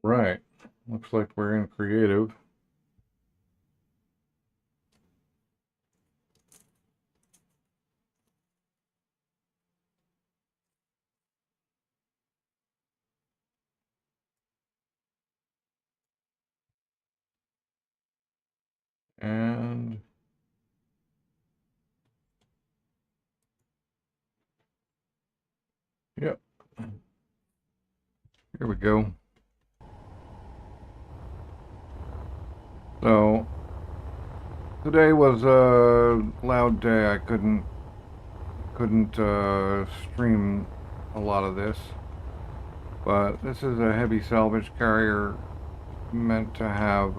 Right. Looks like we're in creative. And yep, here we go. So today was a loud day. I couldn't stream a lot of this, but this is a heavy salvage carrier meant to have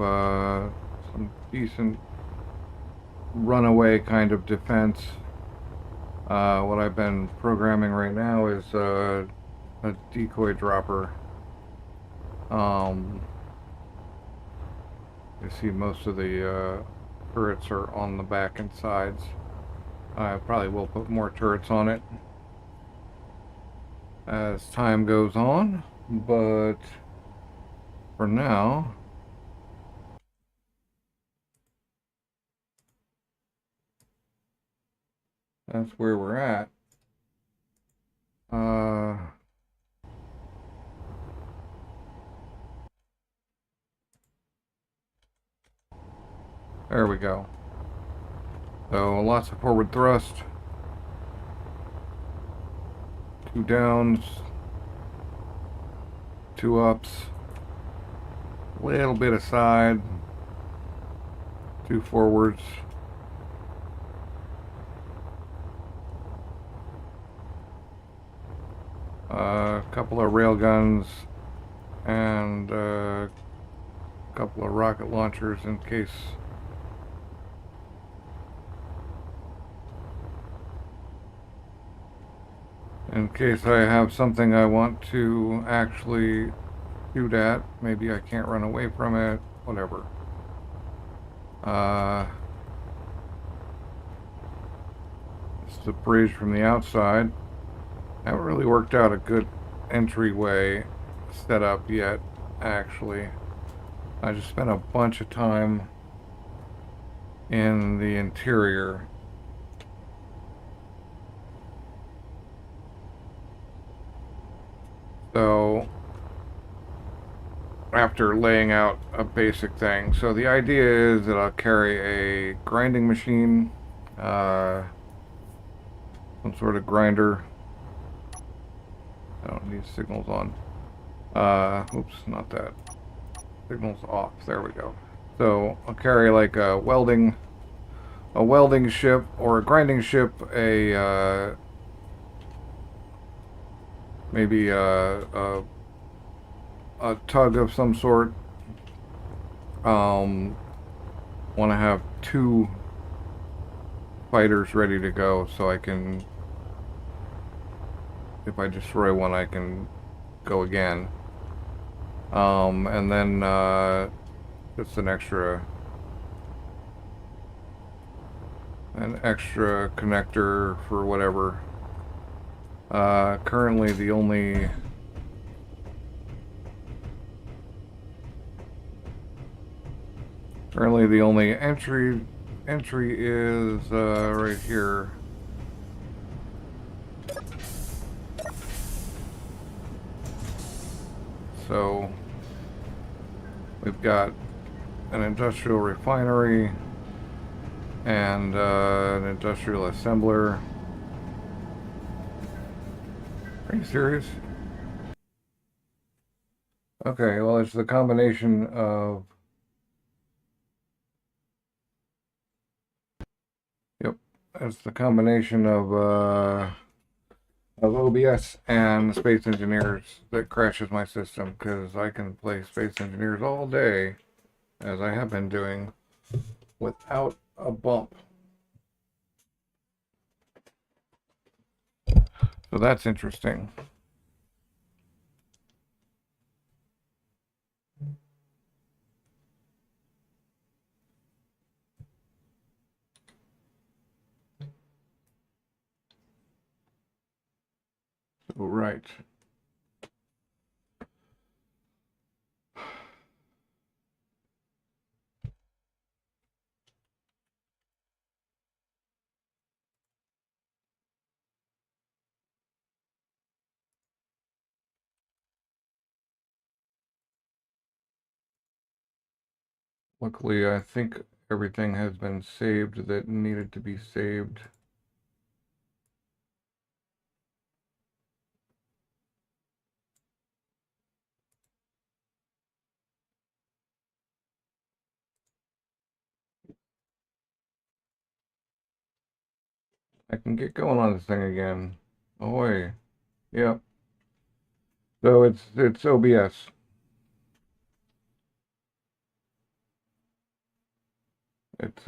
some decent runaway kind of defense. What I've been programming right now is a decoy dropper. Um, you see most of the turrets are on the back and sides. I probably will put more turrets on it as time goes on, but for now, that's where we're at. Uh, there we go. So lots of forward thrust, two downs, two ups, a little bit of side, two forwards. A couple of rail guns and a couple of rocket launchers in case I have something I want to actually shoot at. Maybe I can't run away from it, whatever. It's the bridge from the outside. Haven't really worked out a good entryway setup yet, actually. I just spent a bunch of time in the interior. So, after laying out a basic thing. So the idea is that I'll carry a grinding machine, some sort of grinder. I don't need signals on. Oops, not that. Signals off. There we go. So I'll carry like a welding ship or a grinding ship, maybe a tug of some sort. Want to have two fighters ready to go so I can, if I destroy one, I can go again. And then just an extra connector for whatever. Currently the only entry is right here. So we've got an industrial refinery and an industrial assembler. Are you serious? Okay, well, it's the combination of, yep, it's the combination of OBS and Space Engineers that crashes my system, because I can play Space Engineers all day, as I have been doing, without a bump. So that's interesting. Right. Luckily, I think everything has been saved that needed to be saved. I can get going on this thing again. Ahoy. Yep. So it's OBS. It's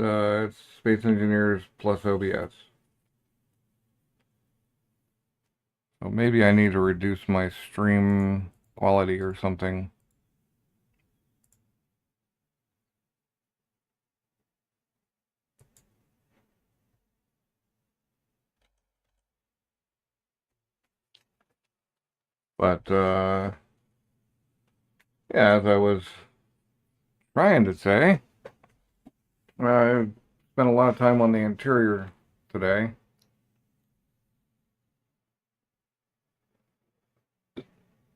Space Engineers plus OBS. So maybe I need to reduce my stream quality or something. But yeah, as I was trying to say, I spent a lot of time on the interior today.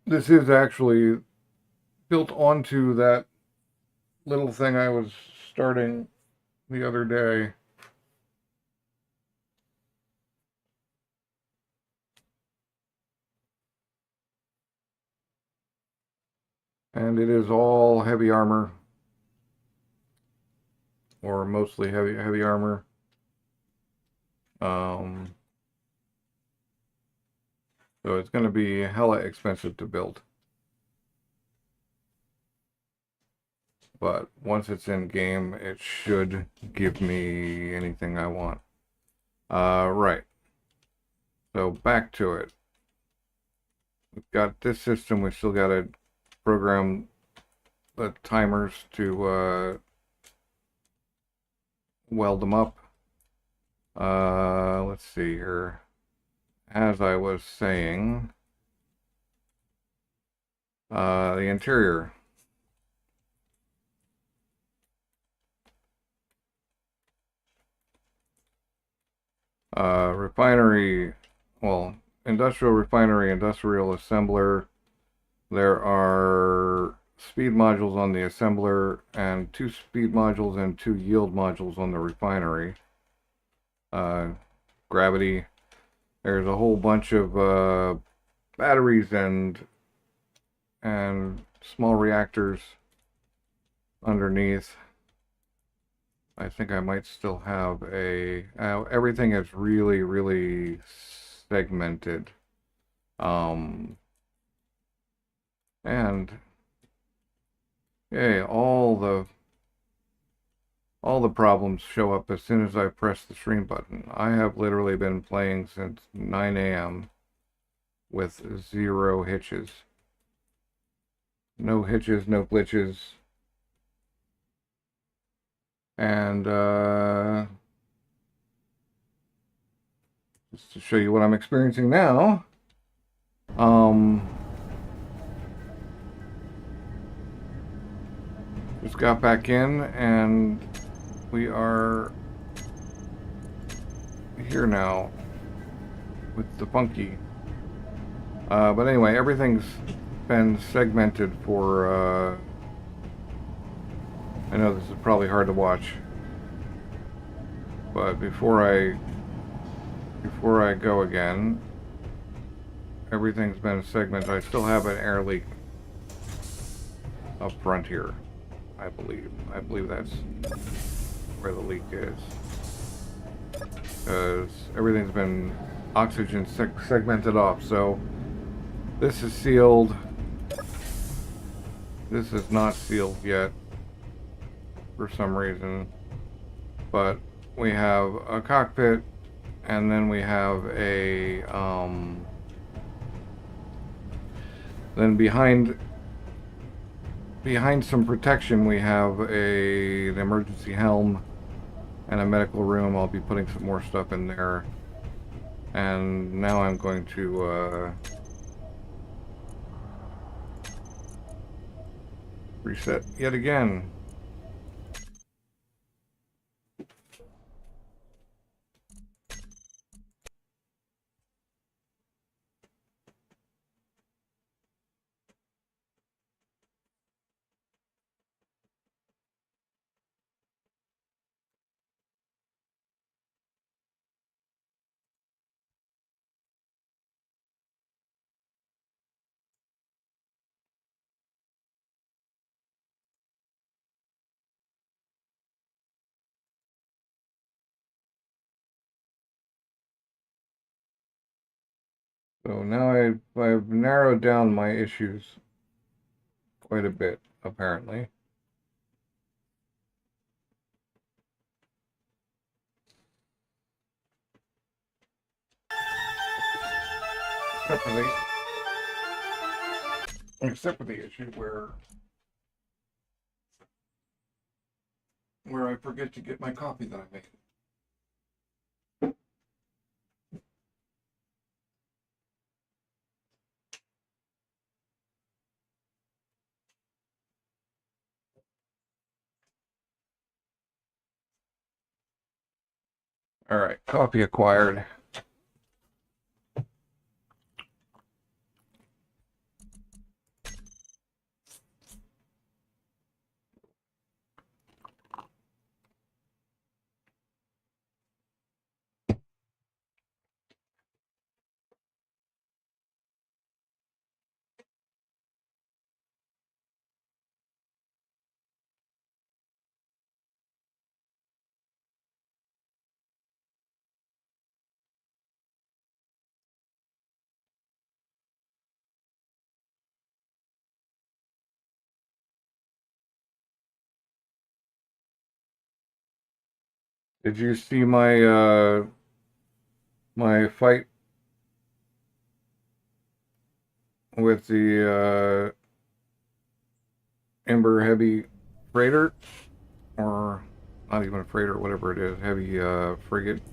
This is actually built onto that little thing I was starting the other day. And it is all heavy armor, or mostly heavy armor. Um, so it's going to be hella expensive to build. But once it's in game, it should give me anything I want. Right. So back to it. We've got this system. We still got to program the timers to weld them up. Let's see here. As I was saying, the interior. Refinery, well, industrial refinery, industrial assembler. There are speed modules on the assembler and 2 speed modules and 2 yield modules on the refinery. Gravity. There's a whole bunch of batteries and small reactors underneath. I think I might still have a... everything is really, really segmented. And yay, all the problems show up as soon as I press the stream button. I have literally been playing since 9 a.m. with 0 hitches. No hitches, no glitches. And just to show you what I'm experiencing now, just got back in and we are here now with the funky. But anyway, everything's been segmented for, I know this is probably hard to watch, but before I go again, everything's been segmented. I still have an air leak up front here, I believe. I believe that's where the leak is. Because everything's been oxygen segmented off. So this is sealed. This is not sealed yet for some reason. But we have a cockpit, and then we have a then behind some protection we have an emergency helm and a medical room. I'll be putting some more stuff in there. And now I'm going to reset yet again. So now I've narrowed down my issues quite a bit, apparently. Except for the issue where I forget to get my coffee that I made. All right, coffee acquired. Did you see my fight with the Ember heavy freighter, or not even a freighter, whatever it is, heavy frigate?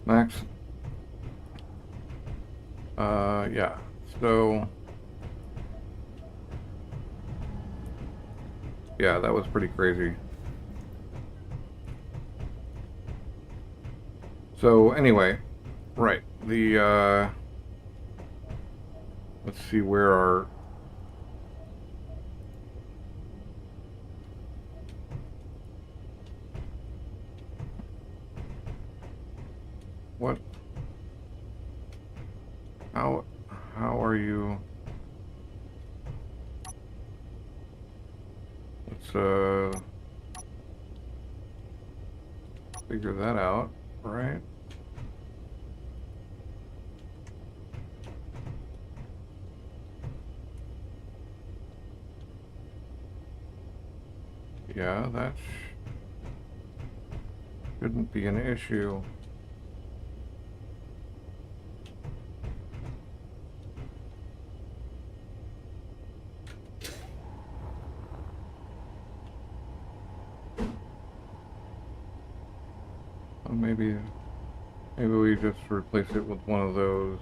Max? Yeah. So yeah, that was pretty crazy. So anyway, right, let's see where our what how are you? Let's figure that out, right? Yeah, that shouldn't be an issue. Maybe we just replace it with one of those.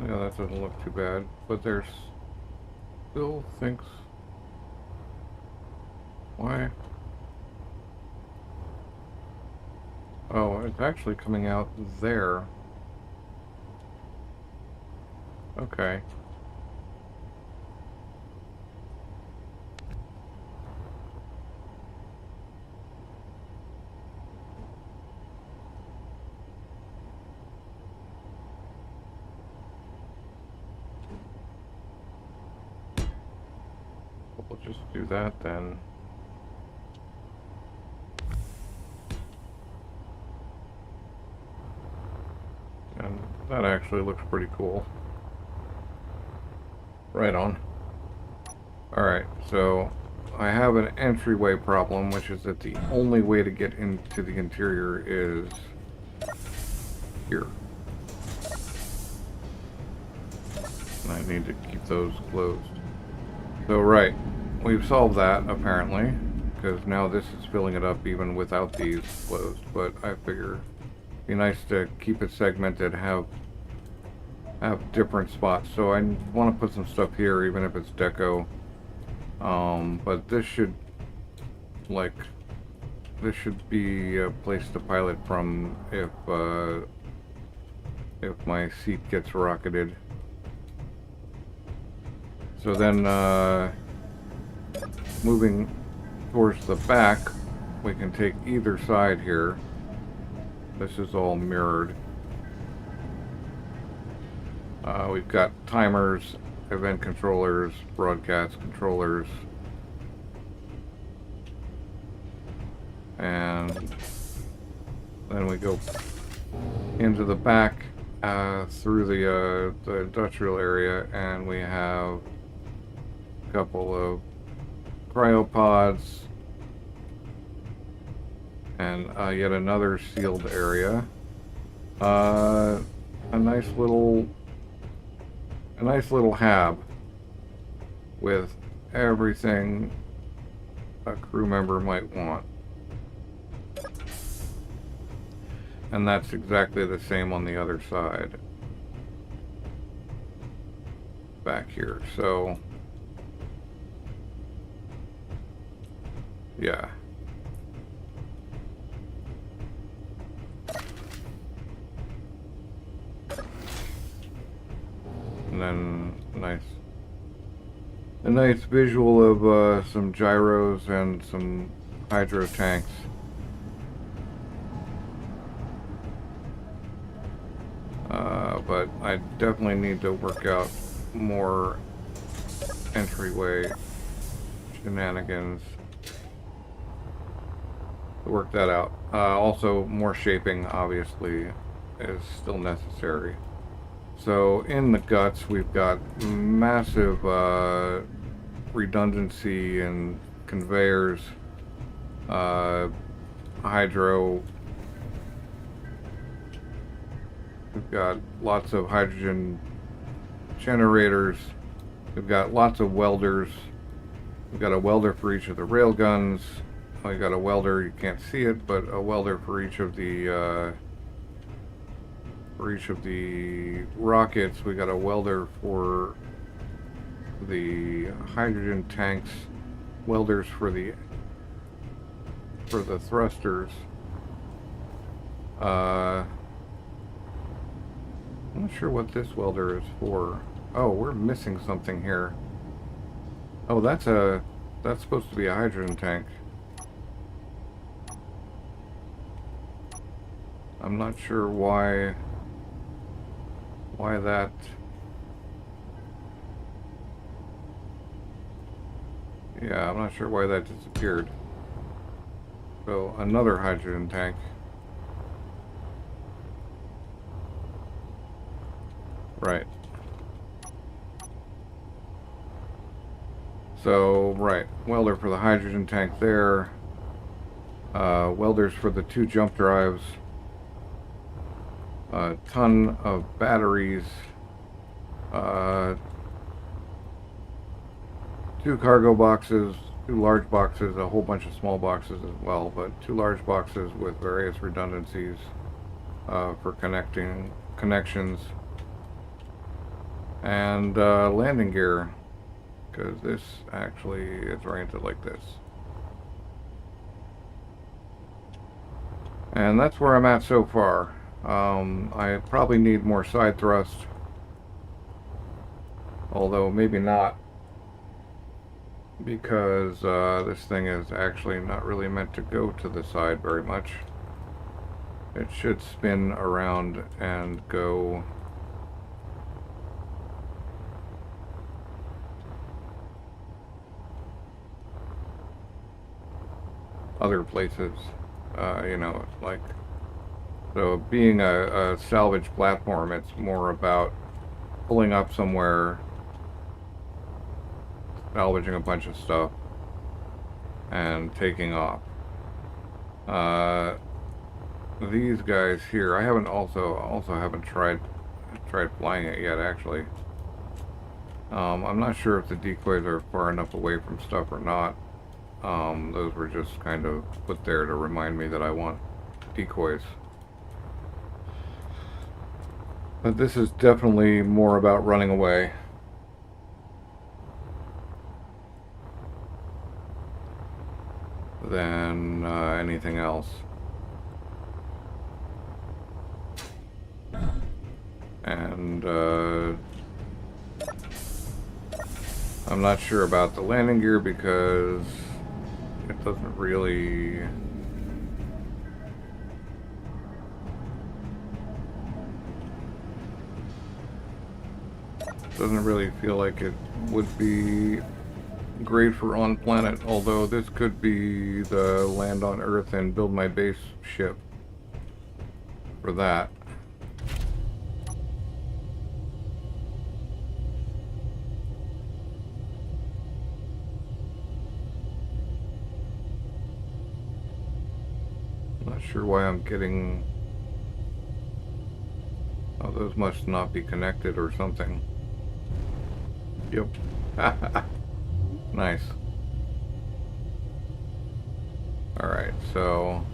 Yeah, that doesn't look too bad, but there's still thinks why? Oh, it's actually coming out there. Okay. We'll just do that then. And that actually looks pretty cool. Right on. Alright, so I have an entryway problem, which is that the only way to get into the interior is here. And I need to keep those closed. So right, we've solved that apparently, because now this is filling it up even without these closed, but I figure it'd be nice to keep it segmented, have different spots. So I want to put some stuff here, even if it's deco. But this should be a place to pilot from if my seat gets rocketed. So then, moving towards the back, we can take either side here. This is all mirrored. We've got timers, event controllers, broadcast controllers. and then we go into the back through the industrial area, and we have a couple of cryopods and yet another sealed area. A nice little hab with everything a crew member might want. And that's exactly the same on the other side. Back here, so yeah. And then a nice visual of some gyros and some hydro tanks. But I definitely need to work out more entryway shenanigans to work that out. Also, more shaping, obviously, is still necessary. So in the guts, we've got massive redundancy in conveyors, hydro. We've got lots of hydrogen generators. We've got lots of welders. We've got a welder for each of the rail guns. We got a welder, you can't see it, but a welder for each of the rockets. We got a welder for the hydrogen tanks, welders for the thrusters. I'm not sure what this welder is for. Oh, we're missing something here. Oh, that's supposed to be a hydrogen tank. I'm not sure why that. Yeah, I'm not sure why that disappeared. So, another hydrogen tank. Right. So, right, welder for the hydrogen tank there. Welders for the 2 jump drives. A ton of batteries. 2 cargo boxes, 2 large boxes, a whole bunch of small boxes as well, but 2 large boxes with various redundancies for connections. And landing gear, because this actually is oriented like this. And that's where I'm at so far. I probably need more side thrust, although maybe not, because this thing is actually not really meant to go to the side very much. It should spin around and go other places, you know, like, so being a salvage platform, it's more about pulling up somewhere, salvaging a bunch of stuff, and taking off. These guys here, I haven't also haven't tried flying it yet, actually. I'm not sure if the decoys are far enough away from stuff or not. Those were just kind of put there to remind me that I want decoys. But this is definitely more about running away than anything else. And I'm not sure about the landing gear because it doesn't really feel like it would be great for on planet, although this could be the land on Earth and build my base ship for that. Not sure why I'm getting... Oh, those must not be connected or something. Yep. Nice. Alright, so...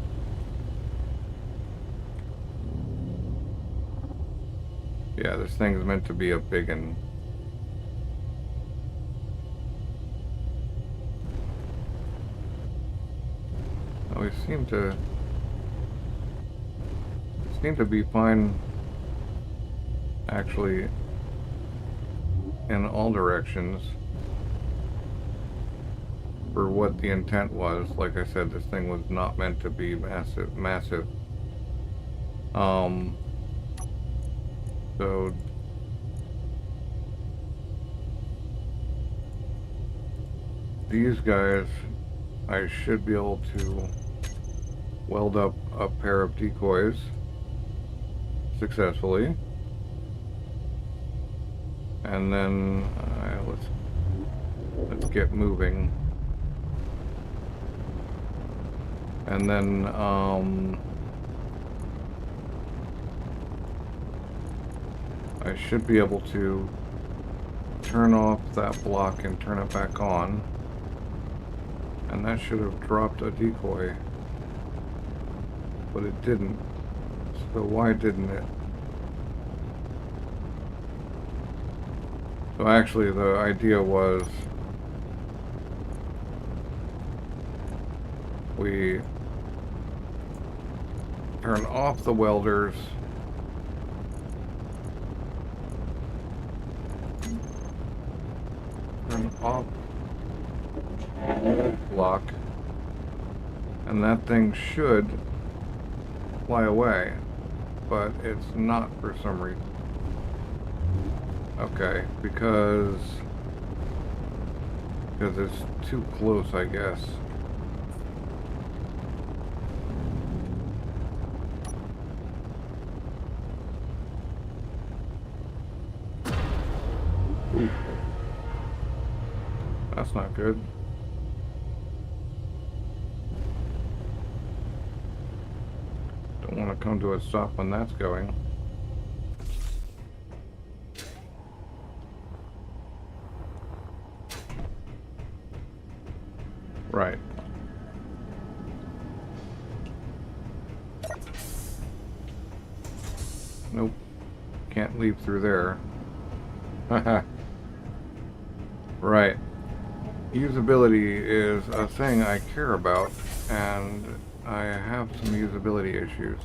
Yeah, this thing's meant to be a biggin'. Oh, we seem to be fine, actually, in all directions for what the intent was. Like I said, this thing was not meant to be massive. So these guys, I should be able to weld up a pair of decoys successfully, and then let's get moving, and then I should be able to turn off that block and turn it back on, and that should have dropped a decoy, but it didn't. So why didn't it? So actually the idea was we turn off the welders, turn off the block, and that thing should fly away, but it's not for some reason. Okay, because it's too close, I guess. Ooh. That's not good. Don't want to come to a stop when that's going. Right. Nope. Can't leave through there. Haha. Right. Usability is a thing I care about, and I have some usability issues.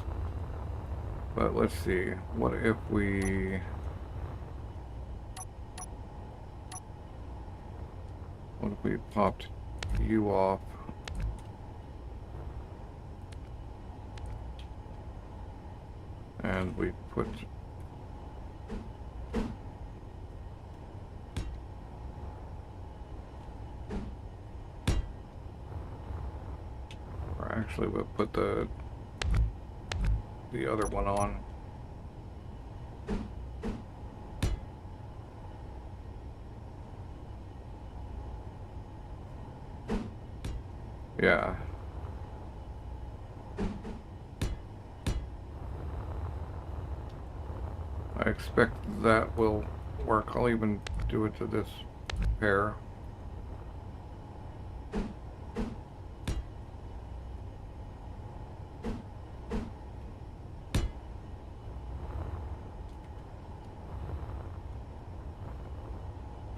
But let's see. What if we... What if we popped you off? And we put... Or actually we'll put the other one on. Yeah. I expect that will work. I'll even do it to this pair.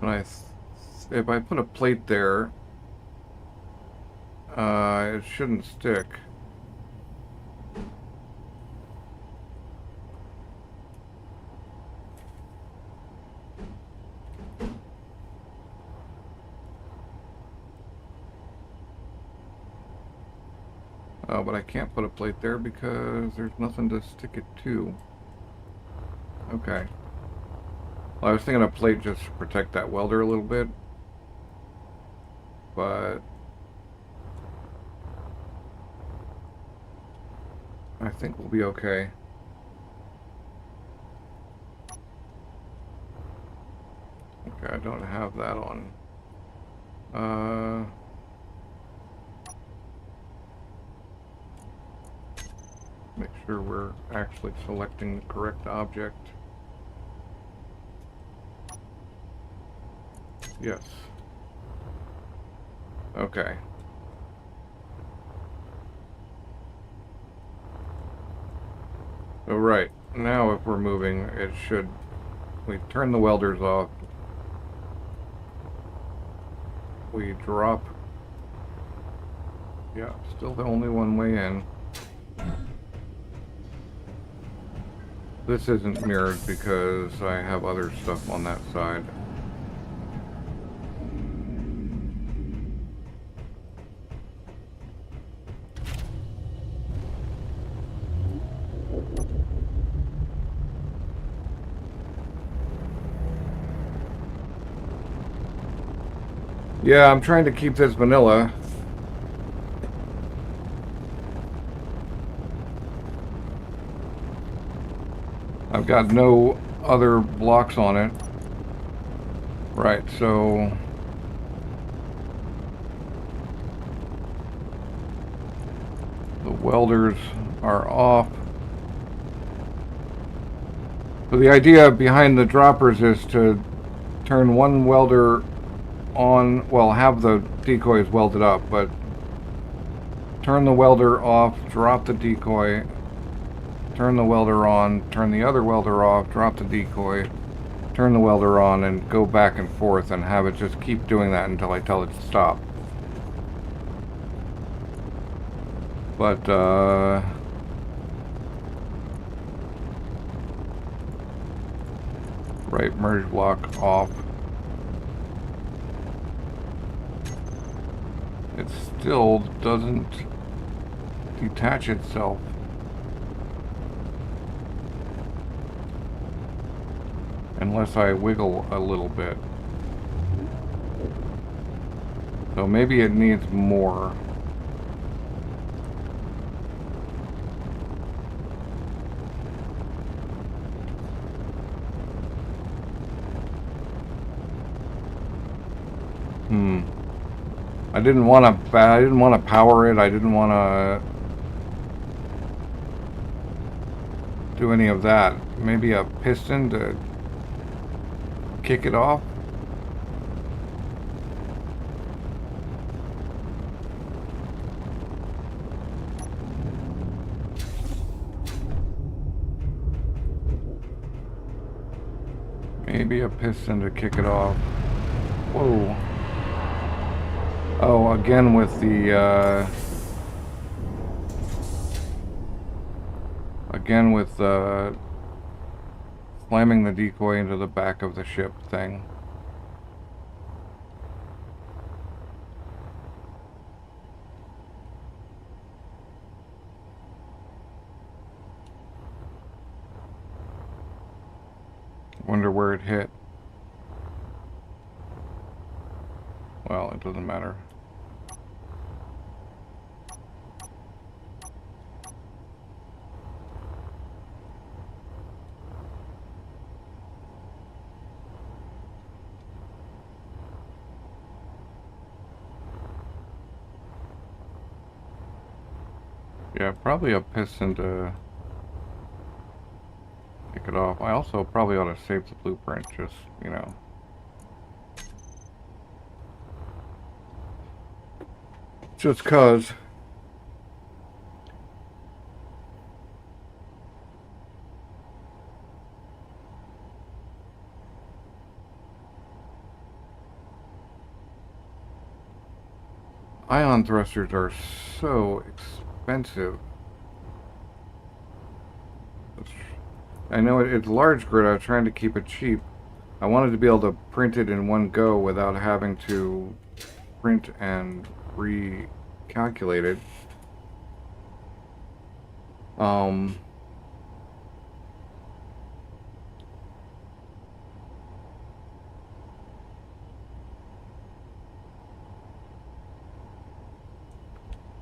And if I put a plate there, it shouldn't stick. But I can't put a plate there because there's nothing to stick it to. Okay. Well, I was thinking a plate just to protect that welder a little bit. but I think we'll be okay. Okay, I don't have that on. Make sure we're actually selecting the correct object. Yes. Okay. So right, now if we're moving, it should... We turn the welders off. We drop... Yeah, still the only one way in. This isn't mirrored because I have other stuff on that side. Yeah, I'm trying to keep this vanilla. I've got no other blocks on it. Right, so... The welders are off. So the idea behind the droppers is to turn one welder on, well, have the decoys welded up, but turn the welder off, drop the decoy, turn the welder on, turn the other welder off, drop the decoy, turn the welder on, and go back and forth and have it just keep doing that until I tell it to stop. But, right merge block off. It still doesn't detach itself. Unless I wiggle a little bit. So maybe it needs more. I didn't want to power it. I didn't want to do any of that. Maybe a piston to kick it off. Maybe a piston to kick it off. Whoa. Oh, again with the, slamming the decoy into the back of the ship thing. Wonder where it hit. Well, it doesn't matter. Yeah, probably a piston to kick it off. I also probably ought to save the blueprint, just, you know. Just 'cause. Ion thrusters are so expensive. I know it's large grid. I was trying to keep it cheap. I wanted to be able to print it in one go without having to print and recalculate it.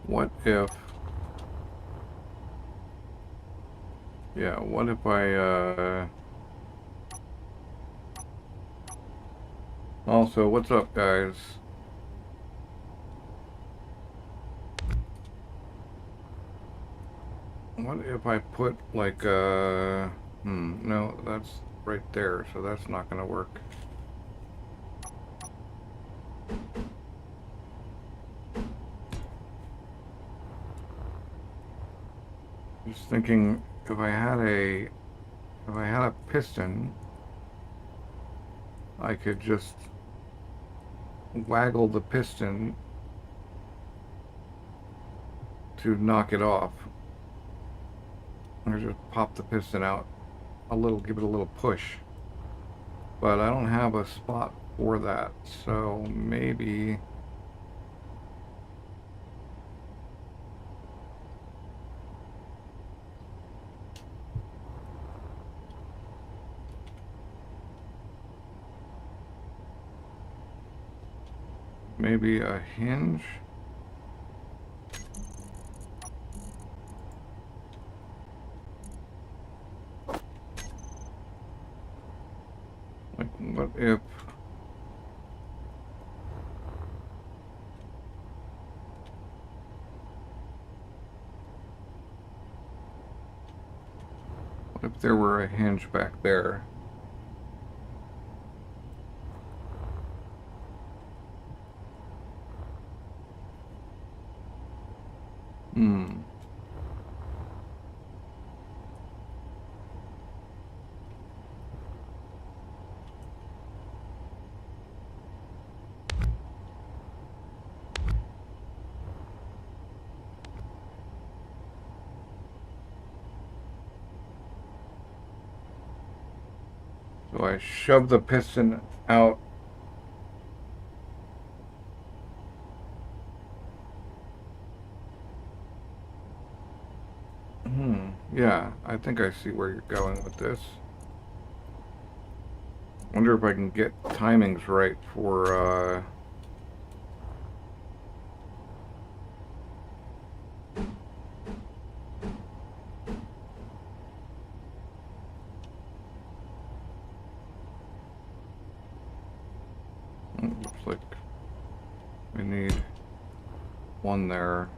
What if... Yeah, what if I, Also, what's up, guys? What if I put, like, no, that's right there, so that's not gonna work. Just thinking, if I had a piston, I could just waggle the piston to knock it off. Or just pop the piston out a little, give it a little push. But I don't have a spot for that, so maybe... Maybe a hinge? Like, what if... What if there were a hinge back there? Hmm. So I shove the piston out. Yeah, I think I see where you're going with this. Wonder if I can get timings right for, looks like we need one there.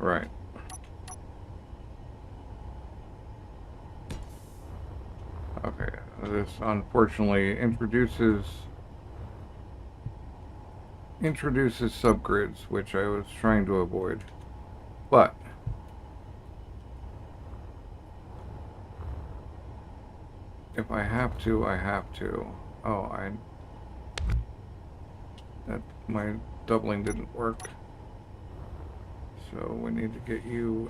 Right. Okay, this unfortunately introduces subgrids, which I was trying to avoid. But if I have to, I have to. Oh, my doubling didn't work. So we need to get you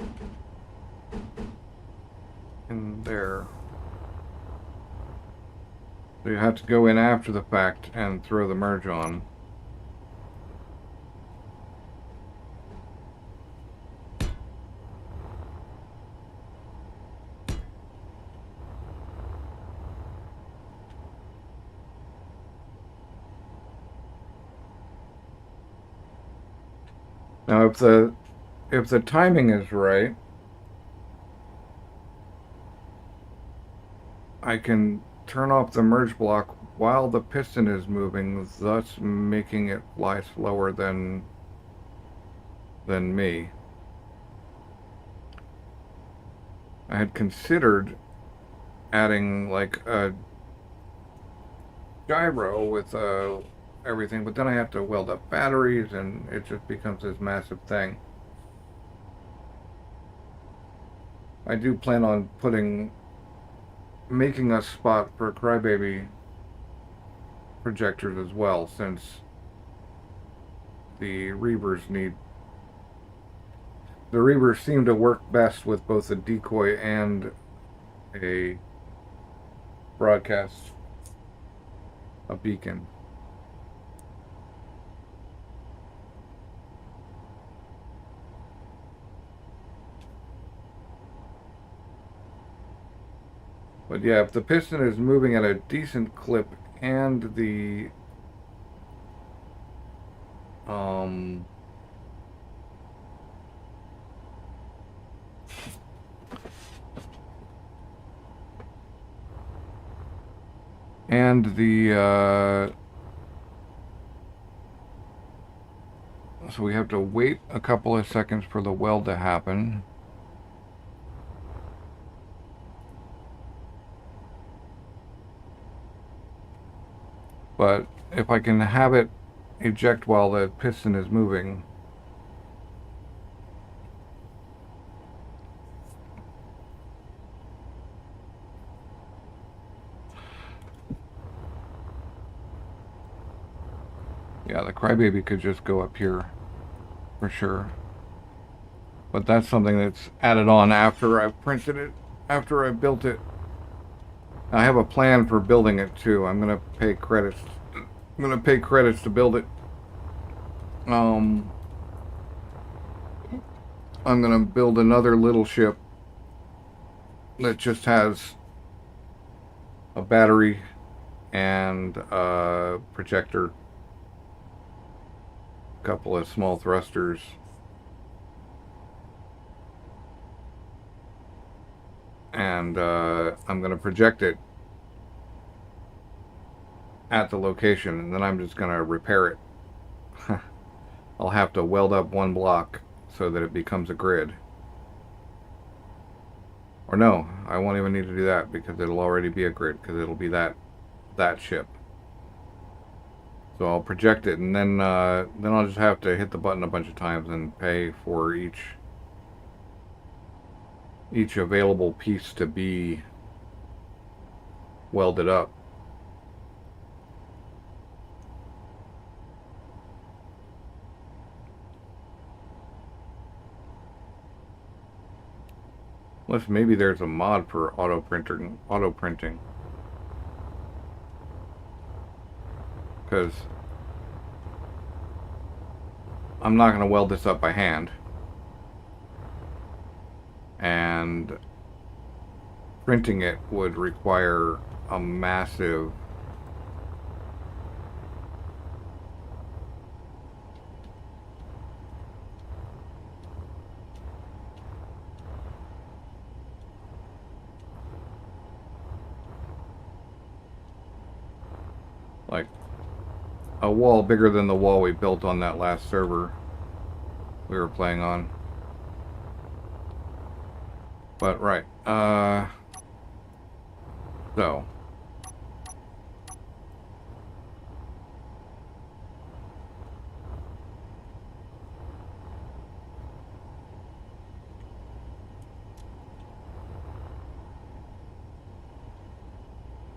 in there. So you have to go in after the fact and throw the merge on. Now if the timing is right, I can turn off the merge block while the piston is moving, thus making it fly slower than me. I had considered adding like a gyro with everything, but then I have to weld up batteries and it just becomes this massive thing. I do plan on making a spot for Crybaby projectors as well, since the Reavers seem to work best with both a decoy and a broadcast, a beacon. But yeah, if the piston is moving at a decent clip and the um, and the so we have to wait a couple of seconds for the weld to happen. But if I can have it eject while the piston is moving, yeah, the crybaby could just go up here for sure. But that's something that's added on after I've printed it, after I've built it. I have a plan for building it too. I'm gonna pay credits. I'm gonna pay credits to build it. I'm gonna build another little ship that just has a battery and a projector, a couple of small thrusters, and I'm going to project it at the location, and then I'm just going to repair it. I'll have to weld up one block so that it becomes a grid. Or no, I won't even need to do that because it'll already be a grid, because it'll be that ship. So I'll project it, and then I'll just have to hit the button a bunch of times and pay for each available piece to be welded up. Unless maybe there's a mod for auto printing. Because I'm not going to weld this up by hand. And printing it would require a massive like a wall bigger than the wall we built on that last server we were playing on. But right, so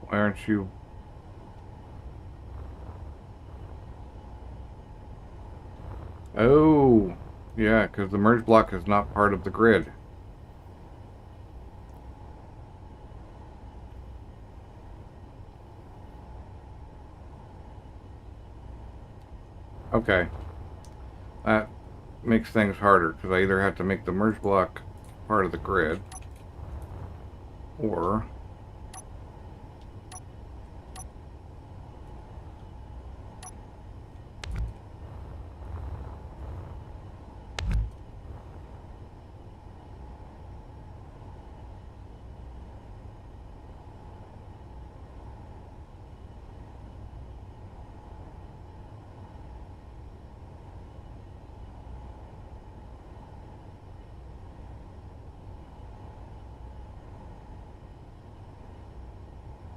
why aren't you? Oh, yeah, because the merge block is not part of the grid. Okay, that makes things harder because I either have to make the merge block part of the grid or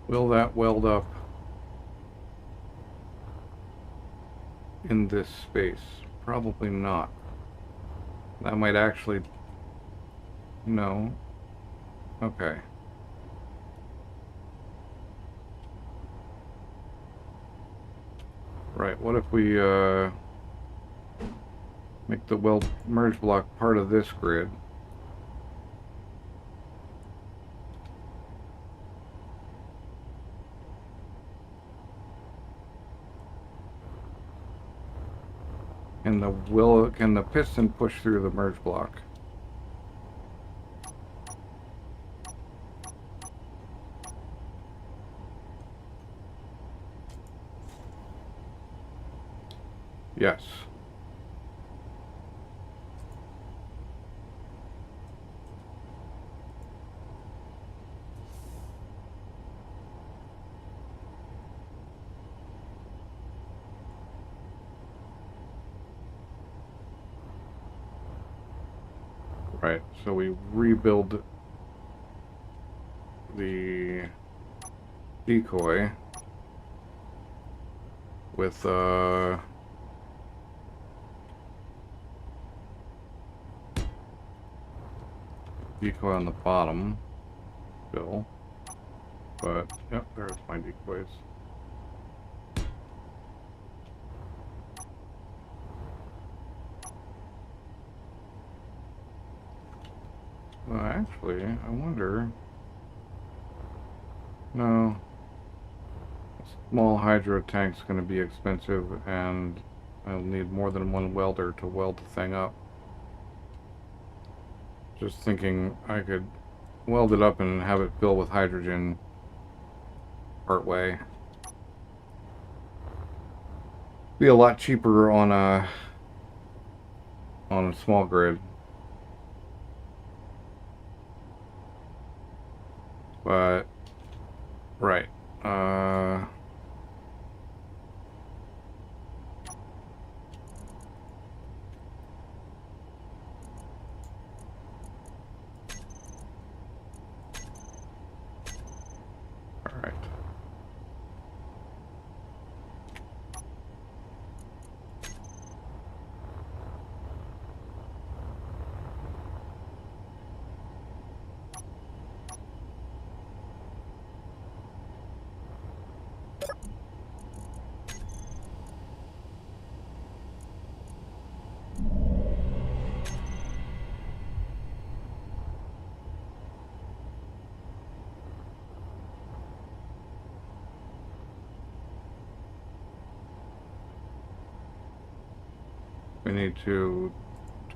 will that weld up in this space? Probably not. That might actually... No. Okay. Right, what if we make the weld merge block part of this grid? Can the piston push through the merge block? Yes. Right, so we rebuild the decoy with decoy on the bottom still. But yep, there's my decoys. Well, actually, I wonder. No. A small hydro tank's going to be expensive, and I'll need more than one welder to weld the thing up. Just thinking I could weld it up and have it fill with hydrogen part way. Be a lot cheaper on a small grid. But right. All right. We need to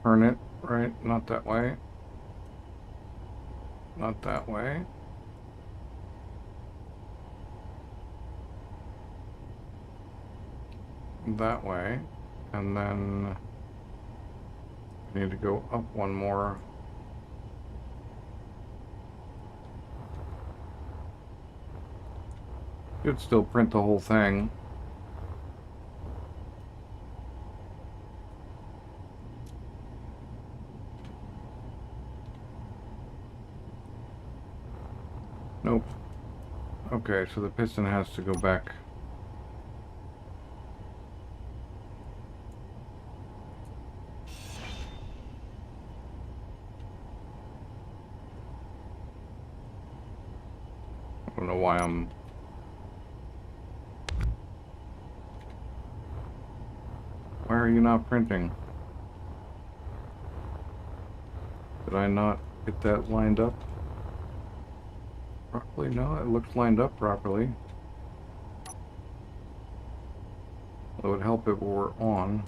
turn it, right? Not that way. Not that way. That way. And then we need to go up one more. Should still print the whole thing. Nope. Okay, so the piston has to go back. I don't know why I'm... Why are you not printing? Did I not get that lined up properly? No, it looks lined up properly. It would help if we were on.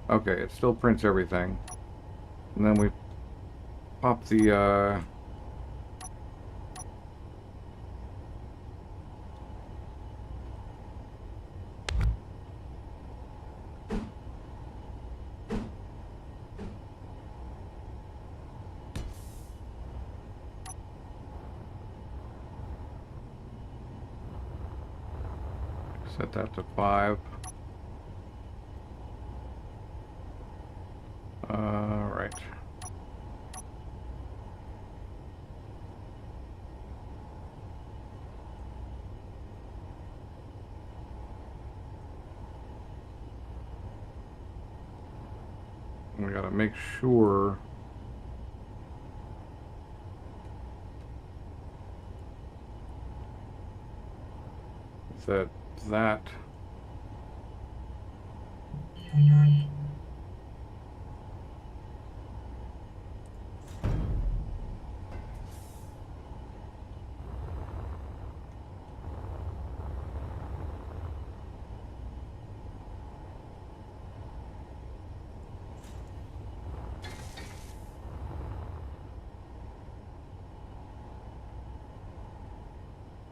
Okay, it still prints everything. And then we pop the, set that to 5. Right. We gotta make sure that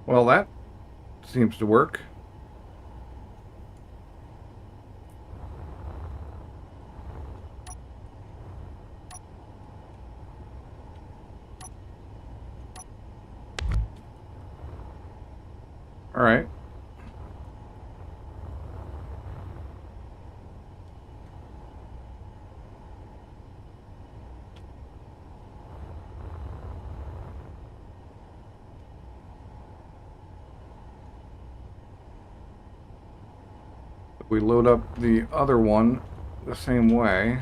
well, that seems to work. All right. We load up the other one the same way.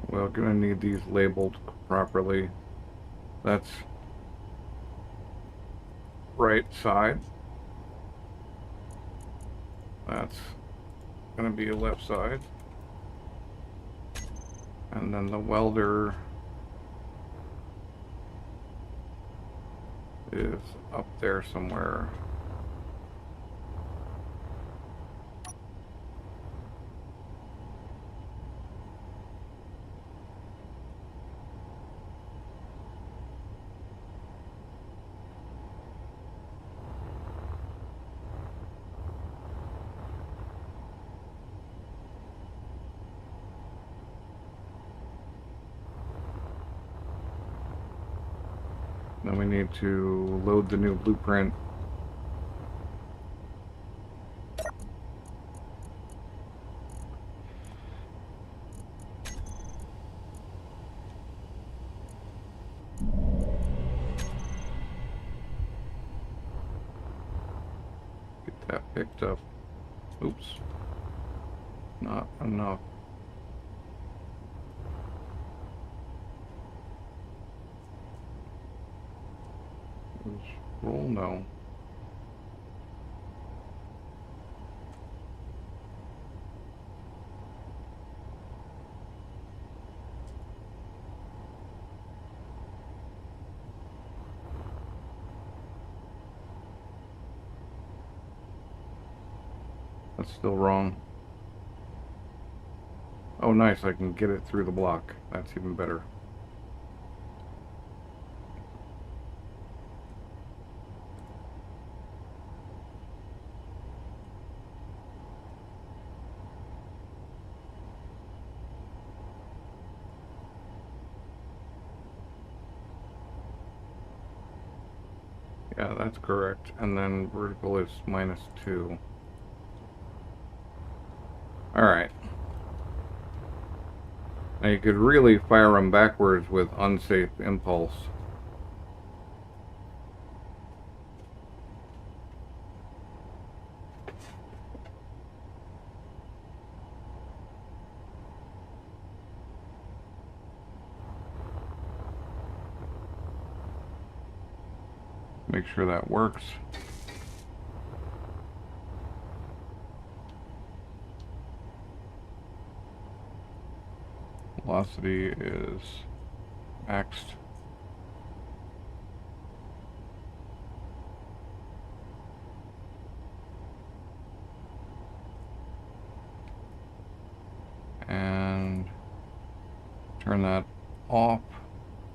We're gonna need these labeled properly. That's right side. That's gonna be a left side. And then the welder is up there somewhere. Then we need to load the new blueprint. Get that picked up. Oops. Not enough. Roll no. That's still wrong. Oh, nice. I can get it through the block. That's even better. Yeah, that's correct. And then vertical is -2. Alright. Now you could really fire them backwards with unsafe impulse. Make sure that works. Velocity is maxed. And turn that off.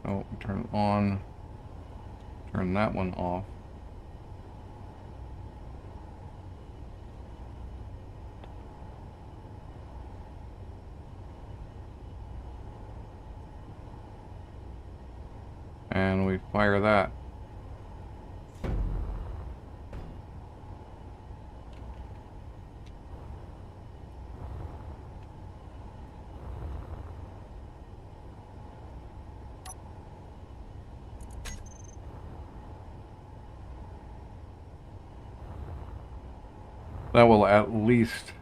Oh, turn it on. Turn that one off. And we fire that. That will at least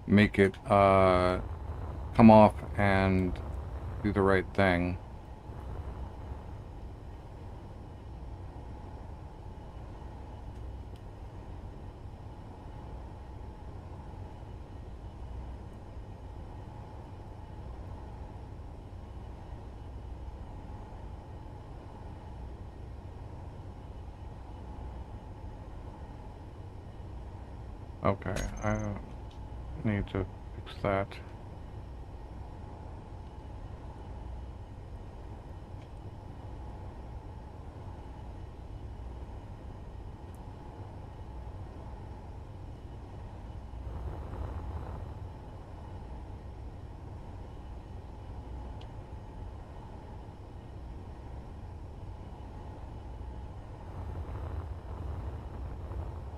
make it come off and do the right thing. Okay, I need to fix that.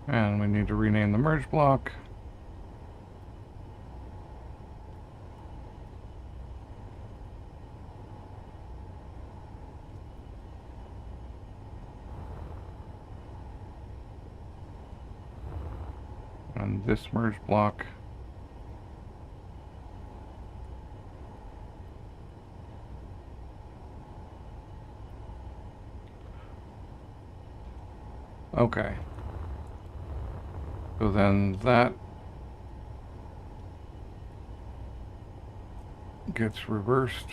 And we need to rename the merge block. And this merge block. Okay. So then that gets reversed.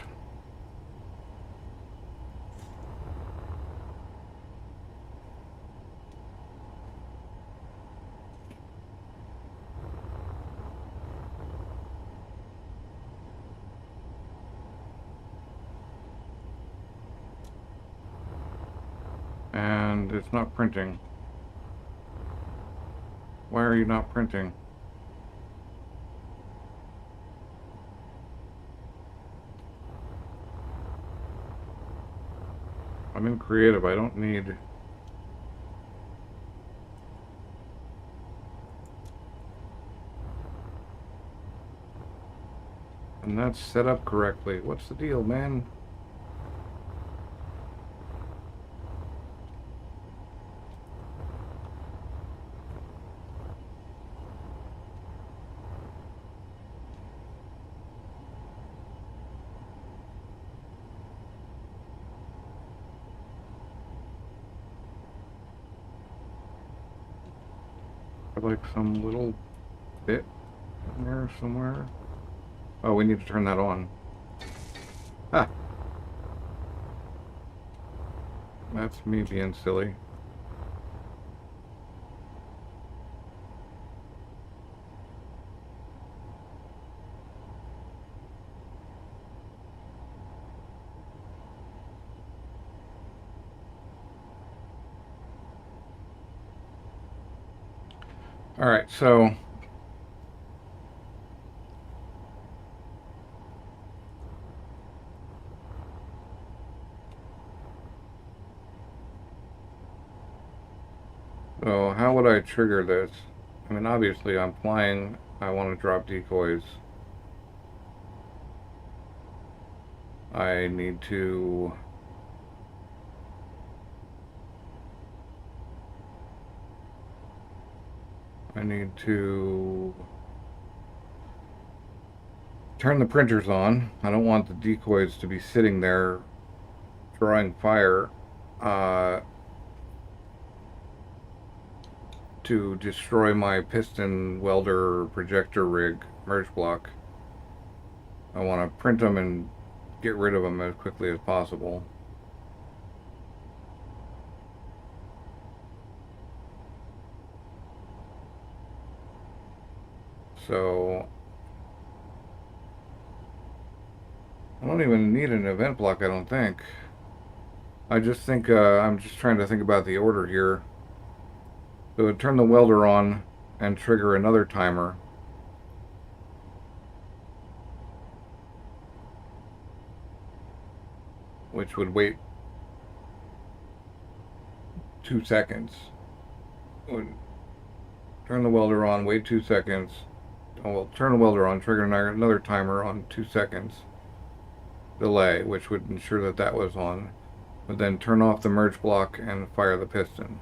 And it's not printing. Why are you not printing? I'm in creative, I don't need... And that's set up correctly. What's the deal, man? Like some little bit in there somewhere. Oh, we need to turn that on. Ah! That's me being silly. Alright, so how would I trigger this? I mean, obviously I'm flying, I want to drop decoys. I need to... turn the printers on. I don't want the decoys to be sitting there drawing fire to destroy my piston welder projector rig merge block. I want to print them and get rid of them as quickly as possible. So I don't even need an event block, I don't think. I just think I'm just trying to think about the order here. So it would turn the welder on and trigger another timer. Which would wait 2 seconds. Would turn the welder on, wait 2 seconds. Oh, well, turn the welder on, trigger another timer on 2 seconds delay, which would ensure that that was on. But then turn off the merge block and fire the piston.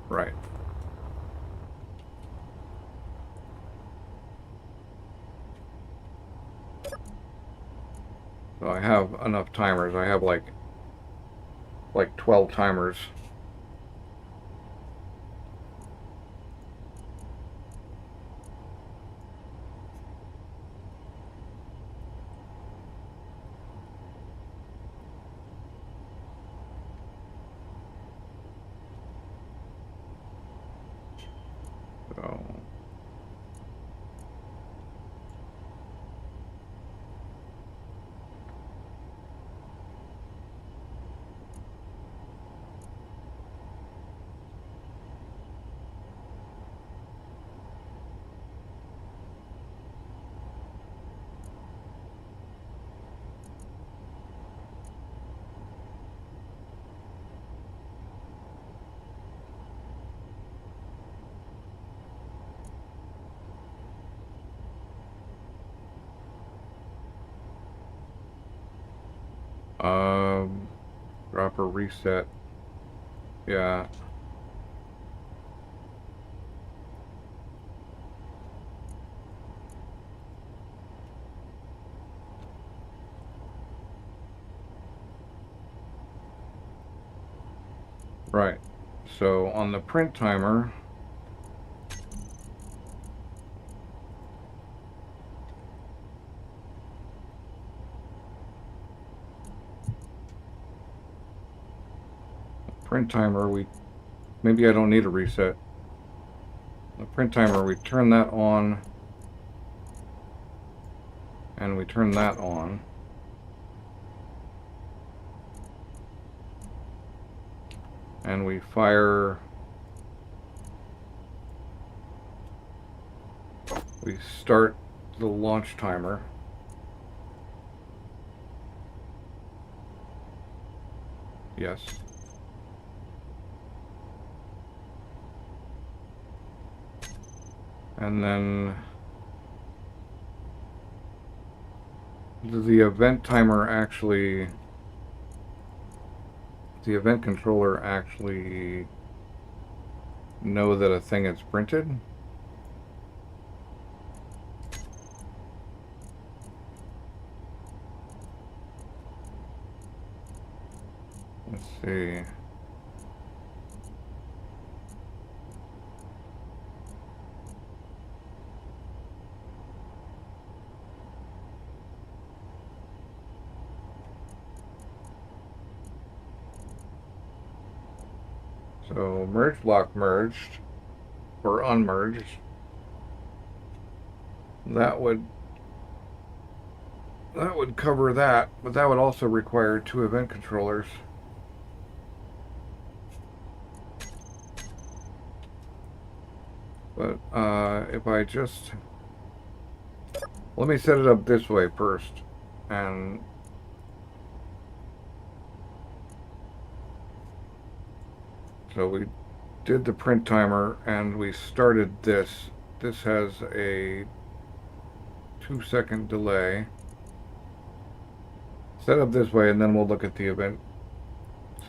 Right. So I have enough timers. I have like 12 timers. So Drop or reset. Yeah. Right. So on the print timer, maybe I don't need a reset. The print timer, we turn that on, and we turn that on. And we fire, we start the launch timer. Yes. And then the event timer actually, the event controller actually know that a thing is printed. Let's see. So merge block merged or unmerged. That would cover that, but that would also require 2 event controllers. But if I just, let me set it up this way first, and so we did the print timer and we started this. This has a 2-second delay. Set up this way, and then we'll look at the event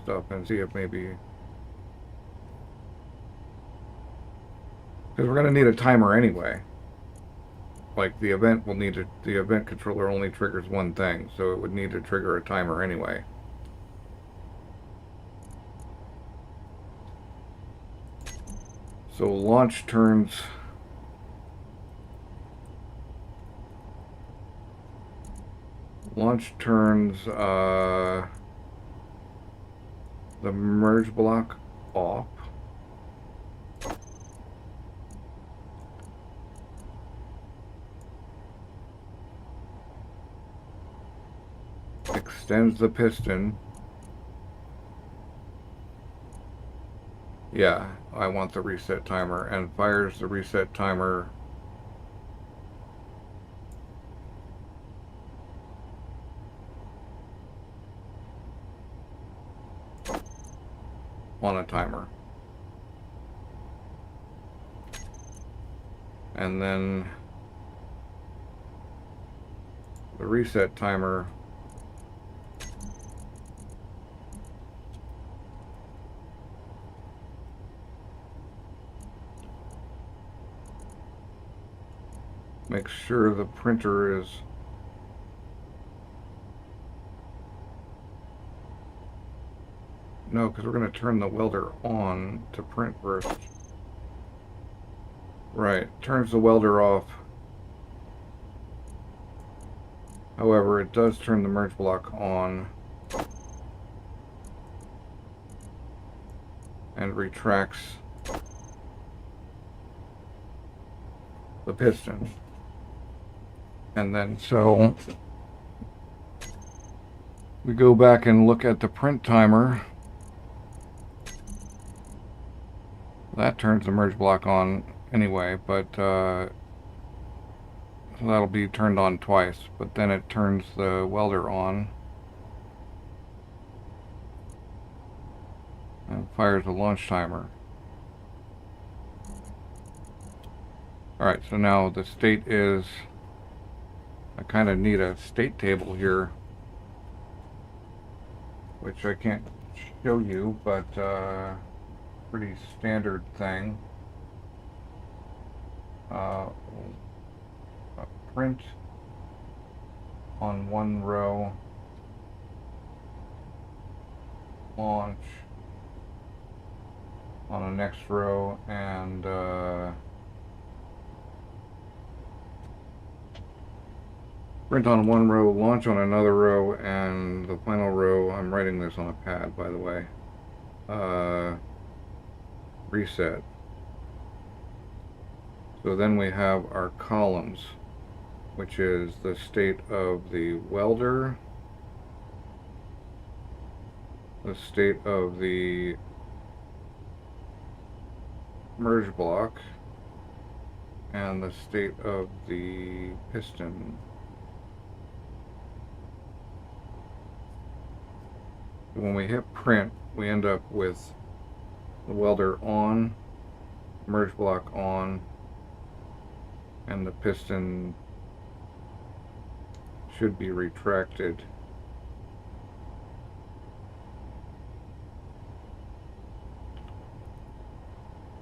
stuff and see if maybe, because we're going to need a timer anyway. Like the event will need to, the event controller only triggers one thing, so it would need to trigger a timer anyway. So launch turns the merge block off. Extends the piston. Yeah, I want the reset timer, and fires the reset timer on a timer. And then the reset timer makes sure the printer is no, because we're going to turn the welder on to print first. Right, turns the welder off. However, it does turn the merge block on and retracts the piston. And then so we go back and look at the print timer. That turns the merge block on anyway, but so that'll be turned on twice, but then it turns the welder on and fires the launch timer. Alright, so now the state is, I kind of need a state table here. which I can't show you, but pretty standard thing. A print on one row, launch on the next row, and print on one row, launch on another row, and the final row, I'm writing this on a pad, by the way, reset. So then we have our columns, which is the state of the welder, the state of the merge block, and the state of the piston. When we hit print, we end up with the welder on, merge block on, and the piston should be retracted.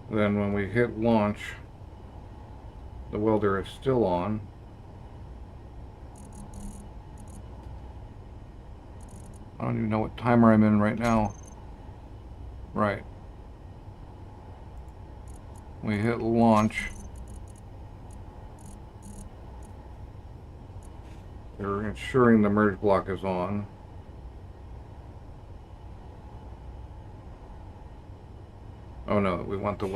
Then when we hit launch, the welder is still on. I don't even know what timer I'm in right now. Right. We hit launch. We're ensuring the merge block is on. Oh no, we want the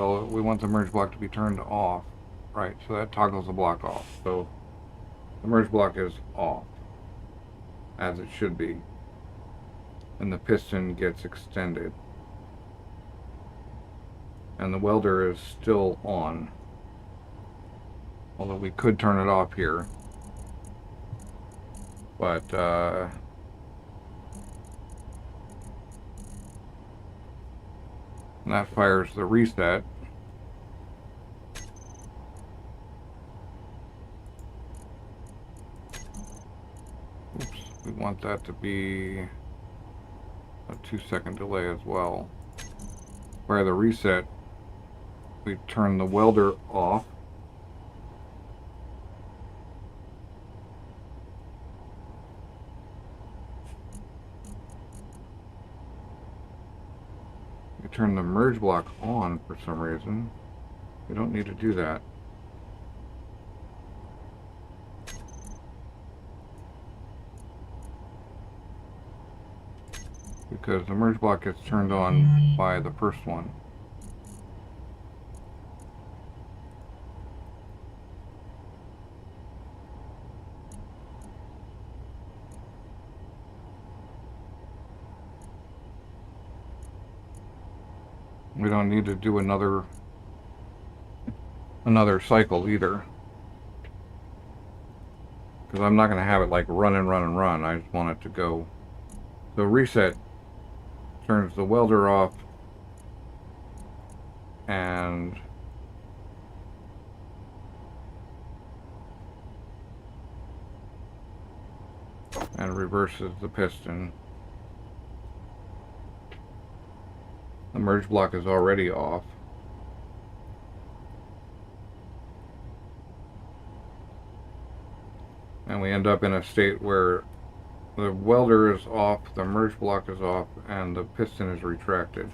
merge block to be turned off. Right, so that toggles the block off. So the merge block is off, as it should be. And the piston gets extended. And the welder is still on. Although we could turn it off here. But and that fires the reset. Oops, we want that to be a 2-second delay as well. Fire the reset, we turn the welder off. We turn the merge block on for some reason. We don't need to do that. Because the merge block gets turned on by the first one. We don't need to do another cycle either. Because I'm not going to have it like run and run and run. I just want it to go. So reset turns the welder off and reverses the piston. The merge block is already off. And we end up in a state where the welder is off, the merge block is off, and the piston is retracted.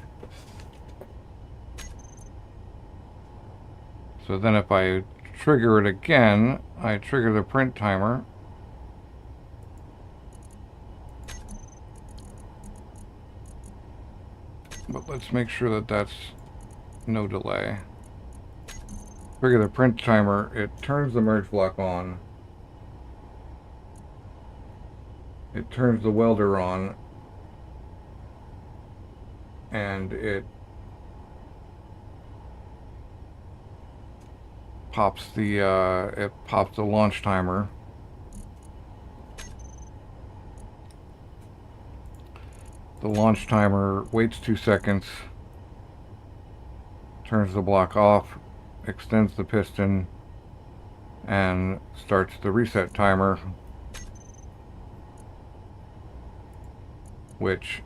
So then if I trigger it again, I trigger the print timer. But let's make sure that that's no delay. Trigger the print timer, it turns the merge block on. It turns the welder on, and it pops the launch timer. The launch timer waits 2 seconds, turns the block off, extends the piston, and starts the reset timer, which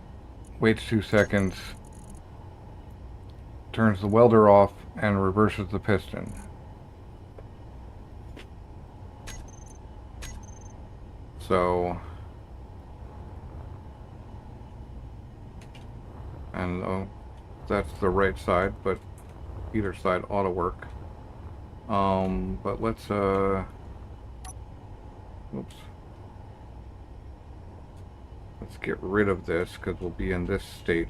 waits 2 seconds, turns the welder off, and reverses the piston. So, and that's the right side, but either side ought to work. But let's, oops. Let's get rid of this, because we'll be in this state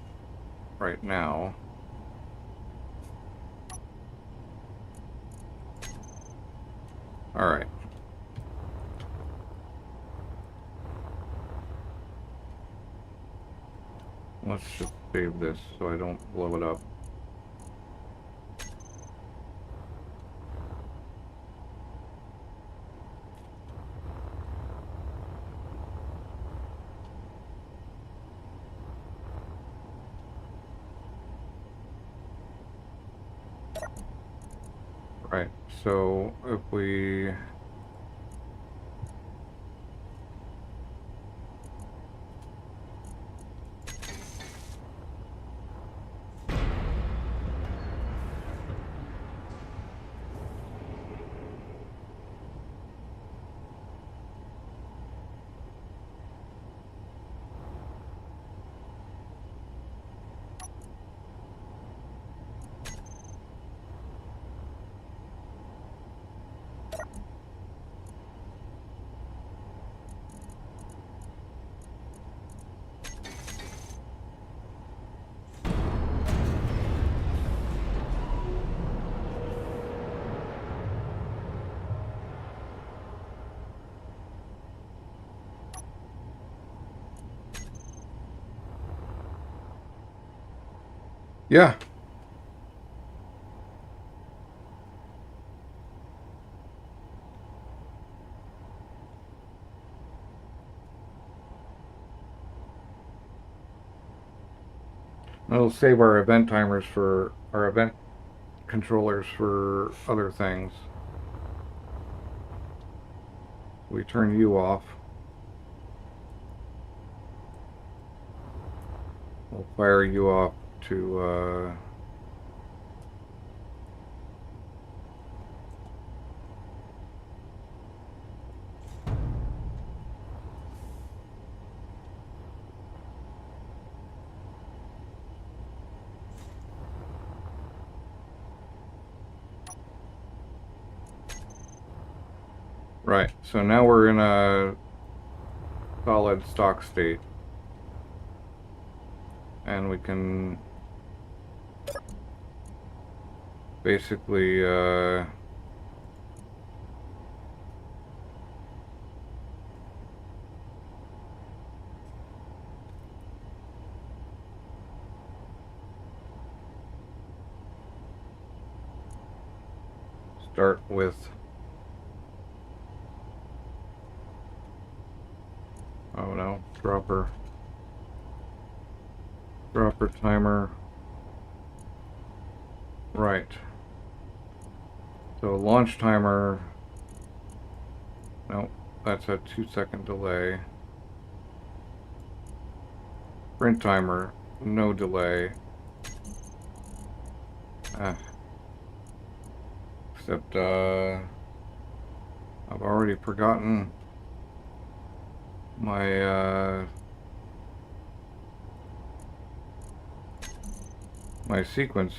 right now. Alright. Let's just save this so I don't blow it up. Right, so if we... Yeah. It'll save our event timers for our event controllers for other things. We turn you off. We'll fire you off to right, so now we're in a solid stock state. And we can basically start with oh no, dropper timer. Right. So launch timer, no, that's a 2-second delay. Sprint timer, no delay. Except I've already forgotten my my sequence.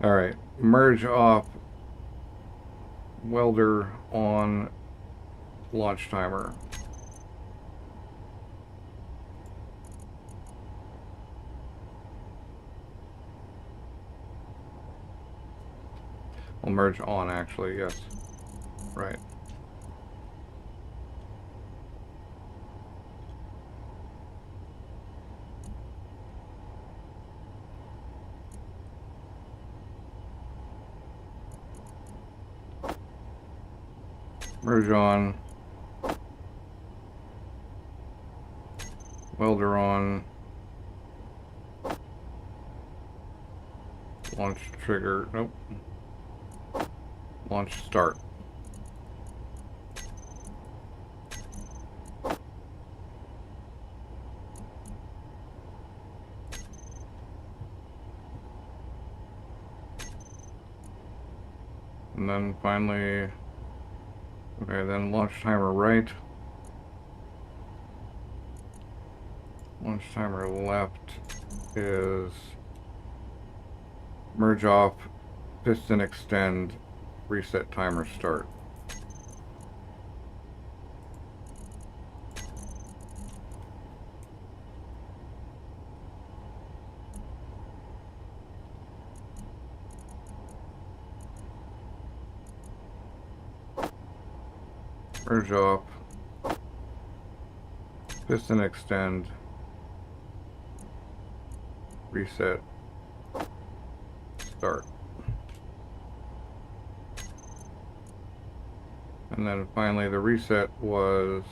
Alright, merge off, welder on, launch timer. We'll merge on, actually, yes. Right. Merge on, welder on, launch trigger, nope, launch start. And then finally, okay, then launch timer right. Launch timer left is merge off, piston extend, reset timer start. Merge off, piston extend, reset, start. And then finally the reset was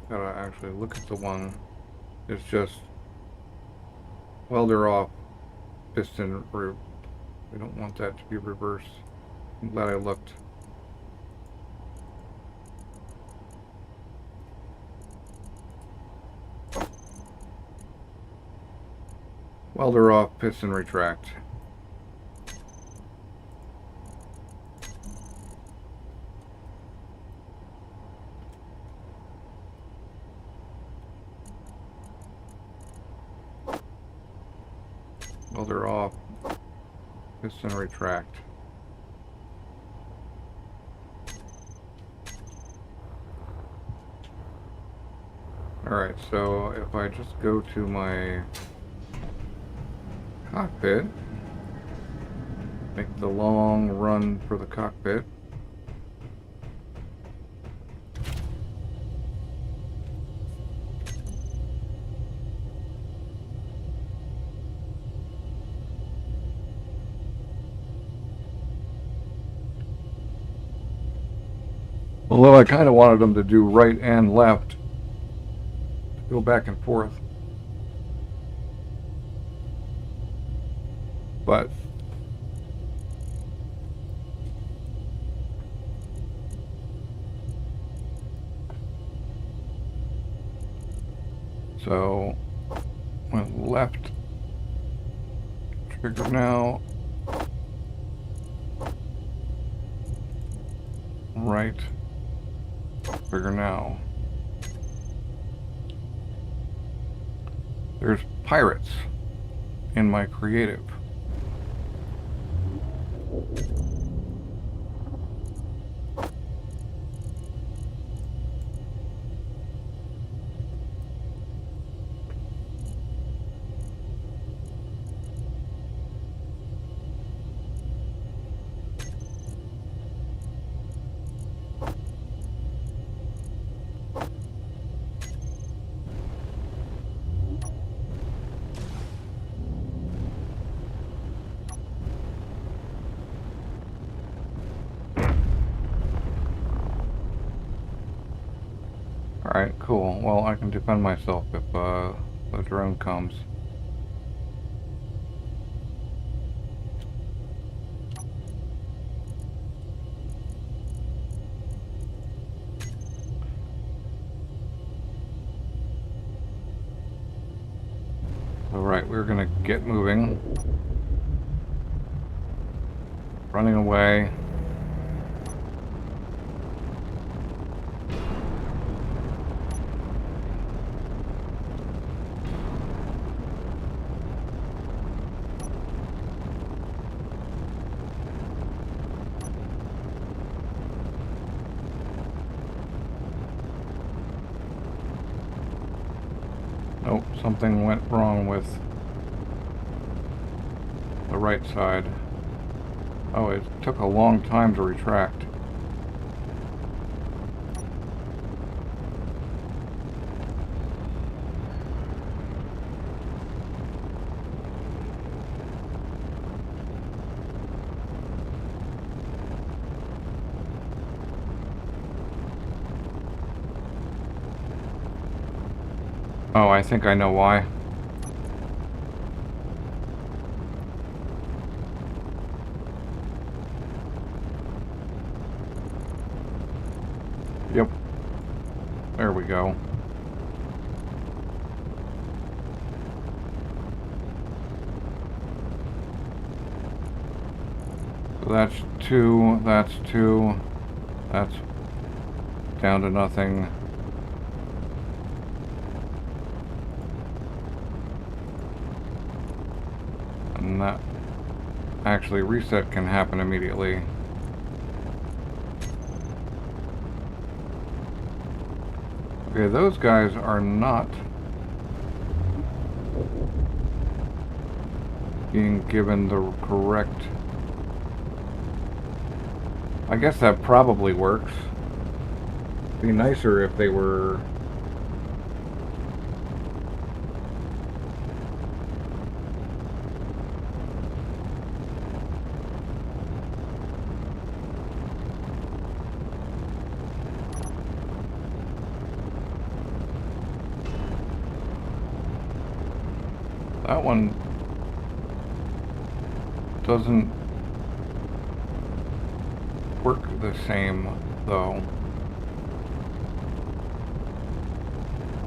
gotta actually look at the one. It's just welder off, piston. We don't want that to be reversed. I'm glad I looked. Welder off, piston retract. Welder off, piston retract. Alright, so if I just go to my cockpit, make the long run for the cockpit. Although I kind of wanted them to do right and left, go back and forth. But so went left, trigger now, right, trigger now. There's pirates in my creative. Alright, cool. Well, I can defend myself if the drone comes. Alright, we're gonna get moving. Running away. Nope, something went wrong with the right side. Oh, it took a long time to retract. Oh, I think I know why. Yep. There we go. that's 2, that's 2, that's down to nothing. And that actually reset can happen immediately. Okay, those guys are not being given the correct... I guess that probably works. It'd be nicer if they were... That one doesn't work the same, though.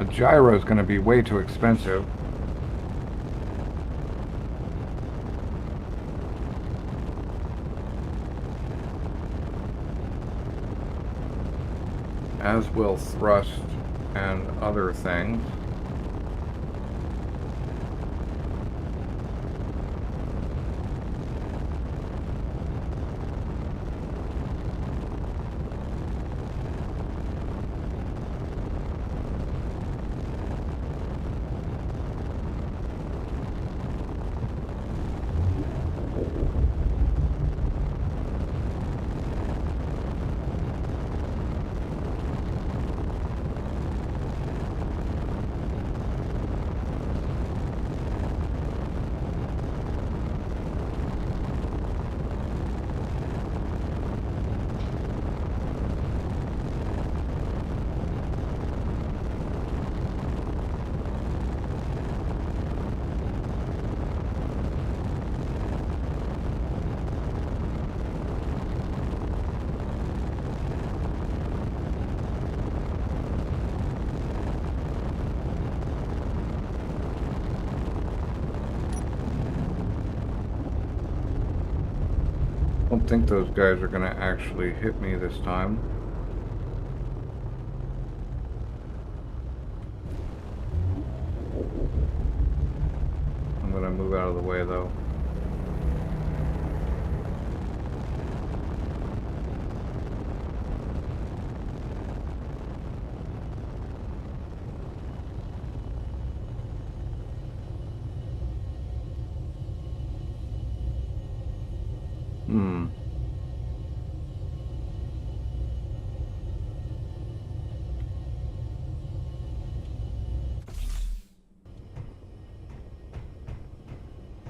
A gyro is going to be way too expensive. As will thrust and other things. I don't think those guys are going to actually hit me this time. I'm going to move out of the way, though.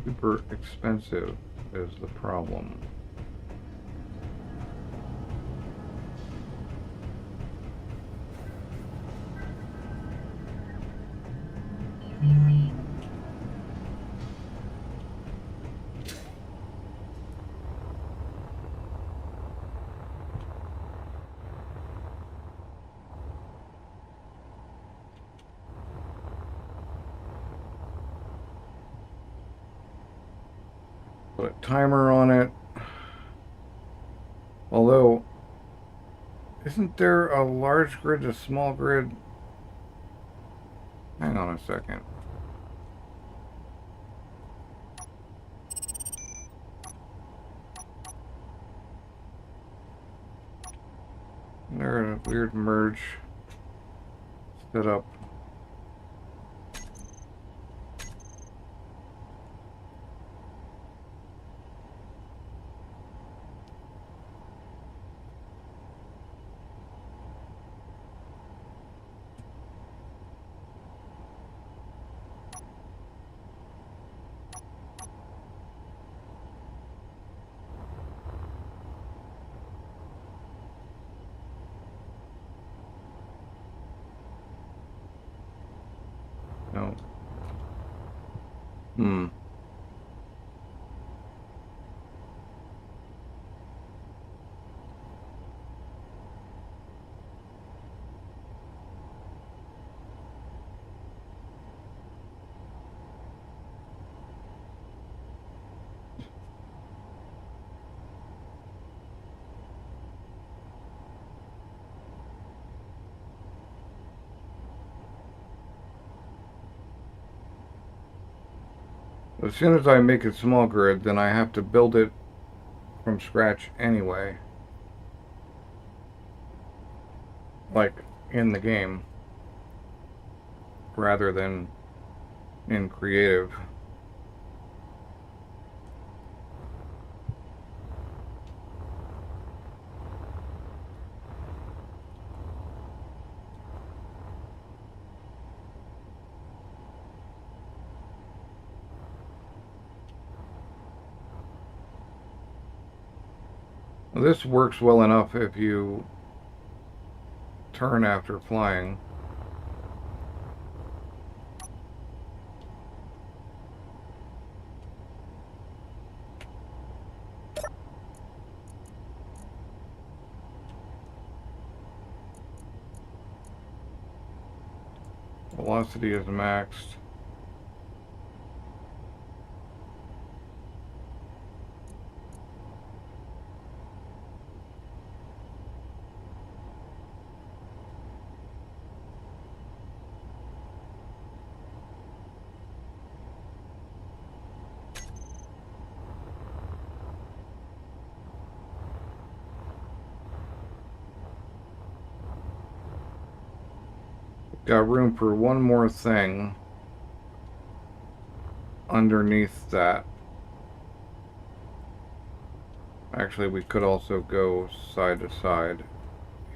Super expensive is the problem. Put a timer on it. Although, isn't there a large grid, a small grid? Hang on a second. There's a weird merge set up. No. As soon as I make a small grid, then I have to build it from scratch anyway. Like in the game. Rather than in creative. This works well enough if you turn after flying. Velocity is maxed. Got room for one more thing underneath that. Actually, we could also go side to side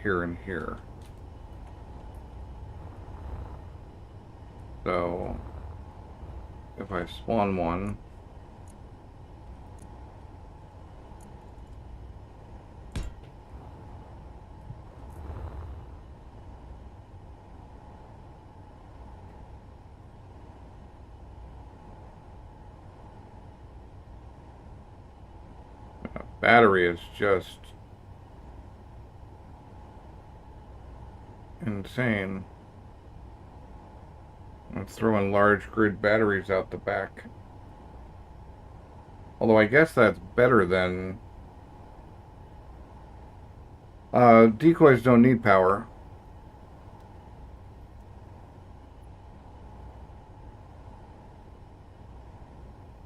here and here. So if I spawn one, battery is just insane. I'm throwing large grid batteries out the back. Although I guess that's better than... decoys don't need power.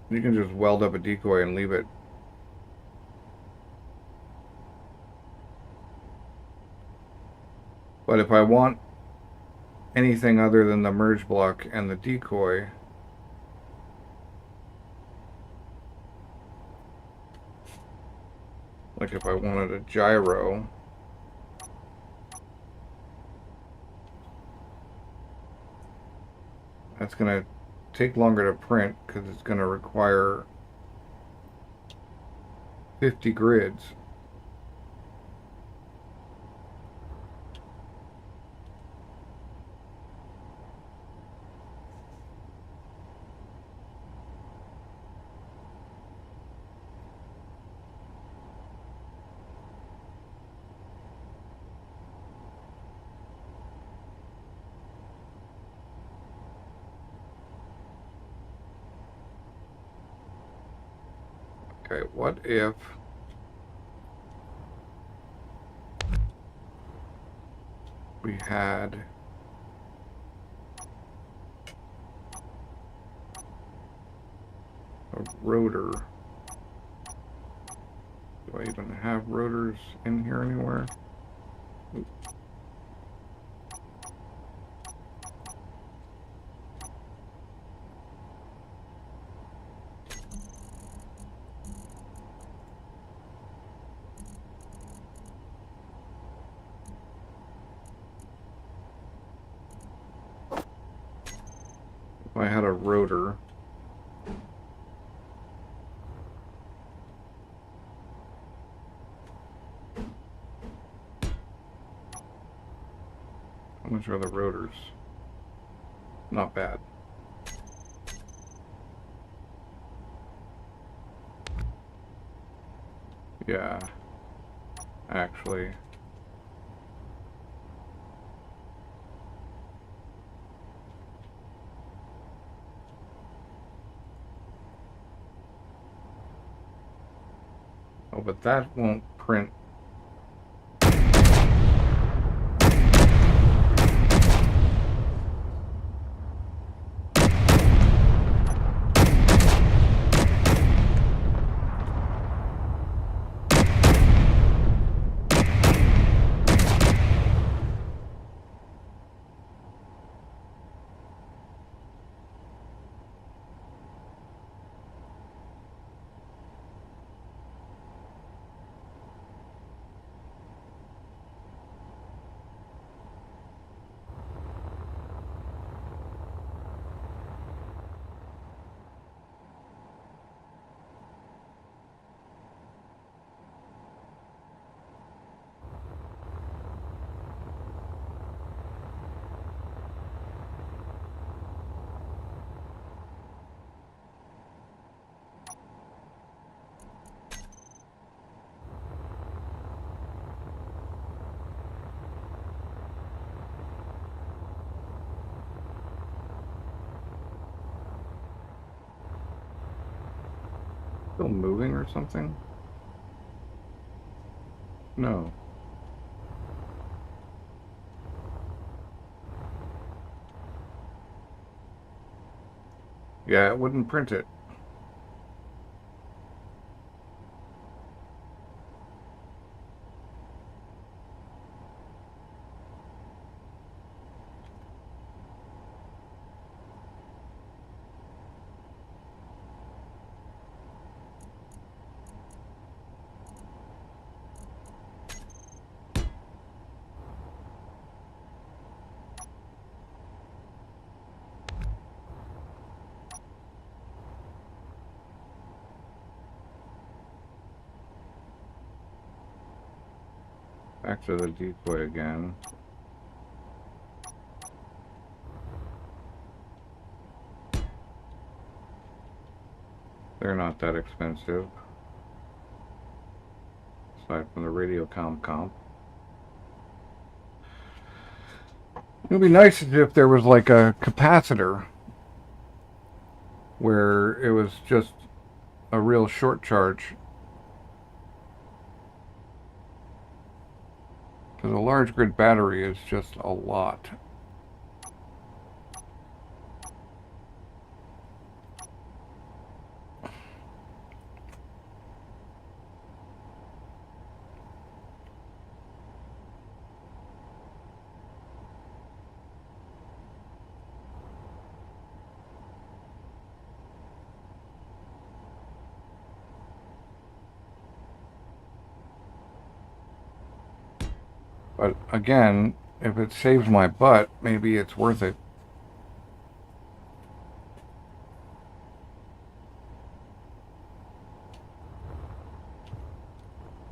You can just weld up a decoy and leave it. But if I want anything other than the merge block and the decoy, like if I wanted a gyro, that's going to take longer to print because it's going to require 50 grids. Okay, what if we had a rotor? Do I even have rotors in here anywhere? Oops. If I had a rotor, how much are the rotors? Not bad. Yeah, actually. Oh, but that won't print. still moving or something? No. Yeah, it wouldn't print it. Back to the decoy again. They're not that expensive. Aside from the radio comp. It would be nice if there was like a capacitor where it was just a real short charge. Because a large grid battery is just a lot. But again, if it saves my butt, maybe it's worth it.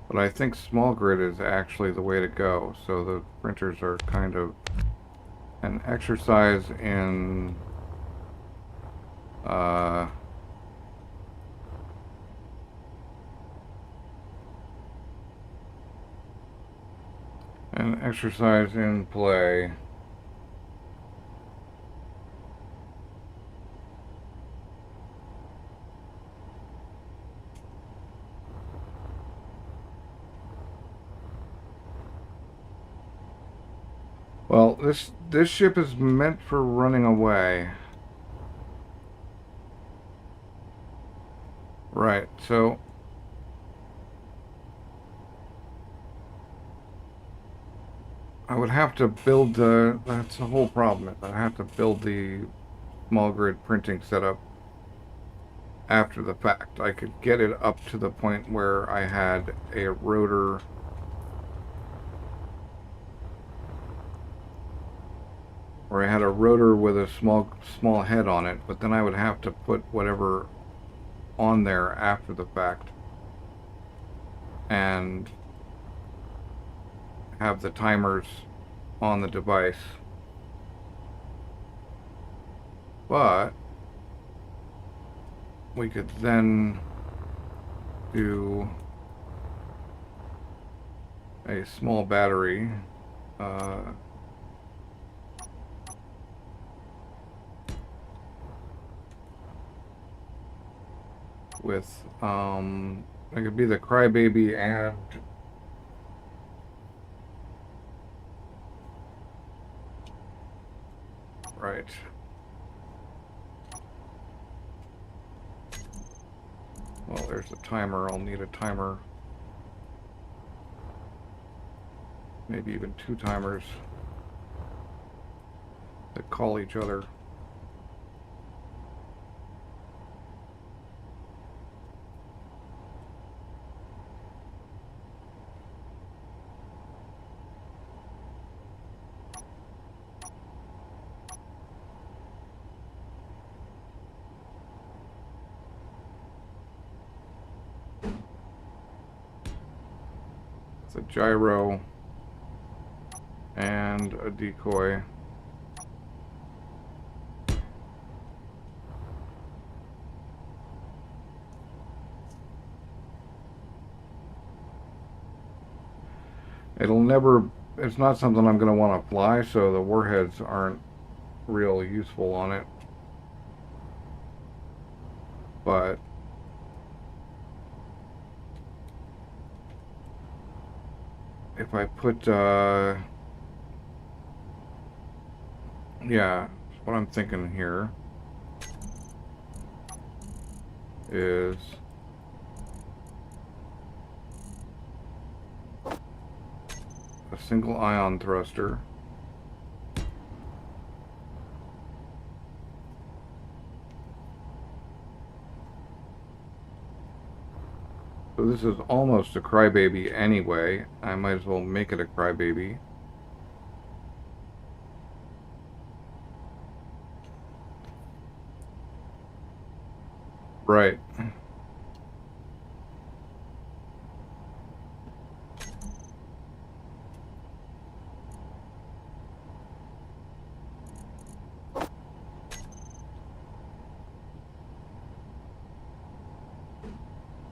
But I think small grid is actually the way to go. So the printers are kind of an exercise in play. Well, this ship is meant for running away. Right, so I would have to build that's the whole problem. I have to build the small grid printing setup after the fact. I could get it up to the point where I had a rotor with a small head on it, but then I would have to put whatever on there after the fact and have the timers on the device. But we could then do a small battery with it could be the Crybaby and right. Well, there's a timer. I'll need a timer. Maybe even 2 timers that call each other. It's a gyro and a decoy. It's not something I'm going to want to fly, so the warheads aren't real useful on it. But if I put, yeah, what I'm thinking here is a single ion thruster. So this is almost a crybaby anyway. I might as well make it a crybaby. Right.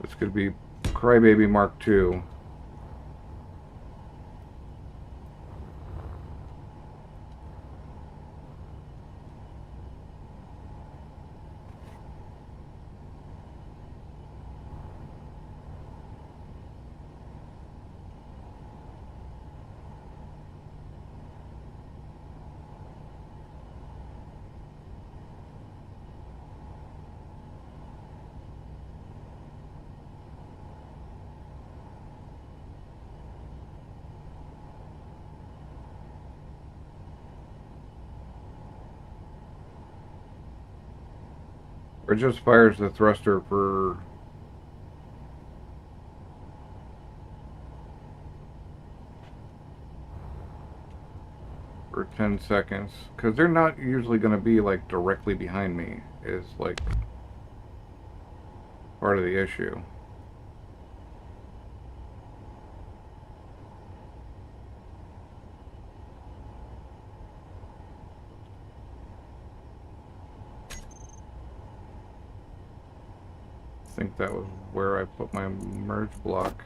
This could be Crybaby Mark II. Or just fires the thruster for 10 seconds. Because they're not usually going to be like directly behind me, is like part of the issue. I think that was where I put my merge block.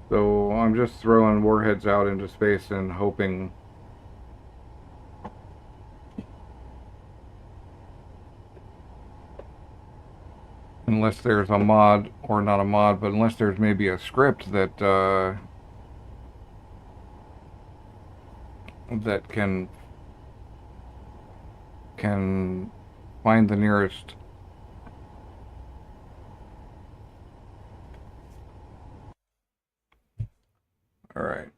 So I'm just throwing warheads out into space and hoping unless there's a mod, or not a mod, but unless there's maybe a script that that can find the nearest. All right.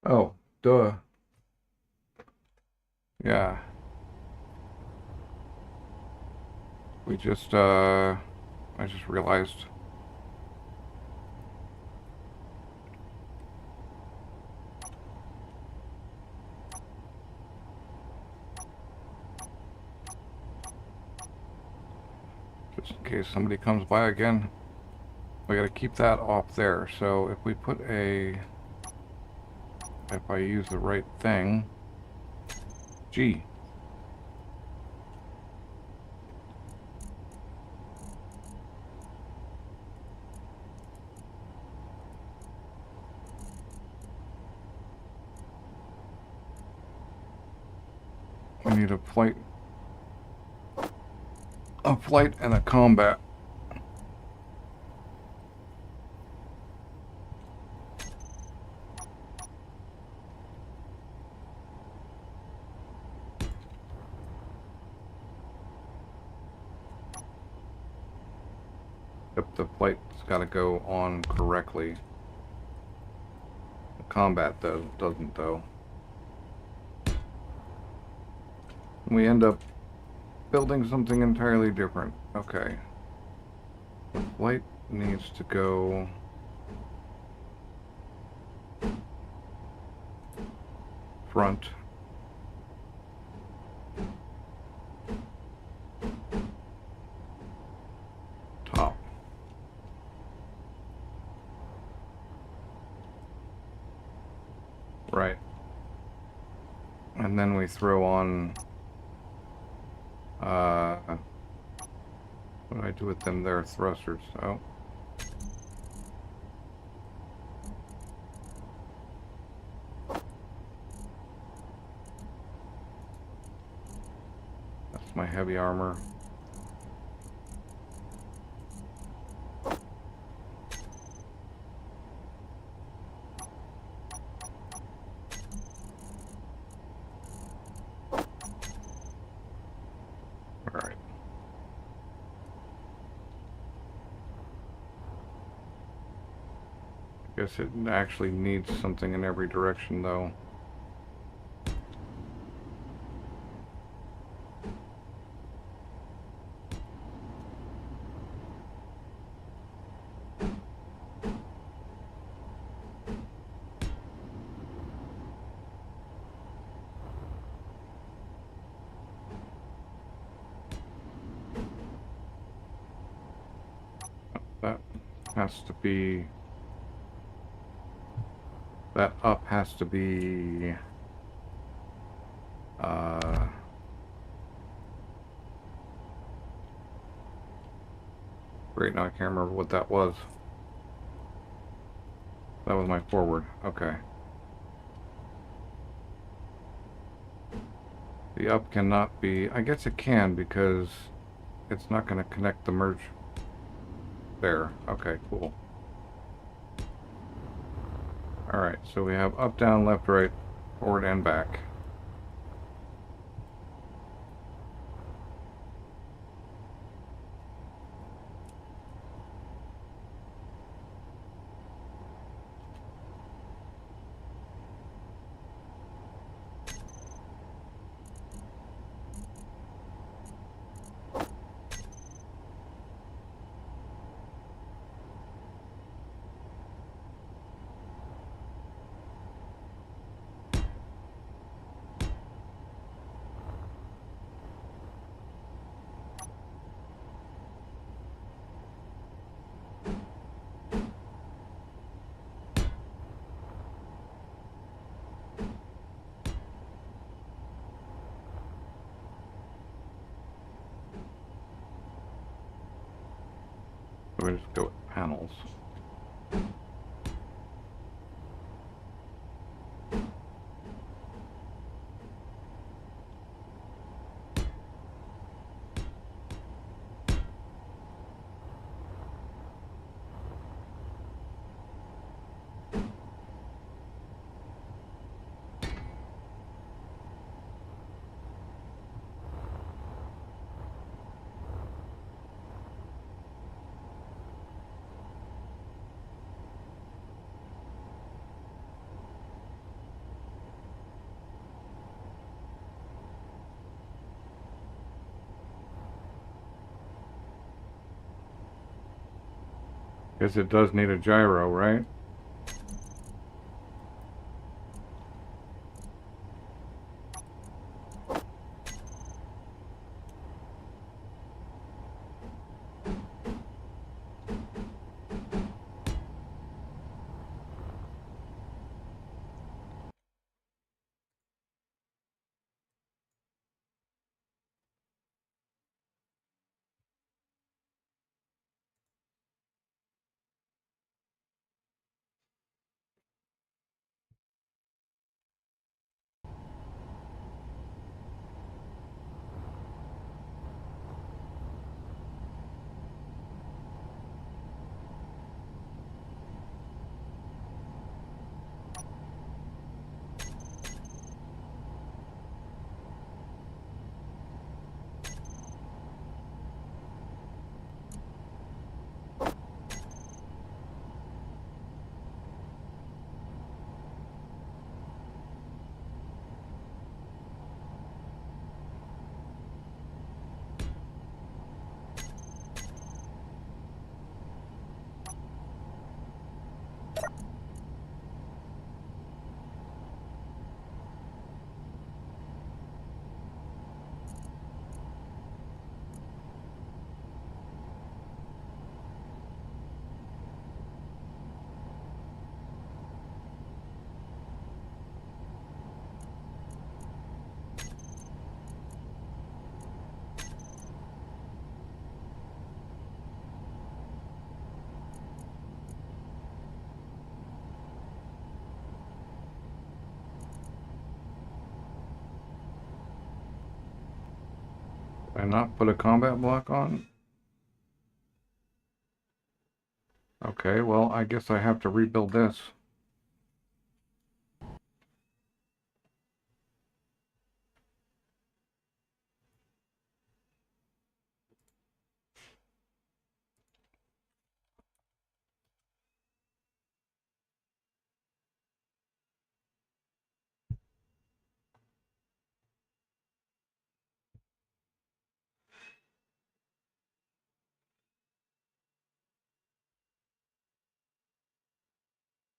Oh, duh. Yeah. We just I just realized. Just in case somebody comes by again. We gotta keep that off there. So if we put a, if I use the right thing, G. We need a flight and a combat. Yep, the flight's got to go on correctly. The combat doesn't though. We end up building something entirely different. Okay. The flight needs to go front. Top. Right. and then we throw on, what do I do with them? They're thrusters. Oh. That's my heavy armor. Alright. I guess it actually needs something in every direction, though. That has to be... That up has to be... Great, now I can't remember what that was. That was my forward. Okay. The up cannot be... I guess it can because it's not going to connect the merge. There. Okay, cool. Alright, so we have up, down, left, right, forward, and back. So we just go with panels. Guess it does need a gyro, right? Did I not put a combat block on? Okay, well, I guess I have to rebuild this.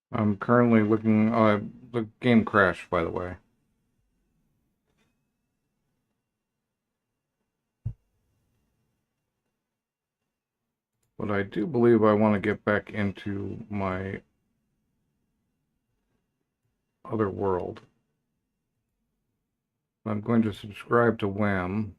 I'm currently looking, the game crashed, by the way. But I do believe I want to get back into my other world. I'm going to subscribe to Wham.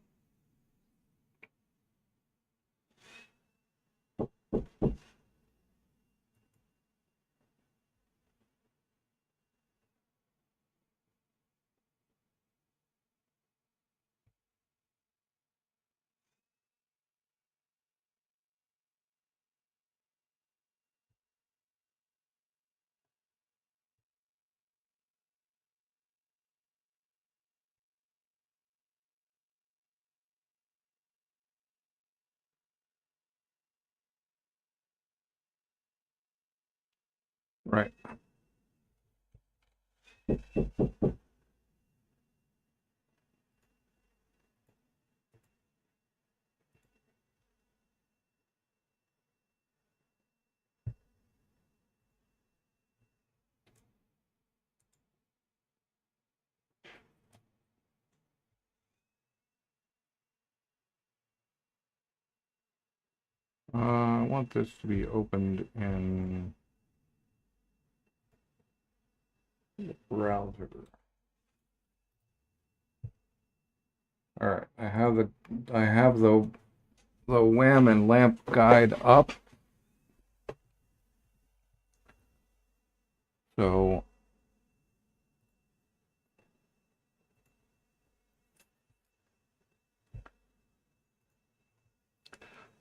Right. I want this to be opened in browser. All right, I have the Wham and lamp guide up. So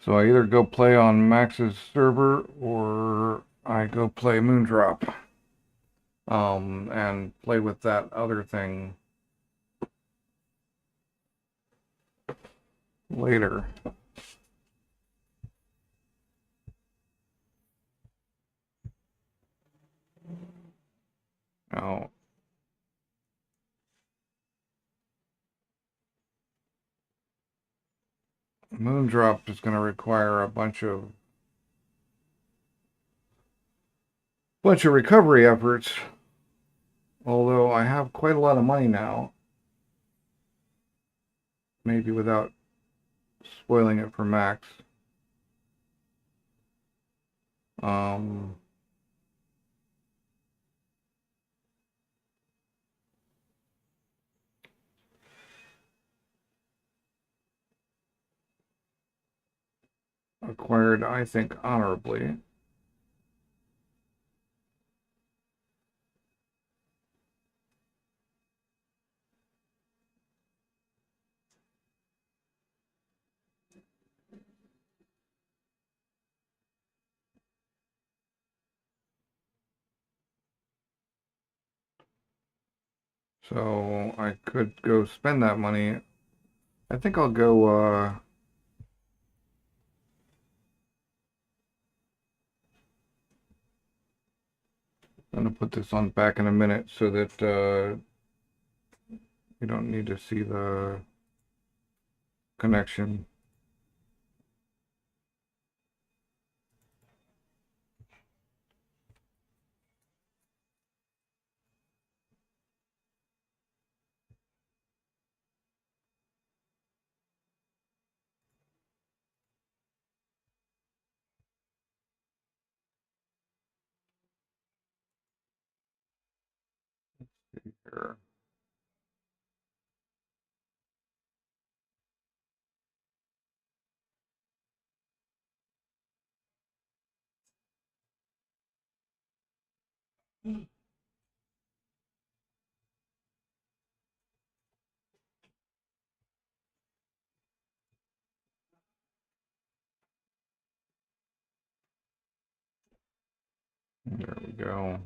I either go play on Max's server or I go play Moondrop. And play with that other thing later. Now, Moondrop is going to require a bunch of recovery efforts. Although I have quite a lot of money now, maybe without spoiling it for Max. Um, Acquired, I think, honorably. So I could go spend that money. I think I'll go, I'm gonna put this on back in a minute so that you don't need to see the connection. Here. There we go.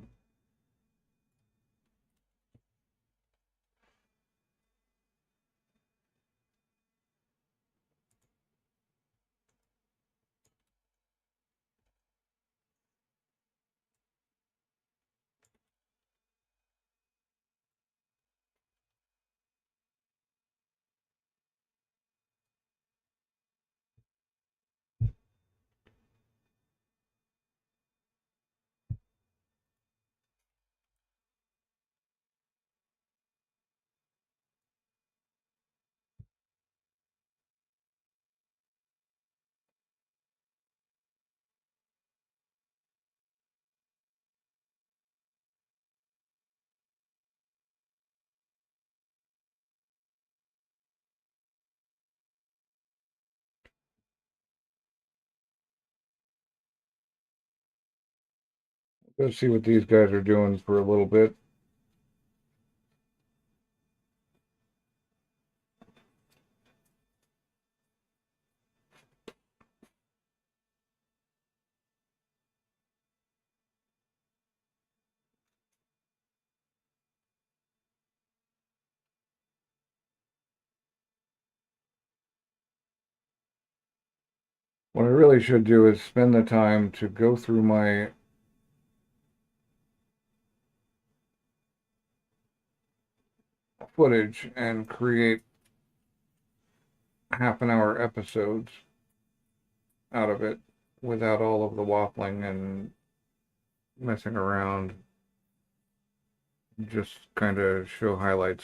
Let's see what these guys are doing for a little bit. What I really should do is spend the time to go through my footage and create half-an-hour episodes out of it without all of the waffling and messing around. Just kind of show highlights.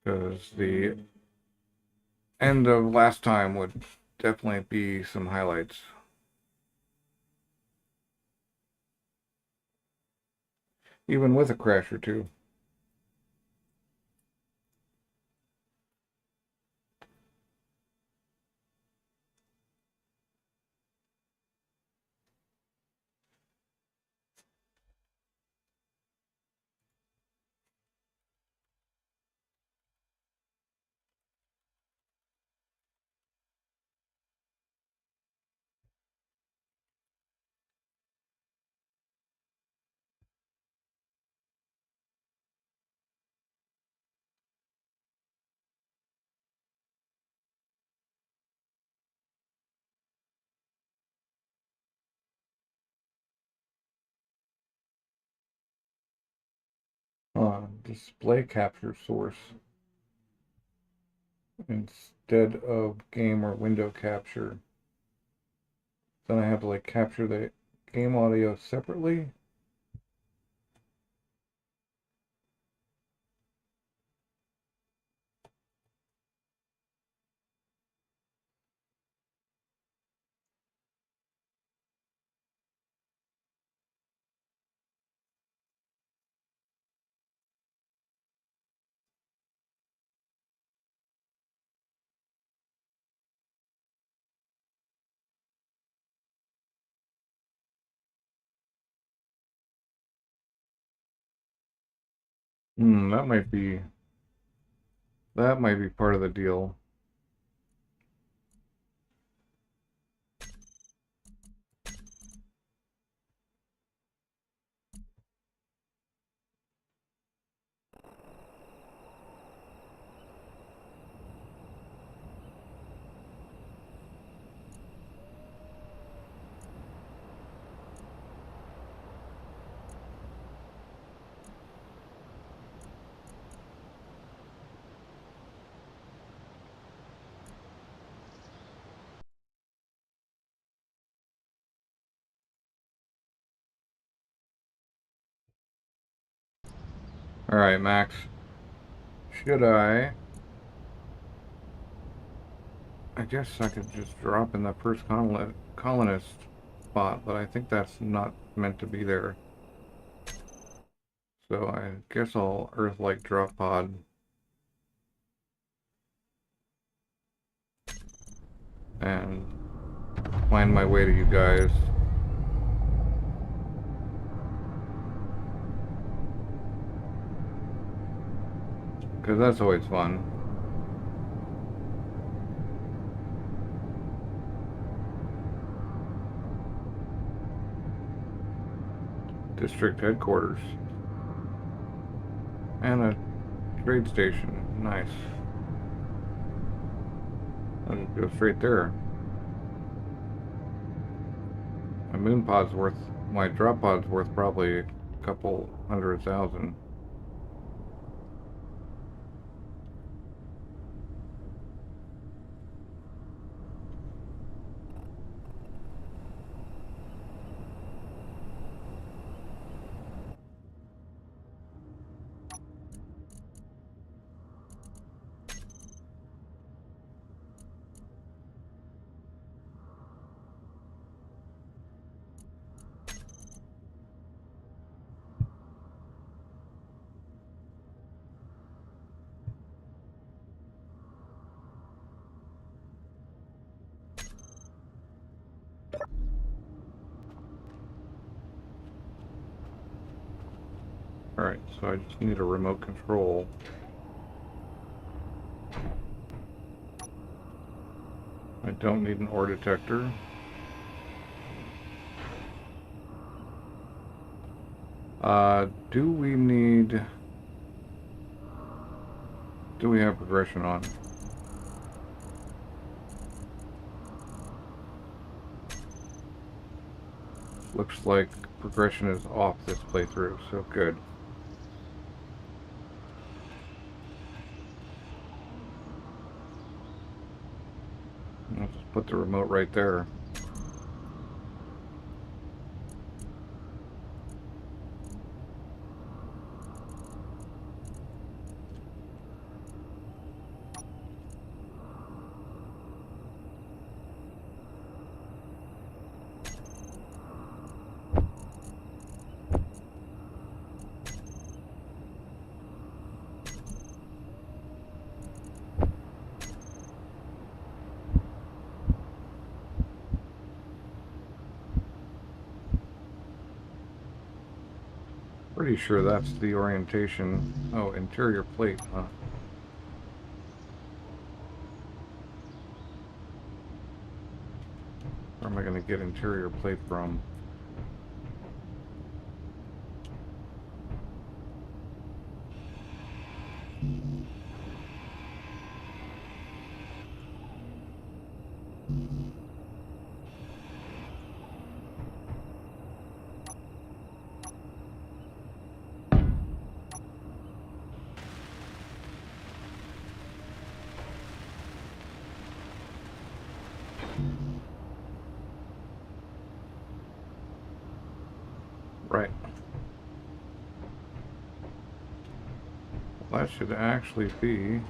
Because the end of last time would definitely be some highlights. Even with a crash or two. Display capture source instead of game or window capture. Then I have to like capture the game audio separately. That might be part of the deal. All right, Max. Should I guess I could just drop in the first colonist spot, but I think that's not meant to be there. So I guess I'll Earth-like drop pod. And find my way to you guys. Because that's always fun. district headquarters. And a trade station. Nice. I'll go straight there. My moon pod's worth, my drop pod's worth probably a couple 100,000. Alright, so I just need a remote control. I don't need an ore detector. Do we need... Do we have progression on? Looks like progression is off this playthrough, so good. I'll just put the remote right there. Pretty sure that's the orientation. Oh, interior plate, huh? Where am I going to get interior plate from? Right. Well, that should actually be...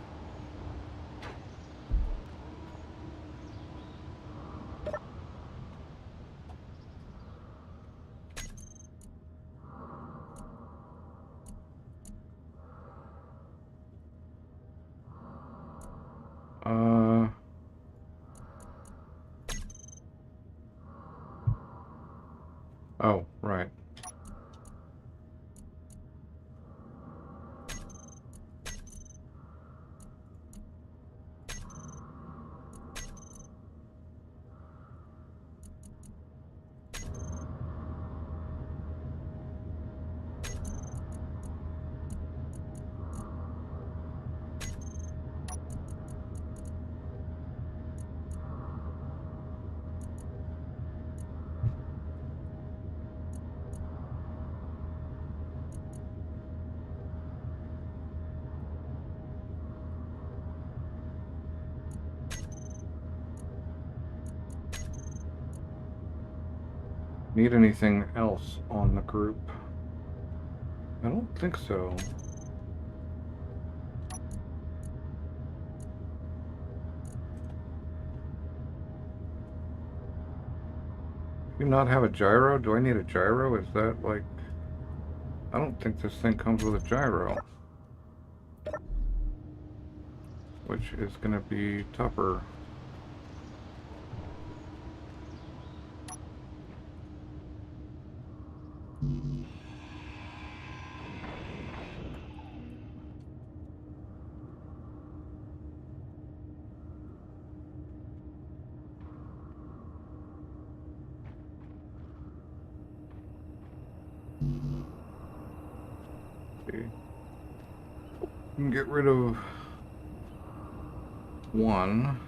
Oh, right. Need anything else on the group? I don't think so. Do you not have a gyro? Do I need a gyro? Is that like... I don't think this thing comes with a gyro. Which is gonna be tougher. can get rid of one.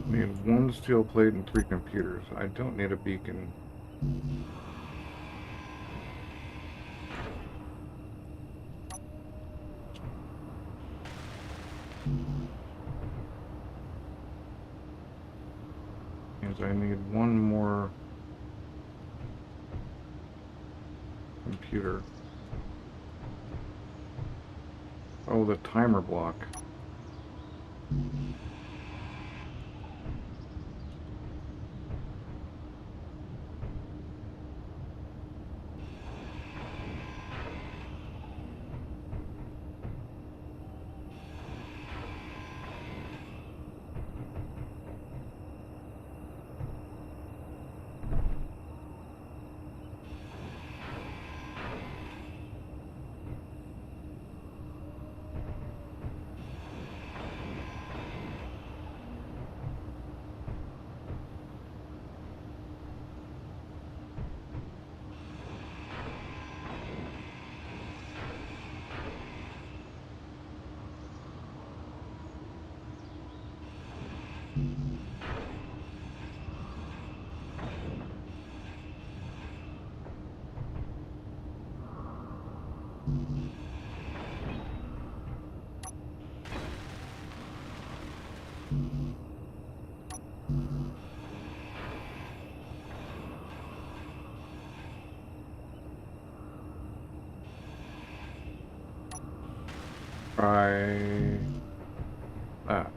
Need one steel plate and 3 computers. I don't need a beacon. Means I need one more computer. Oh, the timer block. Try that.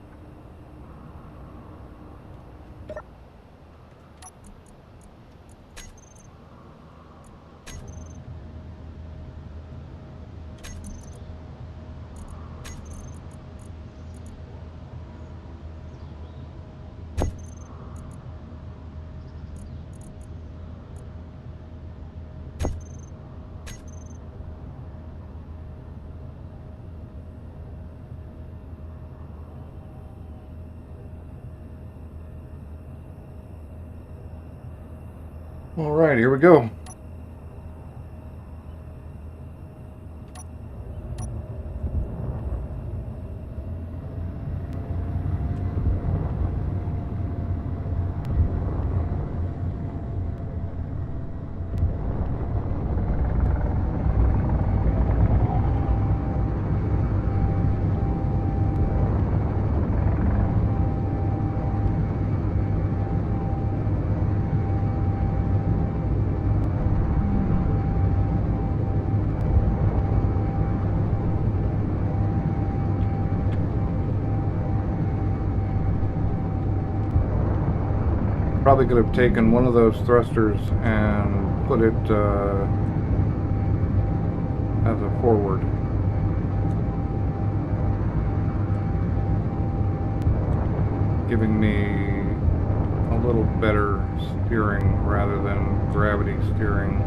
All right, here we go. Probably could have taken one of those thrusters and put it as a forward. Giving me a little better steering rather than gravity steering.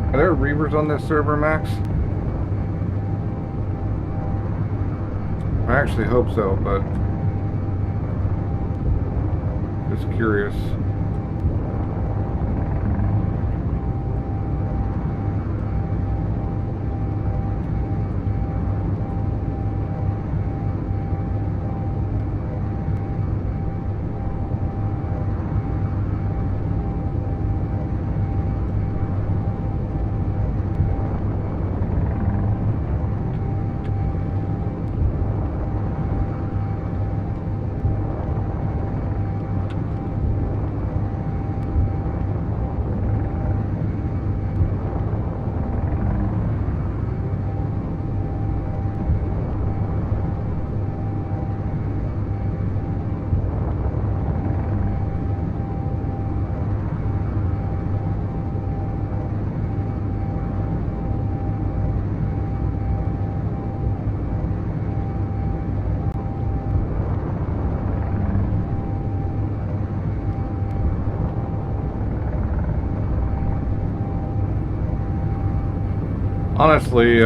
Are there reavers on this server, Max? I actually hope so, but just curious. honestly,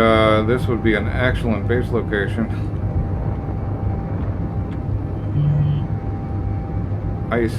this would be an excellent base location. Ice.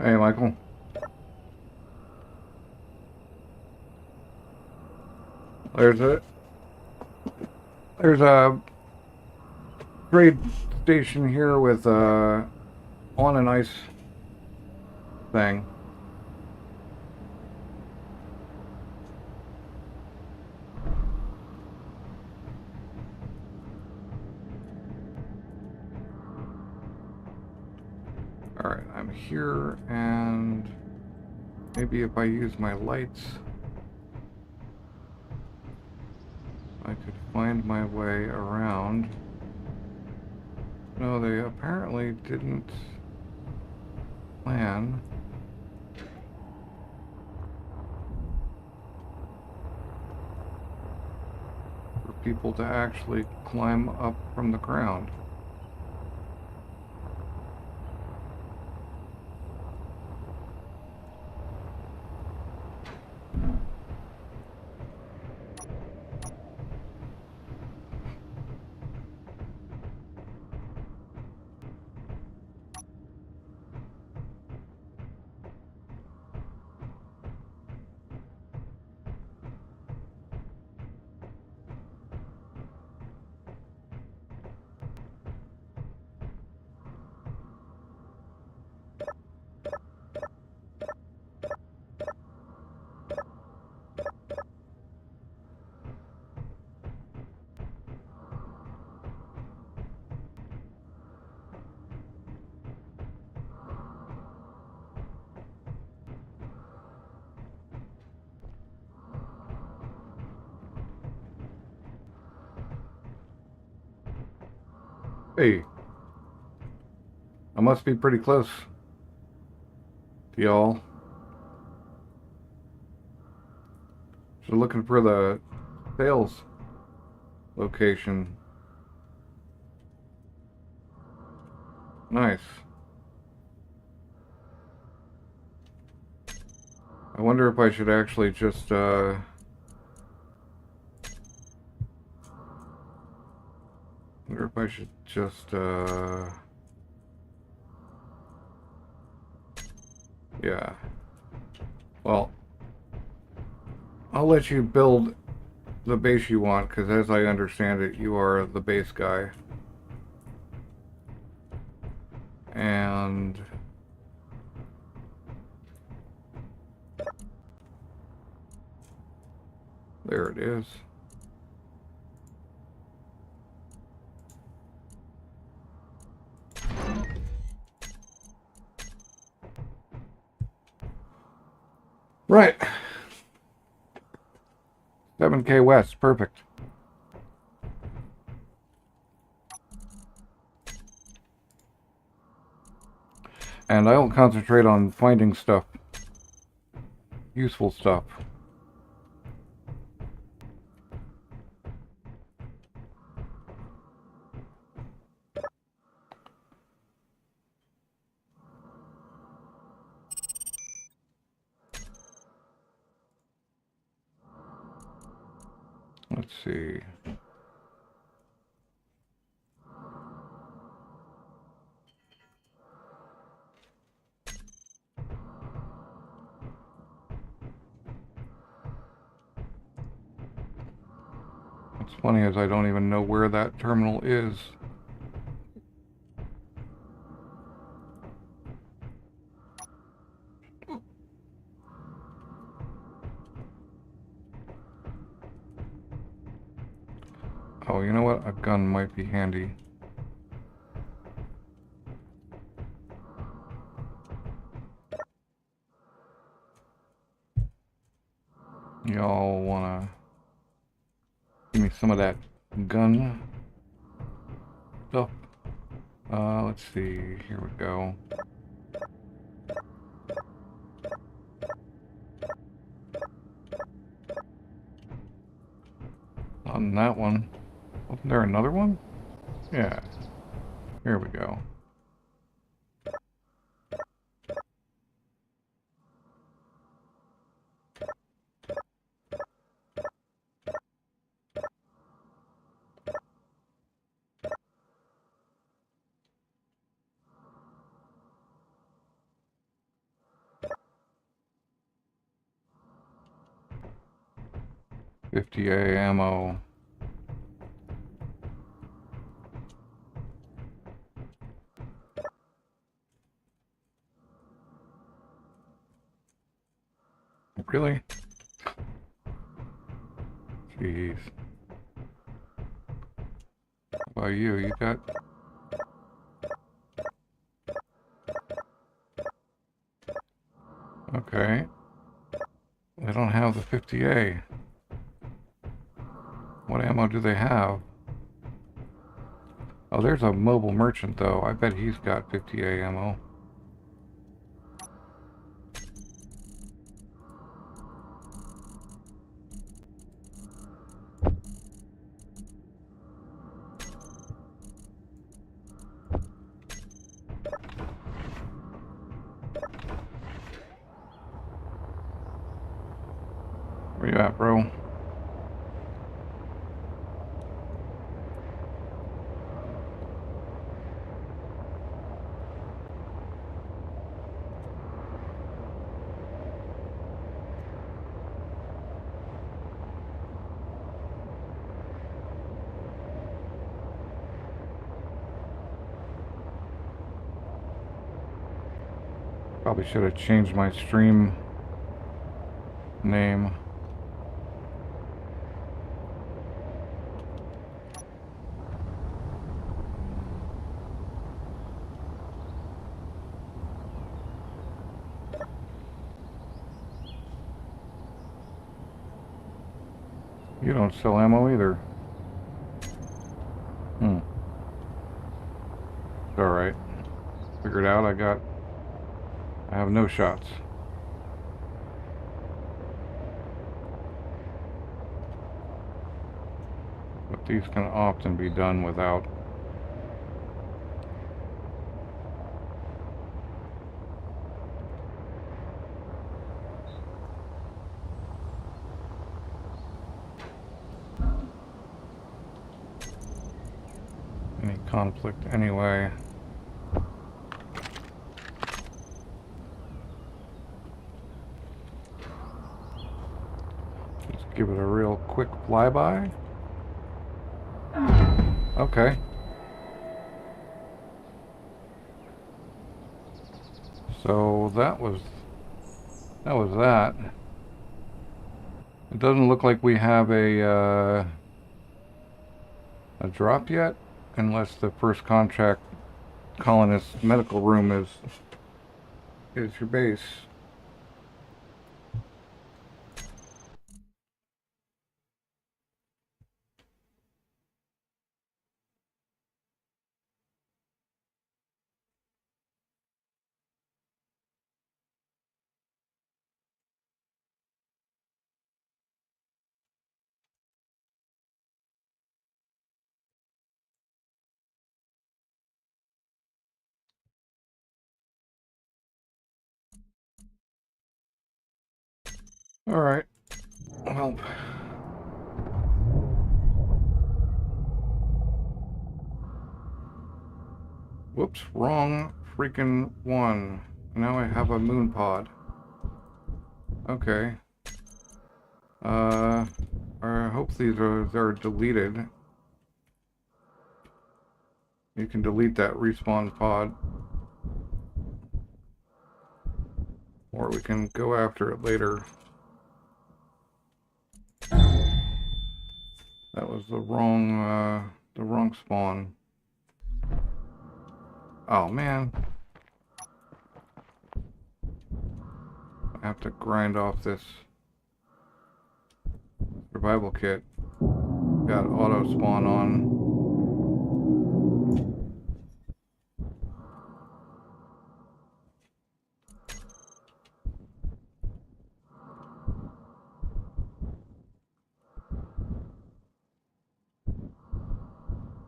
Hey, Michael. There's a trade station here with on an ice thing. Alright, I'm here, and maybe if I use my lights, I could find my way around. No, they apparently didn't plan for people to actually climb up from the ground. Hey, I must be pretty close to y'all. So looking for the sales location. Nice. I wonder if I should actually just yeah. Well, I'll let you build the base you want, because as I understand it, you are the base guy. And there it is. Right. 7K West, perfect. And I will concentrate on finding stuff. Useful stuff. Let's see. What's funny is I don't even know where that terminal is. Oh, you know what? A gun might be handy. Y'all wanna give me some of that gun stuff? Let's see. Here we go. On that one. Wasn't there another one? Yeah. Here we go. .50A ammo. Really? Jeez. How about you? You got... Okay. They don't have the 50A. What ammo do they have? Oh, there's a mobile merchant, though. I bet he's got 50A ammo. Where you at, bro? Probably should have changed my stream name. You don't sell ammo either. It's alright. Figured out I have no shots. But these can often be done without. Any conflict anyway. Just give it a real quick flyby. Okay. So that was that. It doesn't look like we have a drop yet, unless the first contract colonist medical room is your base. Alright. Well. Whoops, wrong freaking one. Now I have a moon pod. Okay. I hope they're deleted. You can delete that respawn pod. Or we can go after it later. That was the wrong spawn. Oh man. I have to grind off this survival kit. Got auto spawn on.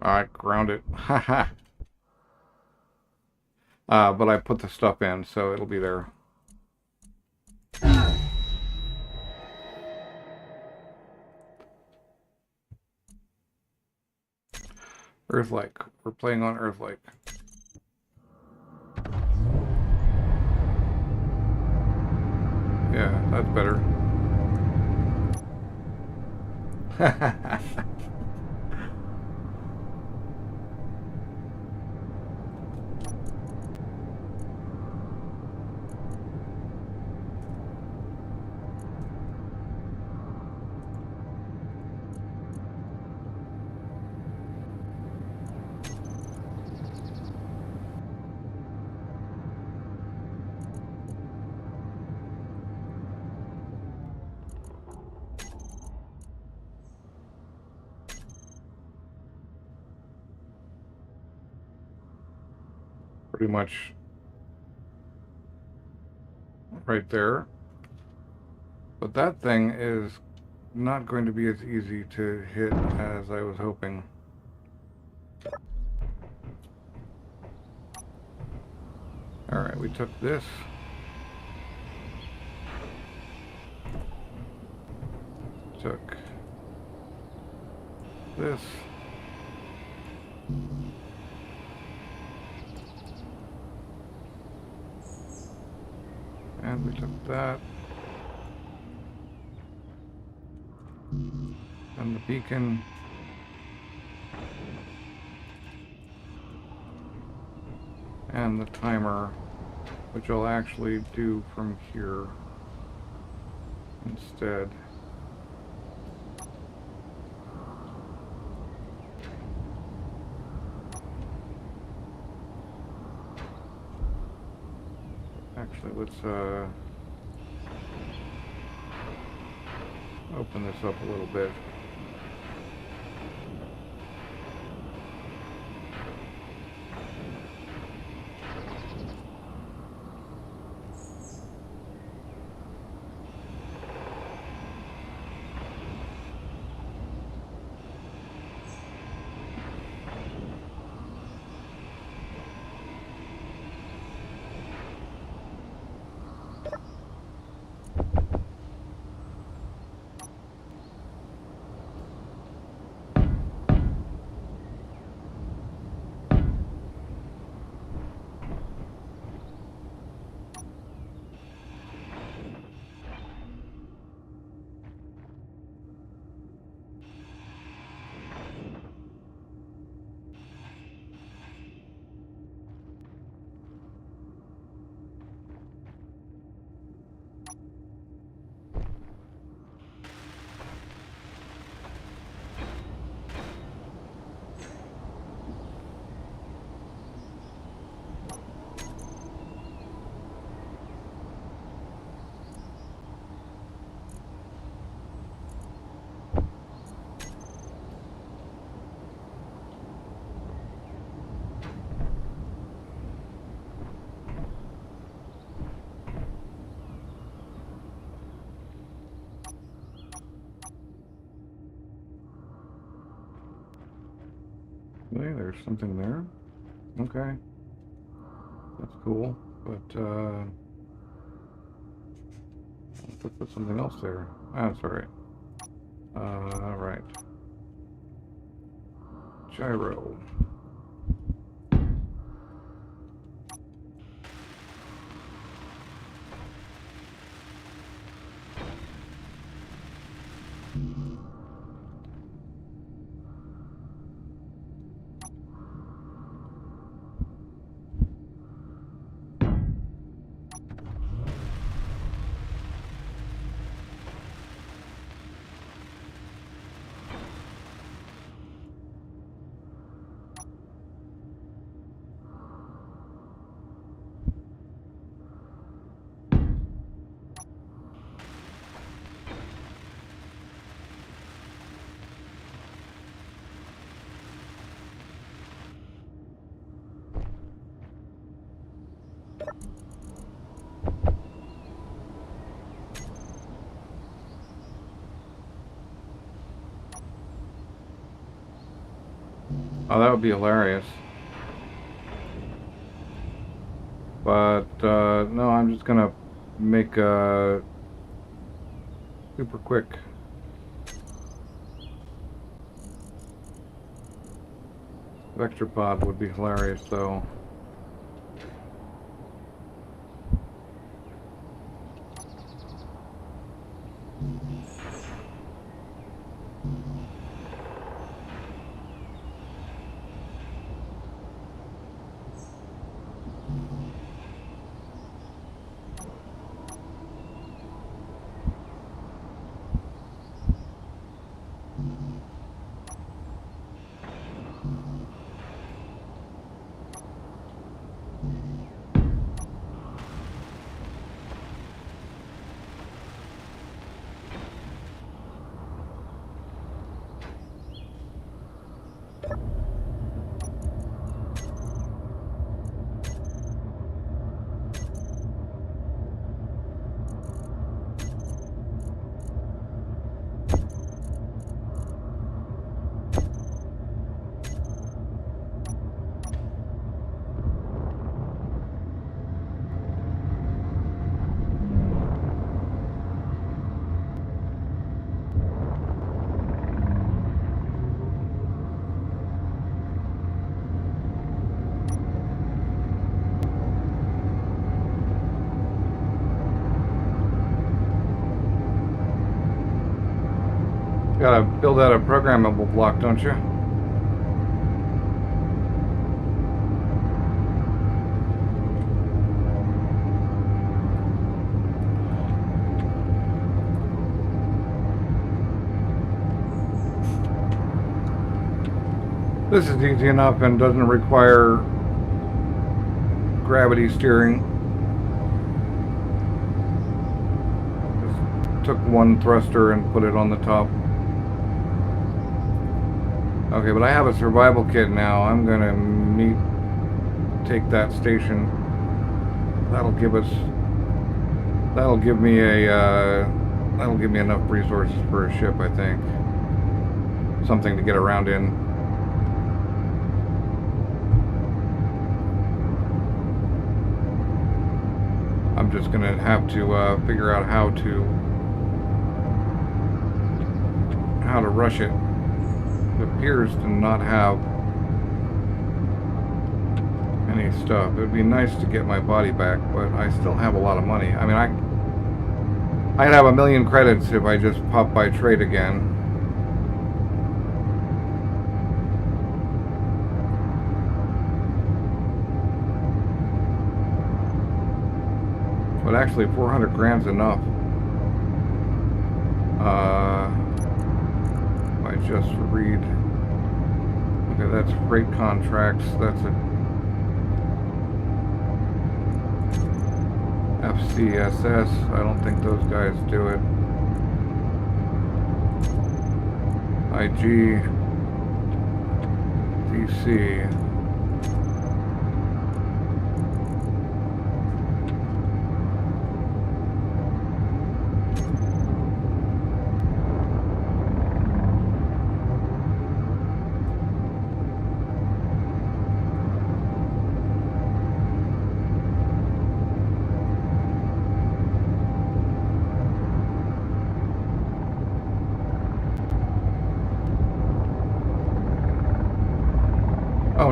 Alright, ground it. Haha. But I put the stuff in, so it'll be there. Earth-like. We're playing on Earth-like. Yeah, that's better. Pretty much right there. But that thing is not going to be as easy to hit as I was hoping. Alright, we took this. Took this. And we took that. And the beacon. And the timer, which I'll actually do from here instead. Actually, let's open this up a little bit. Hey, there's something there. Okay. That's cool. But, Let's put something else there. That's all right. Right. Gyro. Oh, that would be hilarious. But, no, I'm just gonna make a super quick. Vector pod would be hilarious, though. Gotta build out a programmable block, don't you? This is easy enough and doesn't require gravity steering. Just took one thruster and put it on the top. Okay, but I have a survival kit now. I'm gonna take that station. That'll give me enough resources for a ship, I think. Something to get around in. I'm just gonna have to figure out how to rush it. It appears to not have any stuff. It would be nice to get my body back, but I still have a lot of money. I mean, I'd have 1,000,000 credits if I just pop by trade again. But actually, 400 grand's enough. I just read. Okay, that's freight contracts. That's a FCSS. I don't think those guys do it. IG, DC.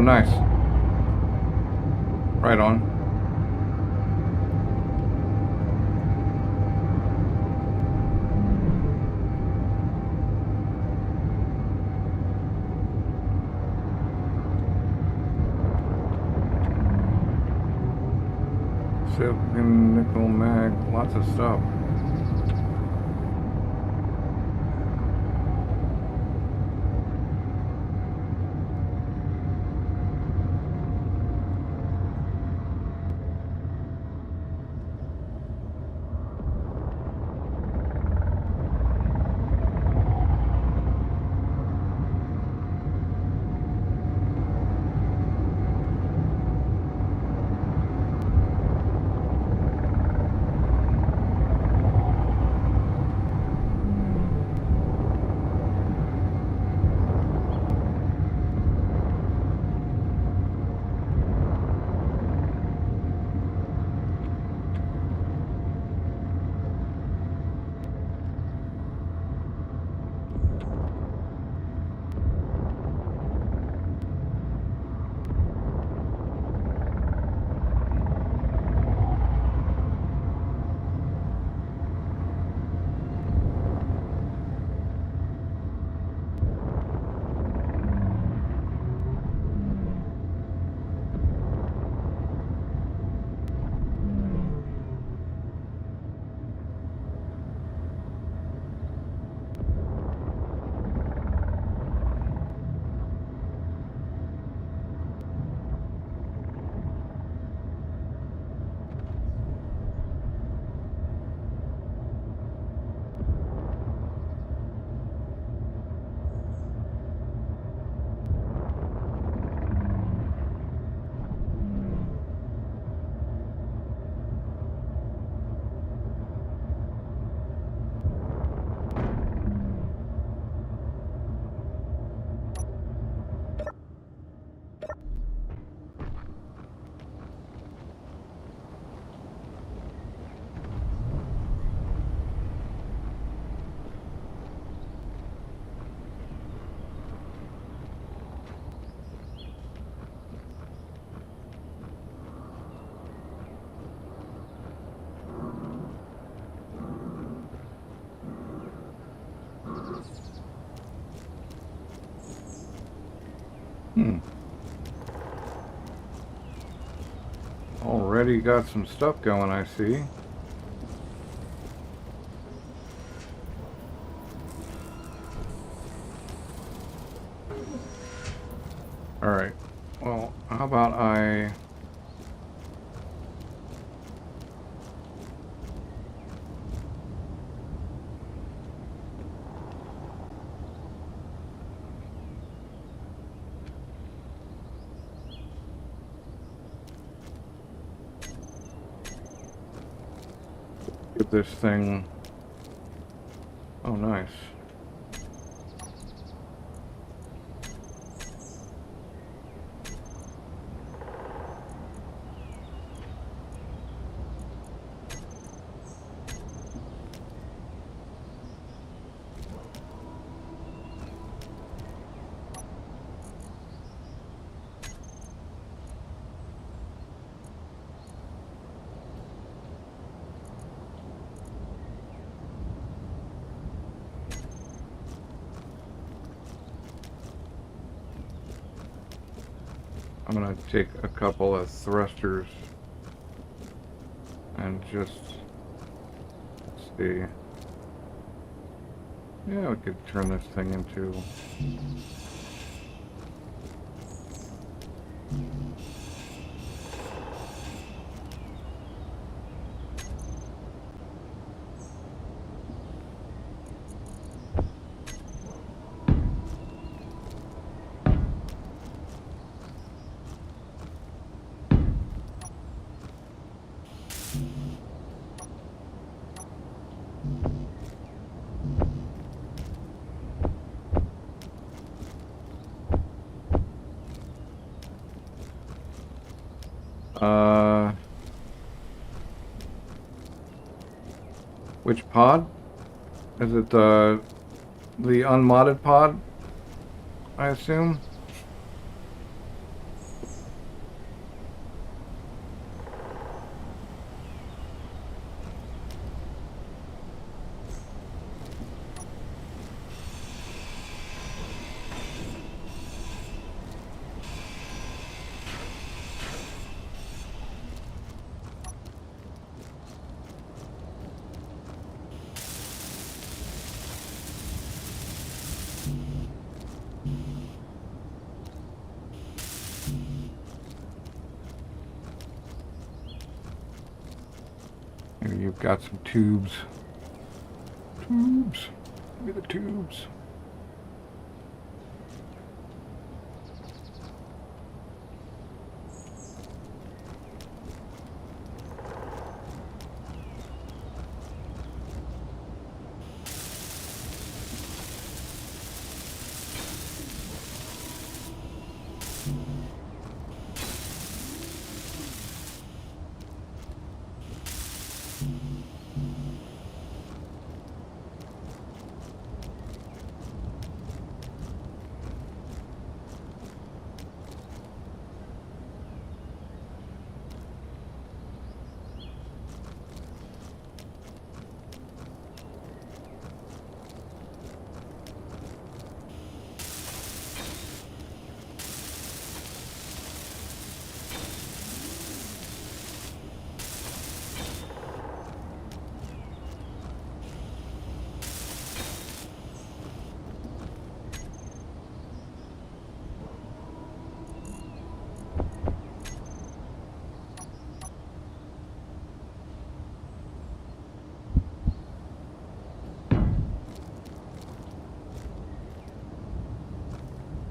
Oh, nice. Right on. Silicon, nickel, mag, lots of stuff. Already got some stuff going, I see. Alright, well, how about I... get this thing... Oh, nice. I'm gonna take a couple of thrusters and just, let's see. Yeah, we could turn this thing into... Which pod? Is it the unmodded pod, I assume? Here you've got some tubes. Tubes. Give me the tubes.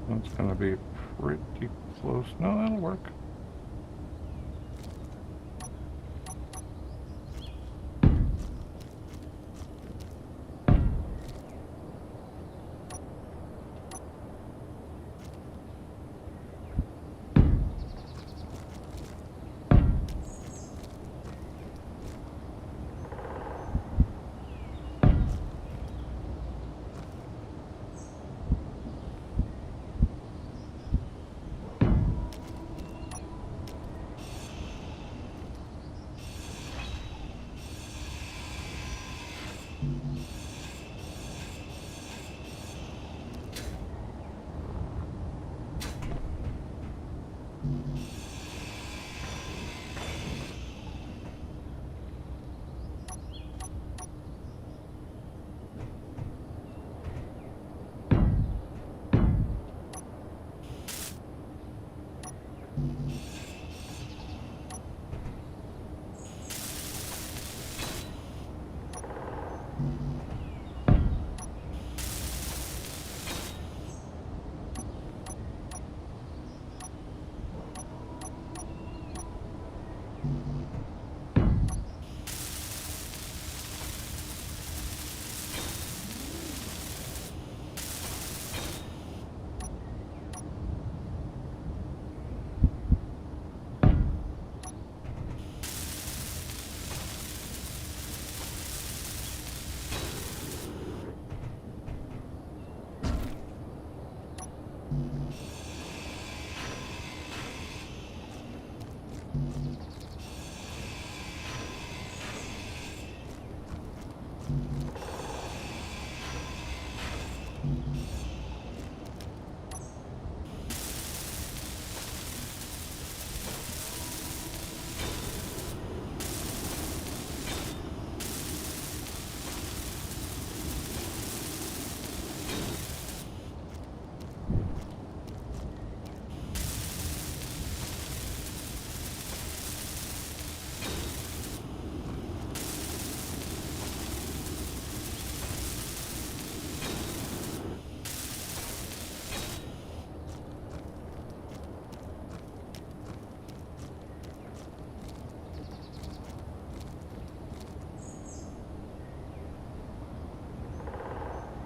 That's going to be pretty close. No, that'll work.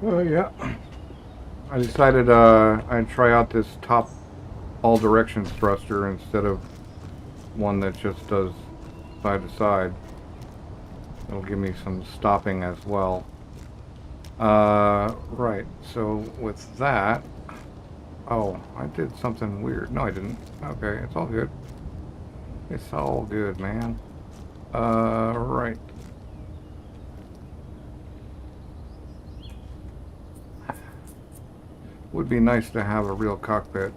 Yeah. I decided I'd try out this top all directions thruster instead of one that just does side to side. It'll give me some stopping as well. Right, so with that, oh, I did something weird. No, I didn't. Okay, it's all good. It's all good, man. Right. Would be nice to have a real cockpit.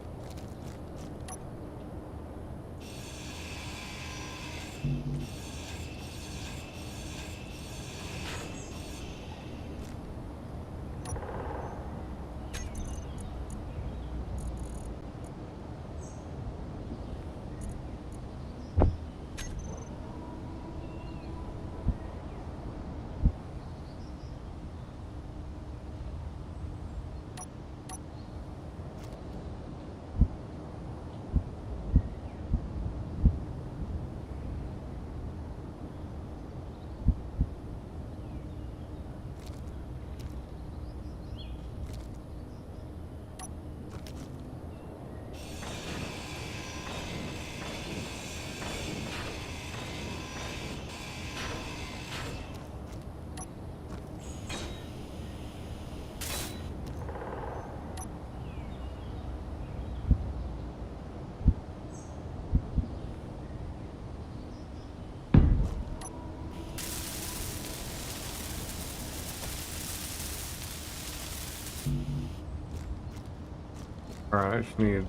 Alright, I just need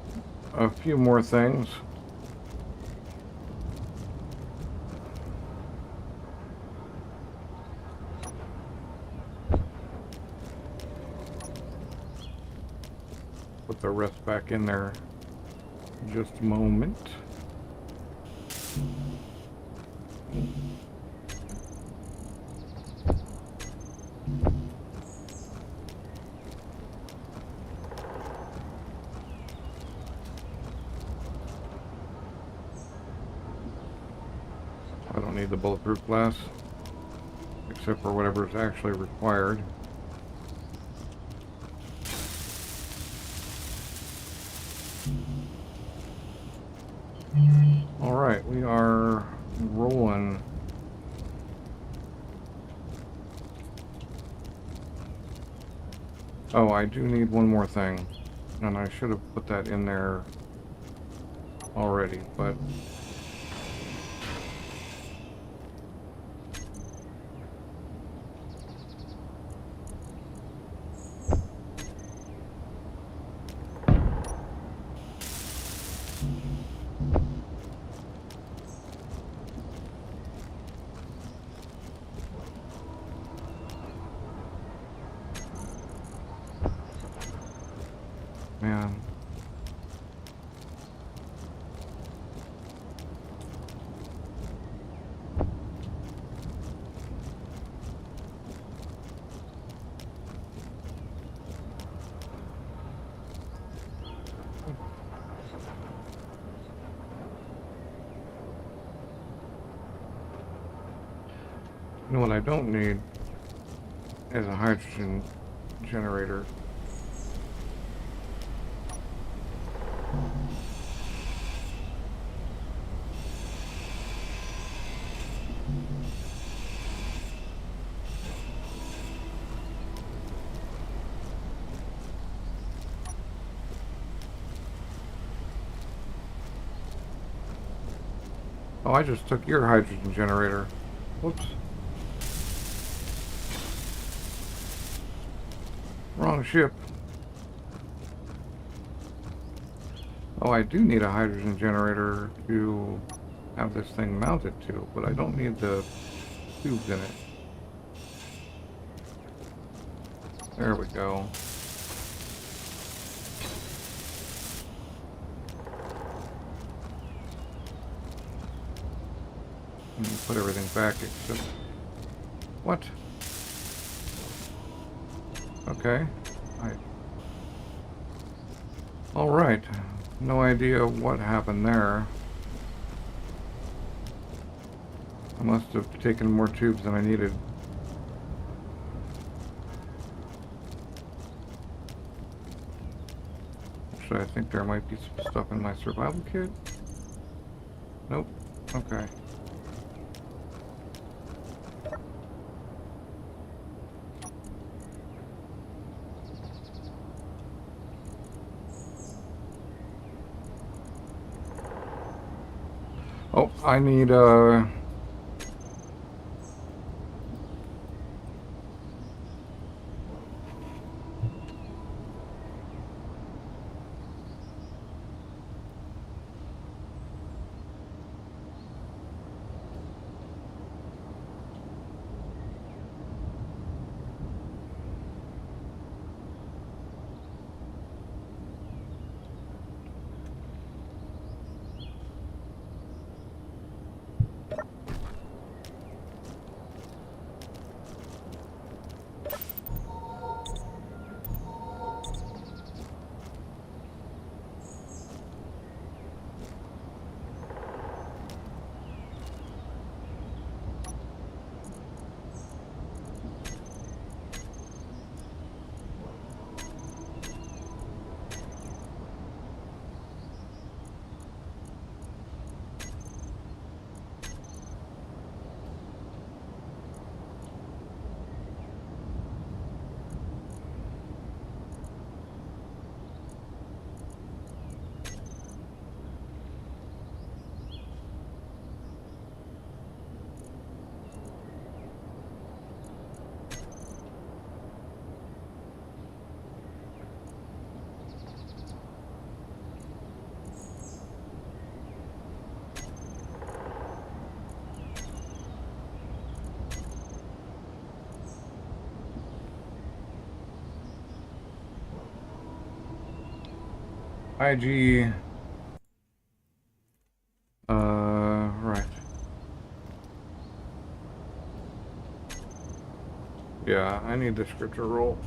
a few more things. Put the rest back in there in just a moment. I don't need the bulletproof glass, except for whatever is actually required. Alright, we are rolling. Oh, I do need one more thing, and I should have put that in there already, but man. You know what I don't need is a hydrogen generator. Oh, I just took your hydrogen generator. Whoops. Wrong ship. Oh, I do need a hydrogen generator to have this thing mounted to, but I don't need the tubes in it. There we go. Let me put everything back except... What? Okay. Alright. No idea what happened there. I must have taken more tubes than I needed. Actually, I think there might be some stuff in my survival kit. Nope. Okay. Oh, I need IG. Right. Yeah, I need the scripture roll.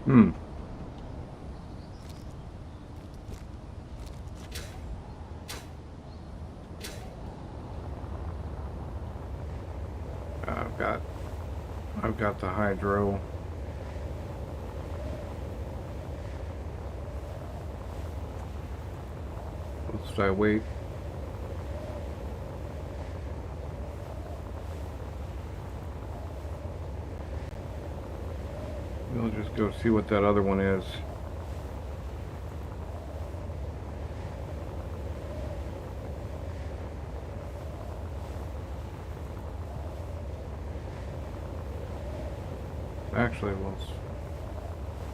Hmm. I've got I've got the hydro. Let's I wait. We'll just go see what that other one is. Actually,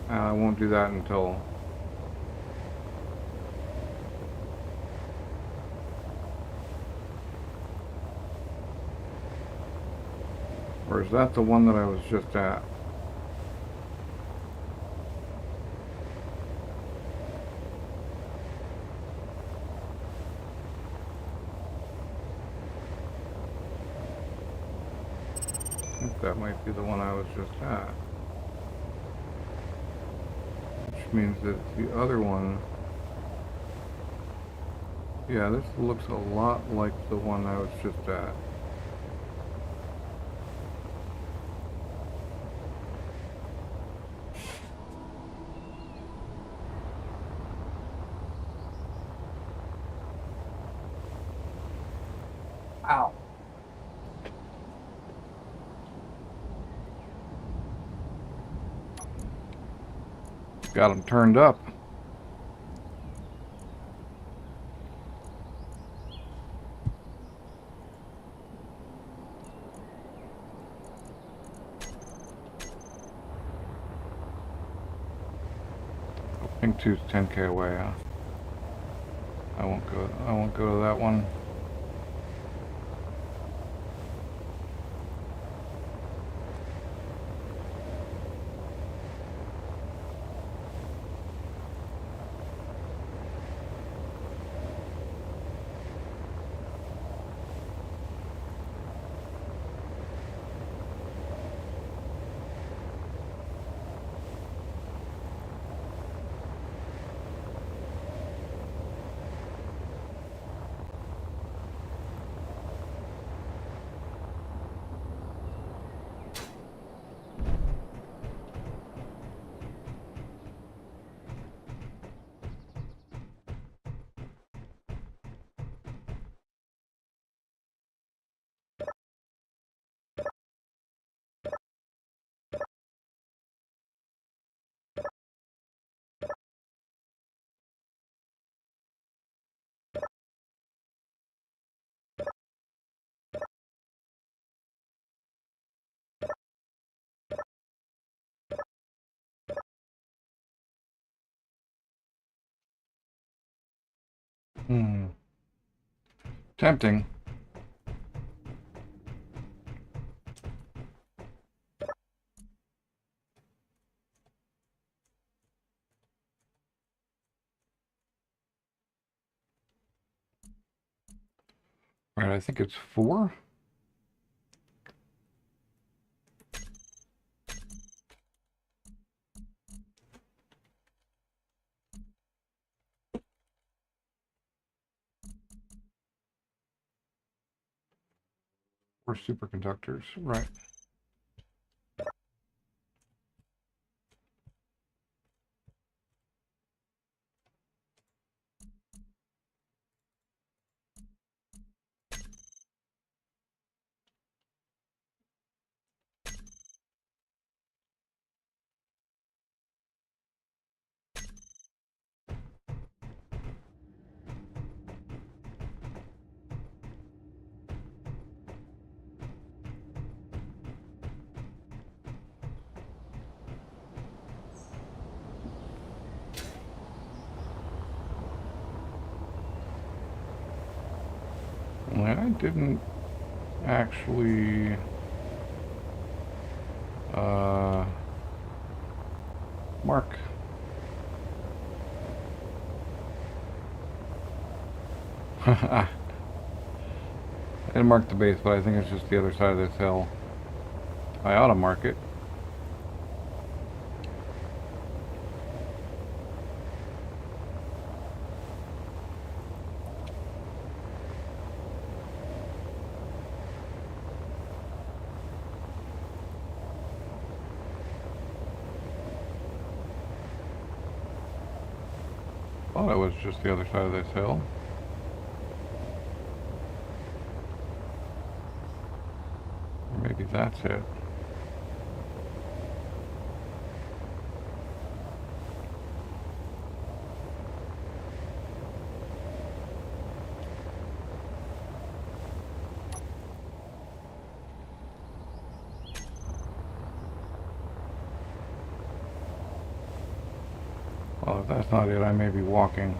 I won't do that until. Or is that the one that I was just at? I think that might be the one I was just at. Which means that the other one... Yeah, this looks a lot like the one I was just at. Ow. Got them turned up. Pink 2's 10k away. I won't go to that one. Hmm. Tempting. Right, I think it's 4. Or superconductors, right. Well, I didn't actually mark. I didn't mark the base, but I think it's just the other side of this hill. I ought to mark it. Thought it was just the other side of this hill. Or maybe that's it. Well, if that's not it, I may be walking.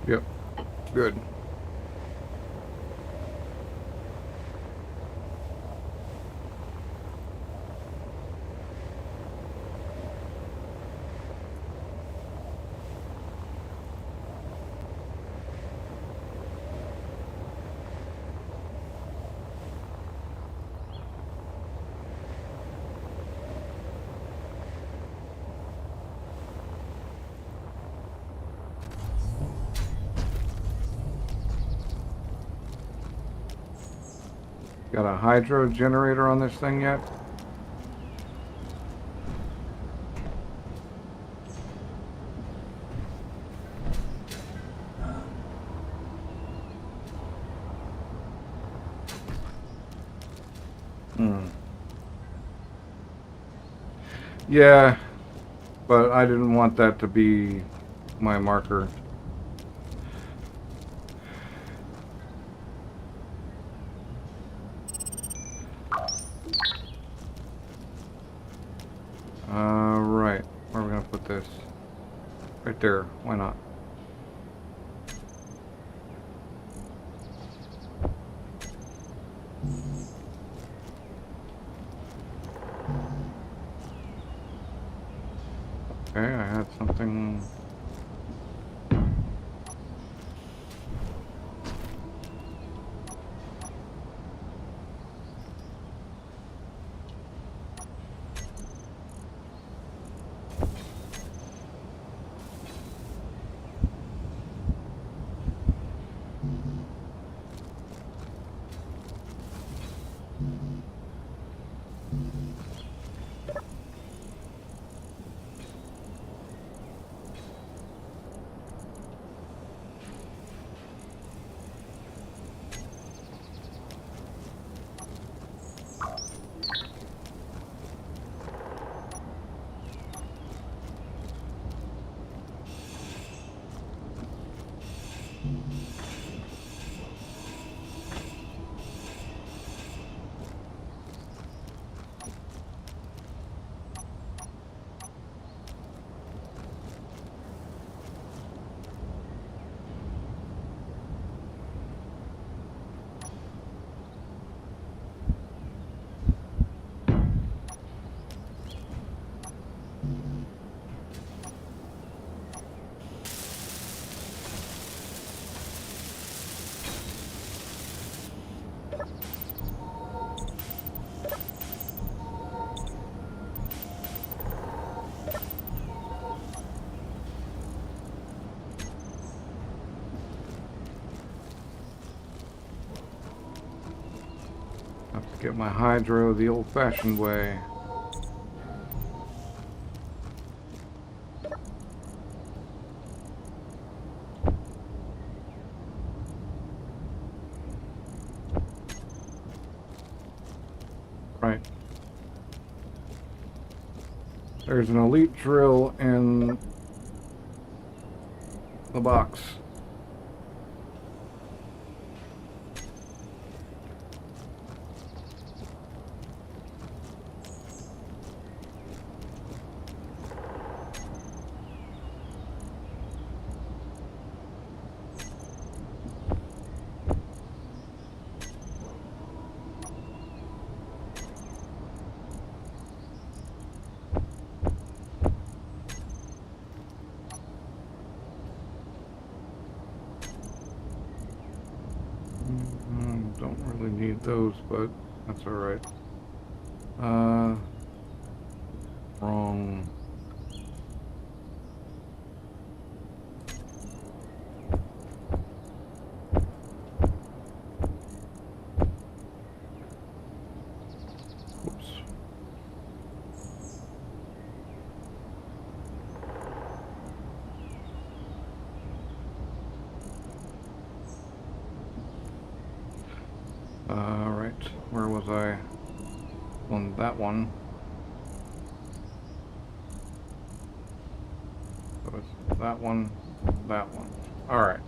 Yep, good. Got a hydro generator on this thing yet? Yeah, but I didn't want that to be my marker. Right. Where are we gonna put this? Right there. Why not? Okay, I had something. get my hydro the old-fashioned way. Right. There's an elite drill in the box. Don't really need those, but that's alright. Wrong. Whoops. Right. Where was I? On that one. So it's that one, that one. Alright.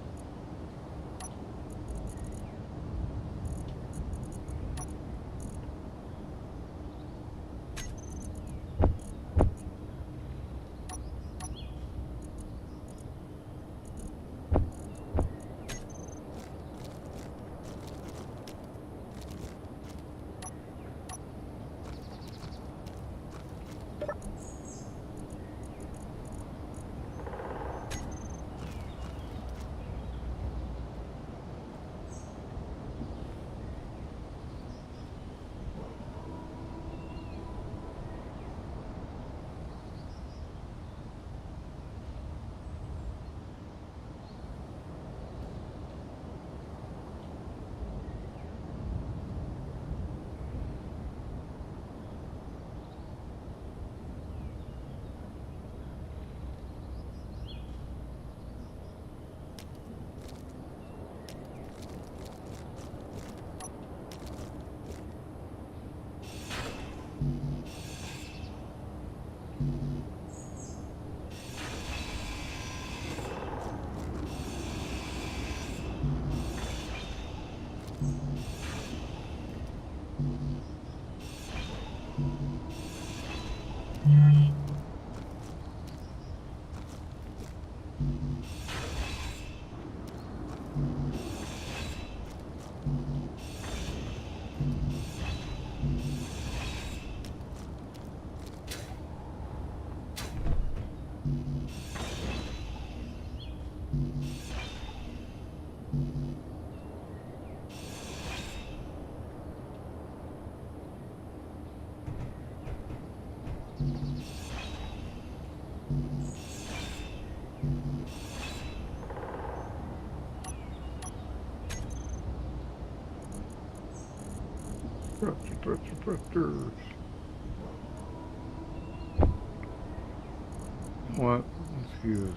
What? Excuse.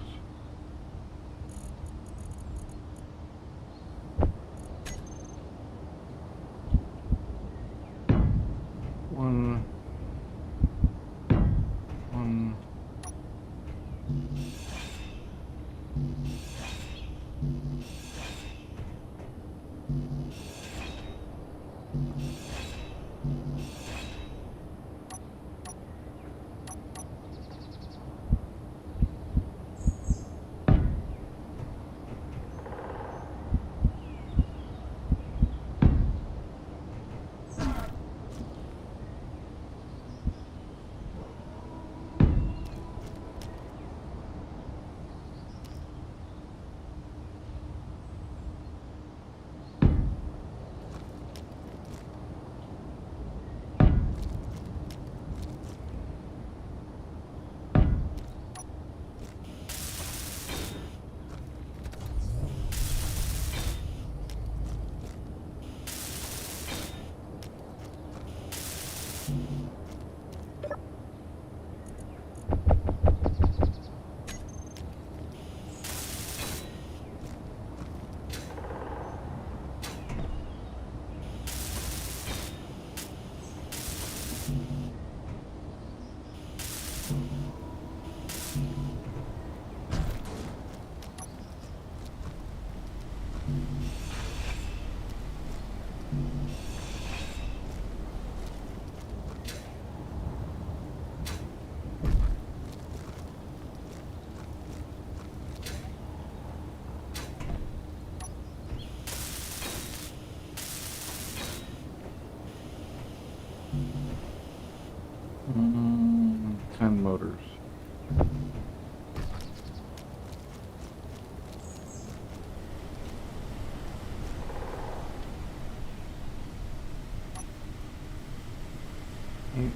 One.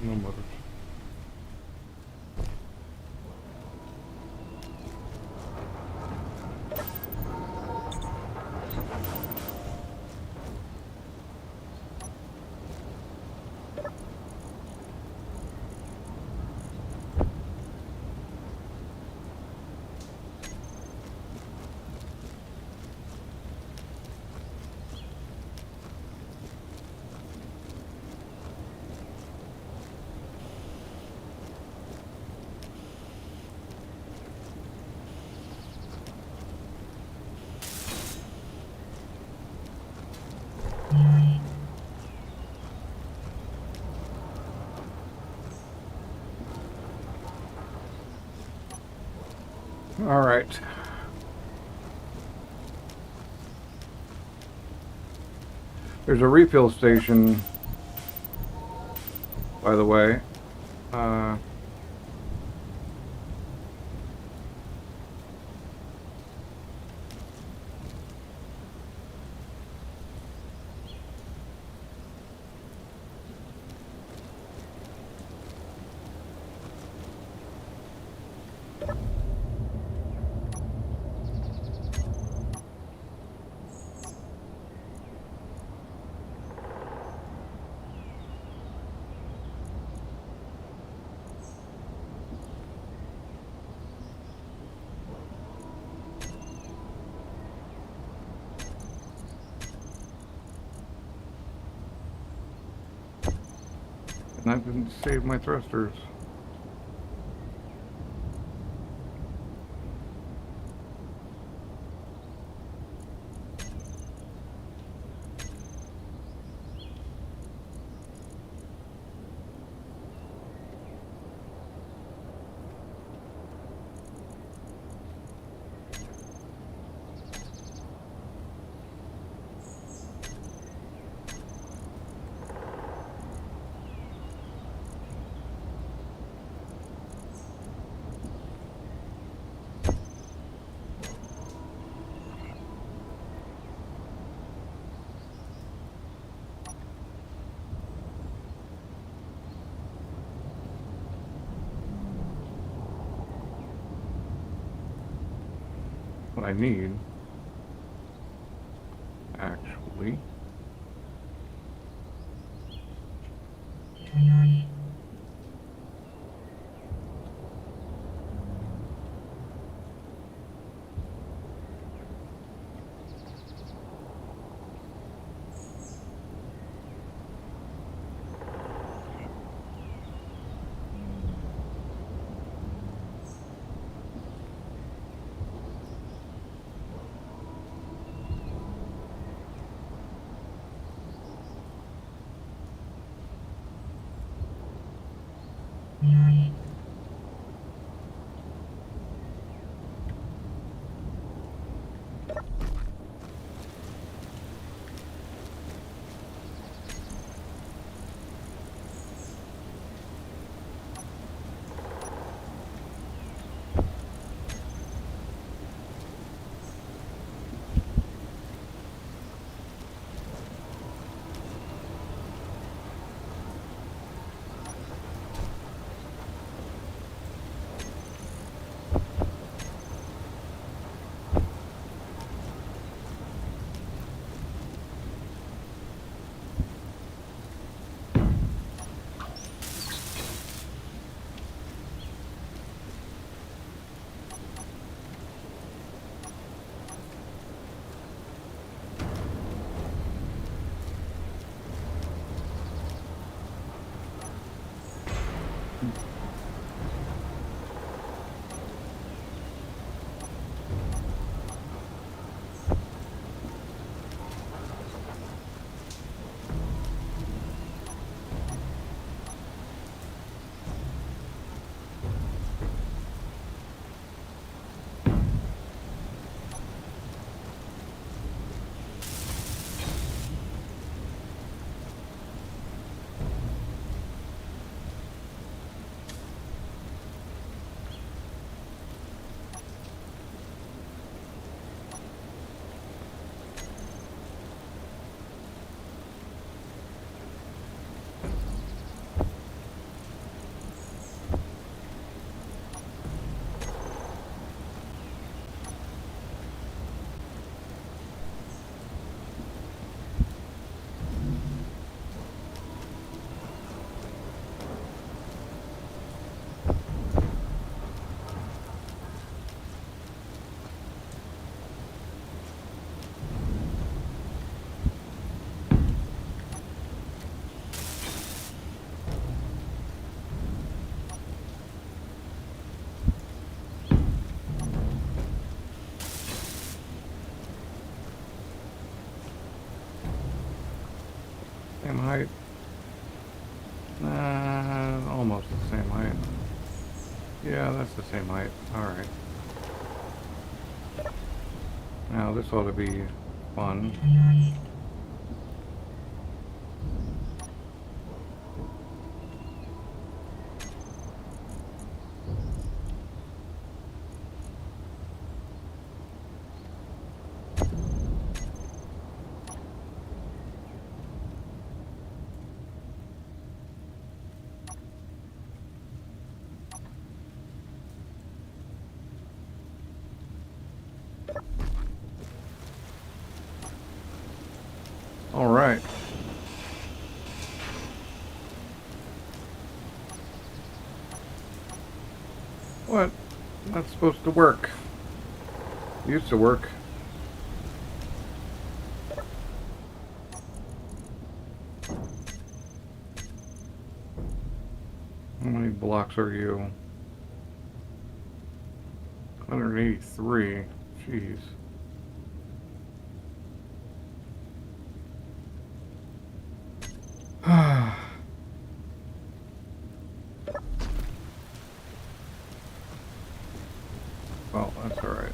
No motors. All right. There's a refill station, by the way. And I didn't save my thrusters. What I need, actually. height? Almost the same height. Yeah, that's the same height. Alright. Now this ought to be fun. Alright. What? That's supposed to work. Used to work. How many blocks are you? 183. Jeez. Well, that's alright.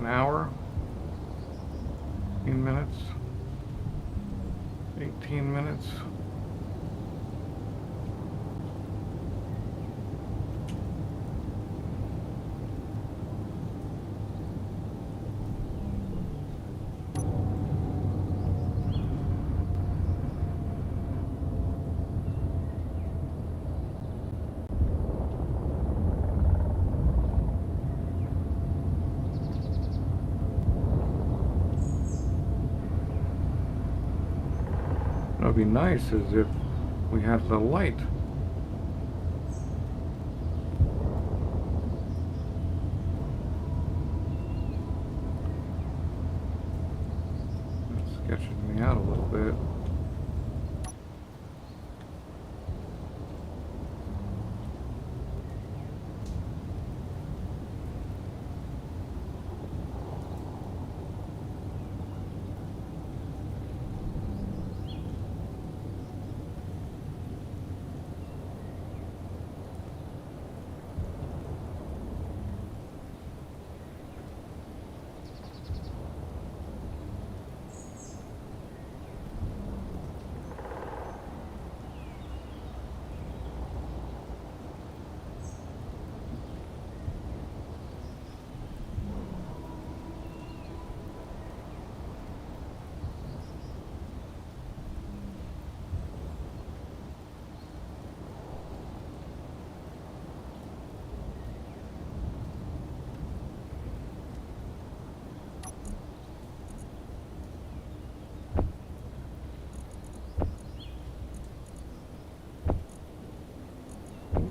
An hour? 15 minutes? 18 minutes? What would be nice is if we had the light. That's sketching me out a little bit.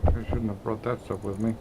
I shouldn't have brought that stuff with me.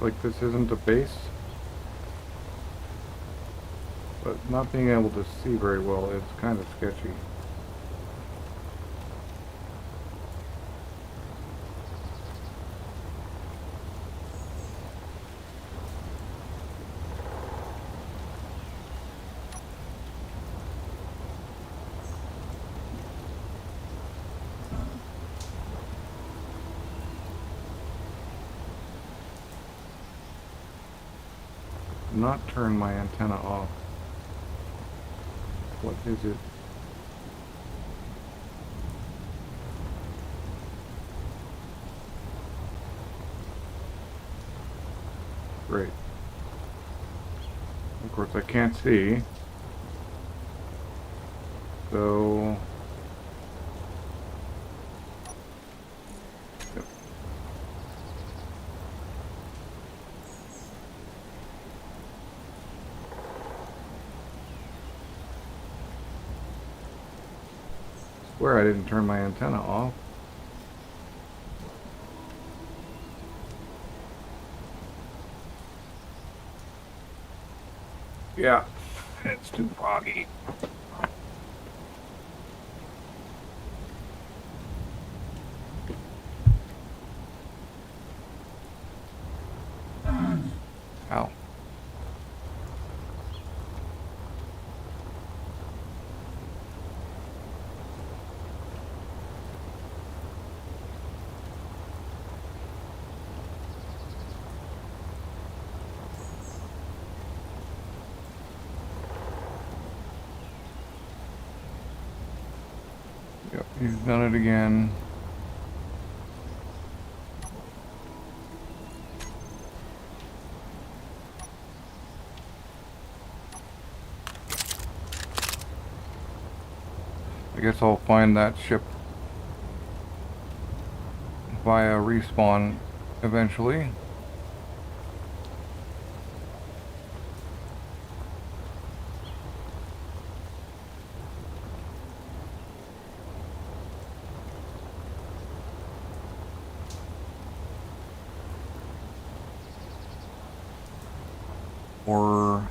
Like this isn't a base, but not being able to see very well, it's kind of sketchy. not turn my antenna off. What is it? Great. Of course, I can't see. So... Yep. Swear I didn't turn my antenna off. Yeah, it's too foggy. Ow. Yep, he's done it again. I guess I'll find that ship via respawn eventually. Or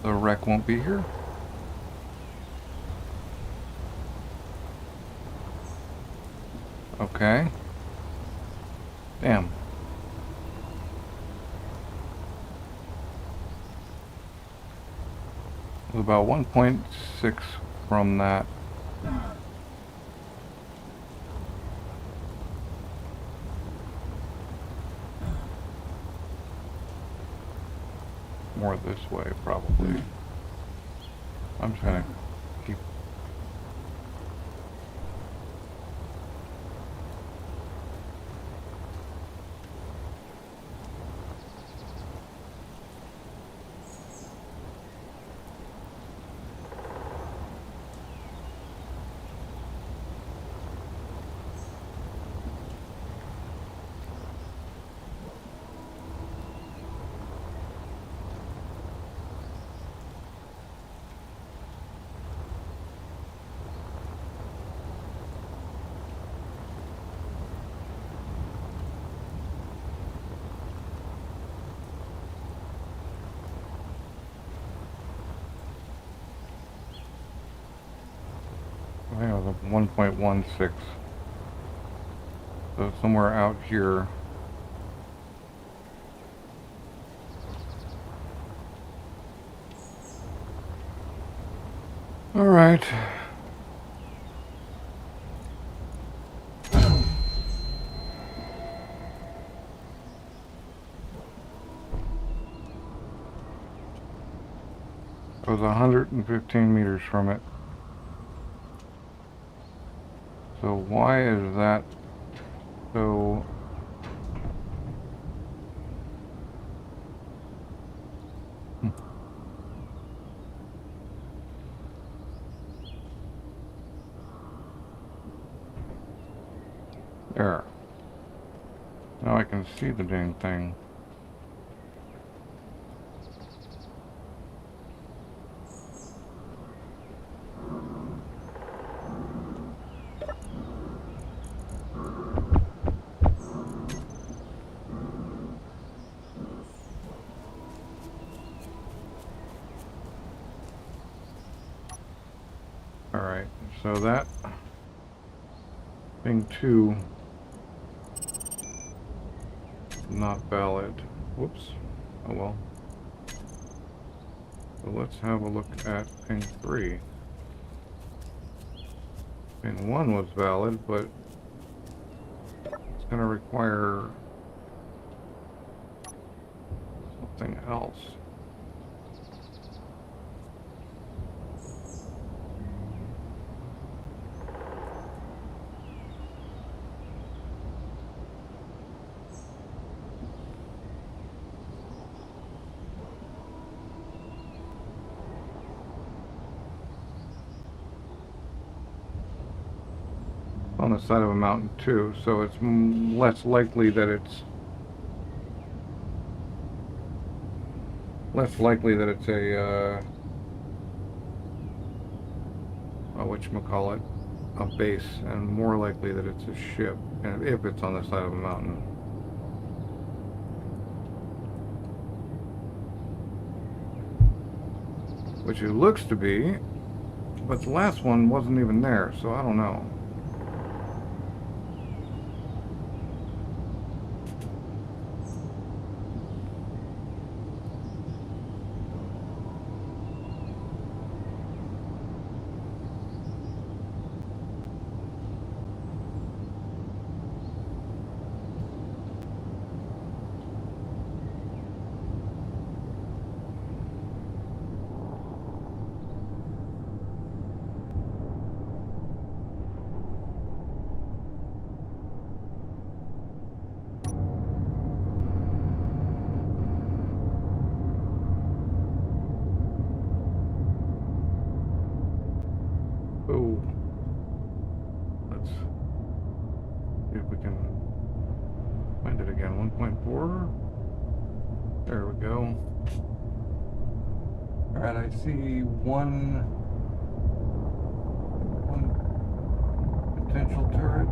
the wreck won't be here. Okay. Damn. It was about 1.6 from that. More this way, probably. I'm just gonna keep... I think it was a 1.16. So somewhere out here. All right. I was 115 meters from it. So why is that so... There. Now I can see the dang thing. Alright, so that thing 2 not valid. Whoops. Oh well. So let's have a look at ping 3. Ping 1 was valid, but it's going to require something else. On the side of a mountain too, so it's less likely that it's a whatchamacallit, a base, and more likely that it's a ship, and if it's on the side of a mountain. Which it looks to be, but the last one wasn't even there, so I don't know. Oh, let's see if we can find it again. 1.4. There we go. All right, I see one potential turret.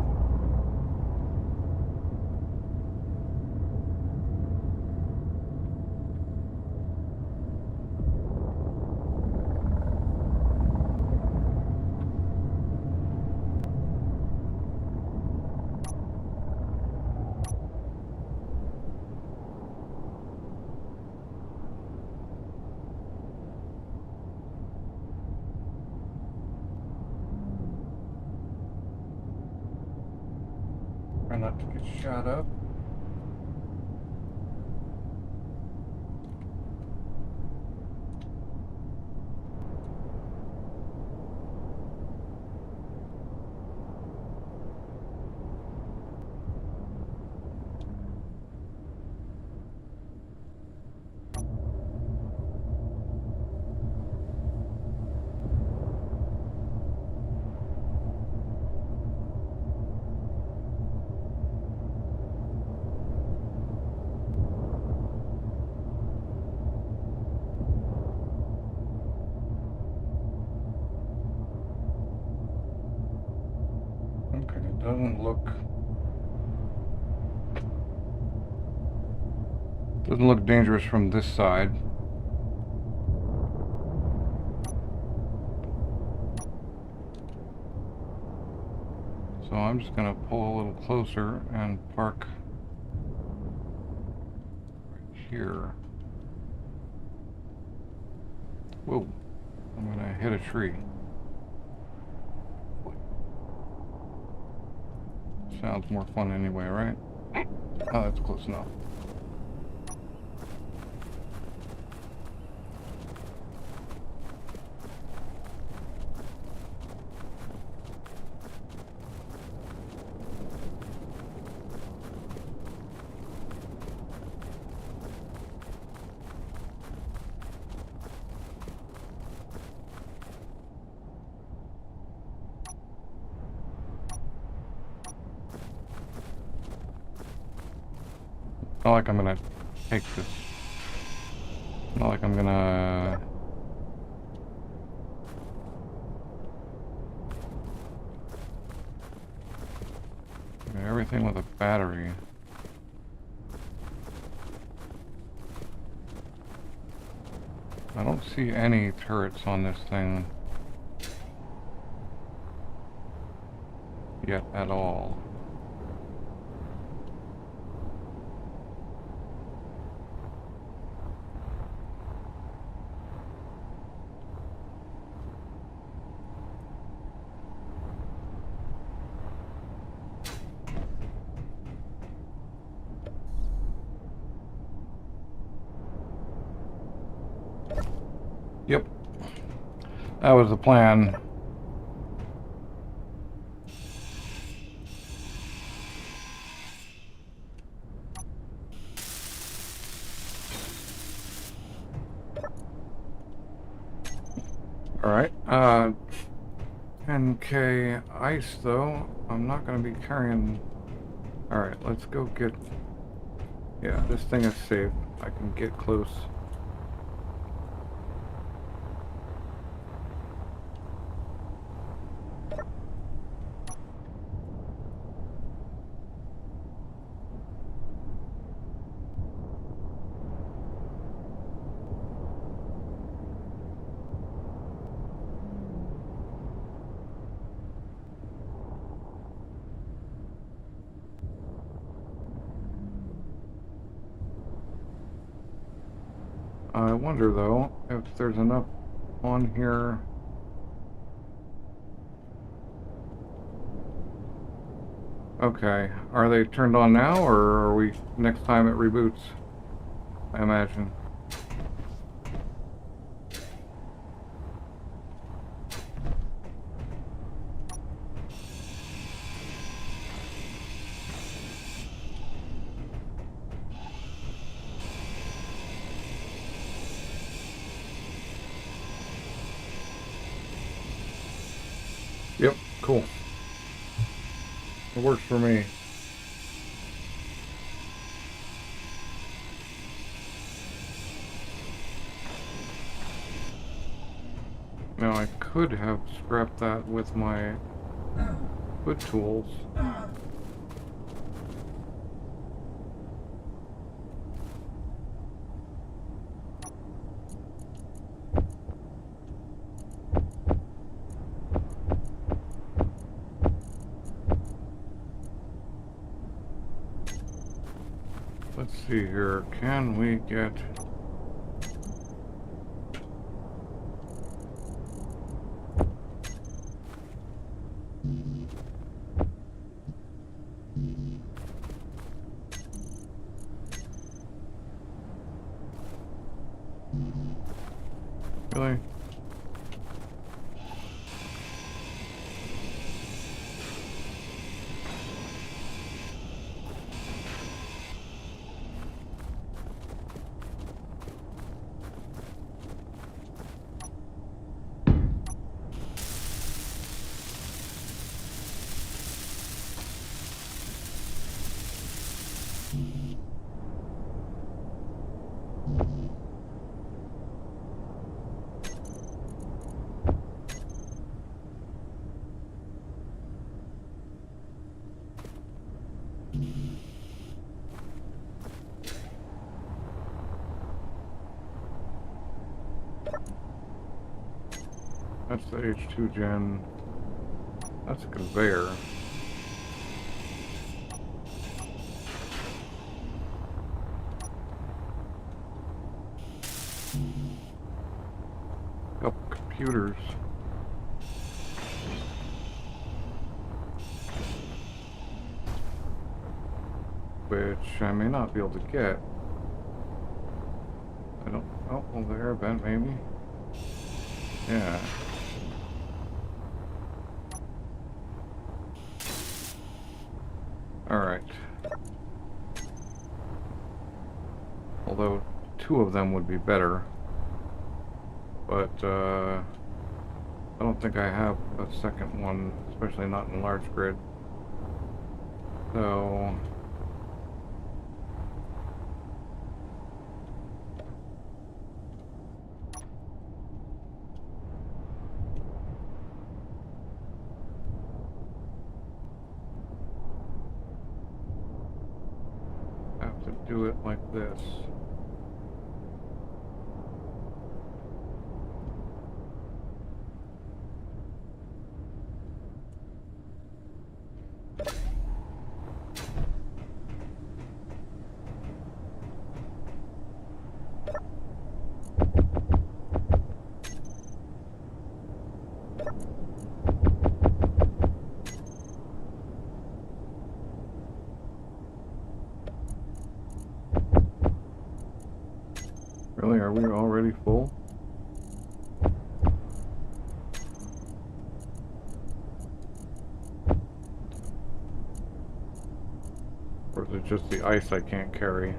Try not to get shot up. Okay, it doesn't look dangerous from this side. So I'm just gonna pull a little closer and park right here. Whoa, I'm gonna hit a tree. Sounds more fun anyway, right? Oh, that's close enough. Not like I'm gonna take this. Not like I'm gonna... Everything with a battery. I don't see any turrets on this thing yet at all. Yep, that was the plan. Alright, 10K ice though. I'm not gonna be carrying... Alright, let's go get... Yeah, this thing is safe. I can get close. I wonder though if there's enough on here. Okay, are they turned on now, or are we next time it reboots? I imagine. Yep, cool. It works for me. Now I could have scrapped that with my foot tools. Let's see here. Can we get... Really? That's the H2 gen. That's a conveyor. Couple computers. Which I may not be able to get. I don't... Oh, well, the air vent maybe? Yeah. Alright. Although, 2 of them would be better. But, I don't think I have a second one, especially not in large grid. So... have to do it like this. Really? Are we already full? just the ice I can't carry.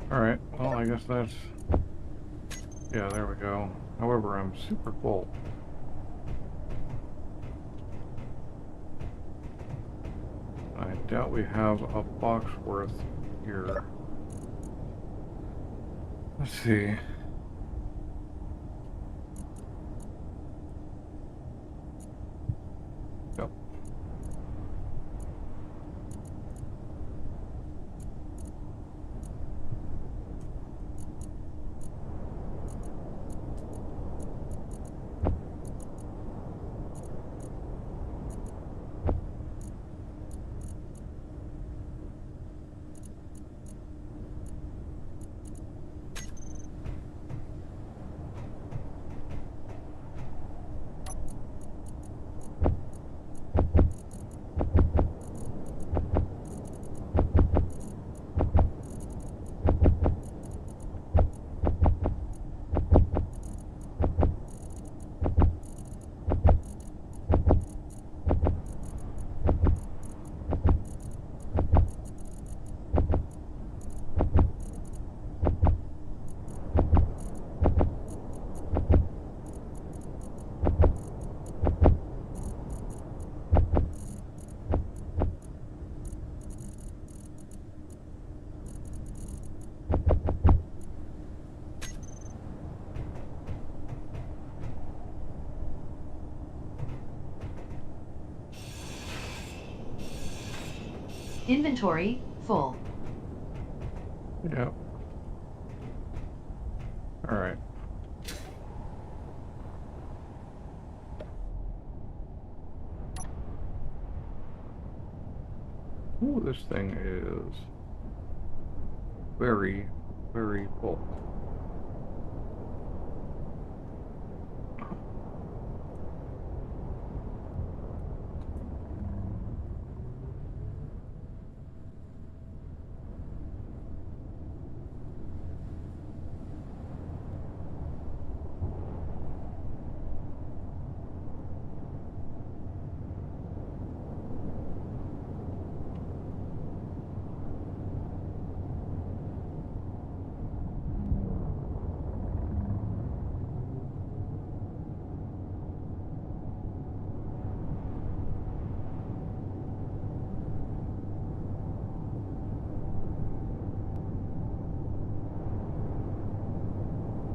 Alright, well, I guess that's... Yeah, there we go. However, I'm super full. I doubt we have a box worth here. Let's see. Yep. Inventory full. Yep. Alright. Ooh, this thing is very, very full.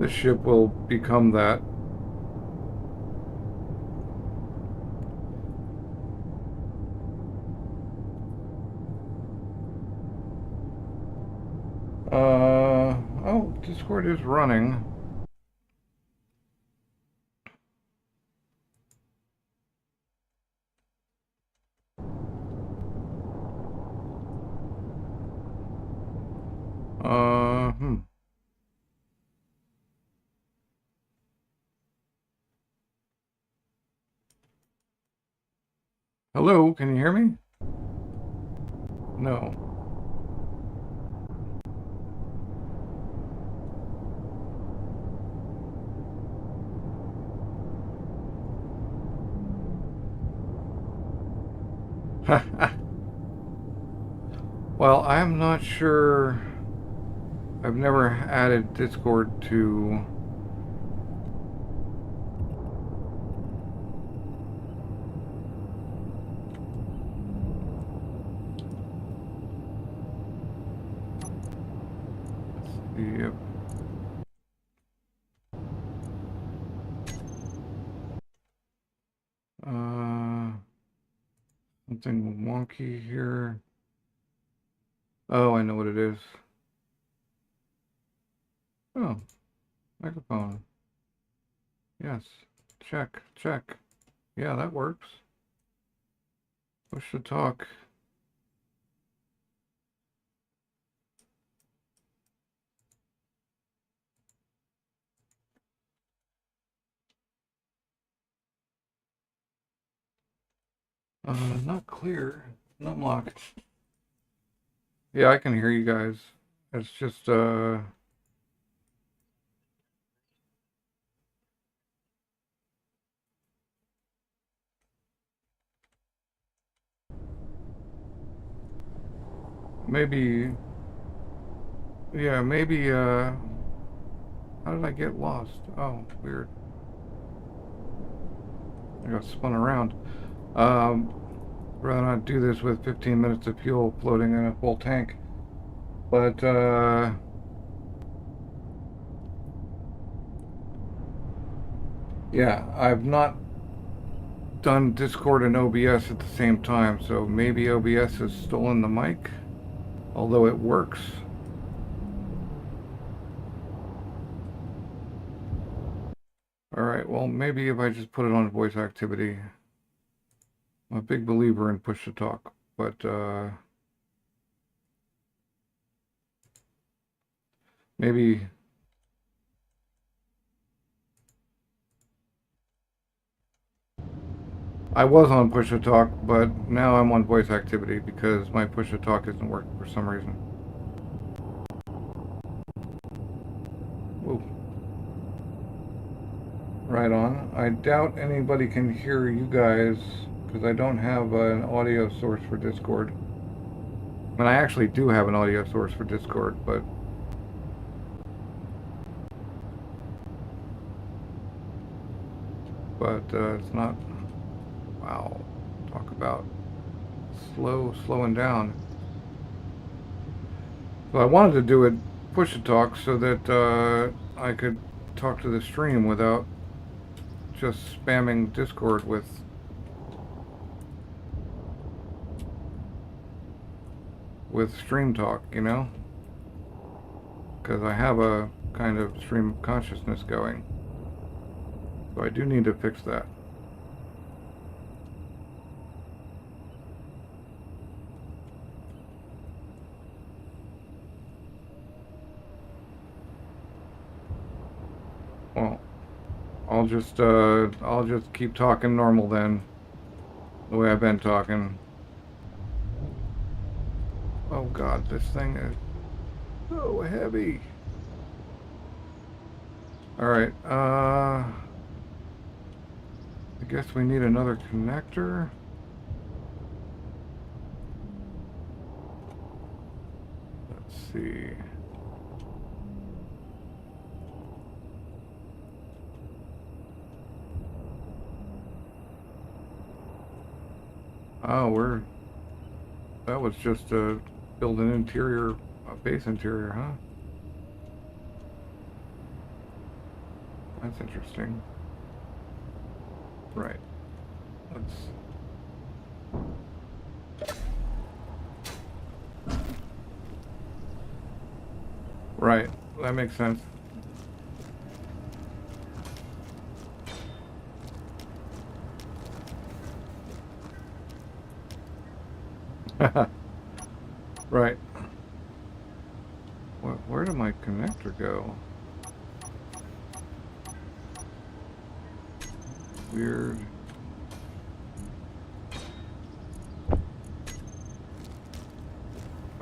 This ship will become that. Oh, Discord is running. Uh, hmm. Hello, can you hear me? No. Well, I'm not sure. I've never added Discord to... Yep. Something wonky here. Oh, I know what it is. Oh, microphone. Yes. Check, check. Yeah, that works. Push to talk. Not clear. Numlock. Yeah, I can hear you guys. It's just, maybe, yeah, maybe, how did I get lost? Oh, weird. I got spun around. Um, rather not do this with 15 minutes of fuel floating in a full tank. But, yeah, I've not done Discord and OBS at the same time, so maybe OBS has stolen the mic, although it works. Alright, well, maybe if I just put it on voice activity. I'm a big believer in push to talk, but, maybe... I was on push to talk, but now I'm on voice activity because my push to talk isn't working for some reason. Whoa. Right on. I doubt anybody can hear you guys because I don't have an audio source for Discord. I mean, I actually do have an audio source for Discord, but it's not. Wow, talk about slowing down. So I wanted to do it push to talk so that I could talk to the stream without just spamming Discord with stream talk, you know, because I have a kind of stream consciousness going, so I do need to fix that. Well, I'll just keep talking normal then, the way I've been talking. Oh God, this thing is so heavy. Alright, I guess we need another connector. Let's see. Oh, that was just build an interior, a base interior, huh? That's interesting. Right. Let's... Right, that makes sense. Right. Where did my connector go? Weird.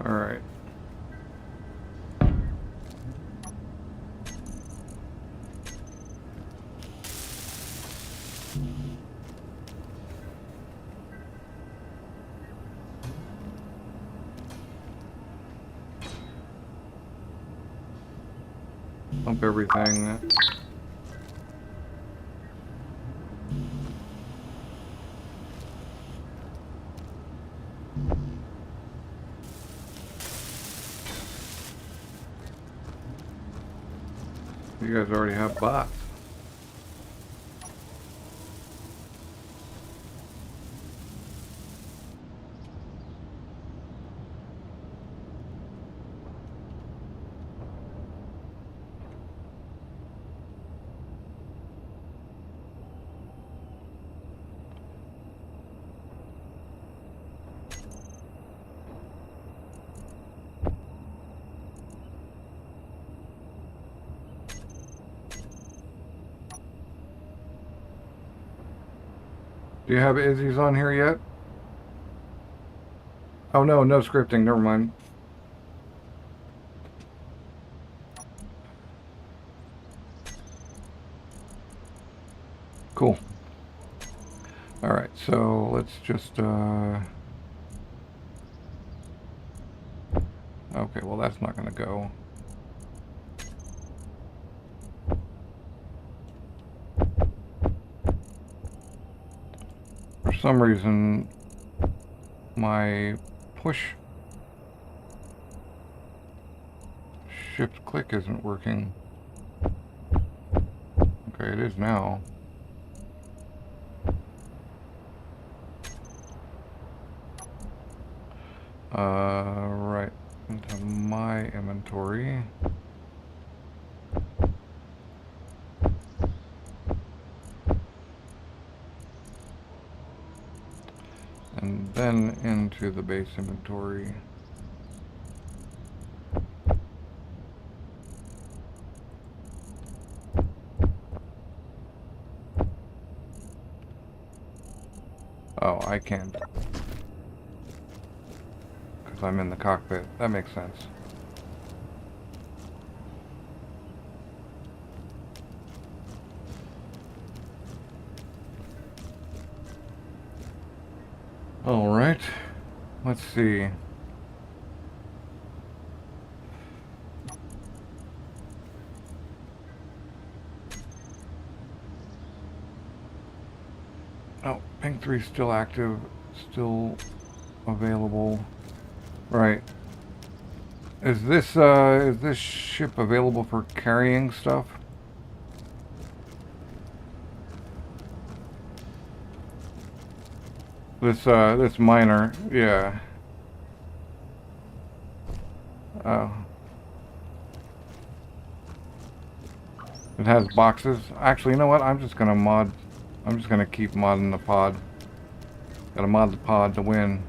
All right. Pump everything. You guys already have bots. Do you have Izzy's on here yet? Oh no, no scripting, never mind. Cool. Alright, so let's just Okay, well that's not gonna go. For some reason, my push shift click isn't working. Okay, it is now. Right, into my inventory. And then into the base inventory. Oh, I can't. Because I'm in the cockpit. That makes sense. Alright. Let's see. Oh, ping 3 still active. Still available. Right. Is this ship available for carrying stuff? This miner, yeah. Oh. It has boxes. Actually, you know what? I'm just gonna keep modding the pod. Gotta mod the pod to win.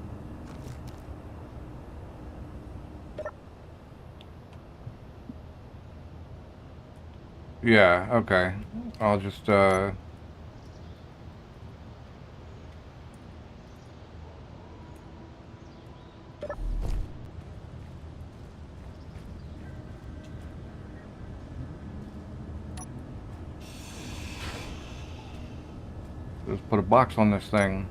Yeah, okay. I'll just, just put a box on this thing.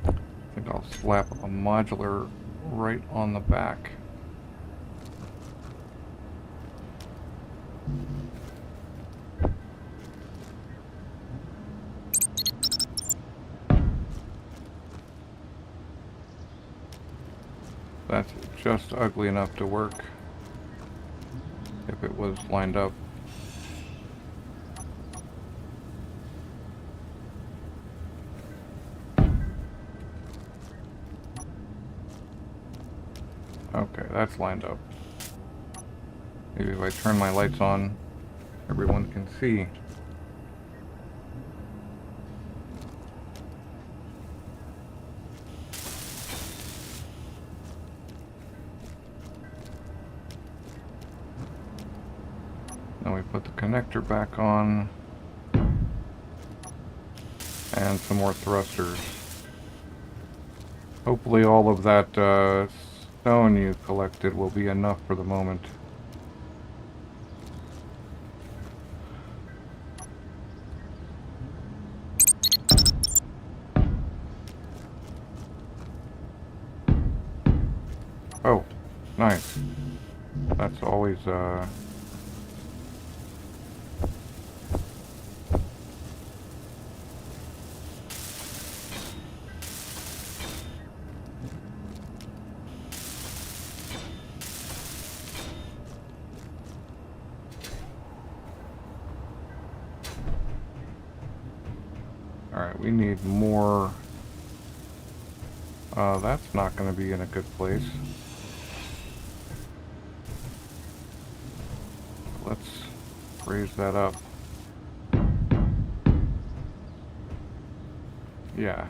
I think I'll slap a modular right on the back. That's just ugly enough to work if it was lined up. Okay, that's lined up. Maybe if I turn my lights on, everyone can see. Now we put the connector back on. And some more thrusters. Hopefully all of that stone you collected will be enough for the moment. Oh, nice. That's always Alright, we need more. That's not going to be in a good place. Let's raise that up. Yeah.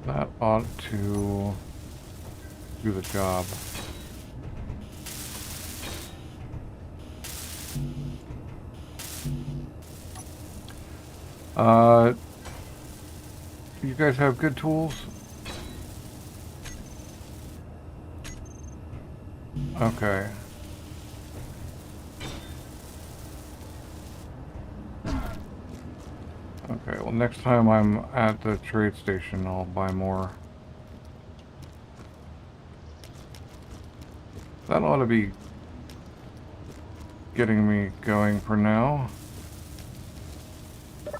That ought to do the job. You guys have good tools? Okay. Okay, well next time I'm at the trade station, I'll buy more. That ought to be getting me going for now.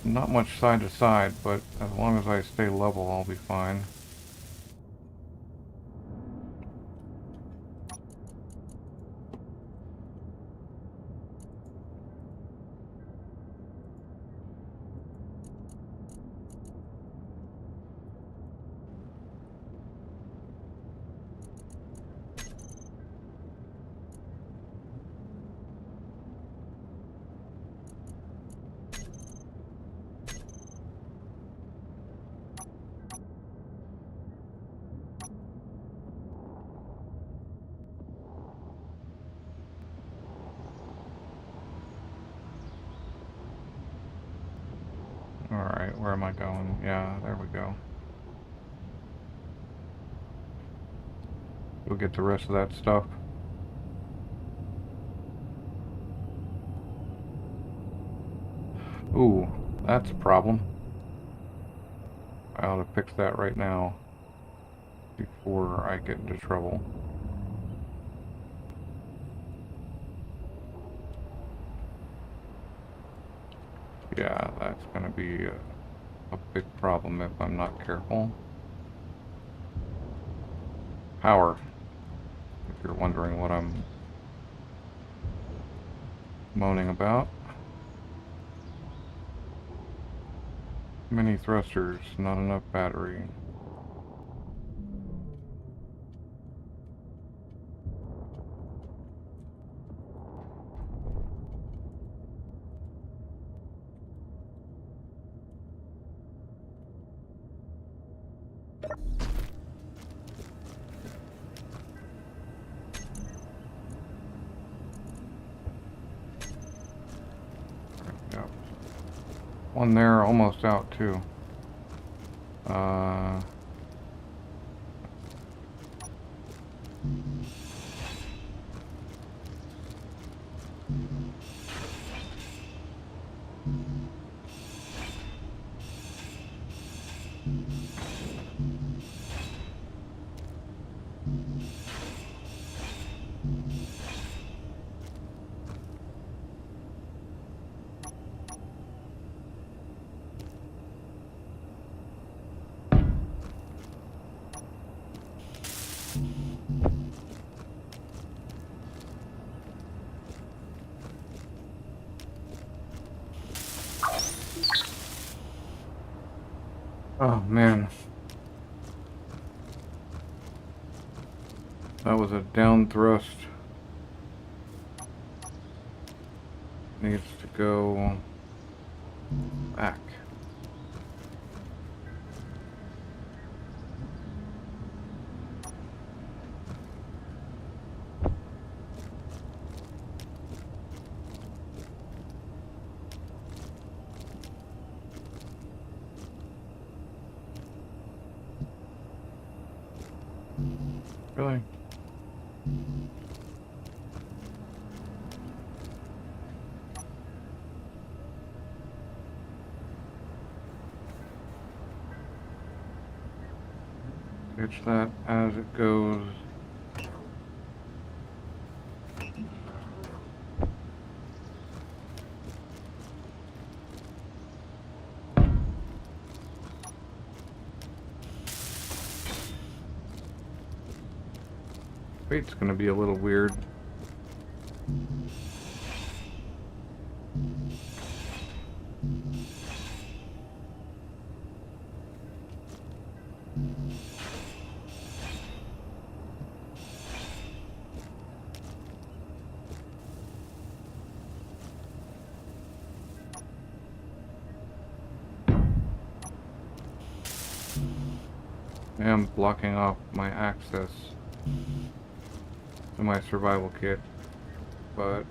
Not much side to side, but as long as I stay level, I'll be fine. Alright, where am I going? Yeah, there we go. We'll get the rest of that stuff. Ooh, that's a problem. I ought to fix that right now before I get into trouble. Yeah, that's gonna be a big problem if I'm not careful. Power, if you're wondering what I'm moaning about. Mini thrusters, not enough battery. Yep. One there, almost out too. Oh man. That was a down thrust. Needs to go back. Really? Pitch that as it goes. Weight's gonna be a little weird. I am blocking off my access to my survival kit, but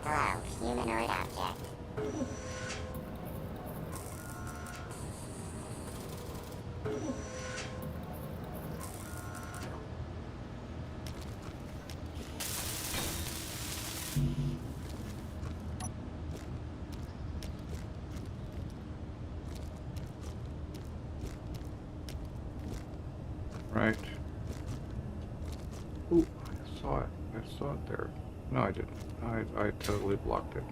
Hello, humanoid object. right. Ooh, I saw it. I saw it there. No, I didn't. I totally blocked it.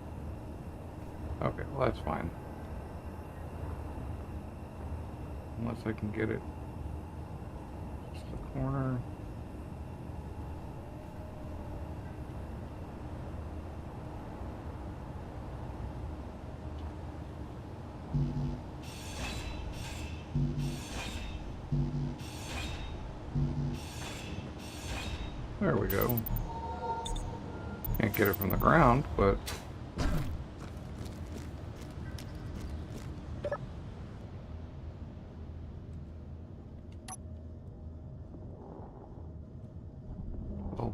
Okay, well that's fine. Unless I can get it. Just the corner. There we go. Can't get it from the ground, but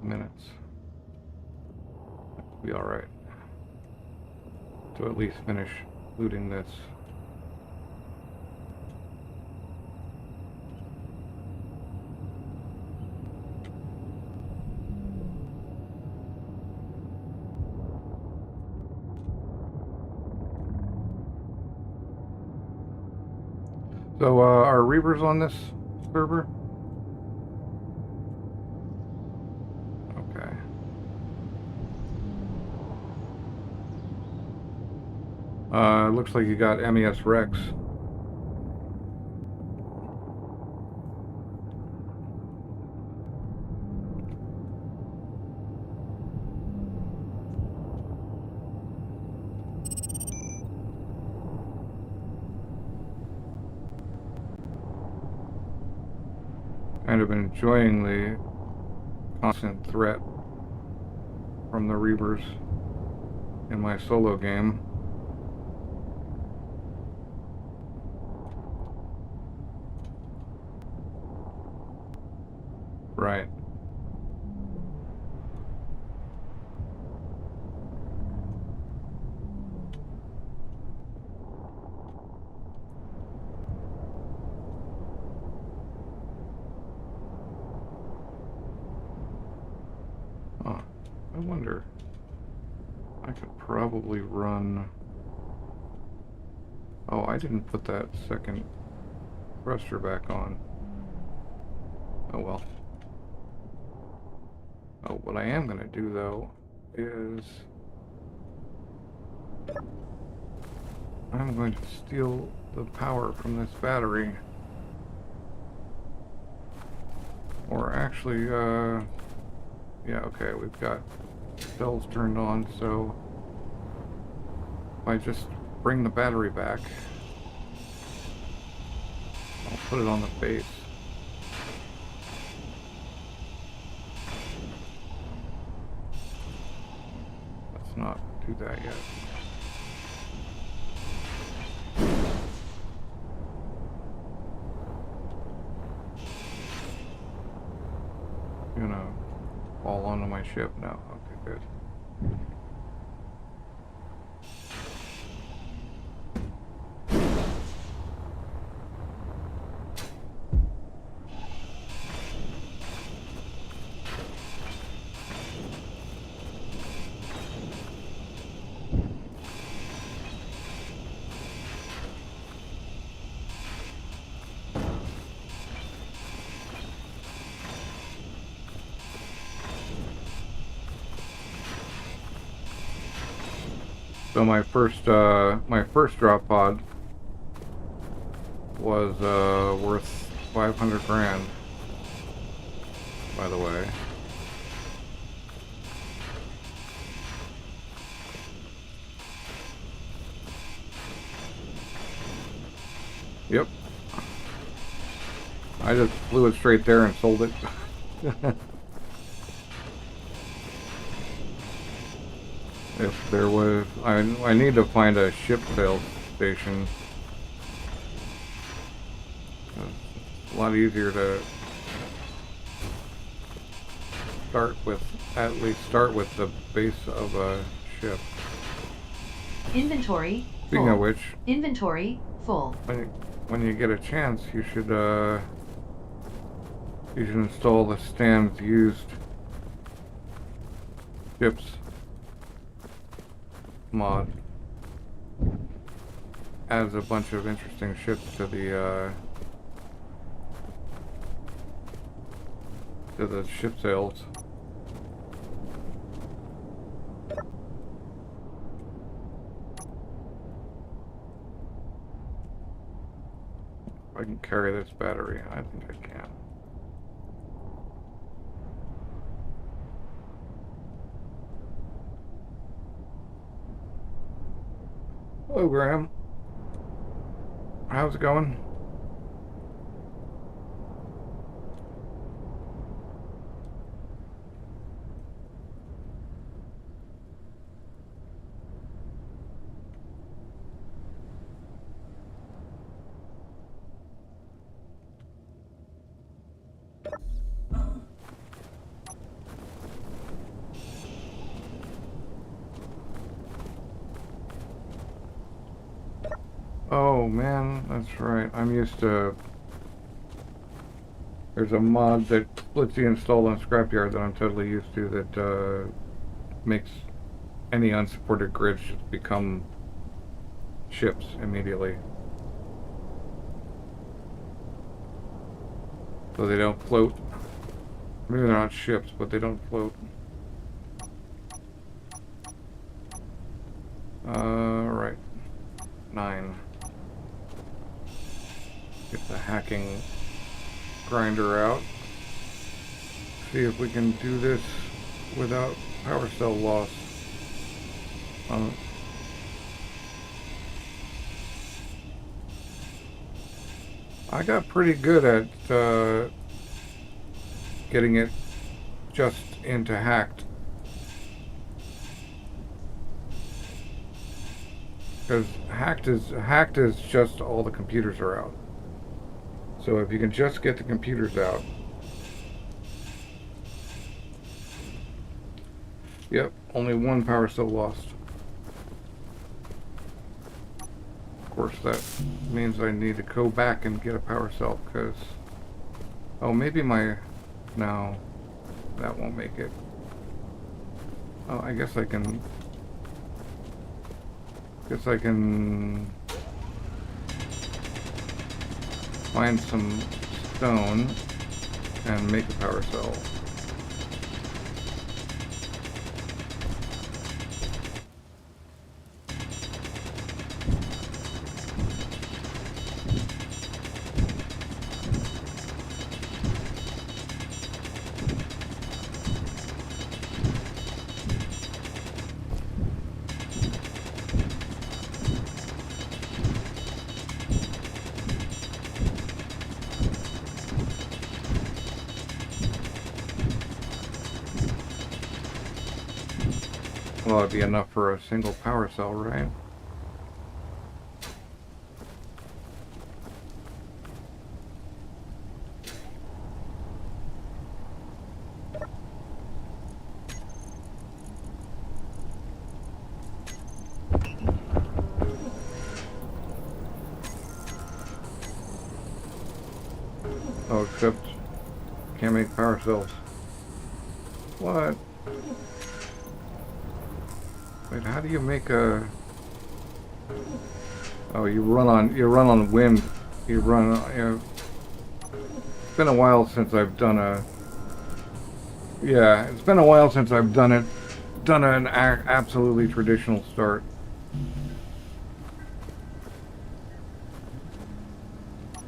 minutes. That'll be alright. To at least finish looting this. So, are Reavers on this server? Okay. Looks like you got MES Rex. Kind of enjoying the constant threat from the Reavers in my solo game. Right. Huh. I wonder. I could probably run. Oh, I didn't put that second thruster back on. Oh well. Oh, what I am gonna do though is I'm going to steal the power from this battery. Or actually, yeah, okay, we've got cells turned on, so if I just bring the battery back, I'll put it on the base. Let's not do that yet. Gonna fall onto my ship now. Okay, good. So my first drop pod was worth 500 grand, by the way. Yep. I just flew it straight there and sold it. If there was, I need to find a ship sales station. It's a lot easier to at least start with the base of a ship. Inventory Speaking full. of which, Inventory full. when you get a chance, you should install the Stan's used ships mod. Adds a bunch of interesting ships to the ship sales. I can carry this battery. I think I can. Hello, Graham. How's it going? Oh man, that's right. I'm used to. There's a mod that lets you install on Scrapyard that I'm totally used to that makes any unsupported grids just become ships immediately. So they don't float. Maybe they're not ships, but they don't float. Right. 9. Get the hacking grinder out. See if we can do this without power cell loss. I got pretty good at getting it just into hacked. Because hacked is just all the computers are out. So if you can just get the computers out. Yep, only one power cell lost. Of course, that means I need to go back and get a power cell because. Oh, maybe no, that won't make it. Oh, I guess I can. Find some stone and make a power cell. Well, it'd be enough for a single power cell, right? Oh, except can't make power cells. What? Wait, how do you make a? Oh, you run on wind. You run. It's been a while since I've done a. Yeah, it's been a while since I've done an absolutely traditional start.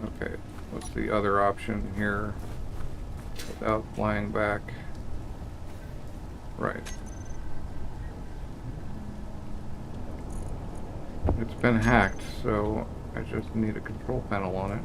Okay, what's the other option here without flying back? Right. It's been hacked, so I just need a control panel on it.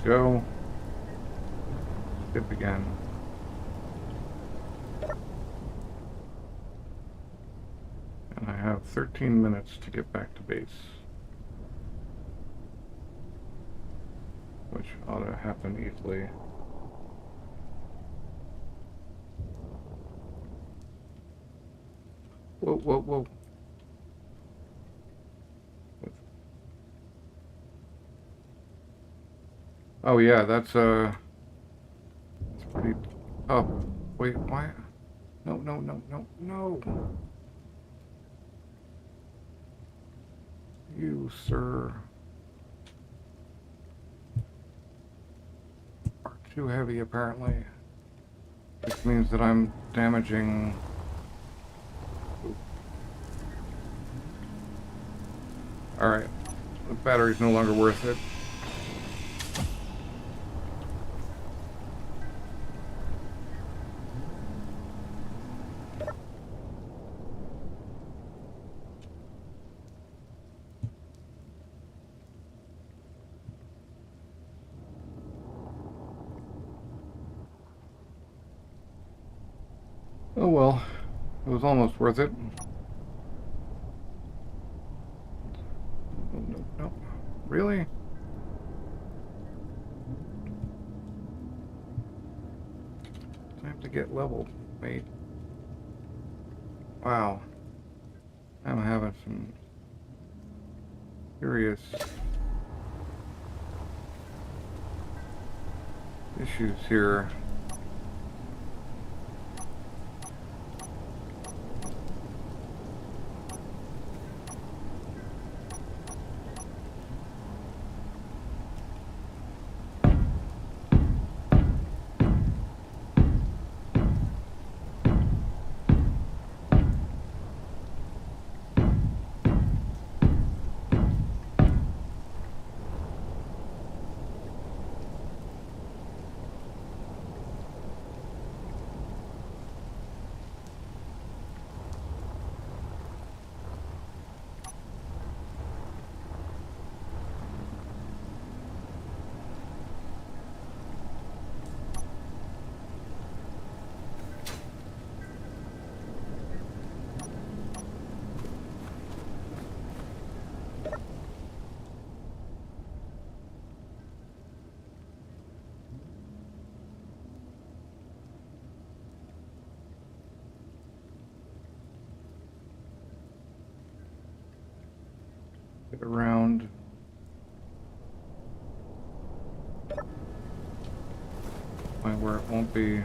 Go. Skip again. And I have 13 minutes to get back to base. Which ought to happen easily. Whoa, whoa, whoa. Oh yeah, that's pretty tough. Wait, why? No, no, no, no, no. You, sir, are too heavy apparently. Which means that I'm damaging. Alright. The battery's no longer worth it. Oh well, it was almost worth it. No, no, no. Really? Time to get leveled, mate. Wow. I'm having some serious issues here. Get around. Point where it won't be.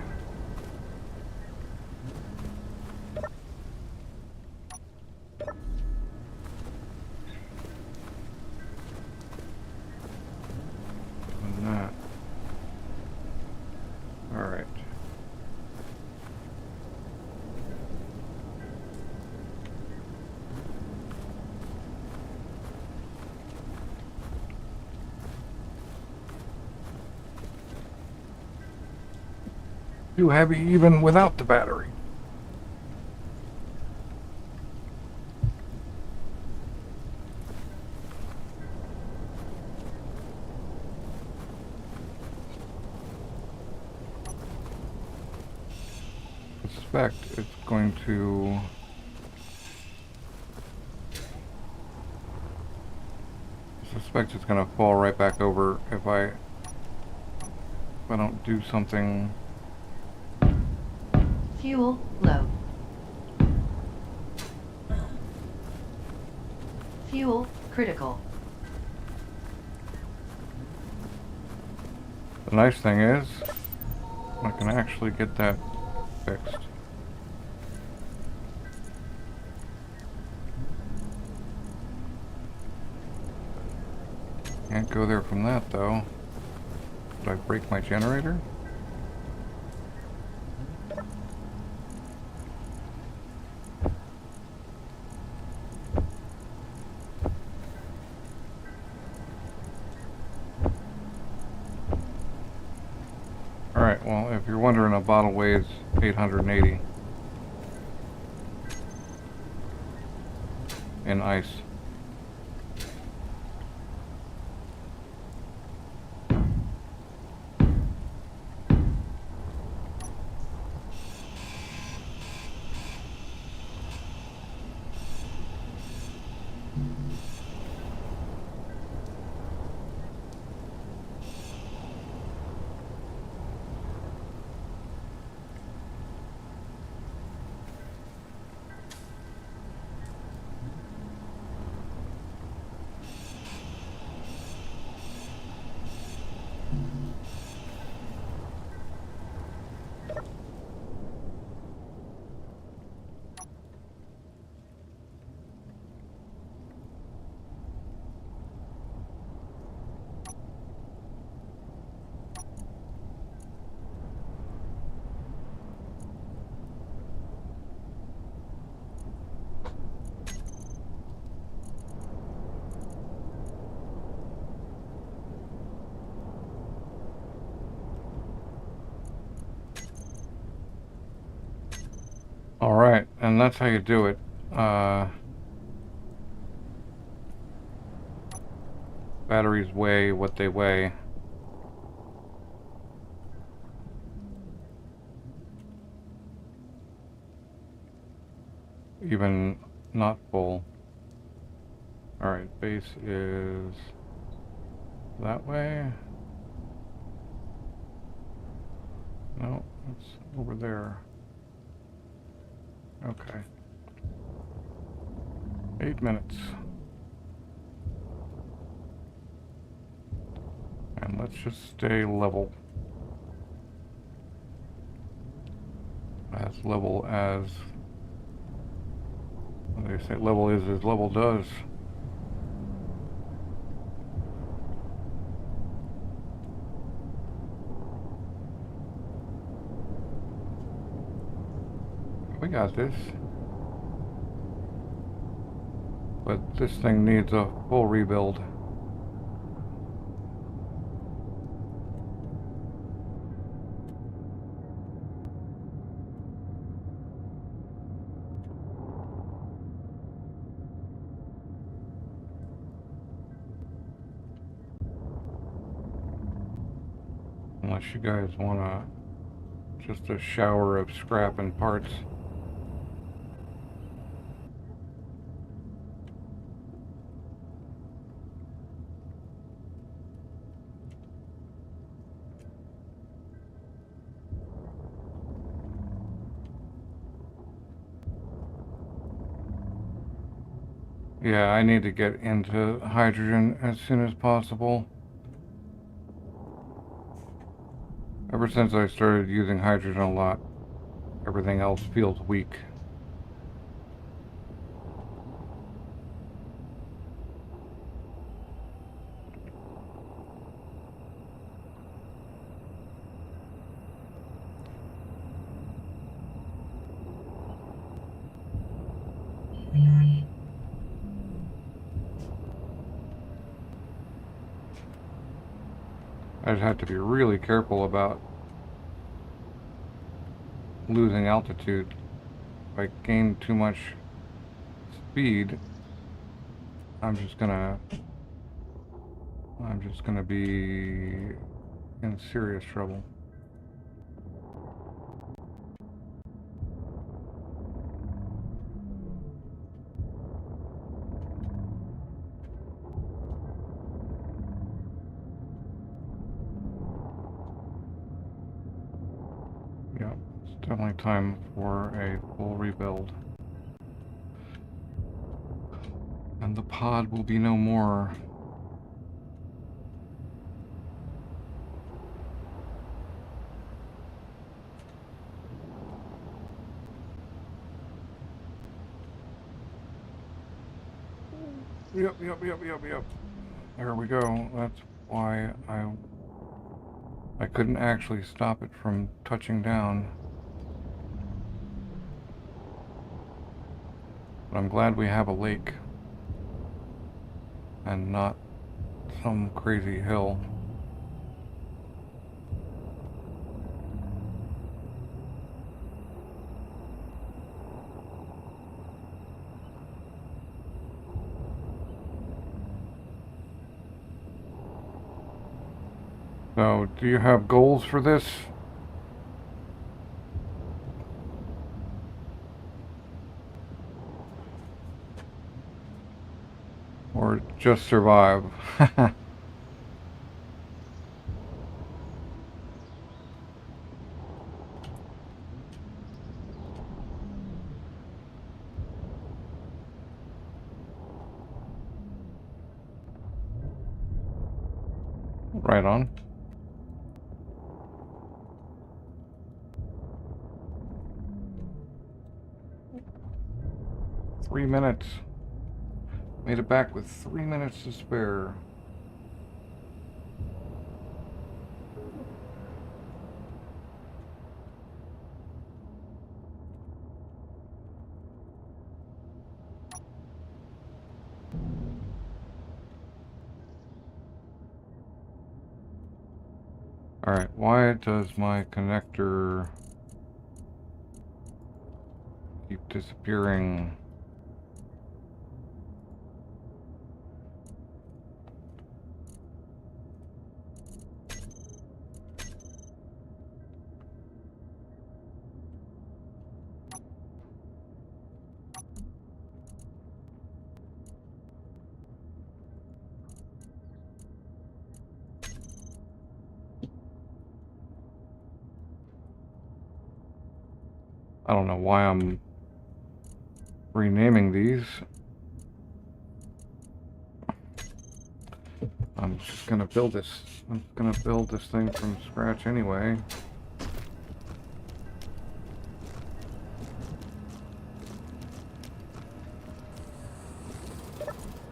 Doing that. Alright. Too heavy even without the battery. I suspect it's going to fall right back over if I if I don't do something. Fuel low. Fuel critical. The nice thing is, I can actually get that fixed. Can't go there from that though. Did I break my generator? Alright, well, if you're wondering, a bottle weighs 880 in ice. Alright, and that's how you do it. Batteries weigh what they weigh. Even not full. Alright, base is that way. No, it's over there. Okay. 8 minutes. And let's just stay level. As level as... What do they say? Level is as level does. We got this. But this thing needs a full rebuild. Unless you guys want just a shower of scrap and parts. Yeah, I need to get into hydrogen as soon as possible. Ever since I started using hydrogen a lot, everything else feels weak. I just have to be really careful about losing altitude. If I gain too much speed, I'm just gonna be in serious trouble. definitely time for a full rebuild. And the pod will be no more. Yep. There we go. That's why I couldn't actually stop it from touching down. But I'm glad we have a lake and not some crazy hill. So, do you have goals for this? Or just survive? Right on. Three minutes. Made it back with 3 minutes to spare. Alright, why does my connector keep disappearing? I don't know why I'm renaming these. I'm just gonna build this. I'm gonna build this thing from scratch anyway.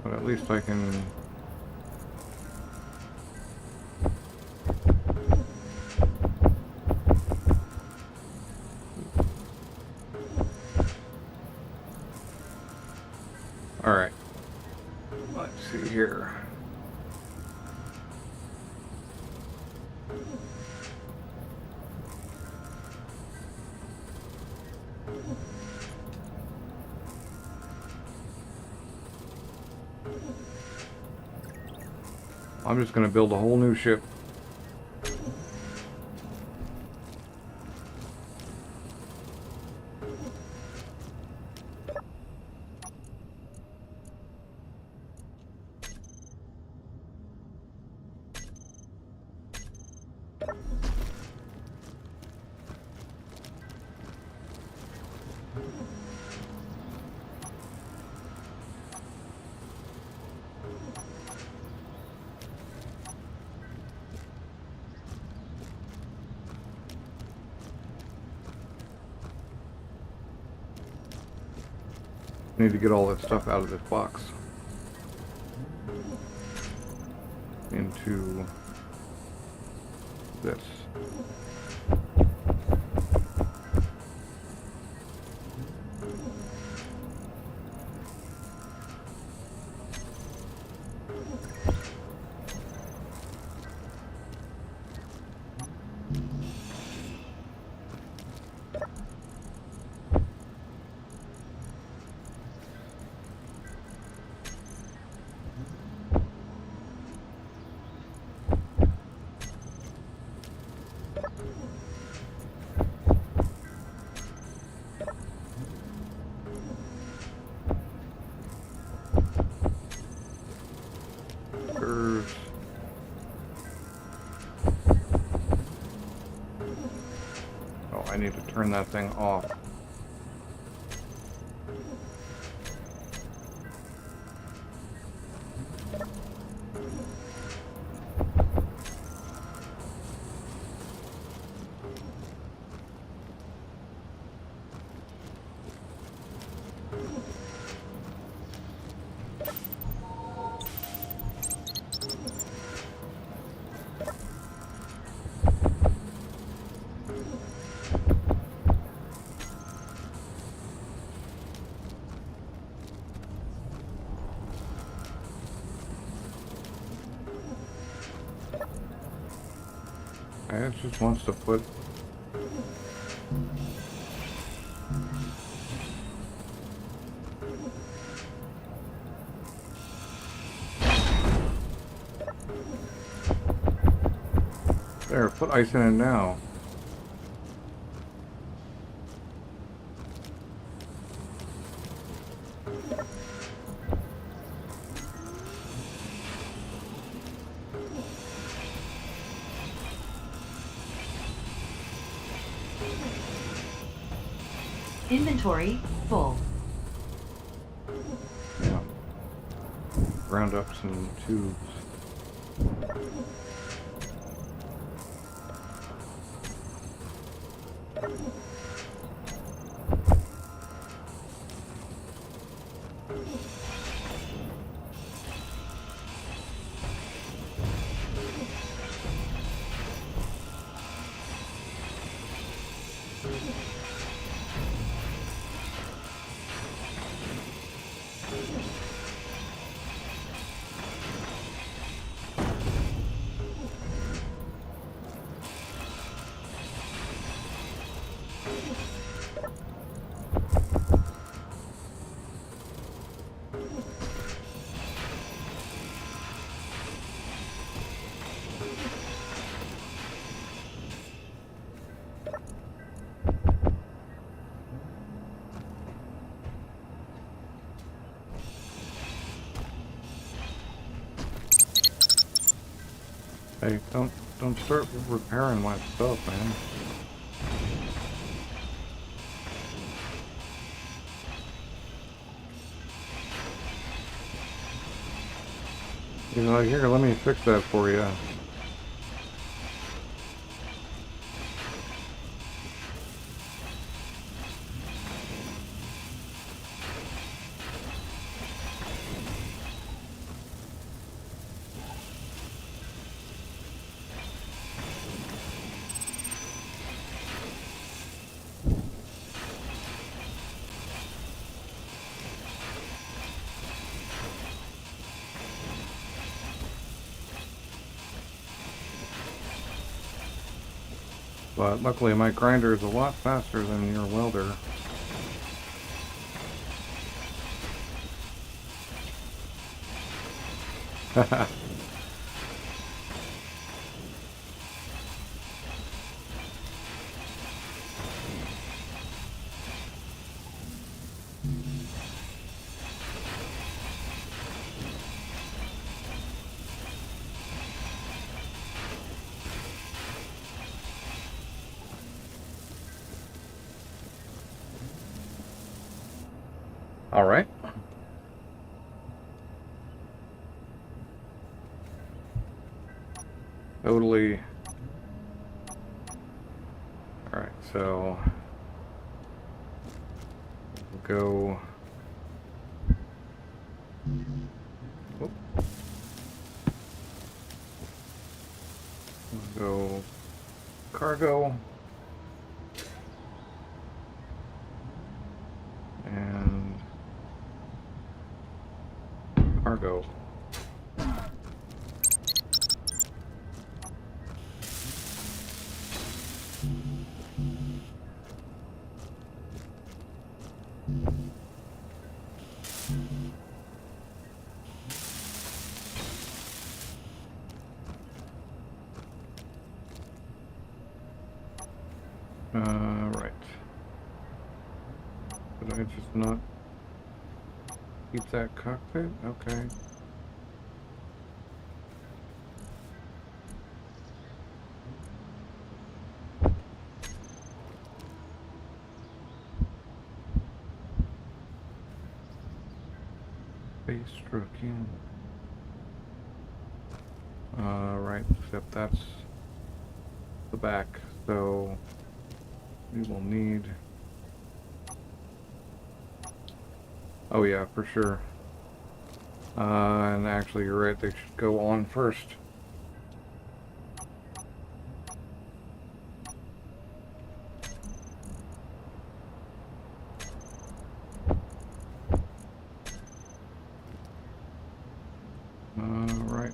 But at least I can. Alright. Let's see here. I'm just gonna build a whole new ship. Need to get all that stuff out of this box into this. I need to turn that thing off. It just wants to put... There, put ice in it now. Inventory full. Yeah. Ground up some tubes. Hey, don't start repairing my stuff, man. He's like, here, let me fix that for you. But luckily my grinder is a lot faster than your welder. Haha. All right. Totally. All right, so we'll go. Whoop. We'll go cargo. And cargo. Right. Did I just not keep that cockpit? Okay. Face stroking. Right, except that's the back, so we will need... Oh yeah, for sure. And actually you're right, they should go on first. Right.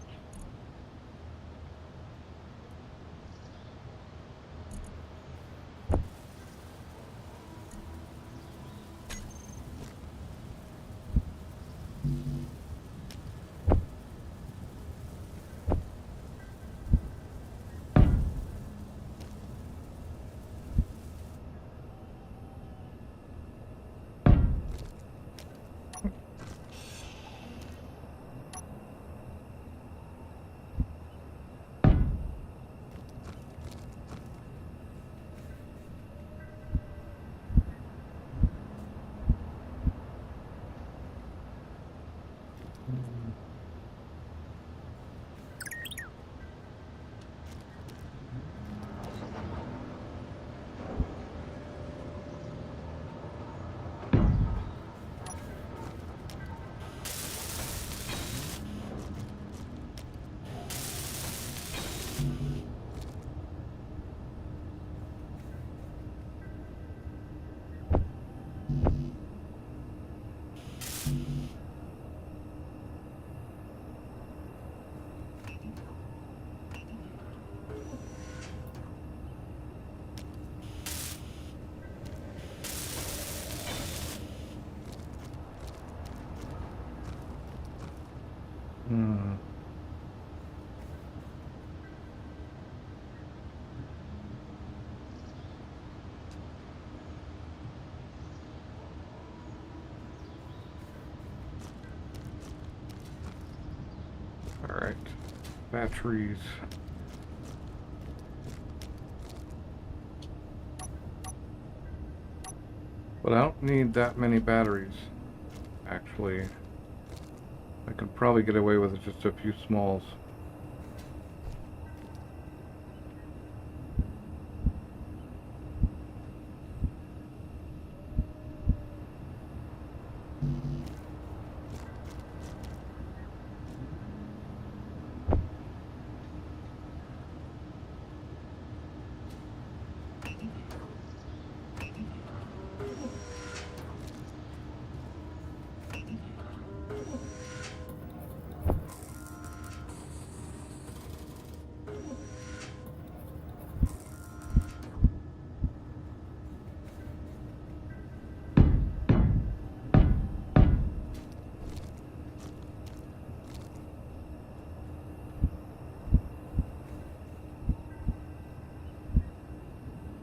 Hmm. Alright. Batteries. But I don't need that many batteries, actually. I could probably get away with just a few smalls.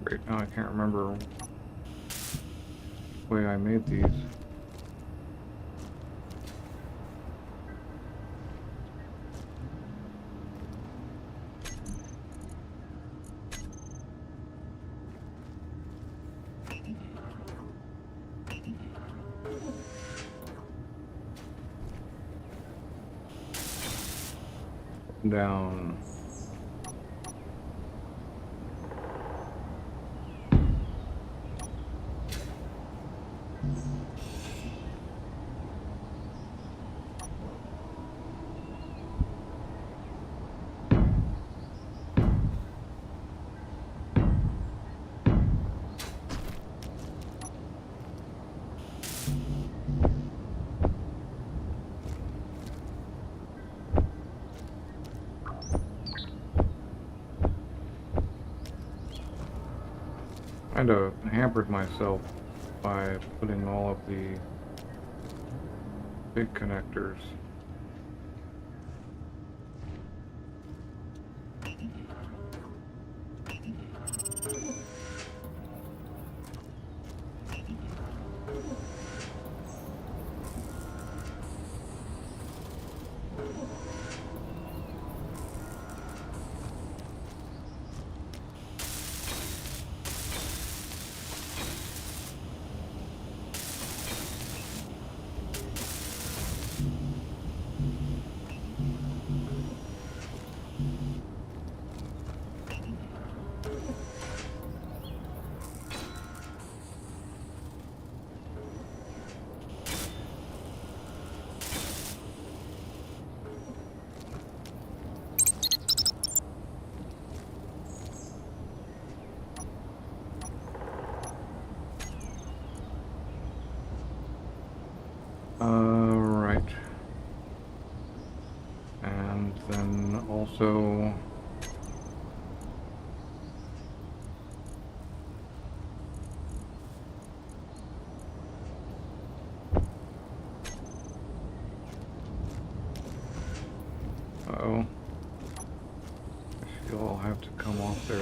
Right now I can't remember the way I made these. Down. Kind of hampered myself by putting all of the big connectors. also uh-oh. You'll all have to come off there.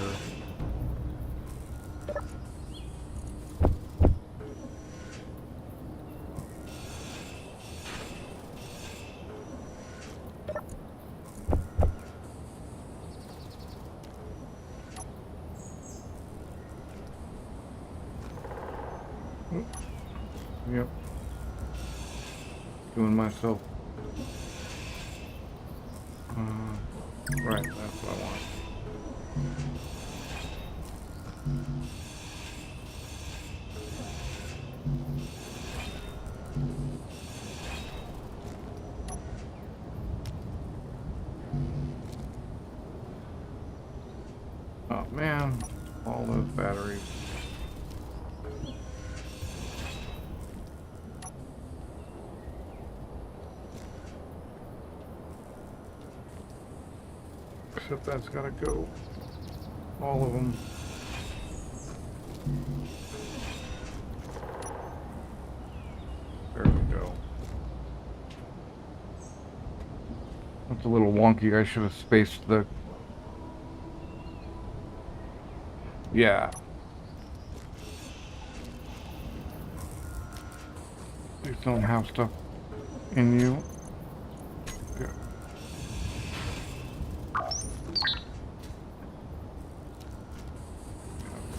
Yep. Doing myself. Right, that's what I want. Oh man, all those batteries. Except that's gotta go. All of them. There we go. That's a little wonky. I should have spaced the... Yeah. Please don't have stuff in you. Good.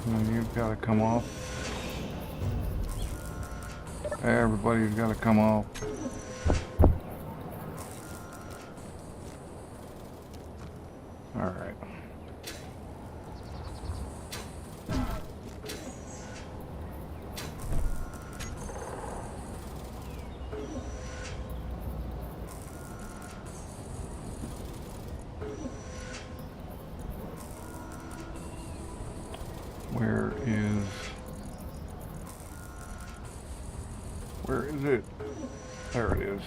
And you've got to come off. Everybody's got to come off. All right. Where is it? There it is.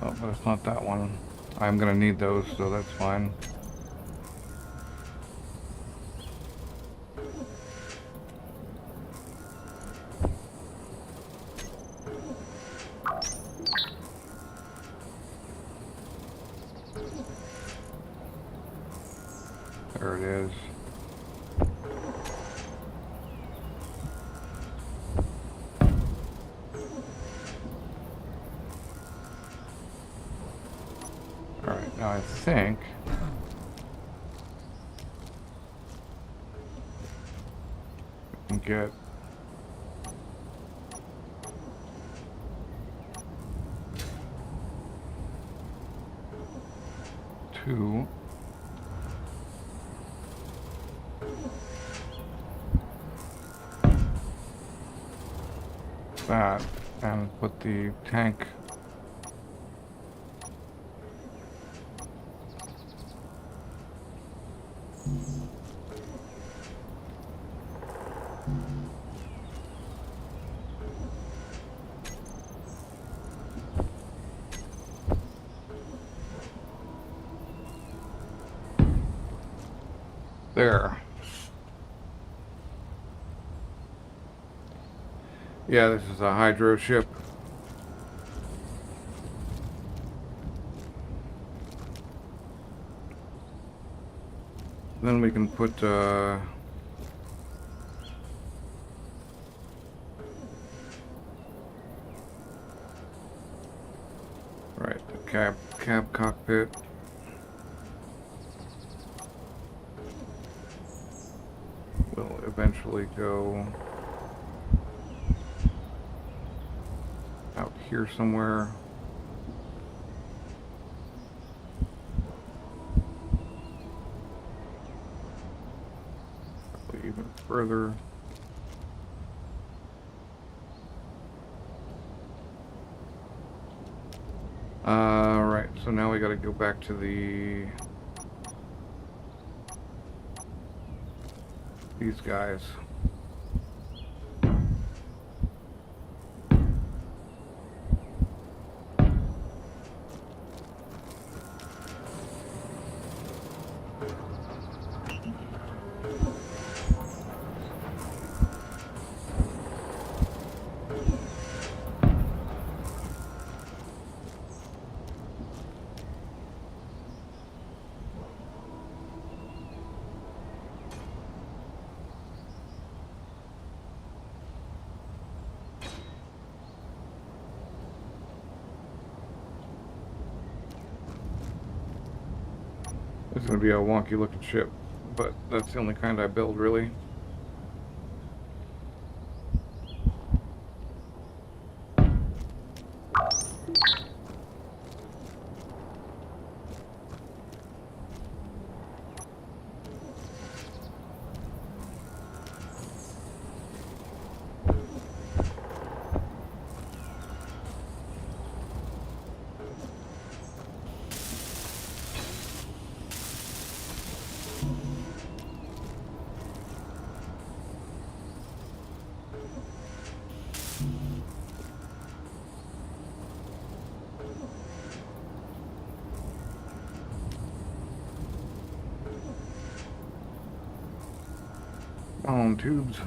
Oh, but it's not that one. I'm gonna need those, so that's fine. There it is. Alright, now I think we can get two. That and put the tank there. Yeah, this is a hydro ship. Then we can put right, the cab cockpit. Will eventually go out here somewhere. Probably even further. Right, so now we gotta go back to these guys. it's going to be a wonky looking ship, but that's the only kind I build, really. On tubes.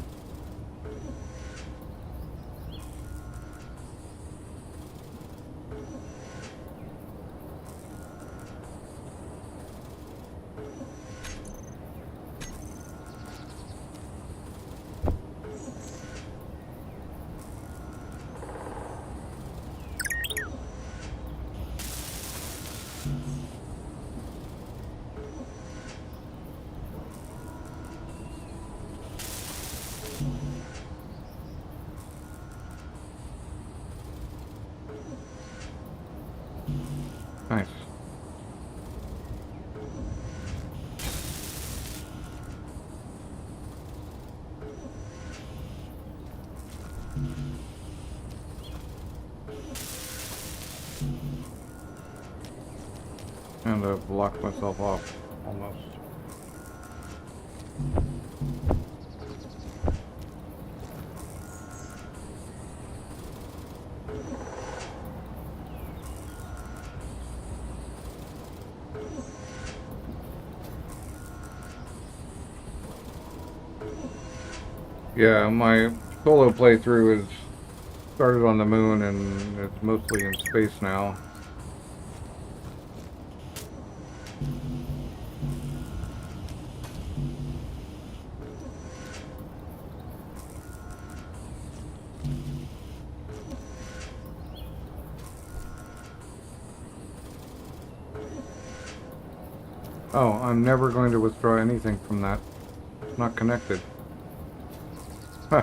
Nice. And I've blocked myself off, almost. Yeah, my solo playthrough is started on the moon and it's mostly in space now. Oh, I'm never going to withdraw anything from that. It's not connected. Huh.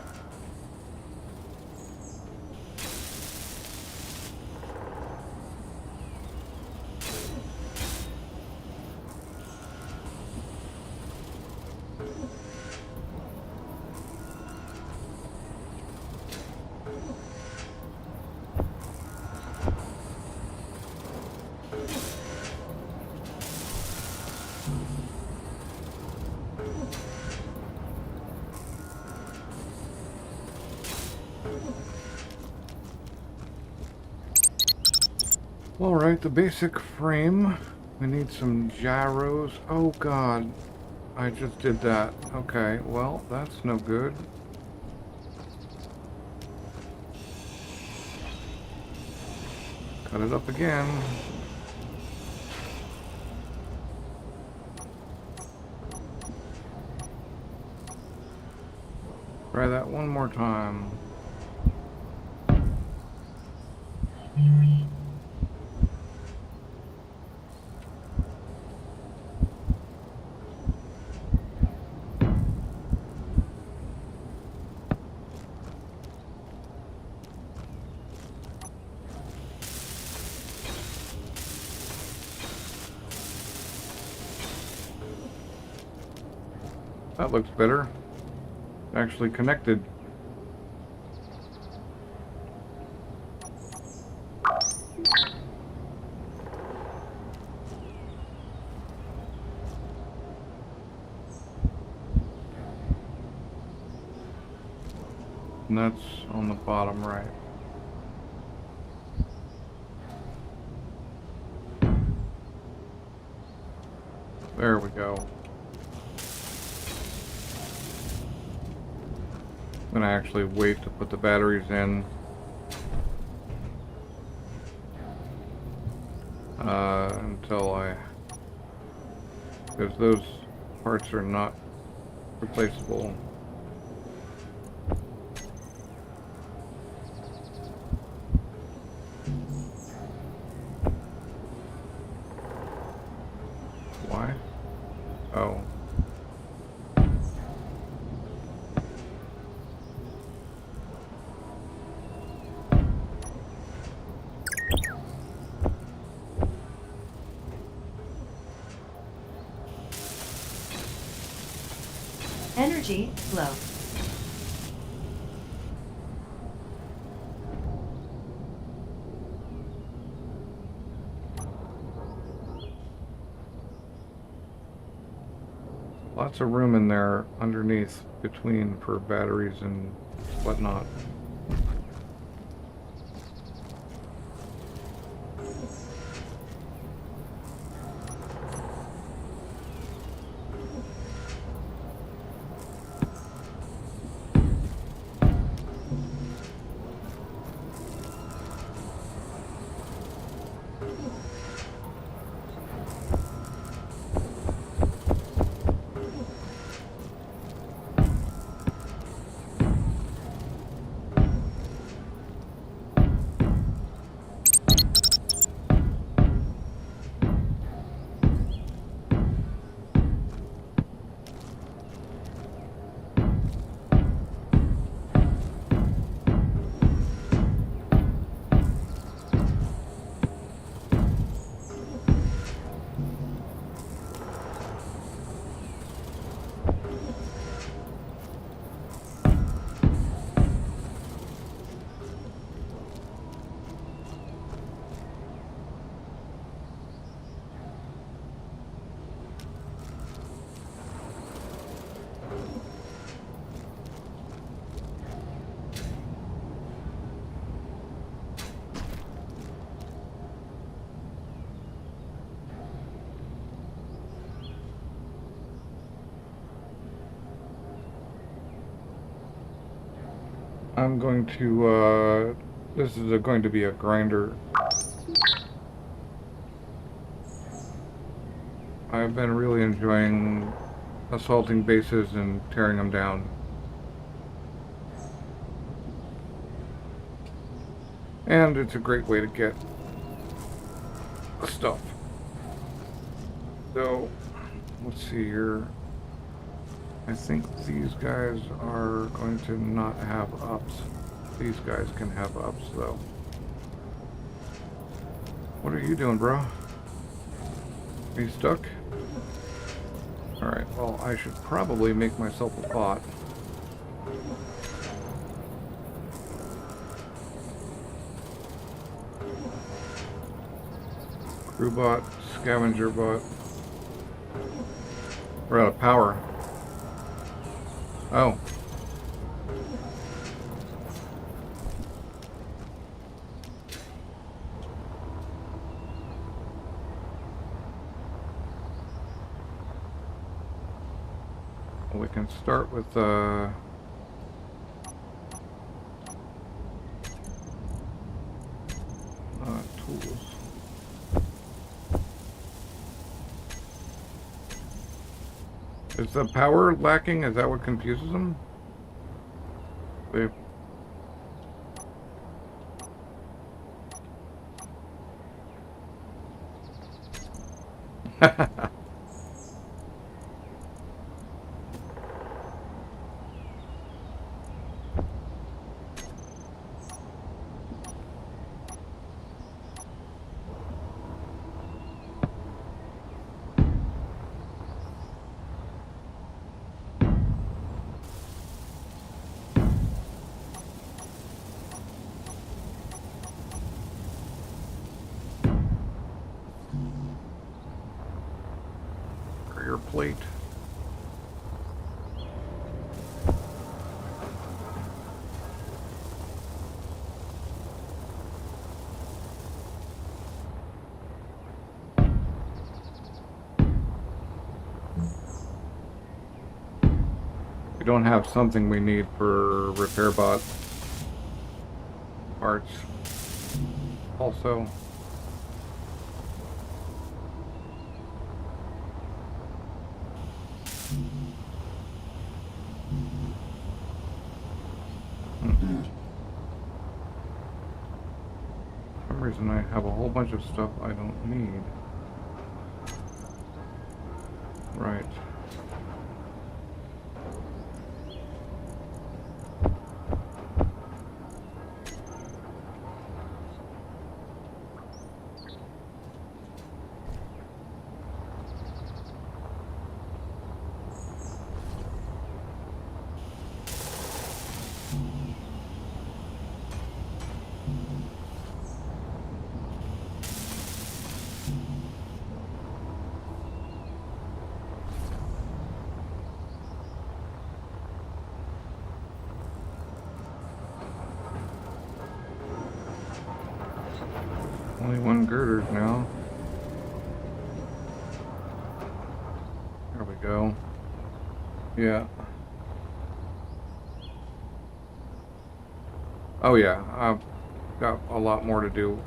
Alright, the basic frame. We need some gyros. Oh god, I just did that. Okay, well, that's no good. Cut it up again. Try that one more time. That looks better. Actually connected. And that's on the bottom right. There we go. I'm gonna actually wait to put the batteries in. Until because those parts are not replaceable. Why? Energy low. Lots of room in there underneath between for batteries and whatnot. I'm going to, this is going to be a grinder. I've been really enjoying assaulting bases and tearing them down. And it's a great way to get stuff. So, let's see here. I think these guys are going to not have ups. These guys can have ups, though. What are you doing, bro? Are you stuck? Alright, well, I should probably make myself a bot. Crew bot, scavenger bot. We're out of power. Oh. We can start with tools. Is the power lacking? Is that what confuses them? They... Your plate. We don't have something we need for repair bot parts. Also. For some reason I have a whole bunch of stuff I don't need. Right. Only one girders now. There we go. Yeah. Oh yeah, I've got a lot more to do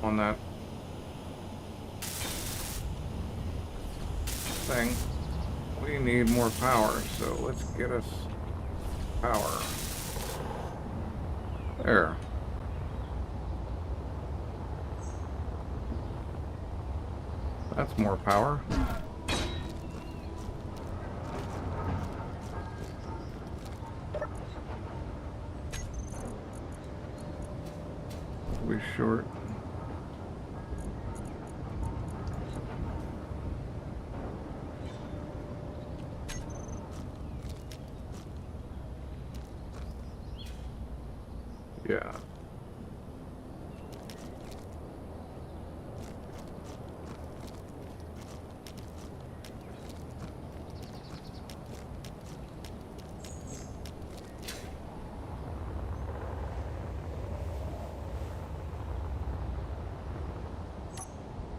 on that thing. We need more power, so let's get us power. There. That's more power. We short. Yeah.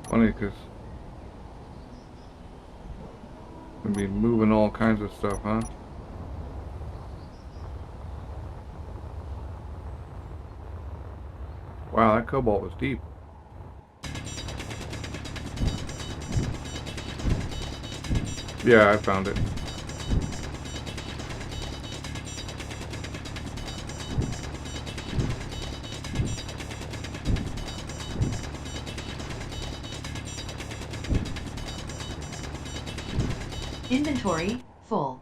Funny because we'd be moving all kinds of stuff, huh? Wow, that cobalt was deep. Yeah, I found it. Inventory full.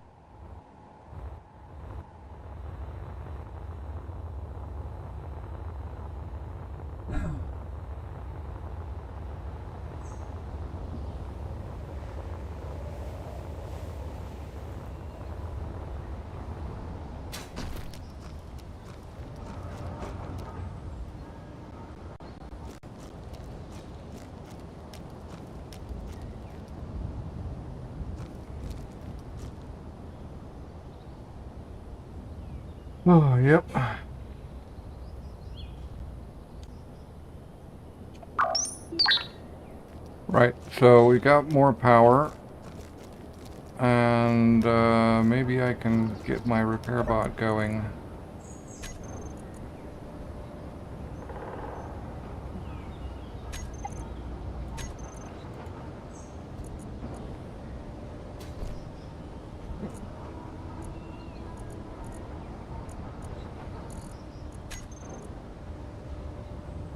Oh, yep. Right, so we got more power, and maybe I can get my repair bot going.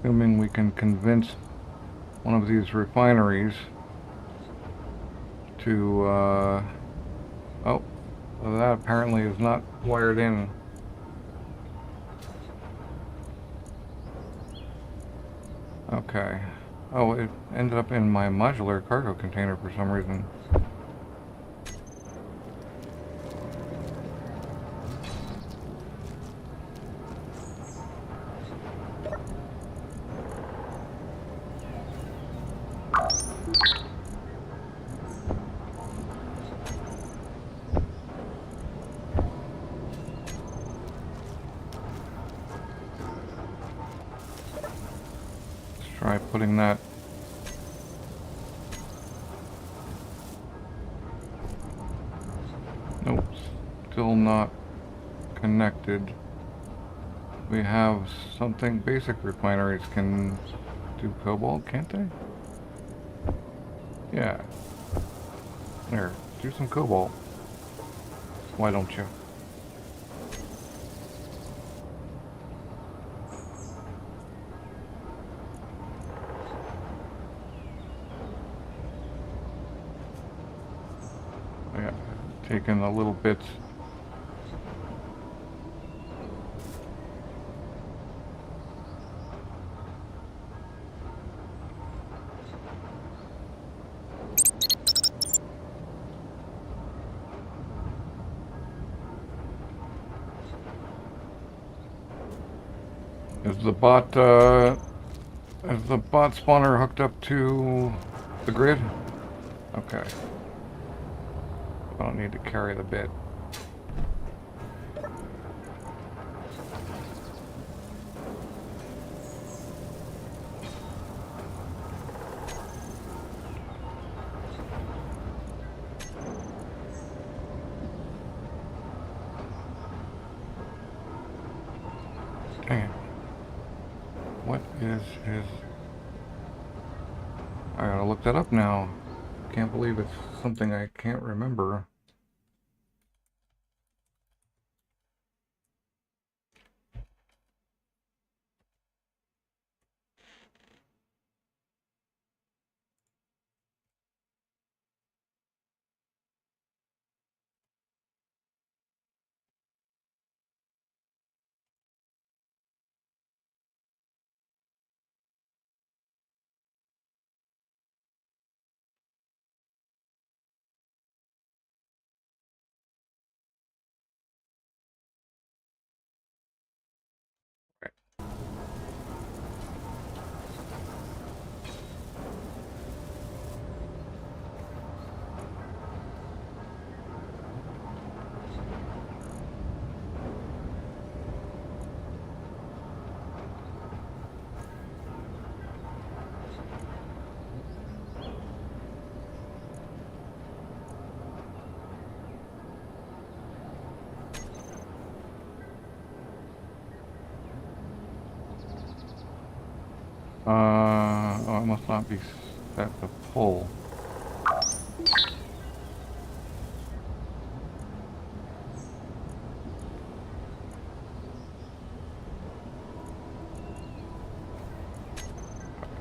Assuming we can convince one of these refineries to, oh, well, that apparently is not wired in. Okay. Oh, it ended up in my modular cargo container for some reason. Try putting that. Nope, still not connected. We have something. Basic refineries can do cobalt, can't they? Yeah. There, do some cobalt. Why don't you? Yeah, taking the little bits. Is the bot spawner hooked up to the grid? Okay. I don't need to carry the bit. His. I gotta look that up now. Can't believe it's something I can't remember. Oh, it must not be set to pull.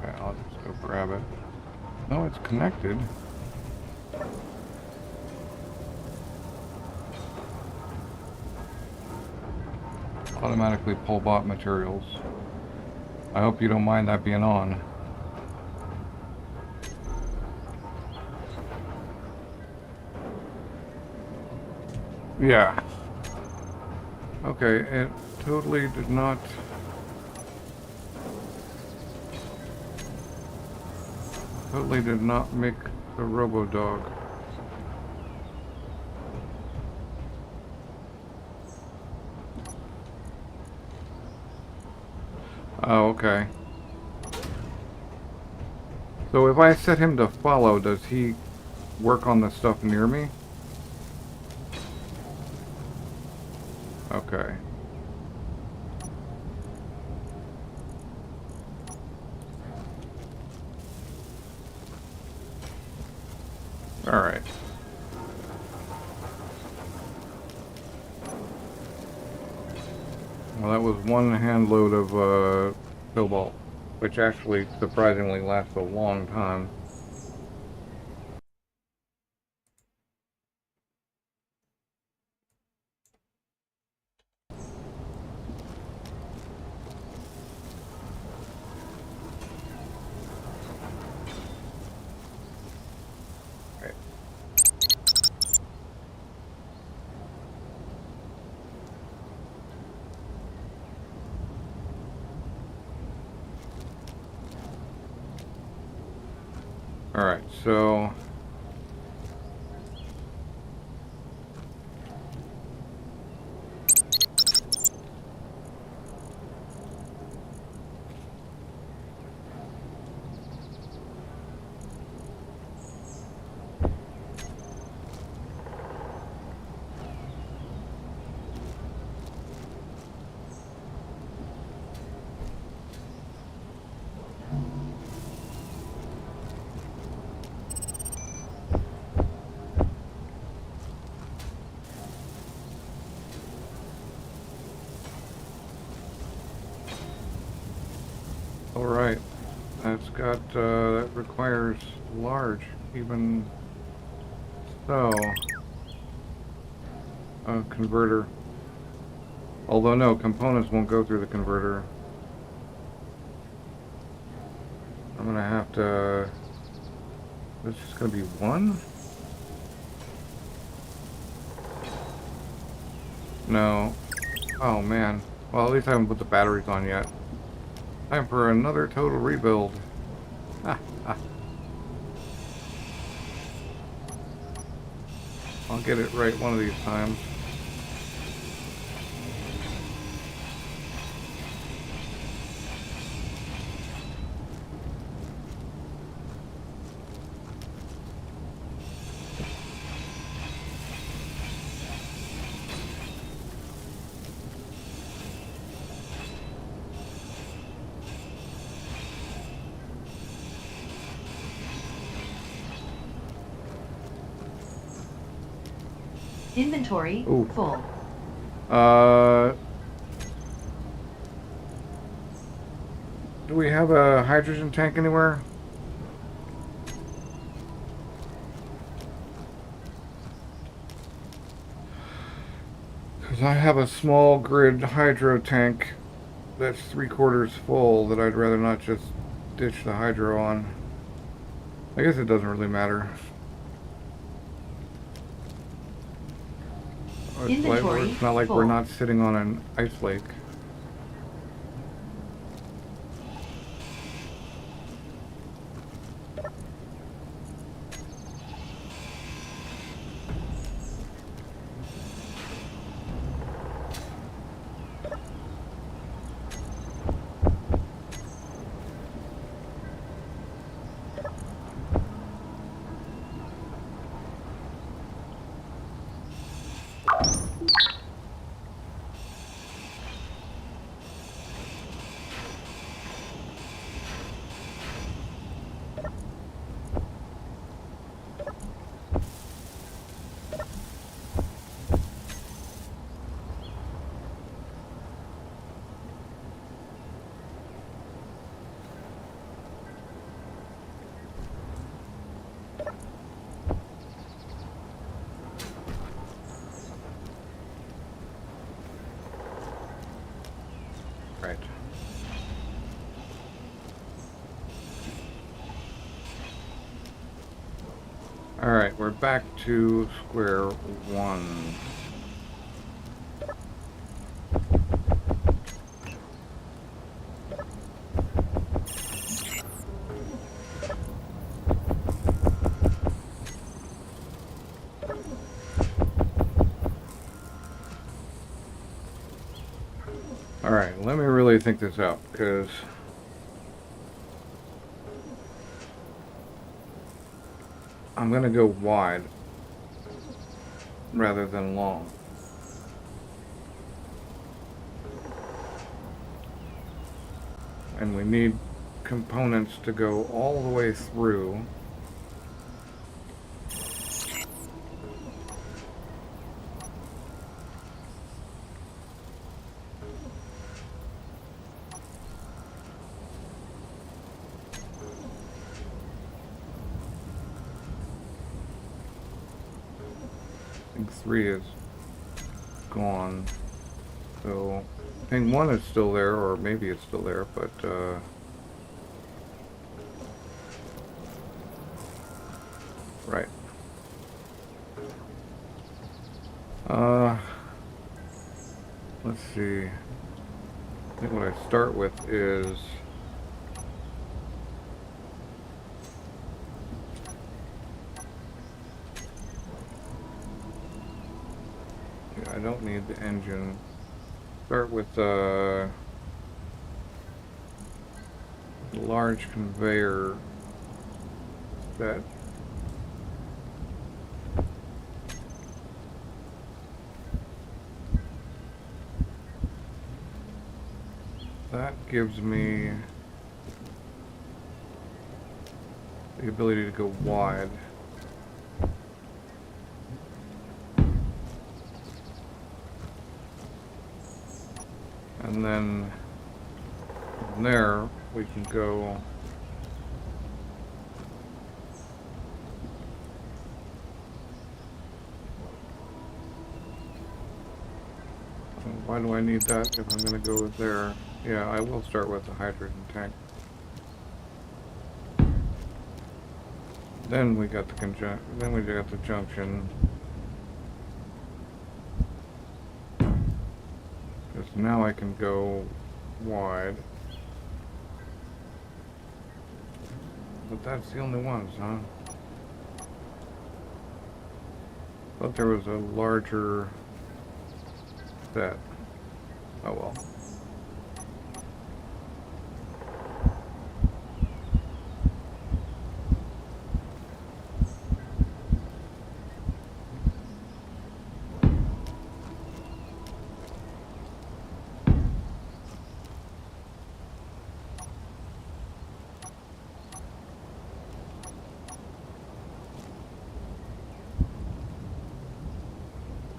Okay, I'll just go grab it. No, it's connected. Automatically pull bot materials. I hope you don't mind that being on. Yeah. Okay, it totally did not... Totally did not make the robo-dog. Oh, okay. So if I set him to follow, does he work on the stuff near me? Okay. Alright. Well, that was one hand load of cobalt, which actually surprisingly lasts a long time. Right. Alright, so... Alright, that's got, that requires large, even so, a converter. Although no, components won't go through the converter. I'm gonna have to, this is gonna be one? No. Oh man. Well, at least I haven't put the batteries on yet. Time for another total rebuild. Ah, ah. I'll get it right one of these times. Inventory Ooh. full. Do we have a hydrogen tank anywhere? Because I have a small grid hydro tank that's 3/4 full that I'd rather not just ditch the hydro on. I guess it doesn't really matter. Inventory It's not like full. we're not sitting on an ice lake. Right. Alright, we're back to square one. Alright, let me really think this out, because I'm going to go wide rather than long. And we need components to go all the way through. I think 3 is gone. So I think 1 is still there, or maybe it's still there, but right. Let's see. I think what I start with is I don't need the engine. Start with a large conveyor that gives me the ability to go wide. And then from there we can go why do I need that if I'm going to go there? Yeah, I will start with the hydrogen tank. Then we got the junction. Because now I can go wide. But that's the only ones, huh? Thought there was a larger set. Oh well.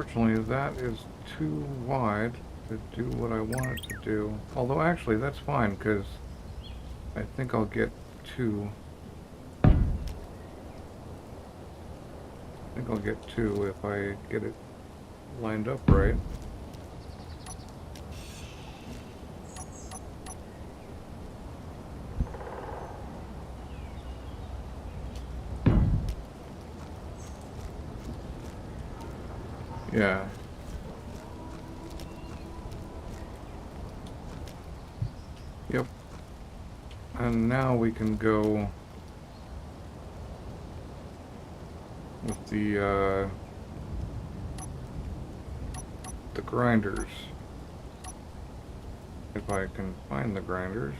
unfortunately, that is too wide to do what I want it to do. Although, actually, that's fine, because I think I'll get two. I think I'll get two if I get it lined up right. Yeah. Yep. And now we can go with the grinders. If I can find the grinders.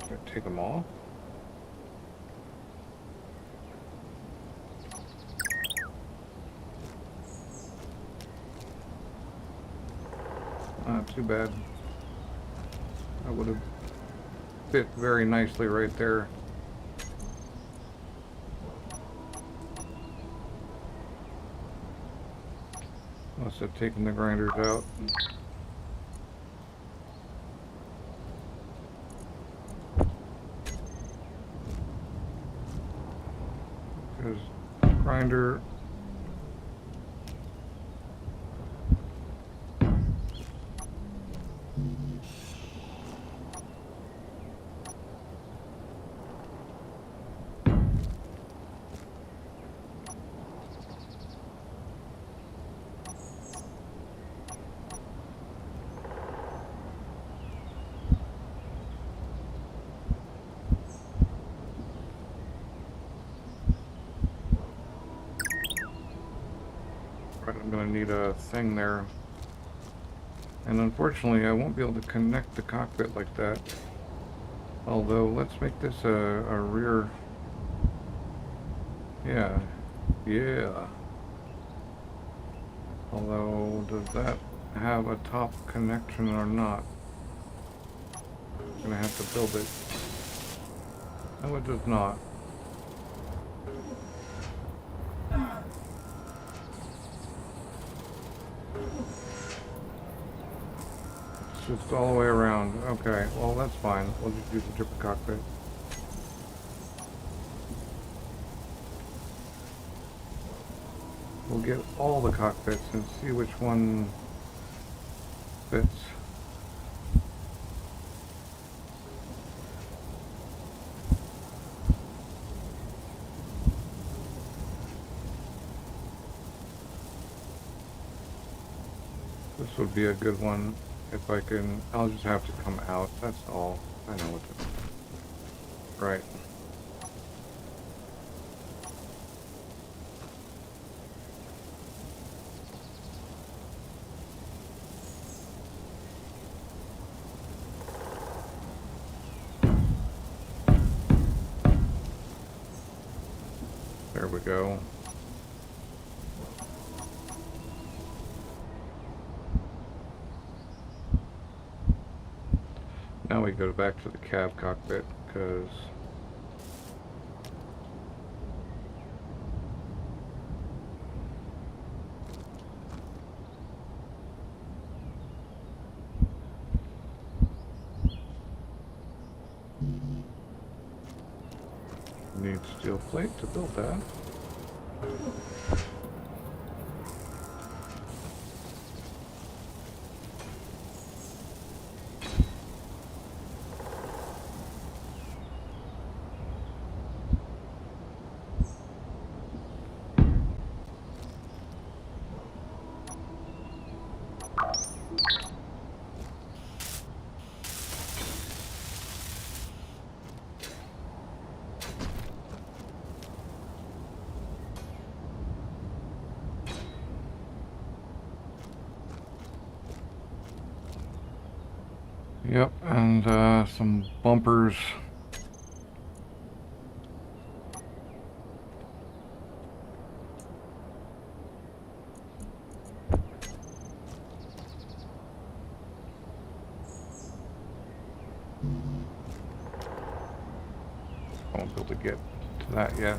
Should I take them all? Not too bad. That would have fit very nicely right there. Must have taken the grinders out. Because grinder. I'm gonna need a thing there. And unfortunately, I won't be able to connect the cockpit like that. Although, let's make this a rear. Yeah. Yeah. Although, does that have a top connection or not? I'm gonna have to build it. No, it does not. It's just all the way around. Okay, well that's fine. We'll just use a different cockpit. We'll get all the cockpits and see which one fits. This would be a good one if I can. I'll just have to come out. That's all. I know what to do. Right. There we go. Now we go back to the cab cockpit, because need steel plate to build that. Yep, and some bumpers. Won't be able to get to that yet.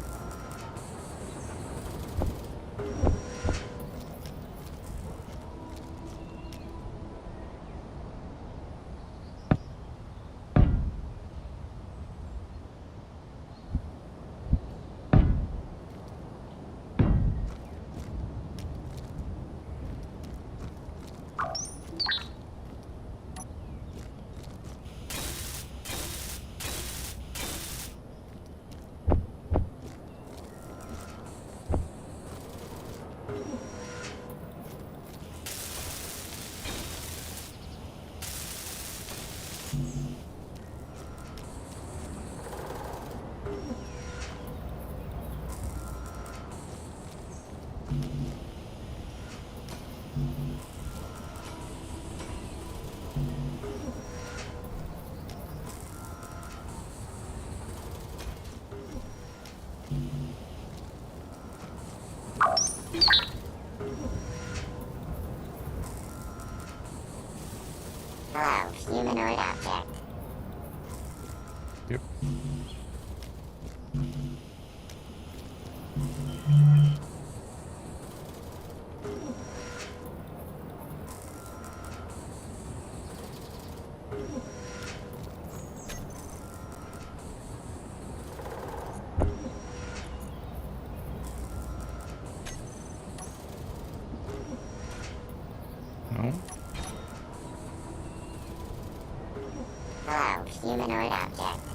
Hello, humanoid object. Yep. No. Hello, humanoid object.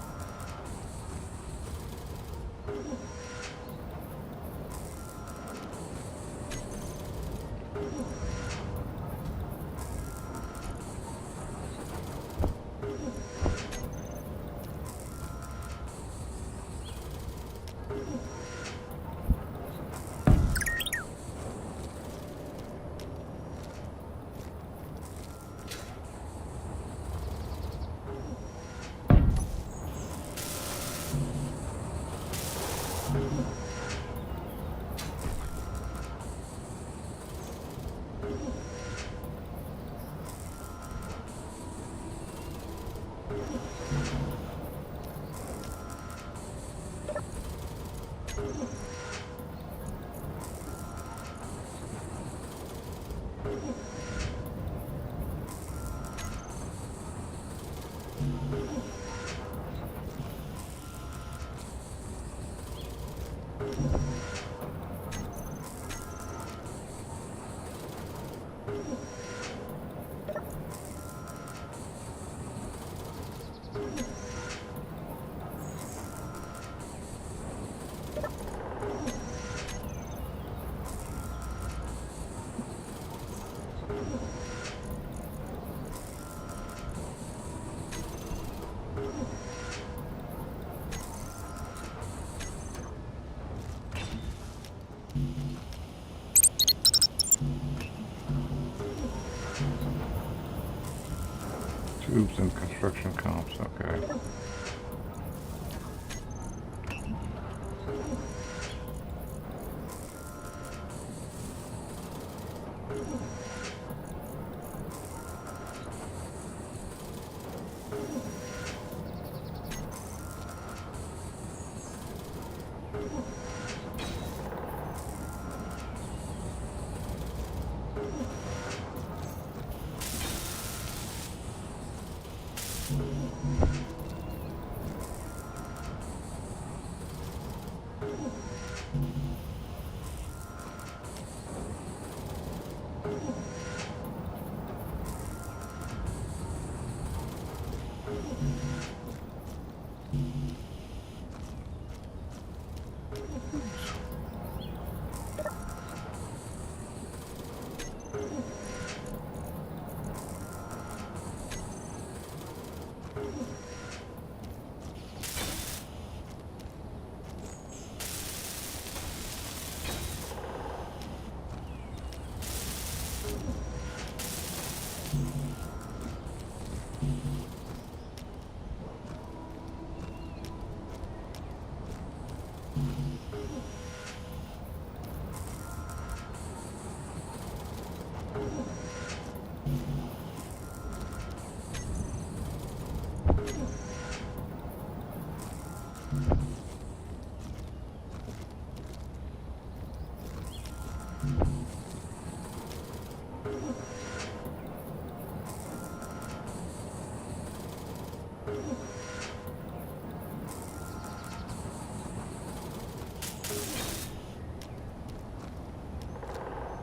Tubes and construction comps, okay.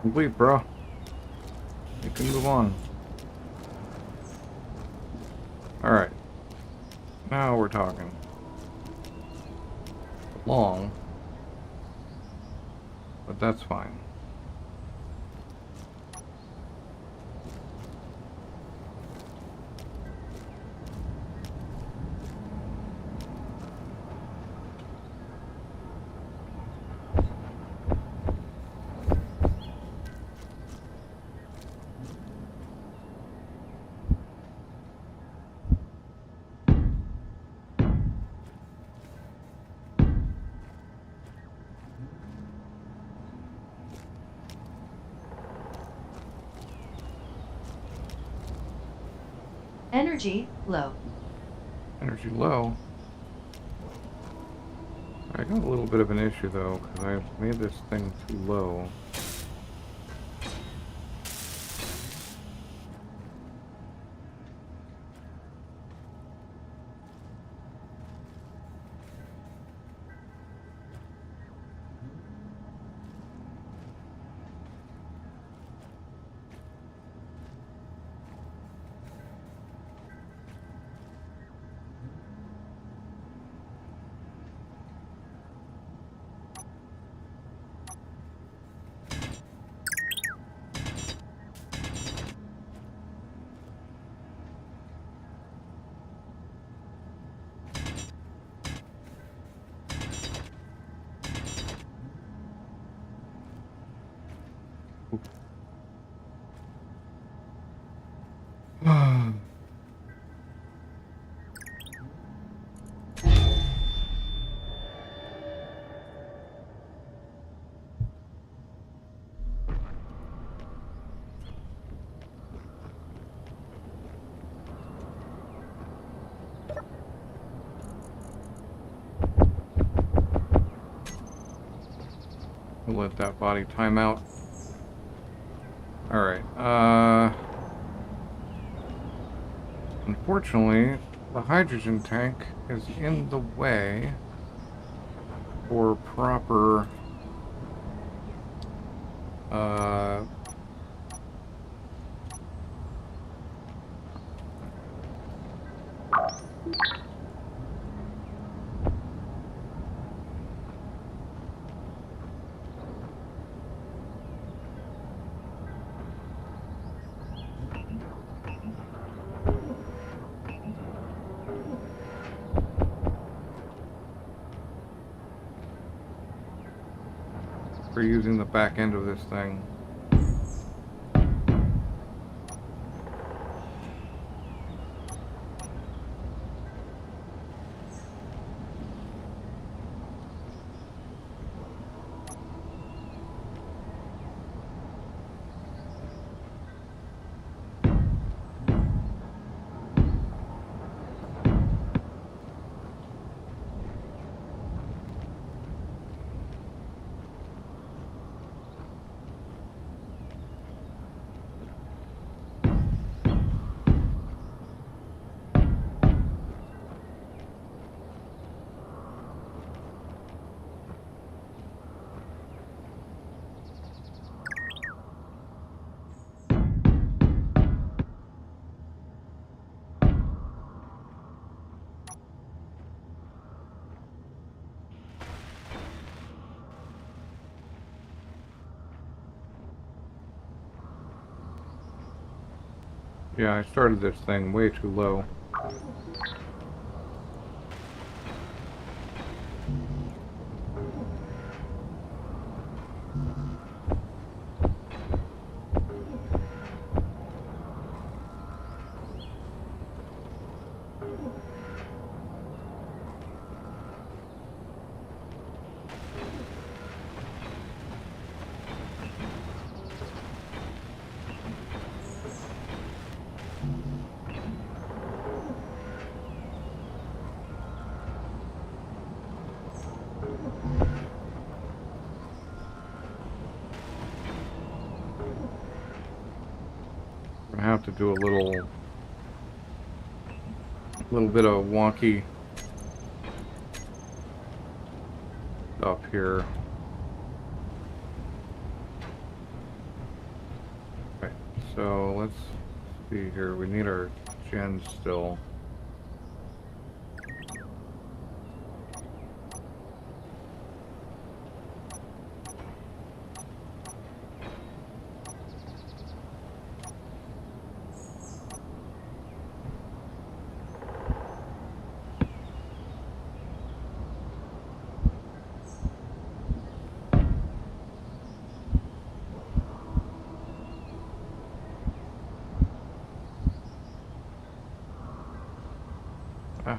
Complete, bro. You can move on. Alright. Now we're talking. Long. But that's fine. Energy low. Energy low. I got a little bit of an issue though, because I made this thing too low. We'll let that body time out. Alright, unfortunately, the hydrogen tank is in the way for proper, for using the back end of this thing. Yeah, I started this thing way too low. I have to do a little bit of wonky stuff here. So let's see here. We need our gens still. Ah.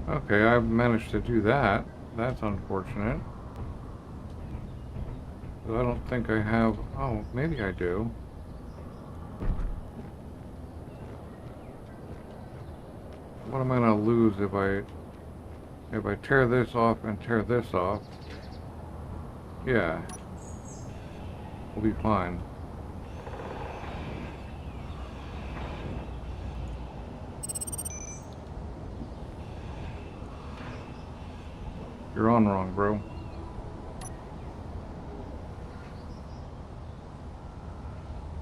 Okay, I've managed to do that. That's unfortunate. But I don't think I have... Oh, maybe I do. What am I gonna lose if I tear this off and tear this off? Yeah. We'll be fine. You're on wrong, bro.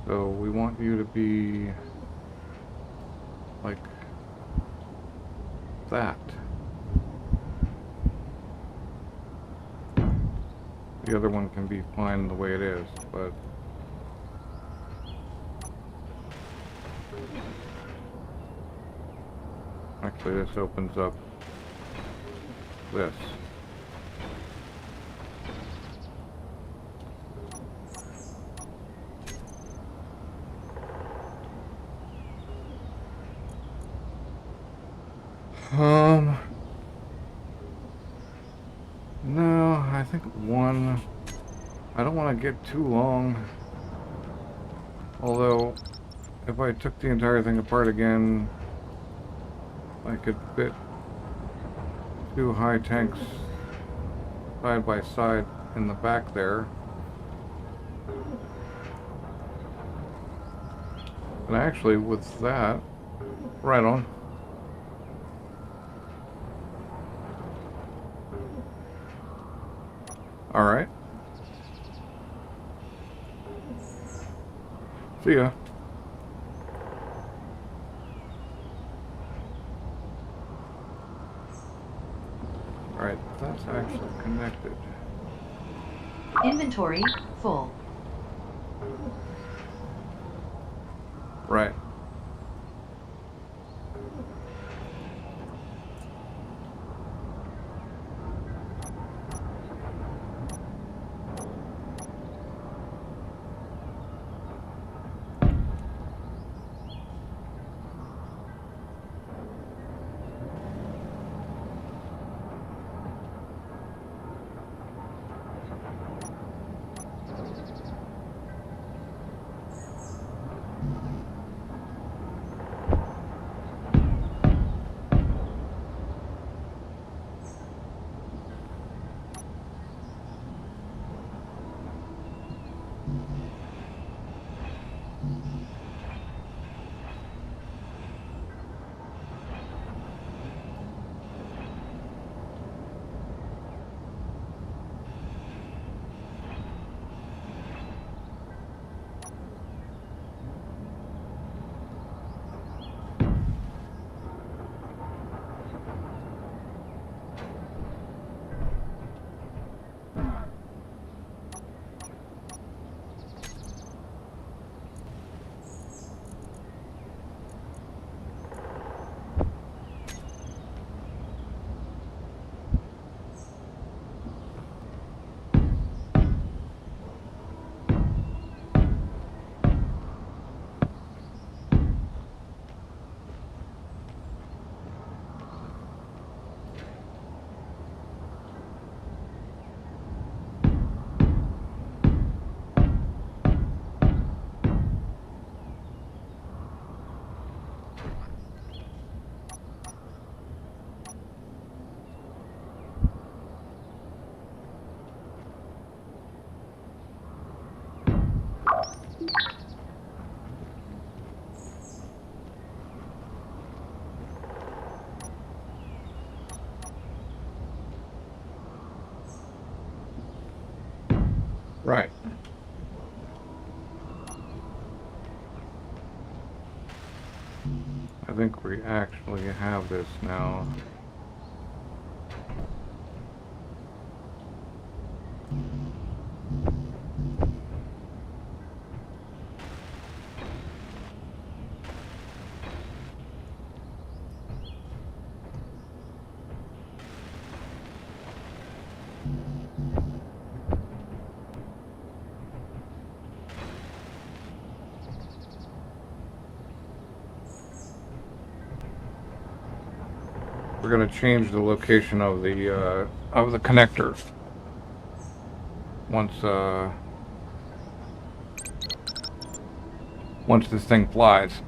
So we want you to be like that. The other one can be fine the way it is, but actually this opens up this. No, I think one. I don't want to get too long. Although, if I took the entire thing apart again, I could fit 2 high tanks side by side in the back there. And actually, with that, right on. All right. See ya. All right, that's actually connected. Inventory full. Right. Right. I think we actually have this now. We're going to change the location of the connector once this thing flies.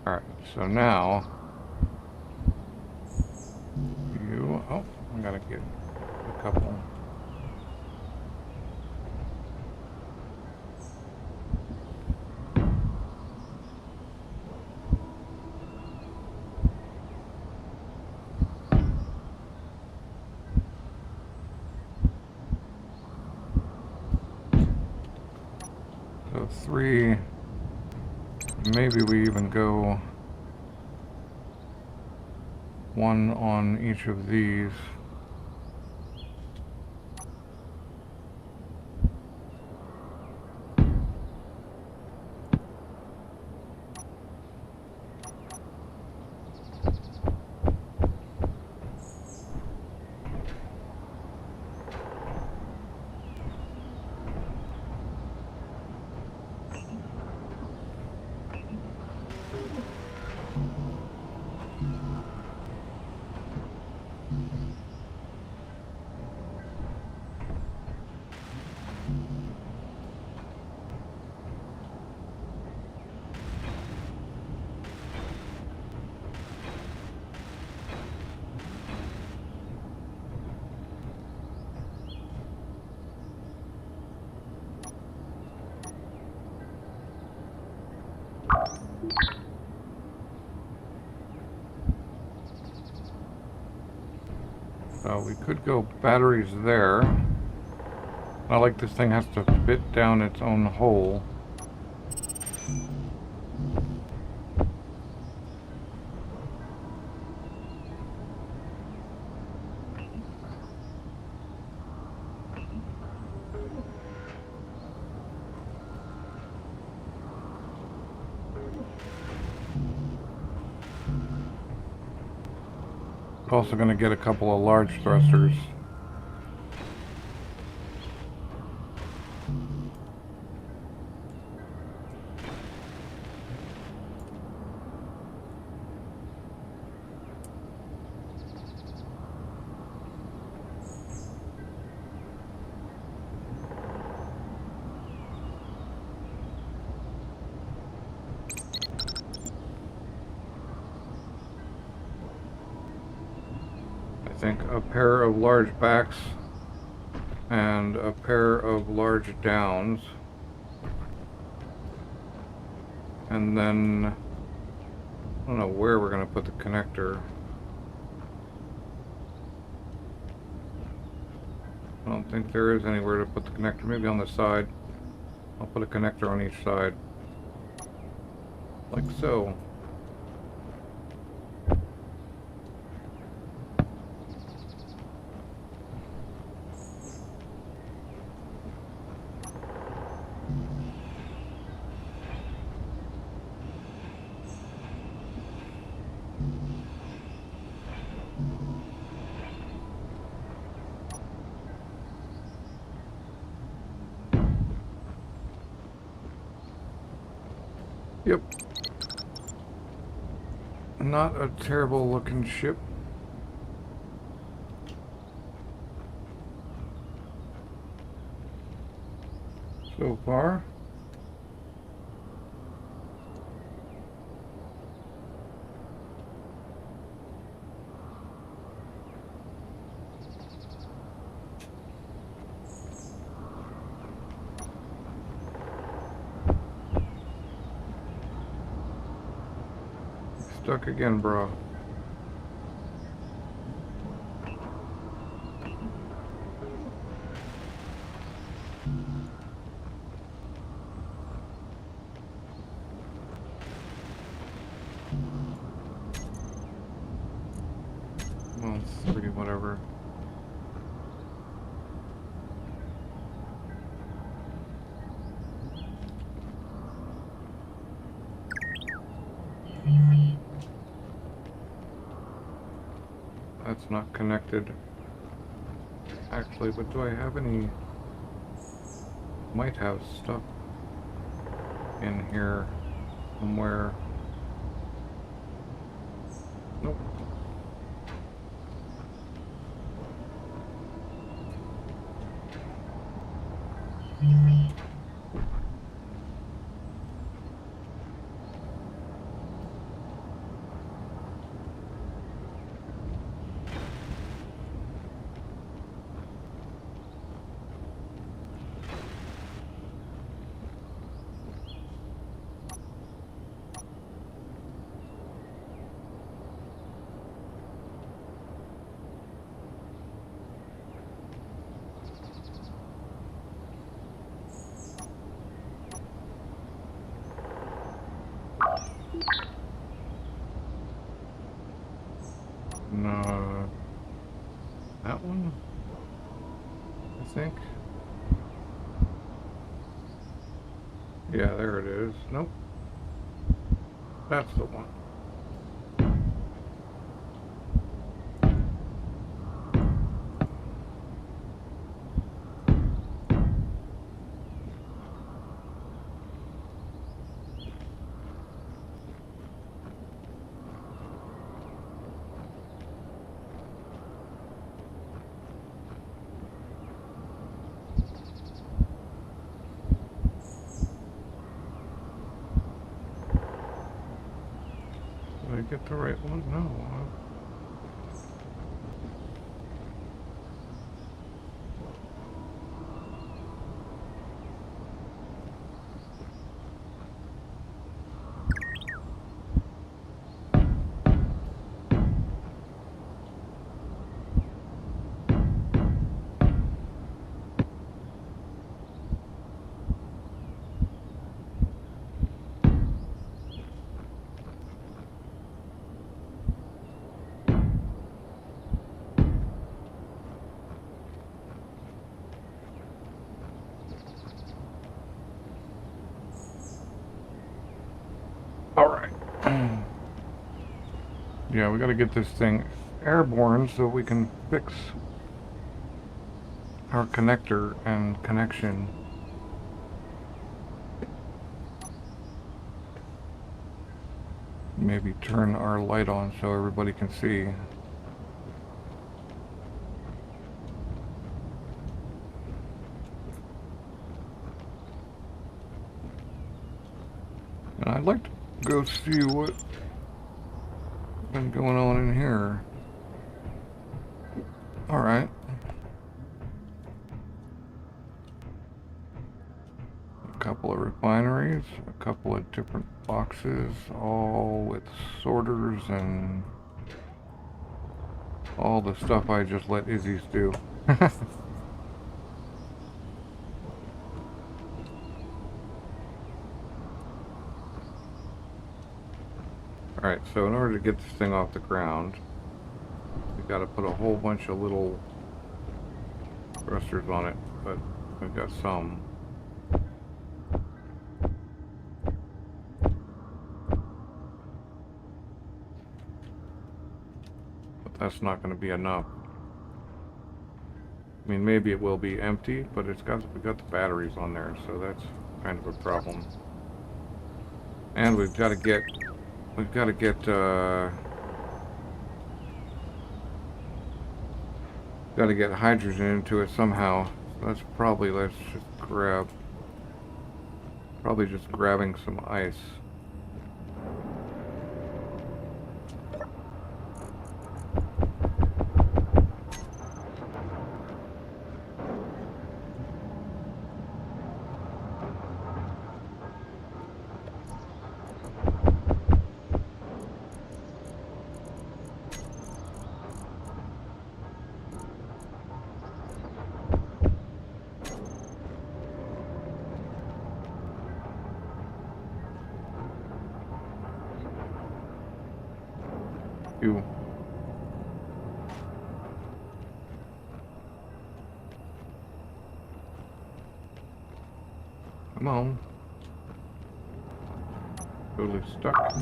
Alright, so now oh, I gotta get a couple. So 3, maybe we even go 1 on each of these. We could go batteries there. Not like this thing has to fit down its own hole. Also going to get a couple of large thrusters. I think a pair of large backs and a pair of large downs, and then I don't know where we're going to put the connector. I don't think there is anywhere to put the connector. Maybe on the side. I'll put a connector on each side, like so. Yep. Not a terrible looking ship. So far. stuck again, bro. Well, 3, whatever. That's not connected. Actually, but do I have any... Might have stuff in here somewhere. Nope. No. That one? I think. Yeah, there it is. Nope. That's the one. Did I get the right one? No. Alright. Yeah, we gotta get this thing airborne so we can fix our connector and connection. Maybe turn our light on so everybody can see. And I'd like to go see what's been going on in here. Alright. A couple of refineries, a couple of different boxes, all with sorters and all the stuff I just let Izzy's do. Alright, so in order to get this thing off the ground, we've got to put a whole bunch of little thrusters on it, but we've got some. But that's not going to be enough. I mean, maybe it will be empty, but we've got the batteries on there, so that's kind of a problem. And we've got to get hydrogen into it somehow. So that's probably, probably just grabbing some ice. You. Come on. Totally stuck.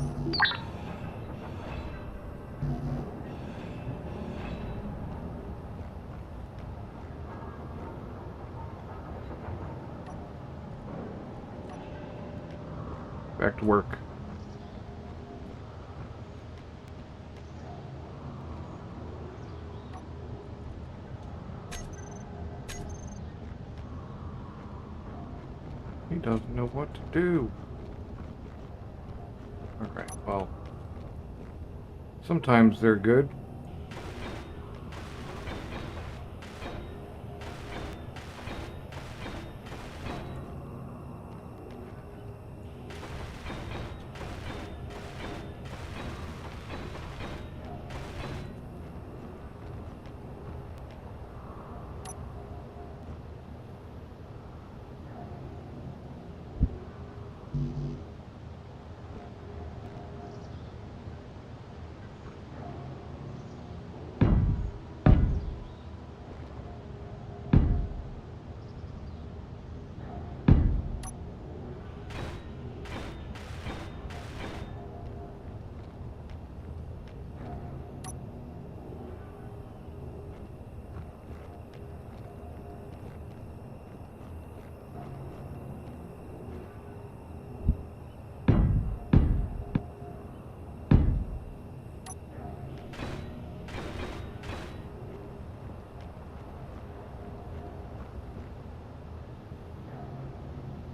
Back to work. He doesn't know what to do. Alright, well, sometimes they're good.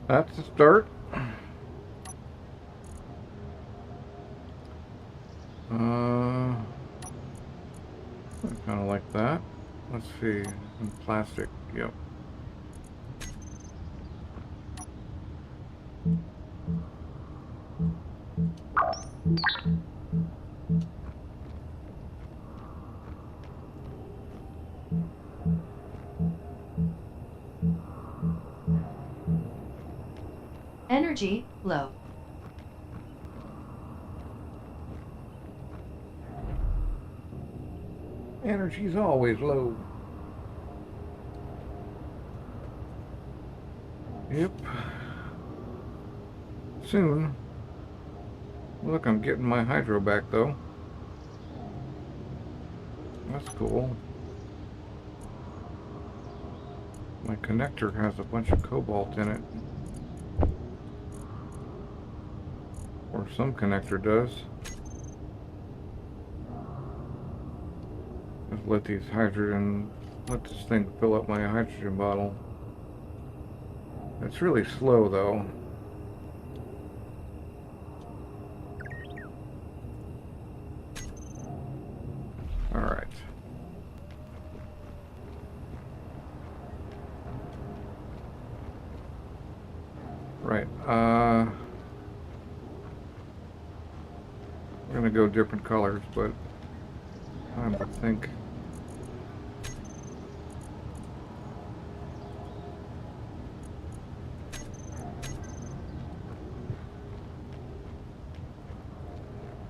That's the start. I kind of like that. Let's see. Some plastic. Yep. Energy low. Energy's always low. Yep. Soon. Look, I'm getting my hydro back though. That's cool. My connector has a bunch of cobalt in it. Or some connector does. Just let this thing fill up my hydrogen bottle. It's really slow though. Alright. Right, we're gonna go different colors, but time to think.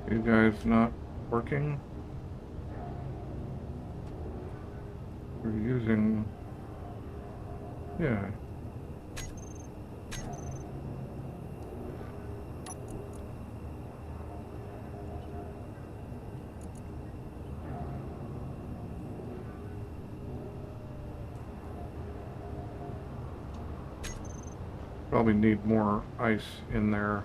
You guys not working? We're using, yeah. Probably need more ice in there.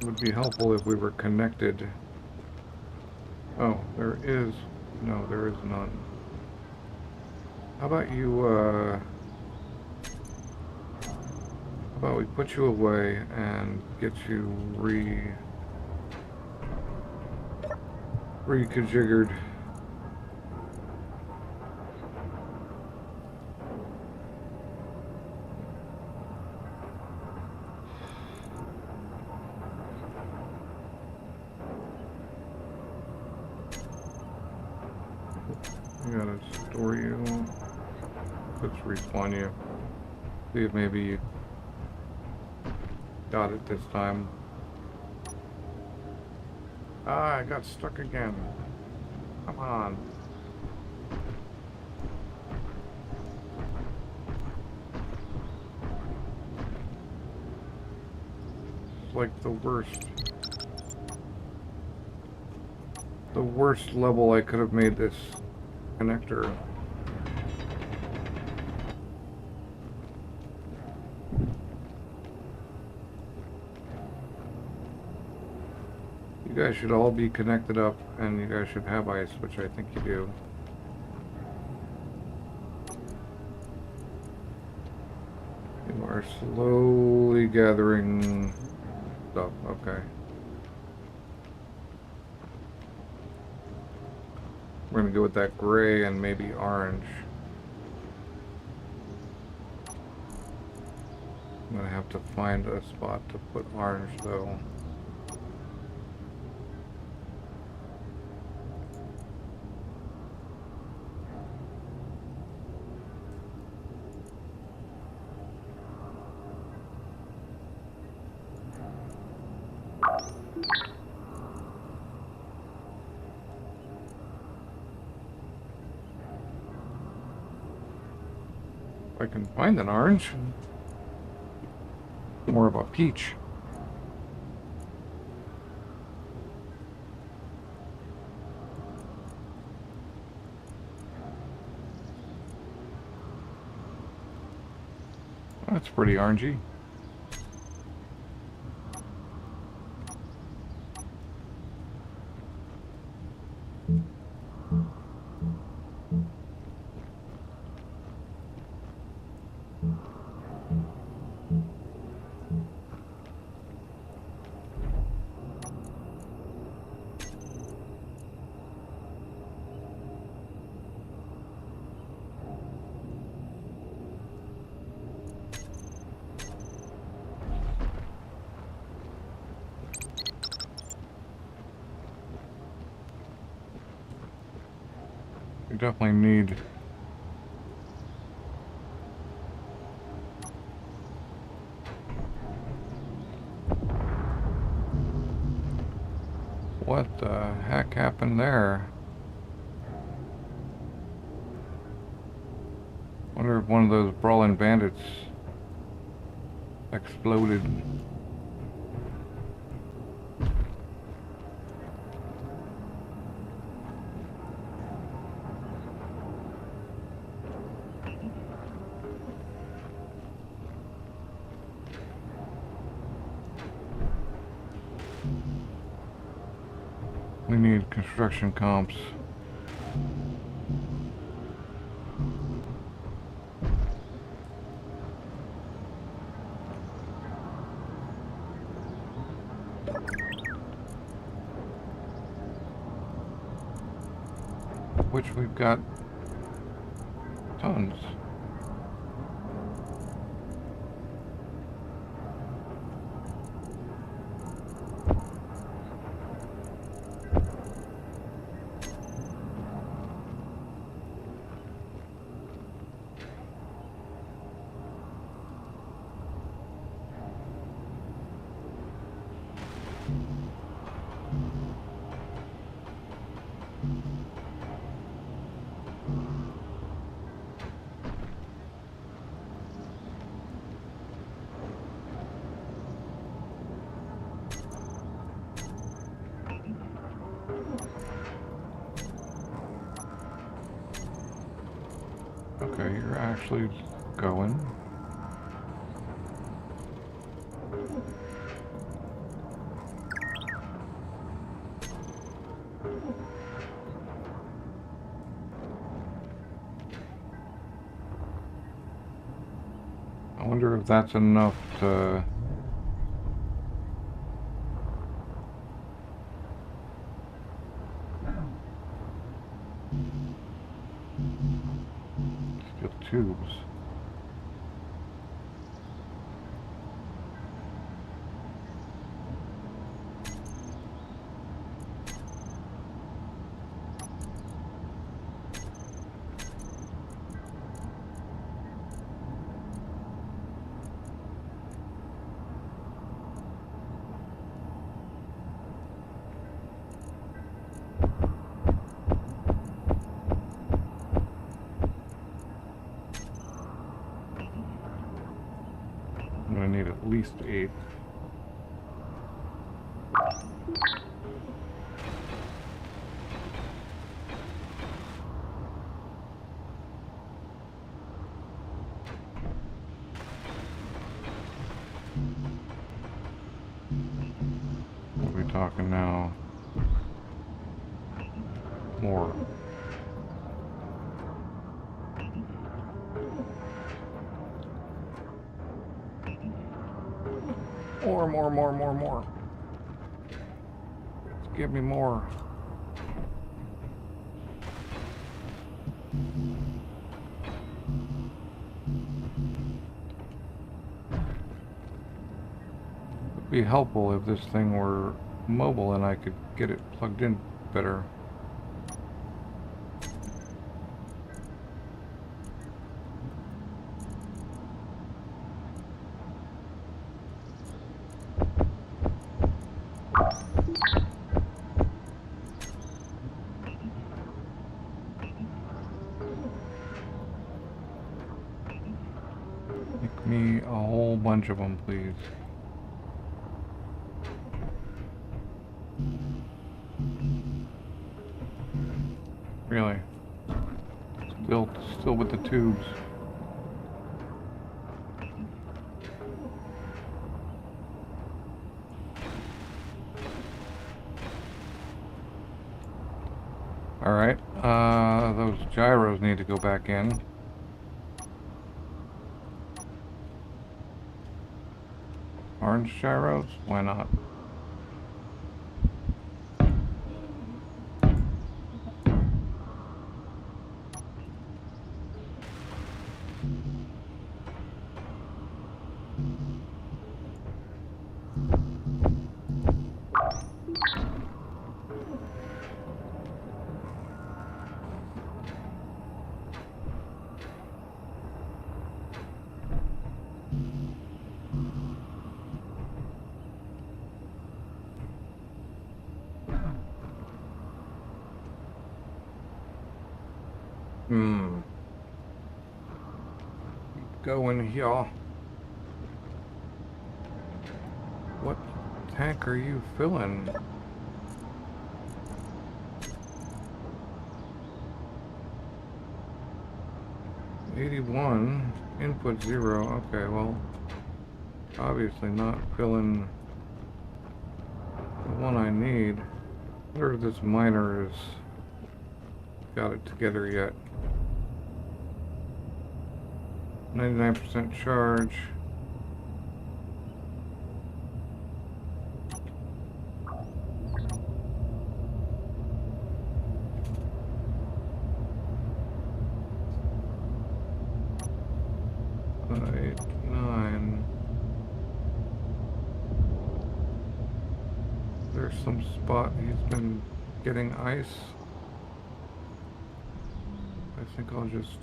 It would be helpful if we were connected. Oh, there is, no, there is none. How about you, how about we put you away and get you reconfigured. I gotta store you. Let's respawn you. See if maybe you got it this time. Ah, I got stuck again. Come on. It's like the worst. The worst level I could have made this connector. You guys should all be connected up, and you guys should have ice, which I think you do. You are slowly gathering stuff. Okay. We're gonna go with that gray and maybe orange. I'm gonna have to find a spot to put orange though. If I can find an orange. More of a peach. That's pretty orangey. We definitely need what the heck happened there? Wonder if one of those brawling bandits exploded. We need construction comps. Which we've got tons. Okay, you're actually going. I wonder if that's enough to... steel tubes. gonna need at least 8. What are we talking now? More. More. Give me more. It'd be helpful if this thing were mobile and I could get it plugged in better. Make me a whole bunch of them, please. Really? Still with the tubes. Alright, those gyros need to go back in. Orange gyros? Why not? Keep going here. What tank are you filling? $81. Input 0. Okay, well, obviously not filling the one I need. I wonder if this miner has got it together yet. 99% charge. There's some spot he's been getting ice. I think I'll just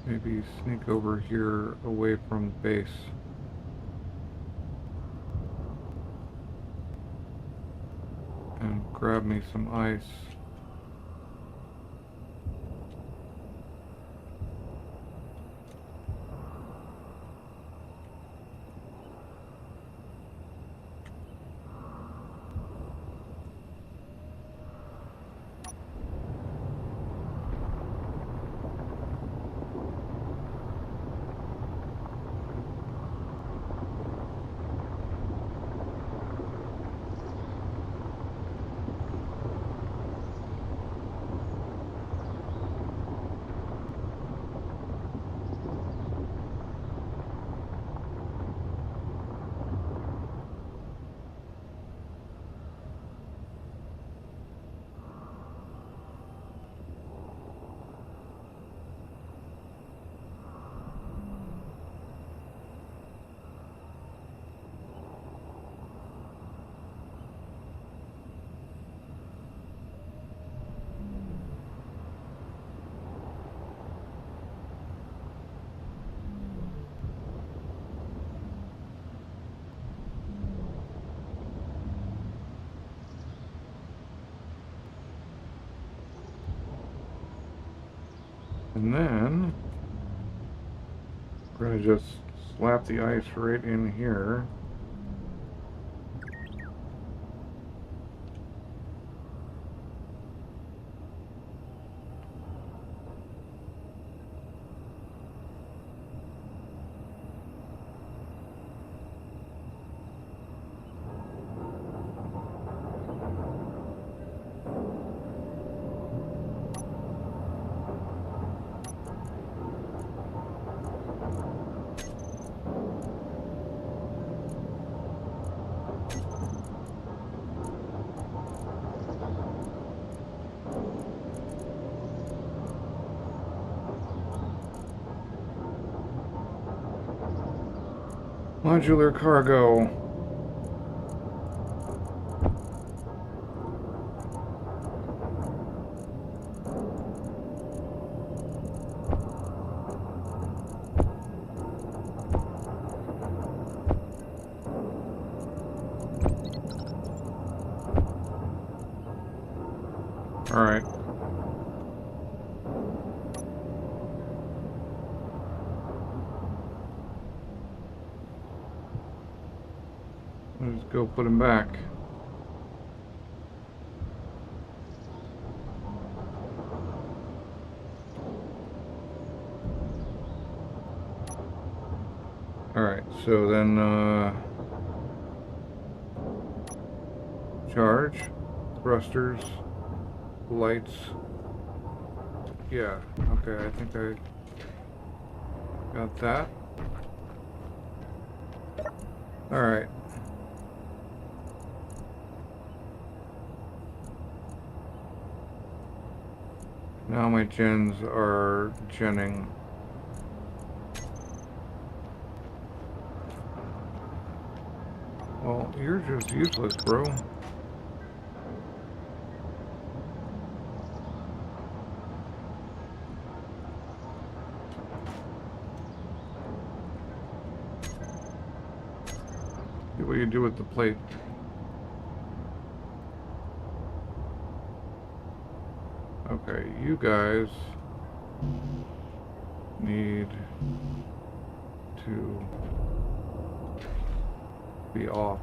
maybe sneak over here away from base. And grab me some ice. And then we're going to just slap the ice right in here. Modular cargo. All right. Let's go put him back. Alright, so then, charge, thrusters, lights. Yeah, okay, I think I got that. Alright. Now my gens are genning. Well, you're just useless, bro. See what you do with the plate. Okay, you guys need to be off.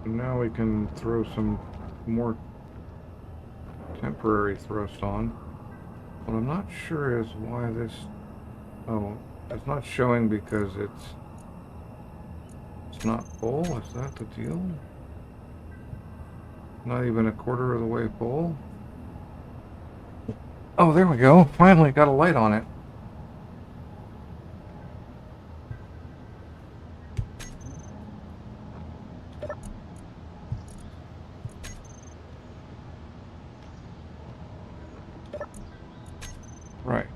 Now we can throw some more temporary thrust on. What I'm not sure is why this... Oh, it's not showing because it's not full? Is that the deal? Not even a quarter of the way full? Oh, there we go. Finally got a light on it. Right.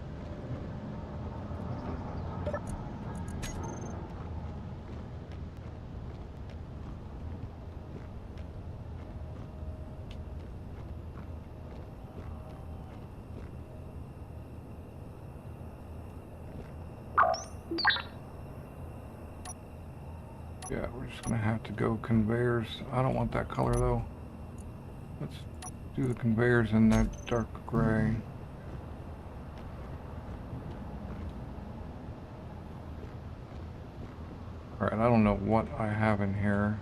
Yeah, we're just gonna have to go conveyors. I don't want that color though. Let's do the conveyors in that dark gray. Alright, I don't know what I have in here.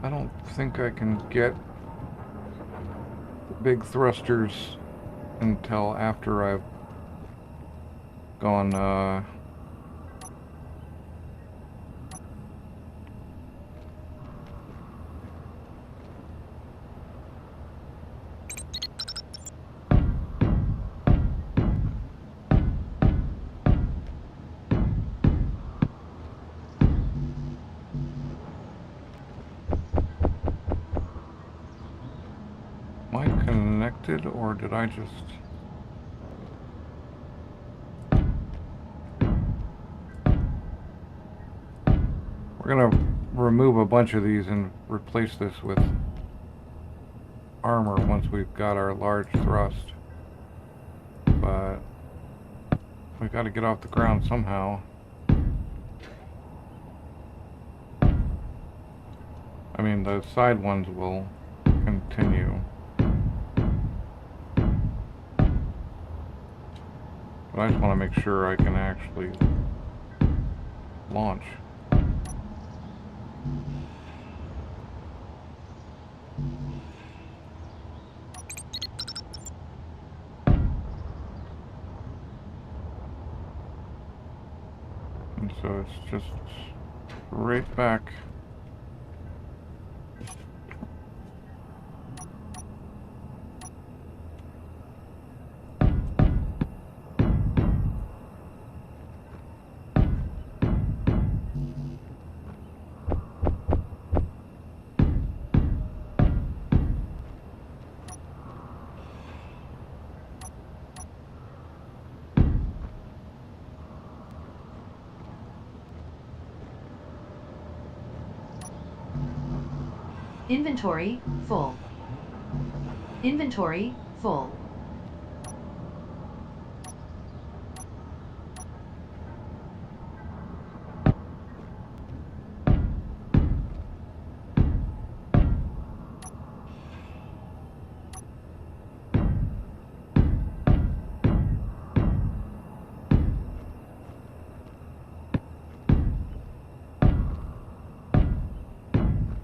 I don't think I can get the big thrusters until after I've gone, connected, or did I just... We're gonna remove a bunch of these and replace this with armor once we've got our large thrust. But we gotta get off the ground somehow. I mean, the side ones will continue. But I just want to make sure I can actually launch. And so it's just right back. Inventory full. Inventory full.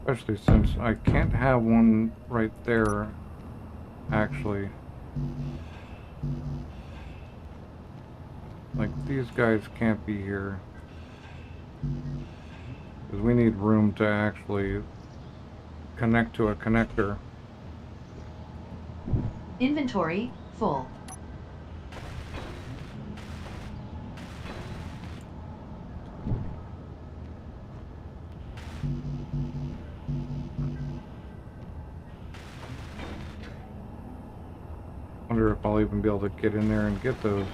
Especially since I can't have one right there, actually. Like, these guys can't be here. Because we need room to actually connect to a connector. Inventory full. Wonder if I'll even be able to get in there and get those.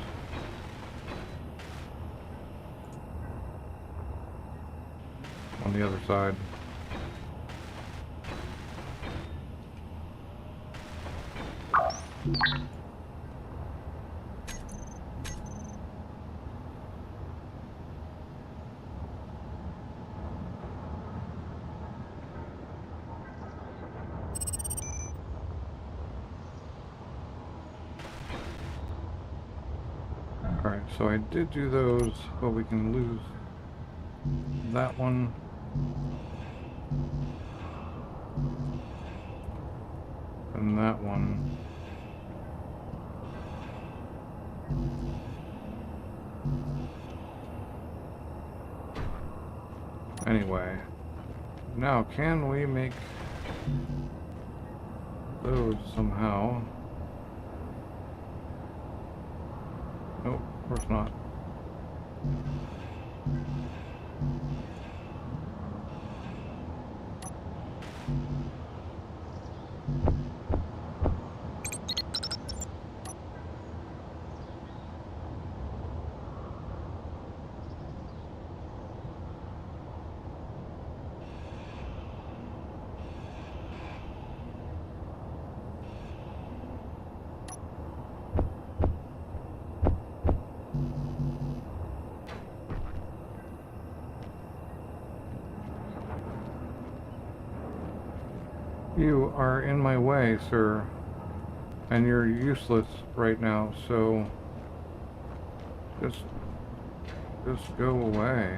On the other side. Alright, so I did do those, but we can lose that one. And that one. Anyway, now can we make those somehow? Nope, of course not. You are in my way, sir, and you're useless right now, so just go away.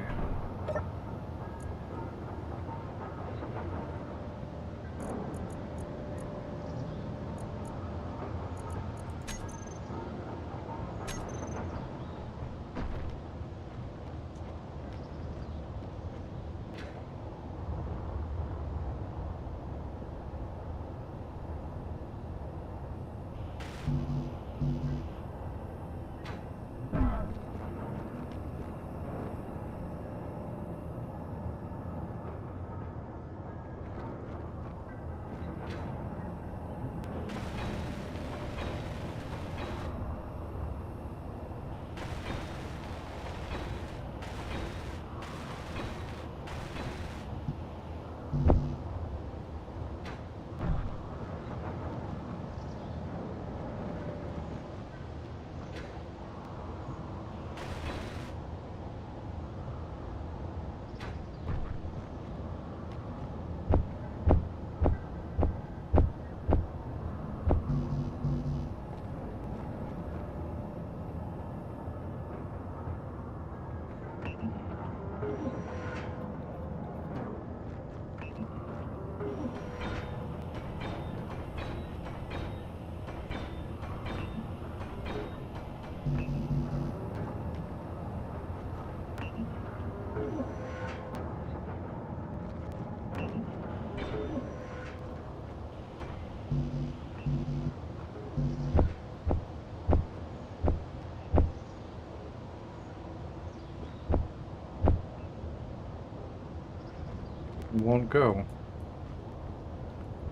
won't go.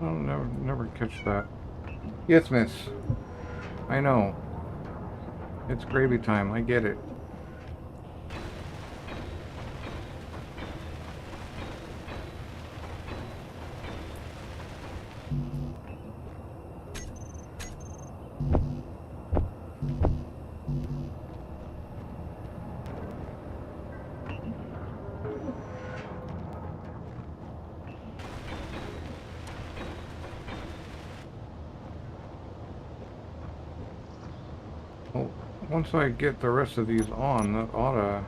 I'll never catch that. Yes, miss. I know. It's gravy time. I get it. Well, once I get the rest of these on, that oughta...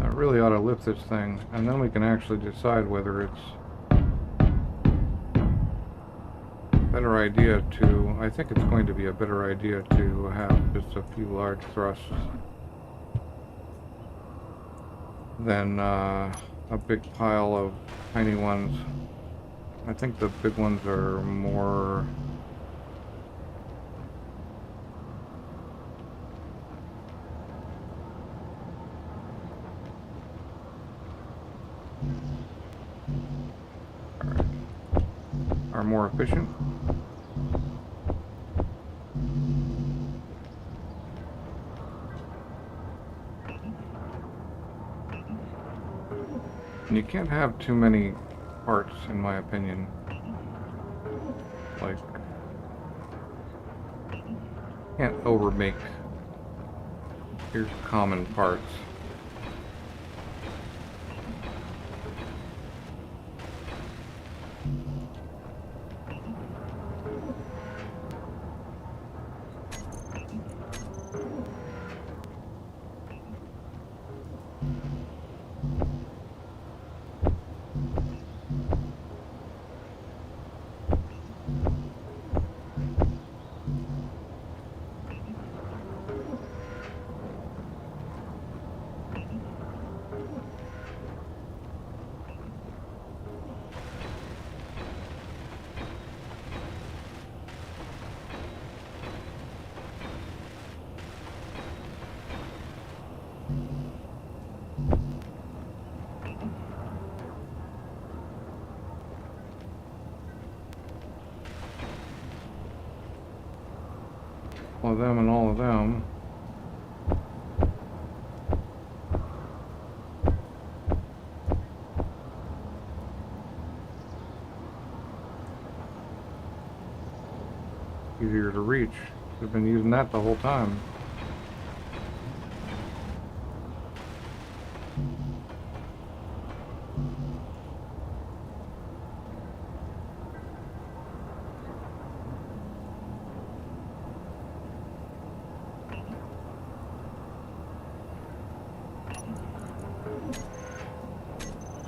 That really ought to lift this thing, and then we can actually decide whether it's a better idea to... I think it's going to be a better idea to have just a few large thrusts than a big pile of tiny ones. I think the big ones are more... are more efficient. And you can't have too many parts, in my opinion. Like, can't overmake your common parts. All of them and all of them. Easier to reach. We've been using that the whole time.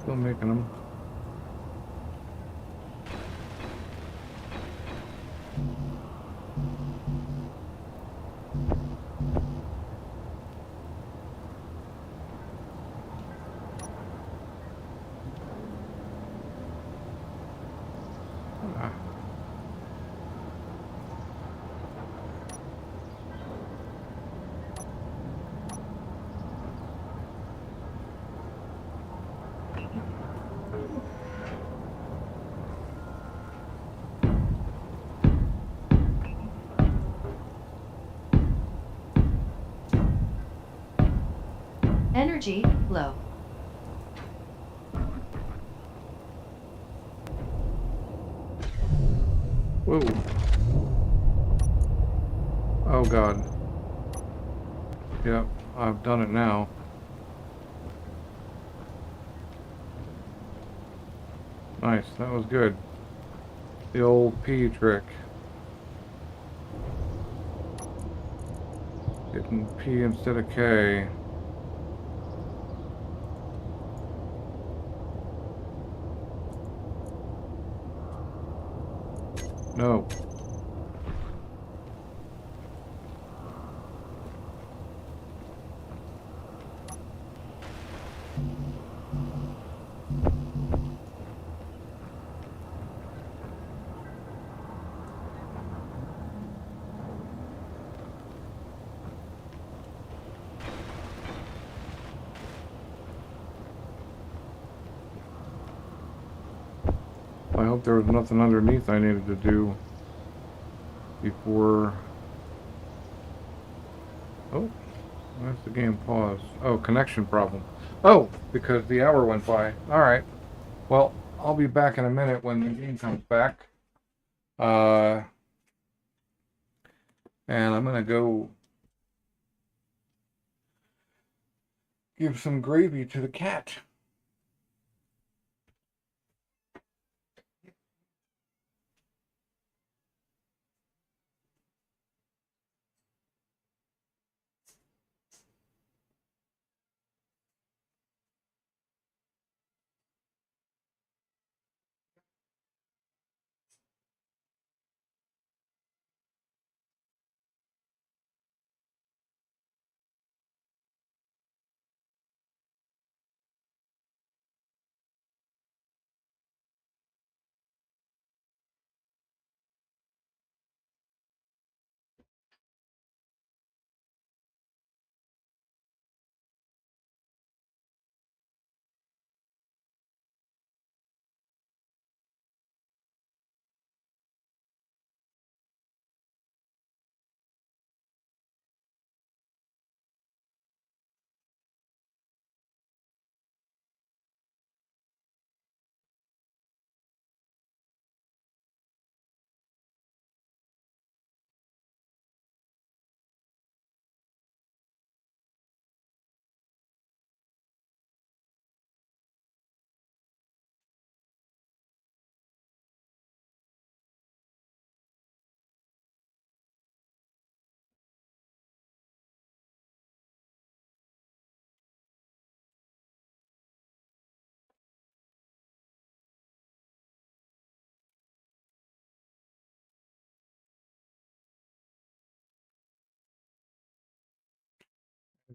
Still making them. Energy low. Whoa. Oh God. Yep, I've done it now. Nice, that was good. The old P trick. Getting P instead of K. No. I hope there was nothing underneath I needed to do before. Oh, where's the game paused? Oh, connection problem. Oh, because the hour went by. Alright. Well, I'll be back in a minute when the game comes back. And I'm gonna go give some gravy to the cat.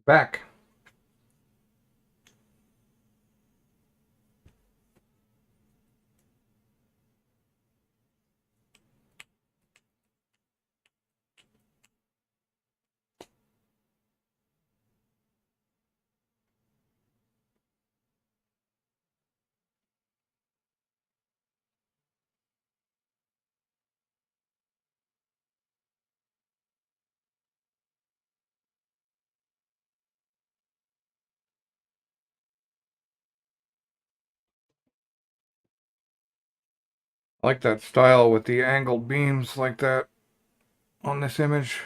Back. I like that style with the angled beams like that on this image.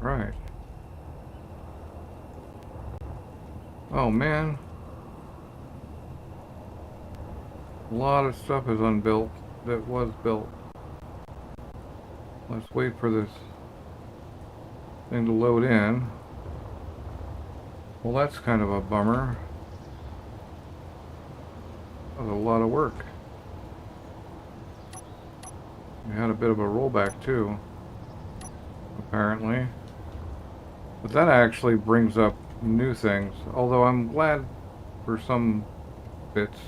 Right. Oh man. A lot of stuff is unbuilt that was built. Let's wait for this thing to load in. Well, that's kind of a bummer. That was a lot of work. We had a bit of a rollback too, apparently. But that actually brings up new things, although I'm glad for some bits.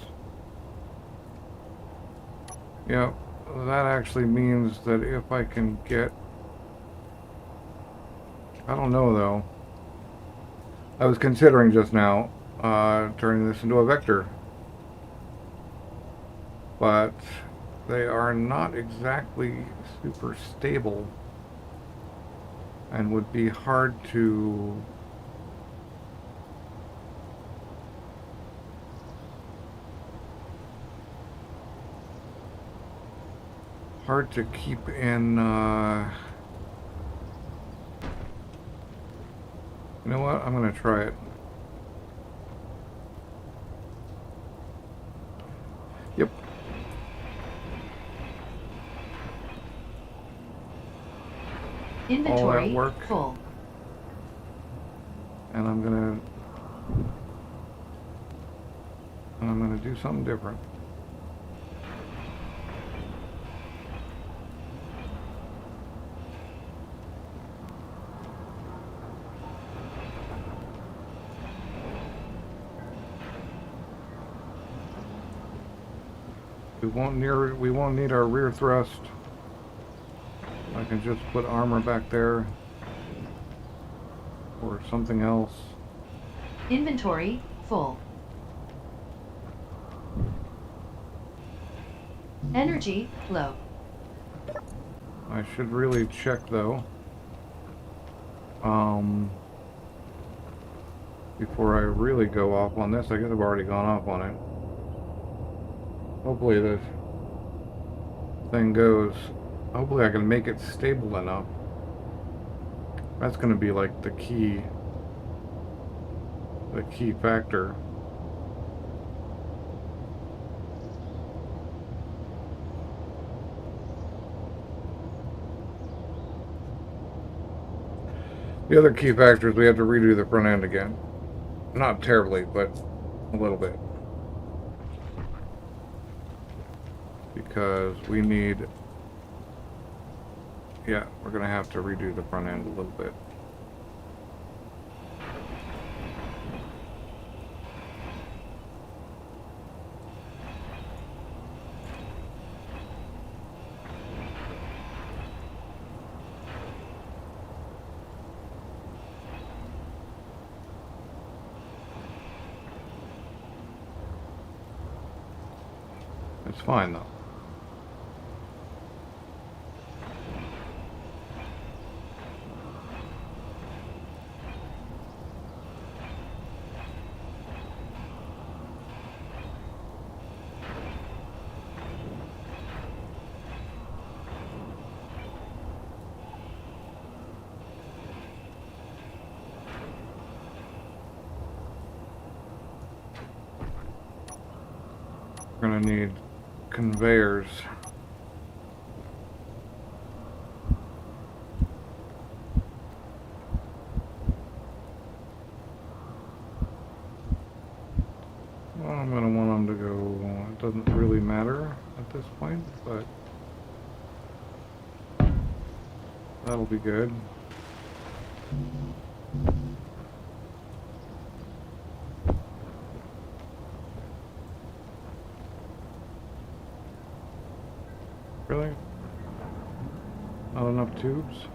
Yeah, that actually means that if I can get... I don't know though. I was considering just now turning this into a vector. But they are not exactly super stable and would be hard to keep in you know what, I'm gonna try it. Yep. Inventory all that work. full. And I'm And I'm going to do something different. We won't need our rear thrust. I can just put armor back there or something else. Inventory full. Energy low. I should really check though. Before I really go off on this. I guess I've already gone off on it. Hopefully this thing goes. Hopefully I can make it stable enough. That's going to be like the key factor. The other key factor is we have to redo the front end again. Not terribly, but a little bit. Because we need... Yeah, we're going to have to redo the front end a little bit. It's fine though. We're gonna need conveyors. Well, I'm gonna want them to go, it doesn't really matter at this point, but that'll be good. Really? Not enough tubes?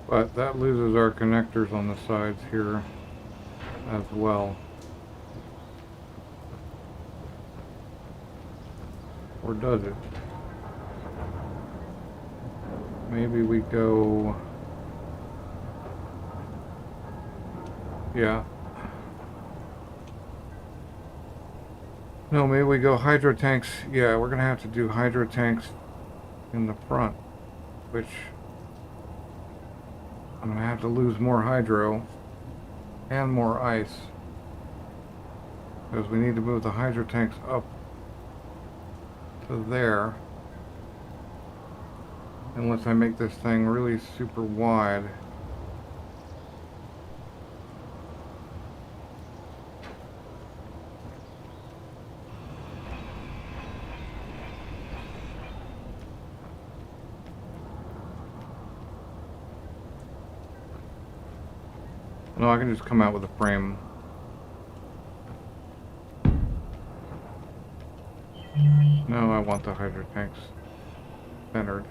But that loses our connectors on the sides here as well. Or does it? Maybe we go... Yeah. No, maybe we go hydro tanks. Yeah, we're gonna have to do hydro tanks in the front, which I'm gonna have to lose more hydro and more ice because we need to move the hydro tanks up to there unless I make this thing really super wide. No, I can just come out with a frame. No, I want the hydro tanks centered.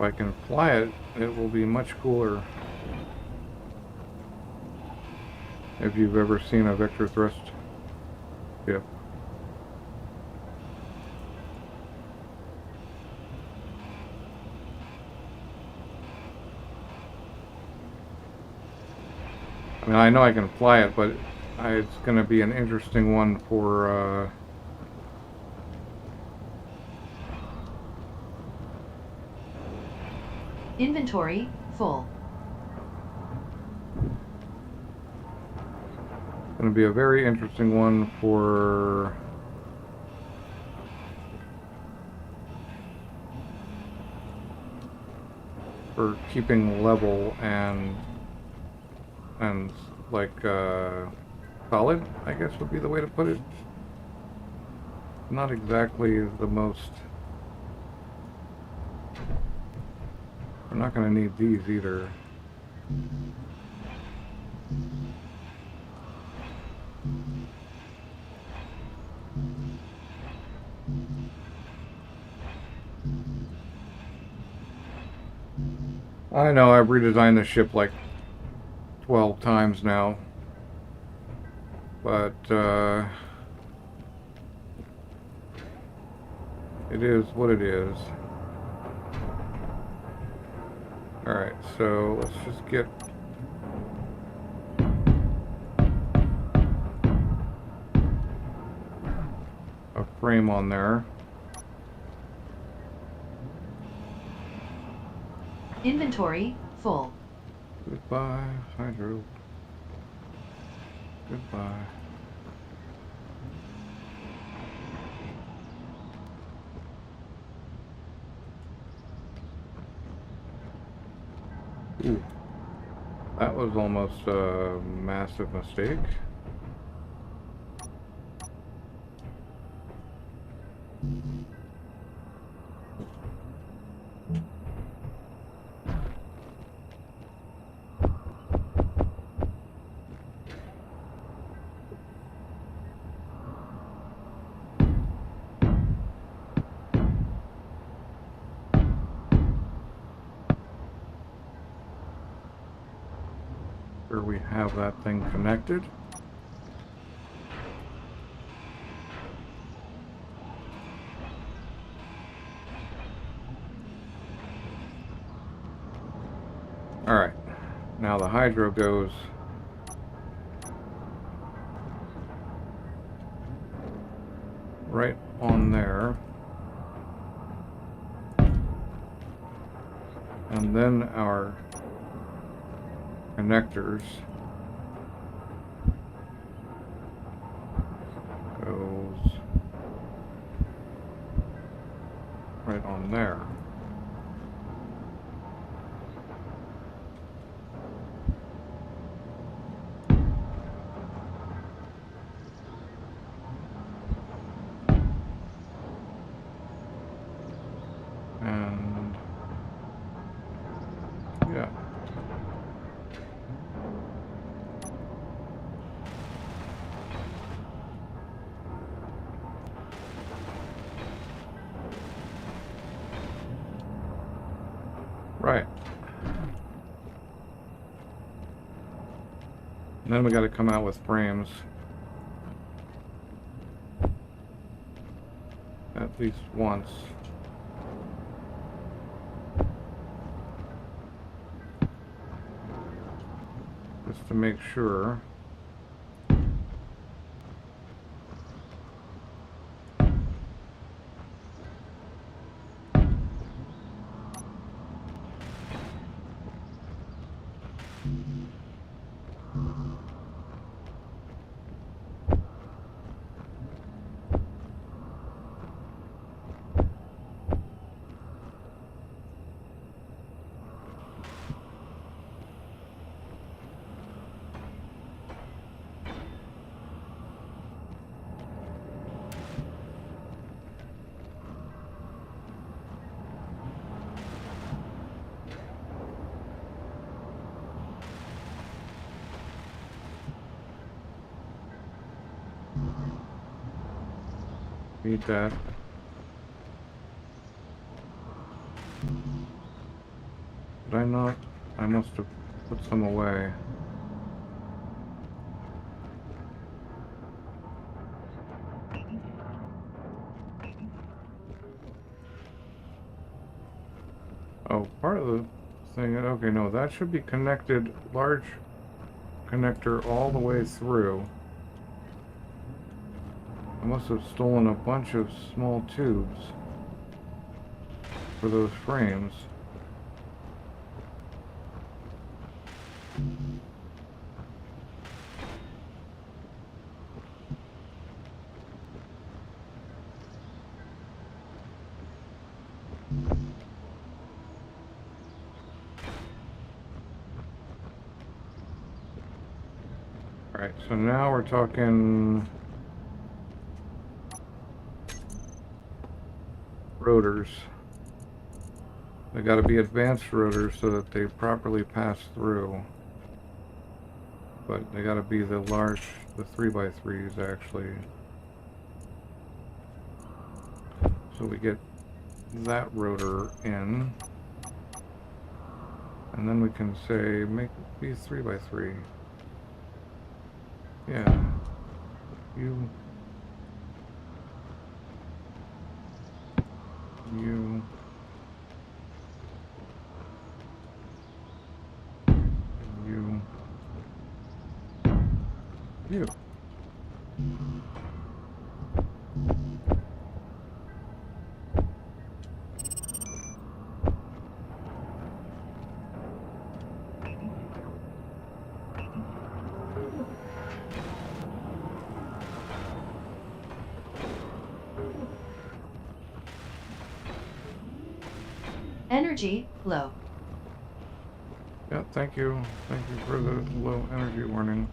If I can fly it, it will be much cooler. If you've ever seen a vector thrust ship. I mean, I know I can fly it, but it's going to be an interesting one for Inventory full. going to be a very interesting one for keeping level and like solid, I guess would be the way to put it. Not exactly the most. We're not going to need these either. I know I've redesigned the ship like 12 times now, but it is what it is. Alright, so let's just get a frame on there. Inventory full. Goodbye, Hydro. Goodbye. Ooh. That was almost a massive mistake. Where we have that thing connected. Alright, now the hydro goes right on there. And then our connectors goes right on there. And yeah. Right. And then we got to come out with frames. At least once. Just to make sure. Need that. not? I must have put some away. Oh, part of the thing, okay, no, that should be connected, large connector all the way through. I must have stolen a bunch of small tubes for those frames. Alright, so now we're talking rotors. They gotta be advanced rotors so that they properly pass through. But they gotta be the large, the 3x3s actually. So we get that rotor in. And then we can say, make these 3x3. Yeah. You. You. You. You. Energy low. Yeah, thank you. Thank you for the low energy warning.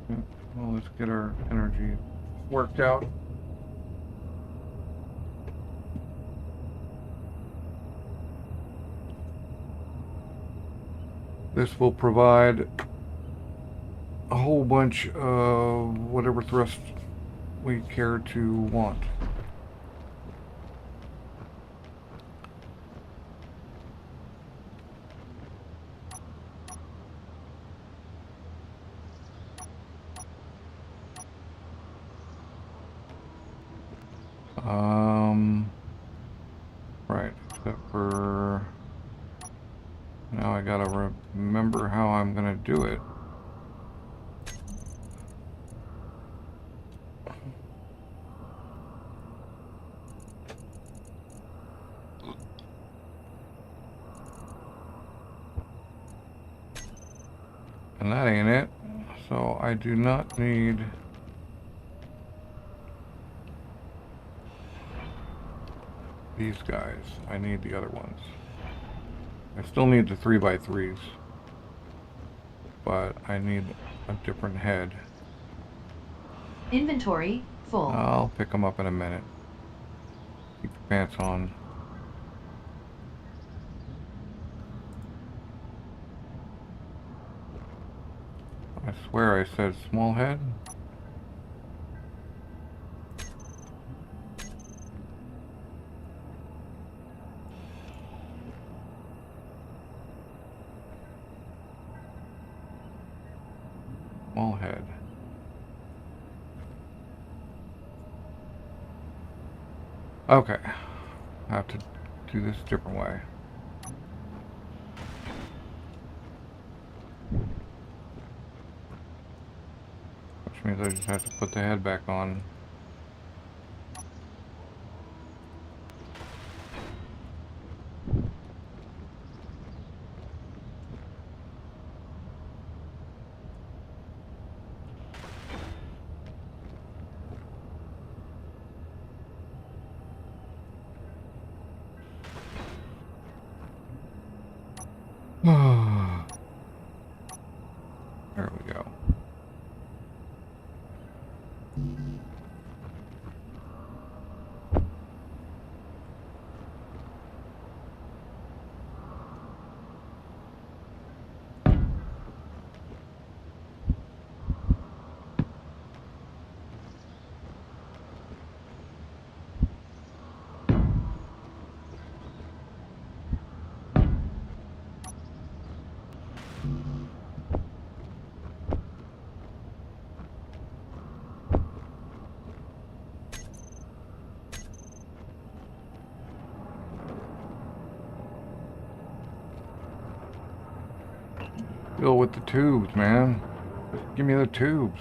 Yeah, well, let's get our energy worked out. This will provide a whole bunch of whatever thrust we care to want. Right, except for now I gotta remember how I'm gonna do it. And that ain't it. So I do not need these guys. I need the other ones. I still need the 3x3s, but I need a different head. Inventory full. I'll pick them up in a minute. Keep your pants on. I swear I said small head. Small head. Okay. I have to do this a different way. Which means I just have to put the head back on. There we go. Fill with the tubes, man. Just give me the tubes.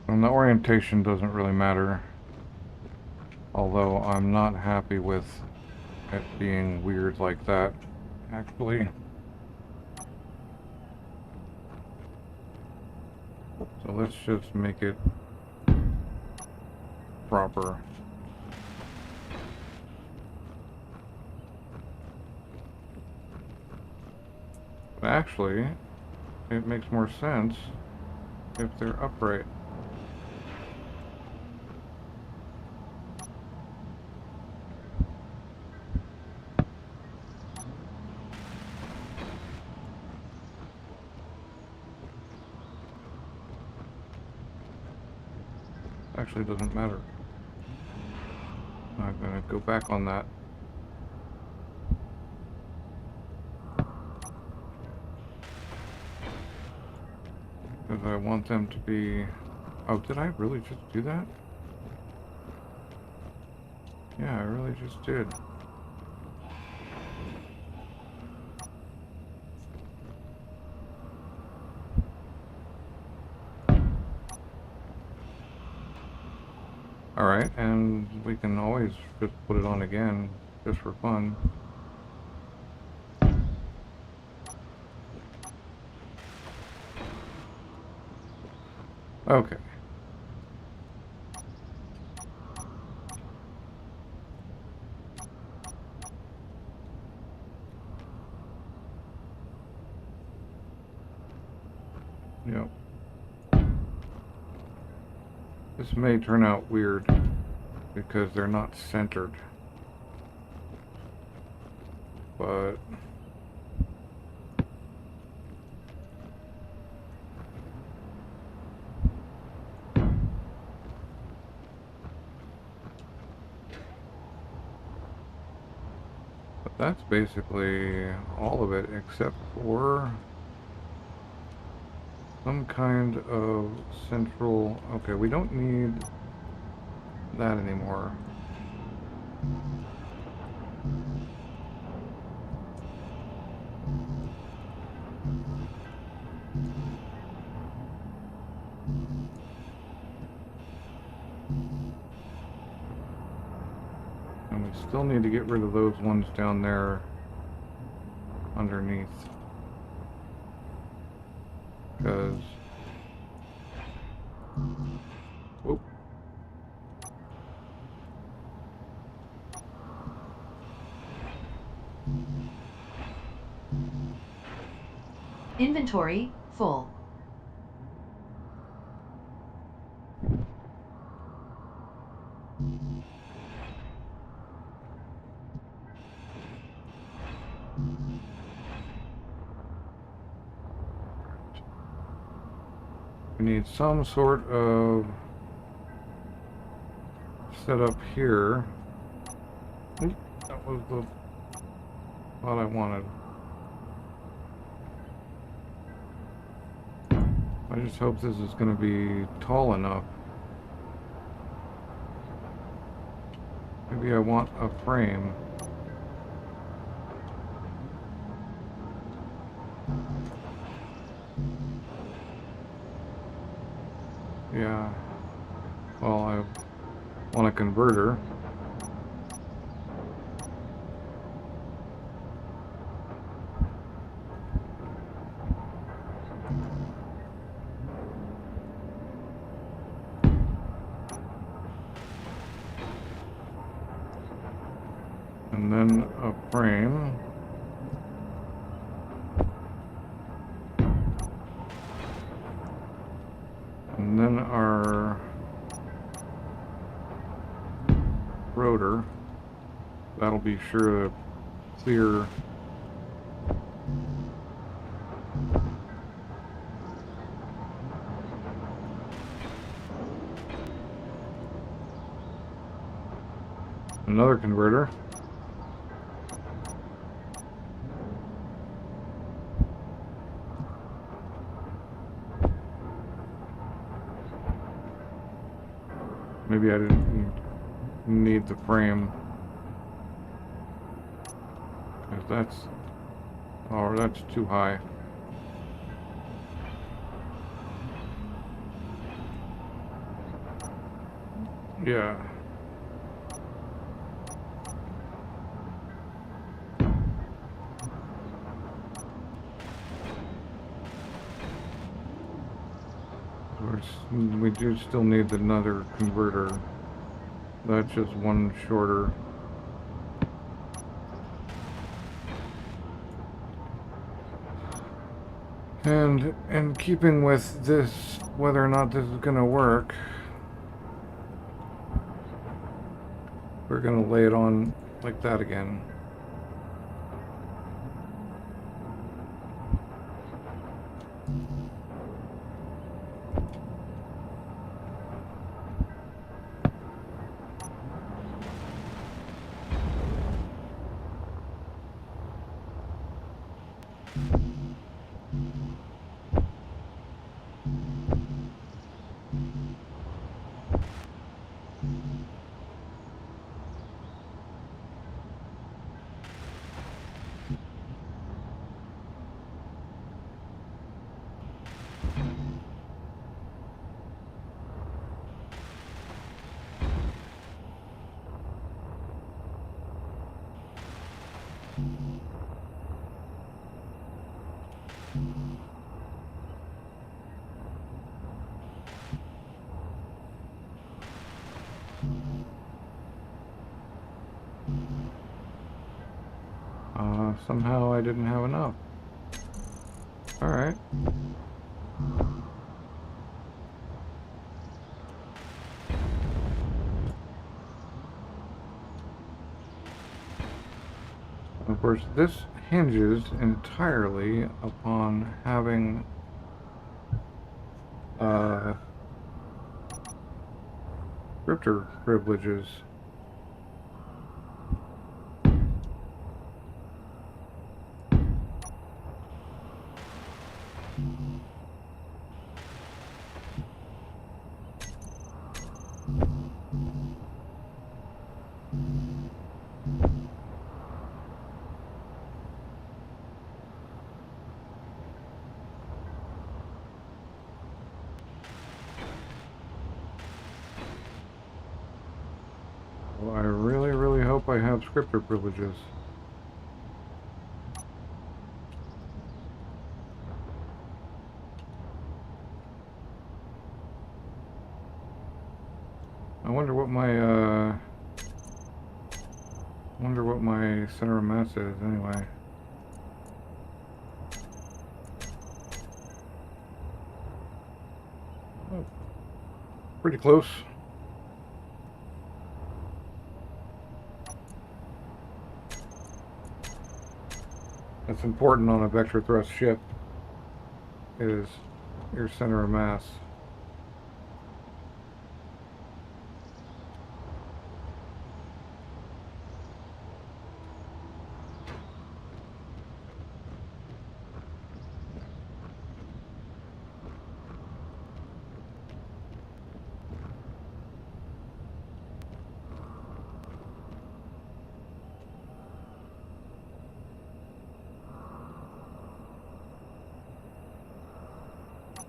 And the orientation doesn't really matter. Although I'm not happy with it being weird like that, actually. So let's just make it proper. But actually, it makes more sense if they're upright. Actually, doesn't matter. I'm gonna go back on that. Because I want them to be... Oh, did I really just do that? Yeah, I really just did. Alright, and we can always just put it on again, just for fun. Okay. Yep. This may turn out weird because they're not centered. But that's basically all of it except for some kind of central... Okay, we don't need that anymore. And we still need to get rid of those ones down there underneath. Because... Whoop. Inventory full. We need some sort of setup here. Oop, that was the thought I wanted. I just hope this is going to be tall enough. Maybe I want a frame. Yeah. Well, I want a converter. And then a frame. And then our rotor. That'll be sure to clear Another converter. Maybe I didn't need the frame. 'Cause that's... Oh, that's too high. Yeah. We do still need another converter. That's just one shorter. And in keeping with this, whether or not this is going to work, we're going to lay it on like that again. Somehow I didn't have enough. Alright. Of course, this hinges entirely upon having scripter privileges. Well, I really, really hope I have scripter privileges. I wonder what my center of mass is anyway. Oh, pretty close. That's important on a vector thrust ship, is your center of mass.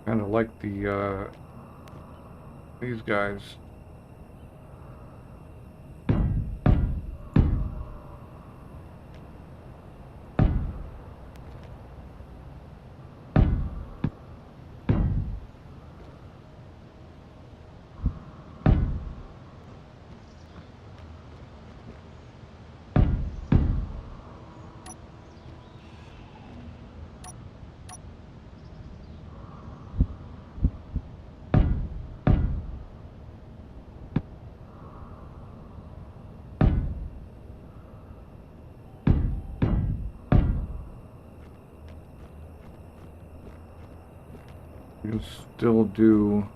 Kind of like these guys. You can still do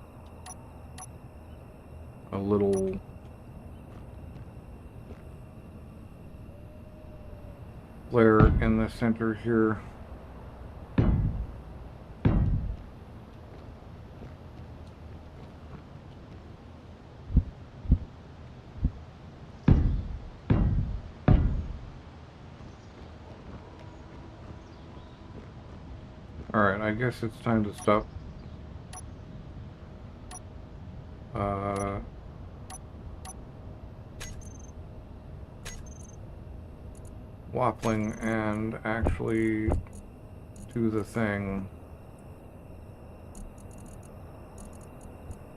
a little flare in the center here. Alright, I guess it's time to stop waffling and actually do the thing.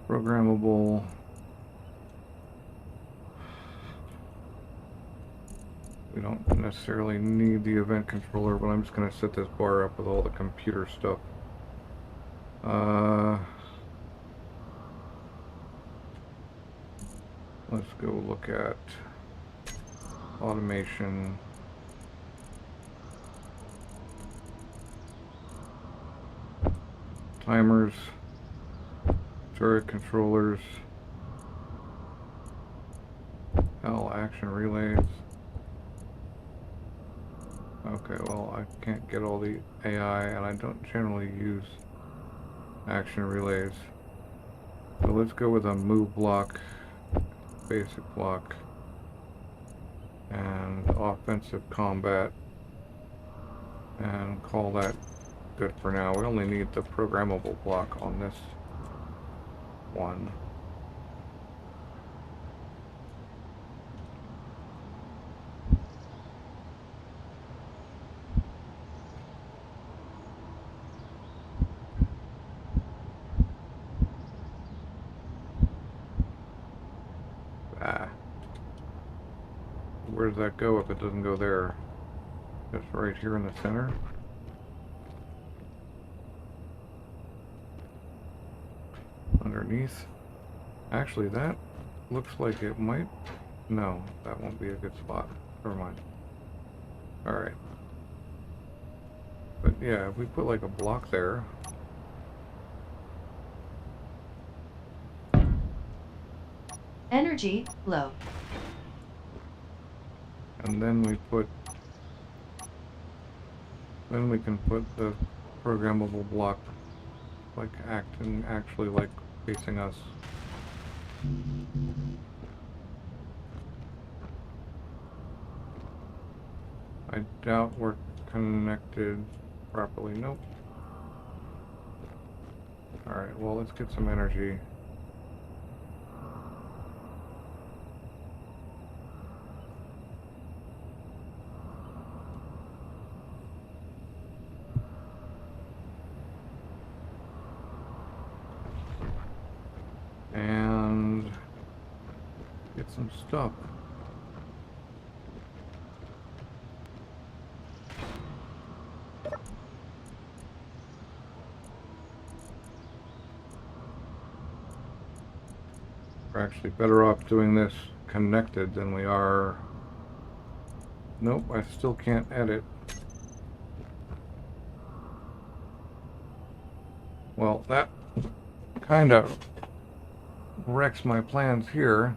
Programmable. We don't necessarily need the event controller, but I'm just going to set this bar up with all the computer stuff. Let's go look at automation. Timers, turret controllers, hell, action relays. Okay, well, I can't get all the AI, and I don't generally use action relays. So let's go with a move block, basic block, and offensive combat, and call that good for now. We only need the programmable block on this one. Where does that go if it doesn't go there? Just right here in the center? Underneath? Actually, that looks like it might... No, that won't be a good spot. Never mind. Alright. But yeah, if we put like a block there... Energy low. And then we put... Then we can put the programmable block like actually like facing us. I doubt we're connected properly. Nope. Alright, well, let's get some energy. And get some stuff. We're actually better off doing this connected than we are... Nope, I still can't edit. Well, that kind of wrecks my plans here.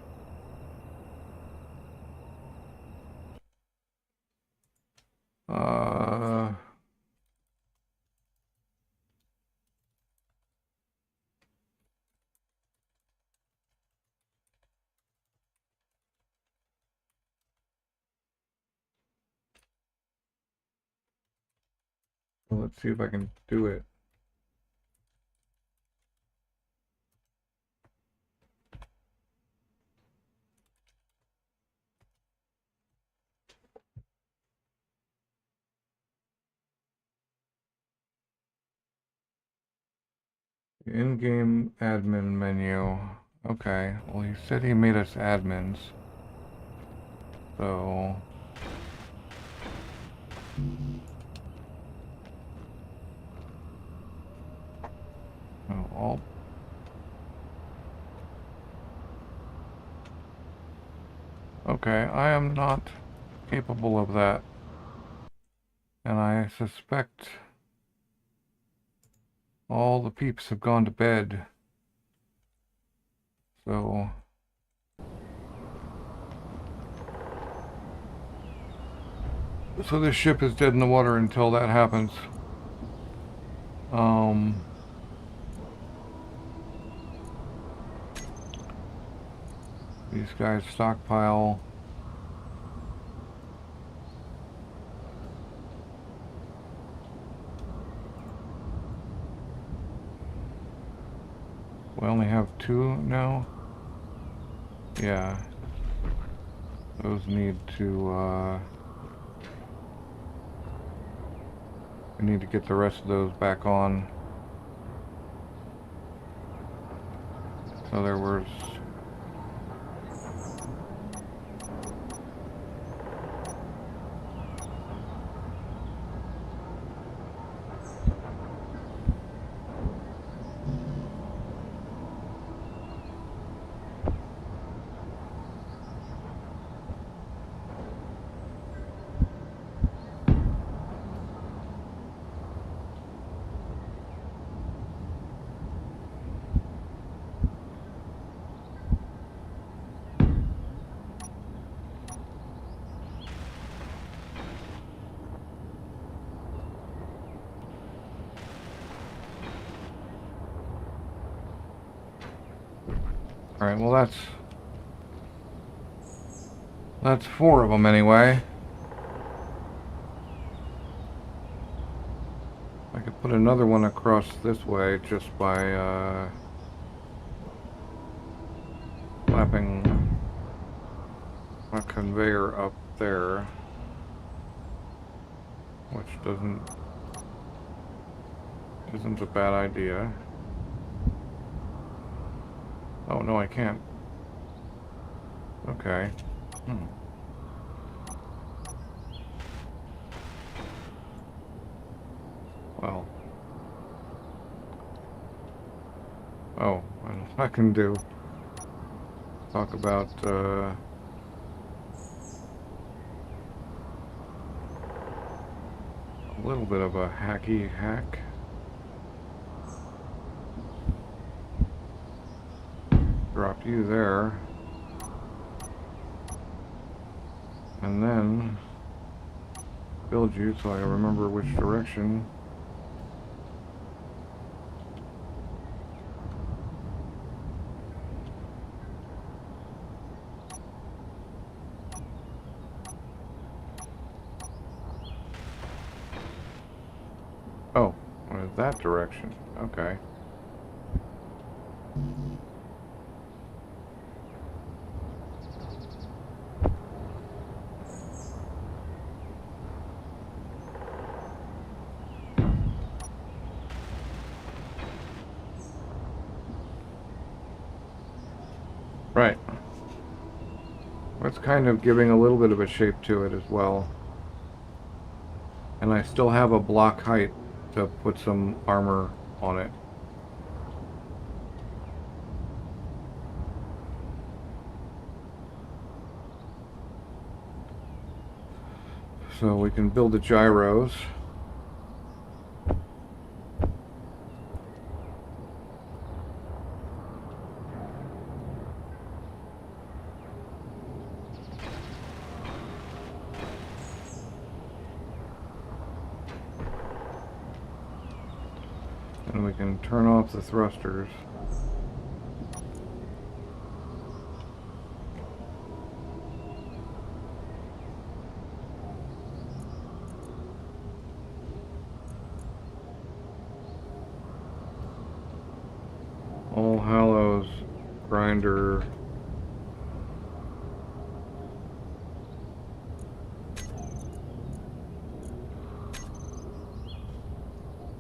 Let's see if I can do it. In-game admin menu. Okay, well, he said he made us admins. So... Oh, all... Okay, I am not capable of that. And I suspect all the peeps have gone to bed. So... So this ship is dead in the water until that happens. These guys stockpile. We only have 2 now? Yeah. Those need to, we need to get the rest of those back on. So there was... Alright, well that's 4 of them anyway. I could put another one across this way just by slapping a conveyor up there, which isn't a bad idea. Oh no, I can't. Okay. Well. Oh, well, I can talk about a little bit of a hacky hack. Drop you there. And then build you so I remember which direction. Oh, that direction. Okay. Right. That's kind of giving a little bit of a shape to it as well. And I still have a block height to put some armor on it. So we can build the gyros. And we can turn off the thrusters. All Hallows grinder.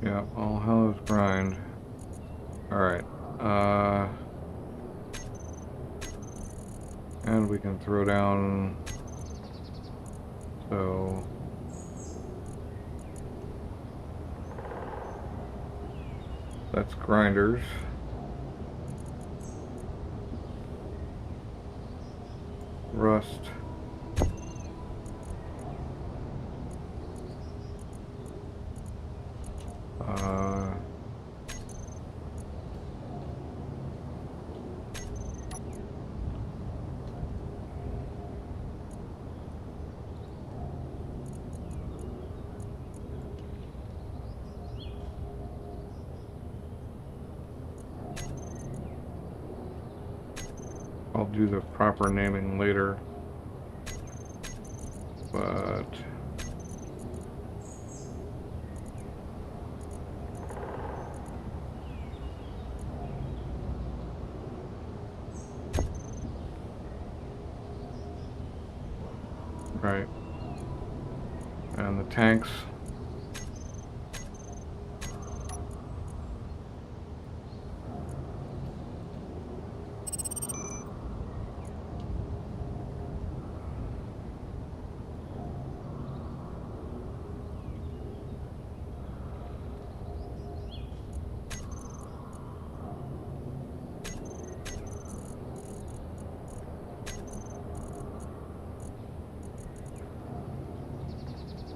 Yeah, All Hallows grind. Alright. And we can throw down, so that's grinders. Rust. I'll do the proper naming later. But right. And the tanks.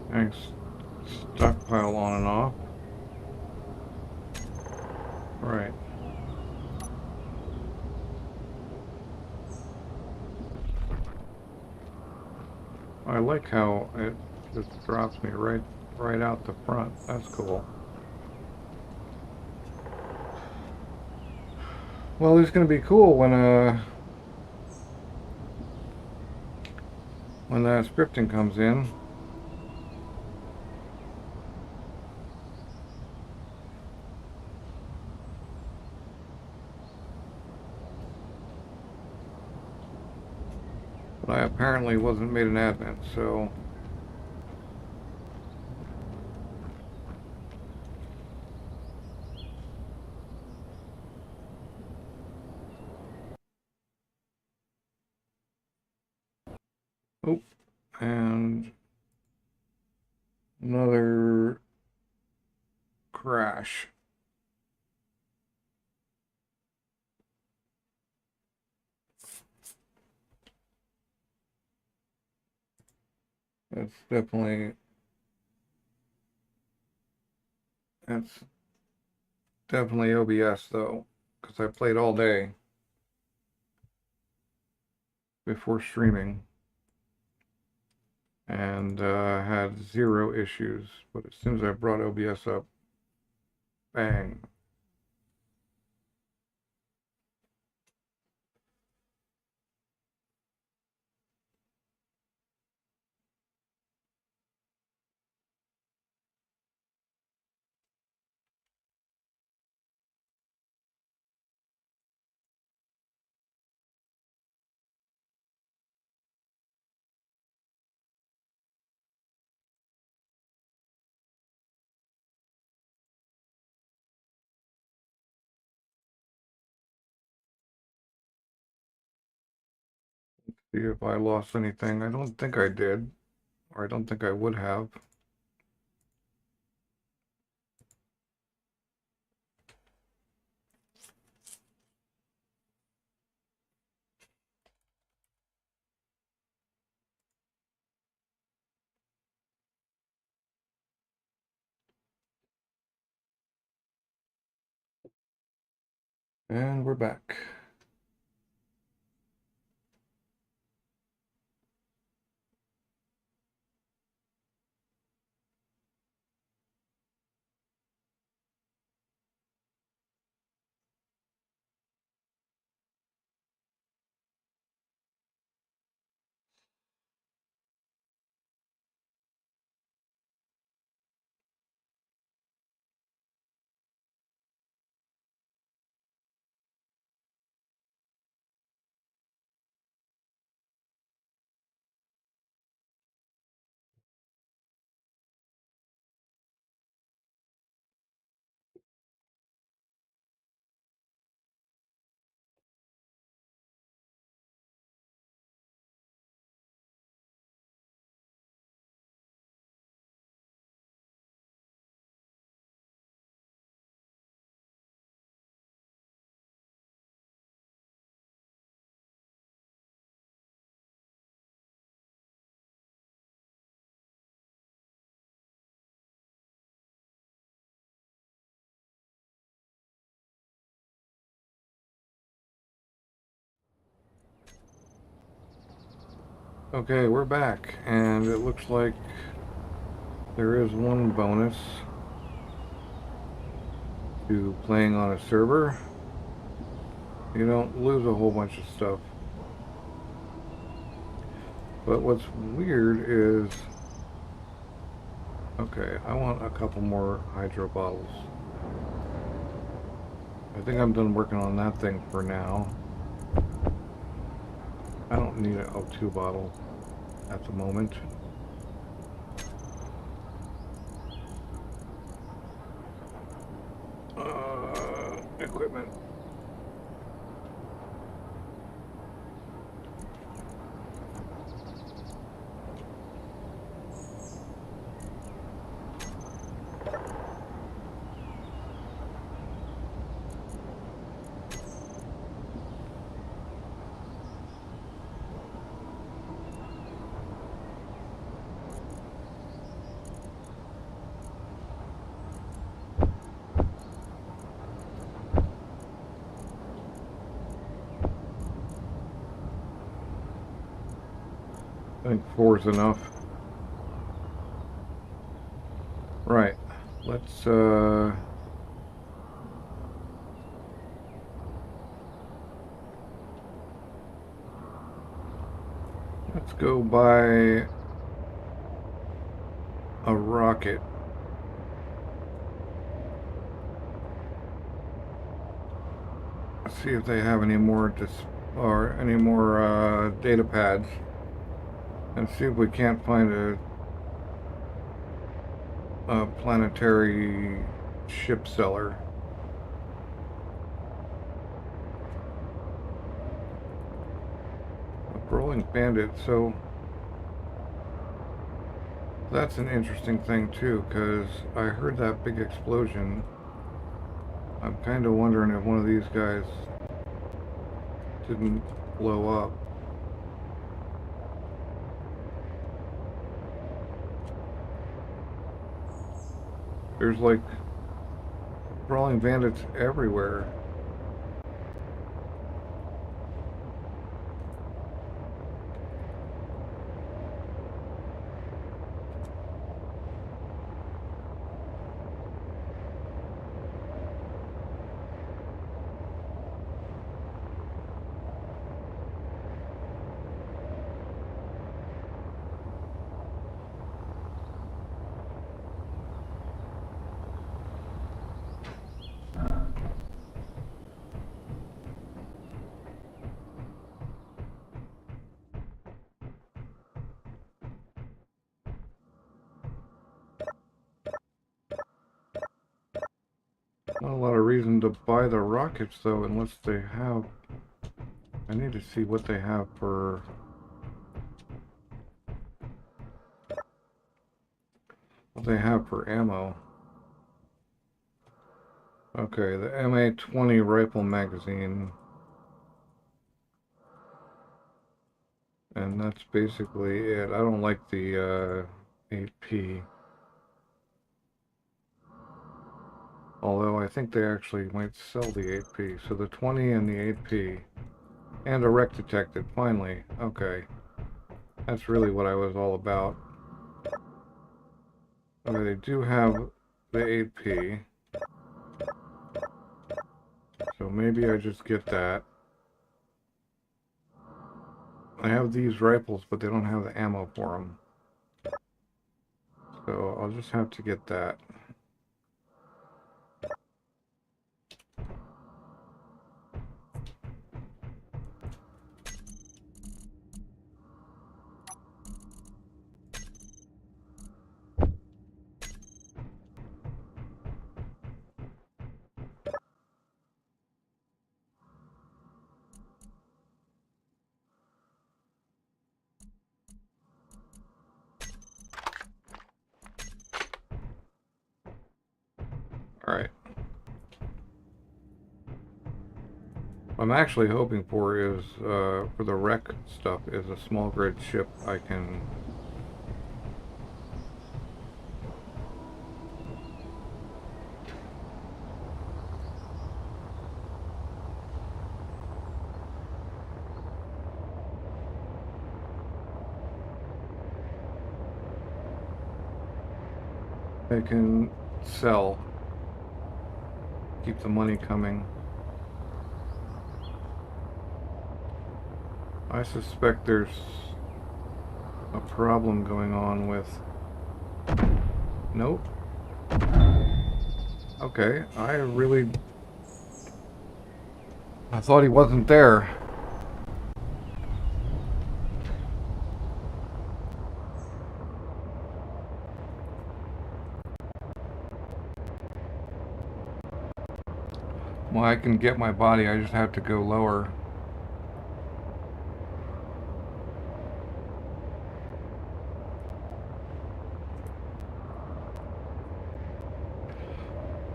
Tanks stockpile on and off. Right. I like how it just drops me right out the front. That's cool. Well, it's going to be cool when that scripting comes in. But I apparently wasn't made an admin, so oh, and another crash. That's definitely that's definitely OBS though, because I played all day before streaming and had zero issues. But as soon as I brought OBS up, bang. See if I lost anything. I don't think I did, or I don't think I would have. And we're back. Okay, we're back, and it looks like there is one bonus to playing on a server. You don't lose a whole bunch of stuff. But what's weird is... Okay, I want a couple more hydro bottles. I think I'm done working on that thing for now. I don't need an O2 bottle at the moment. Equipment. I think 4 is enough. Right. Let's go buy a rocket. See if they have any more data pads, and see if we can't find a planetary ship seller. A rolling bandit, so that's an interesting thing too, because I heard that big explosion. I'm kind of wondering if one of these guys didn't blow up. There's like brawling bandits everywhere. Not a lot of reason to buy the rockets though, unless they have... I need to see what they have for... what they have for ammo. Okay, the MA-20 rifle magazine. And that's basically it. I don't like the 8P. Although I think they actually might sell the 8P. So the 20 and the 8P. And a wreck detected, finally. Okay. That's really what I was all about. Okay, they do have the 8P. So maybe I just get that. I have these rifles, but they don't have the ammo for them. So I'll just have to get that. Alright. What I'm actually hoping for is, for the wreck stuff, is a small grid ship I can... I can sell. Keep the money coming. I suspect there's a problem going on with... Nope. Okay, I thought he wasn't there. Well, I can get my body, I just have to go lower.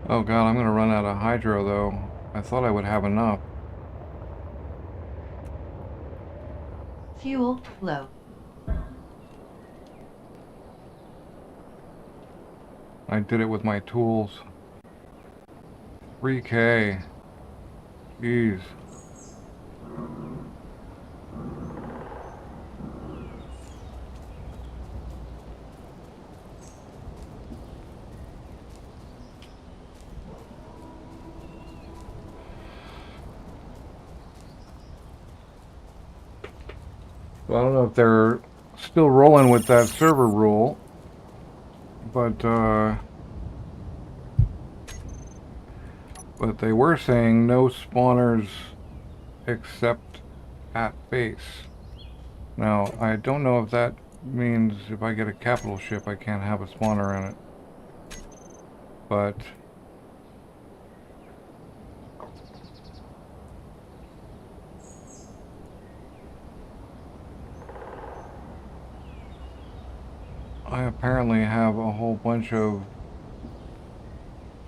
Oh god, I'm gonna run out of hydro though. I thought I would have enough. Fuel low. I did it with my tools. 3K. Jeez. Well, I don't know if they're still rolling with that server rule, but they were saying no spawners except at base. Now, I don't know if that means if I get a capital ship, I can't have a spawner in it. But I apparently have a whole bunch of...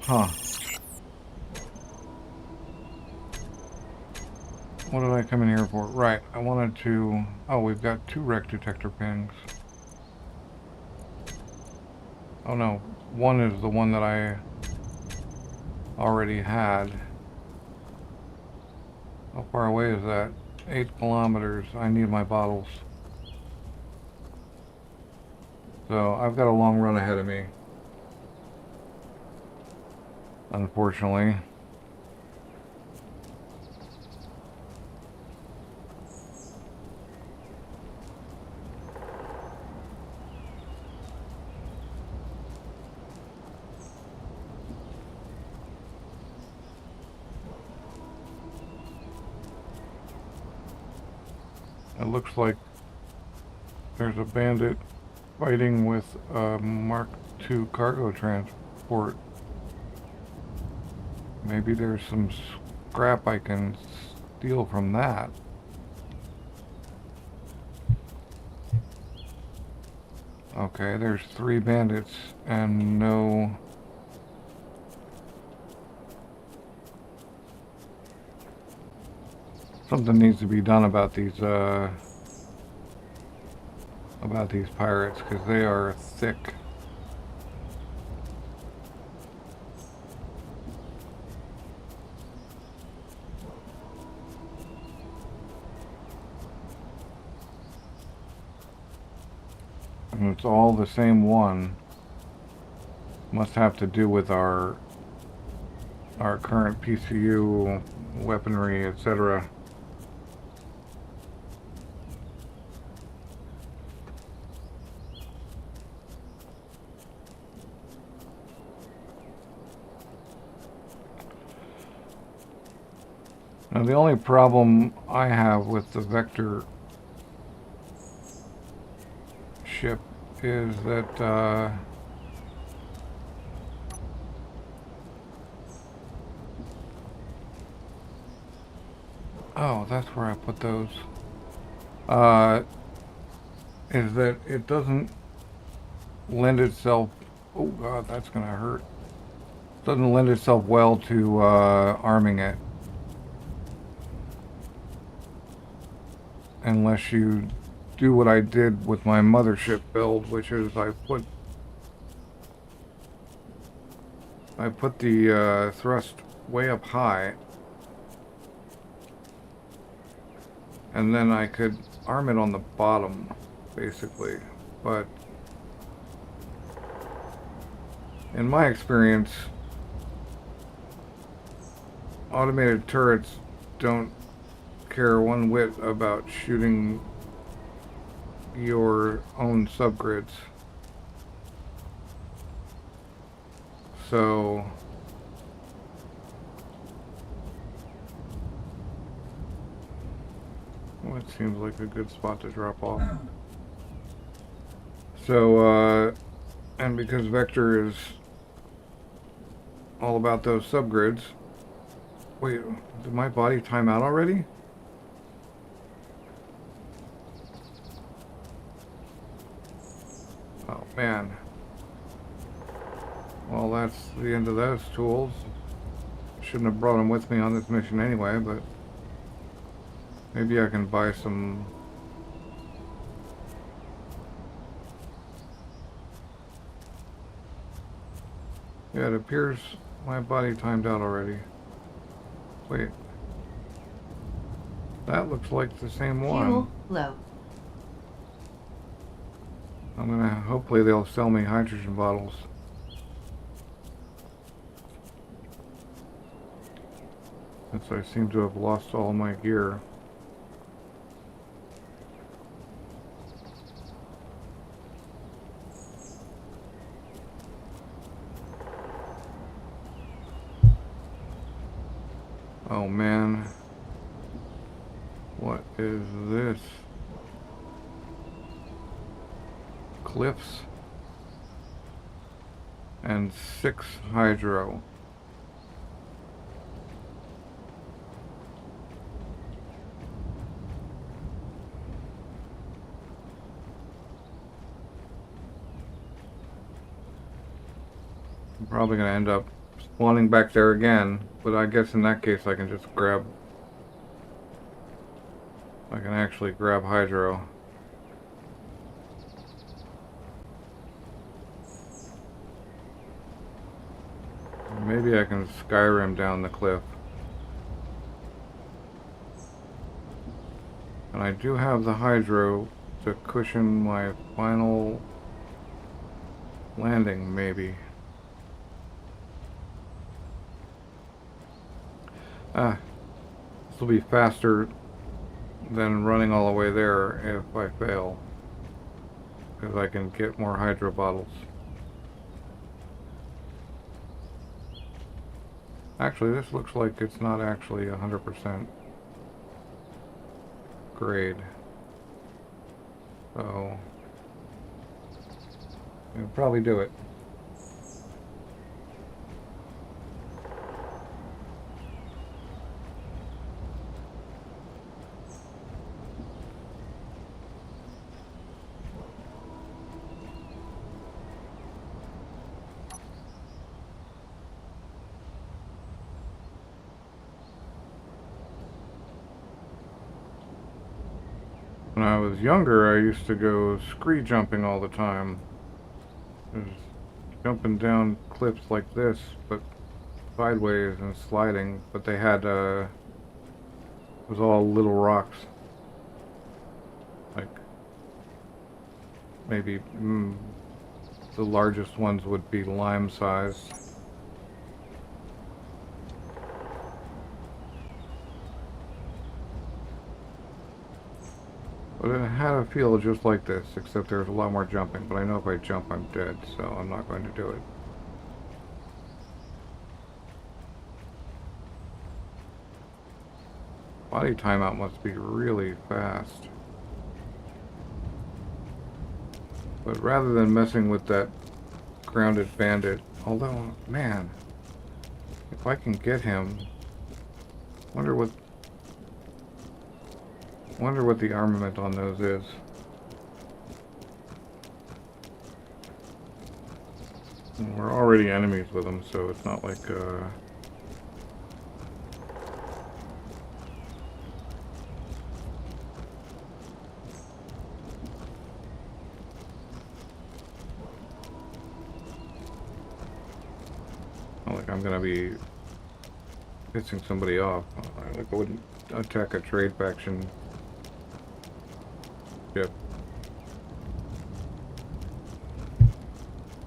Huh. What did I come in here for? Right, I wanted to... Oh, we've got 2 wreck detector pings. Oh no, one is the one that I already had. How far away is that? 8 kilometers. I need my bottles. So I've got a long run ahead of me. Unfortunately. It looks like there's a bandit fighting with a Mark II cargo transport. Maybe there's some scrap I can steal from that. Okay, there's 3 bandits and no... Something needs to be done about these pirates, because they are thick. And it's all the same one. Must have to do with our current PCU, weaponry, etc. Now the only problem I have with the Vector ship is that oh, that's where I put those. Is that it doesn't lend itself... Oh god, that's gonna hurt. Doesn't lend itself well to arming it. Unless you do what I did with my mothership build, which is I put the thrust way up high, and then I could arm it on the bottom, basically. But in my experience, automated turrets don't care one whit about shooting your own subgrids. So well, it seems like a good spot to drop off. So and because Vector is all about those subgrids. Wait, did my body time out already? Oh man. Well, that's the end of those tools. Shouldn't have brought them with me on this mission anyway, but maybe I can buy some. Yeah, it appears my body timed out already. Wait. That looks like the same one. Fuel low. Hopefully they'll sell me hydrogen bottles. Since I seem to have lost all my gear. Oh man. What is this? Cliffs and 6 hydro. I'm probably gonna end up spawning back there again, but I guess in that case I can just grab. I can actually grab hydro. Maybe I can Skyrim down the cliff. And I do have the hydro to cushion my final landing, maybe. This will be faster than running all the way there if I fail. Because I can get more hydro bottles. Actually, this looks like it's not actually 100% grade. So, I'll probably do it. When I was younger, I used to go scree jumping all the time. Just jumping down cliffs like this, but sideways and sliding. But they had, it was all little rocks. Like, maybe the largest ones would be lime size. But it had a feel just like this, except there's a lot more jumping. But I know if I jump, I'm dead, so I'm not going to do it. Body timeout must be really fast. But rather than messing with that grounded bandit, although, man, if I can get him, wonder what the armament on those is. And we're already enemies with them, so it's not like, not like I'm gonna be pissing somebody off. Like I wouldn't attack a trade faction. Yep.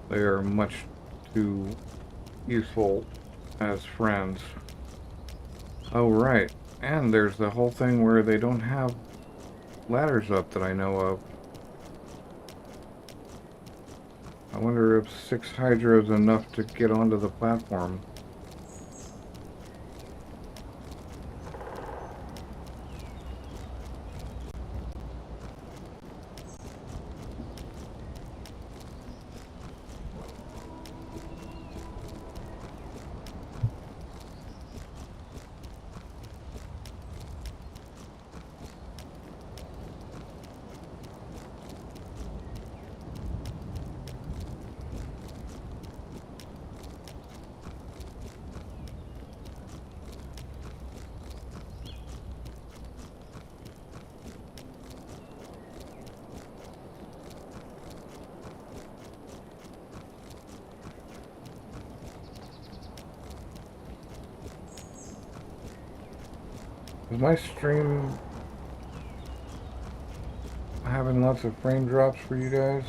They are much too useful as friends. Oh, right. And there's the whole thing where they don't have ladders up that I know of. I wonder if 6 Hydra is enough to get onto the platform. Is my stream having lots of frame drops for you guys?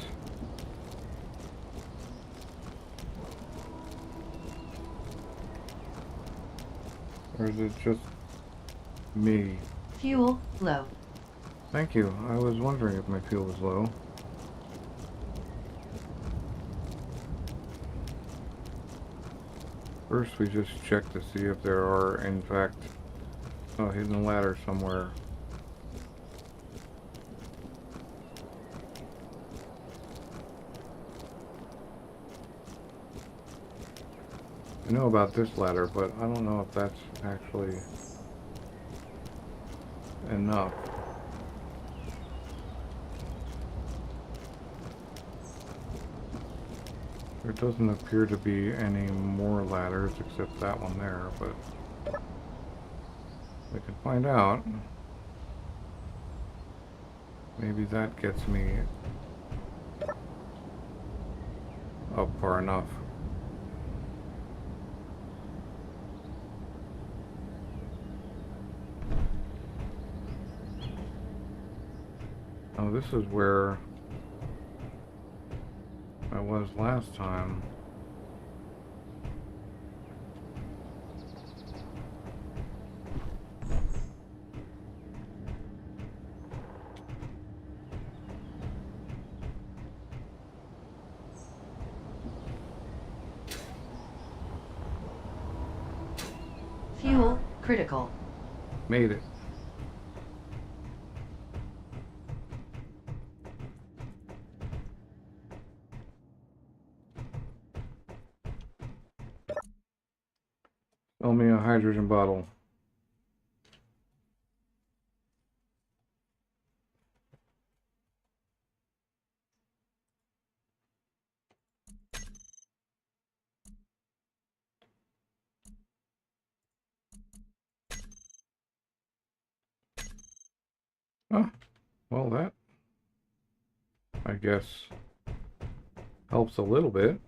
Or is it just me? Fuel low. Thank you. I was wondering if my fuel was low. First we just check to see if there are, in fact, oh, hidden ladder somewhere. I know about this ladder, but I don't know if that's actually enough. There doesn't appear to be any more ladders except that one there, but we can find out. Maybe that gets me up far enough. Oh, this is where I was last time. Fuel critical. Made it. Sell me a hydrogen bottle. Oh, well that, I guess, helps a little bit.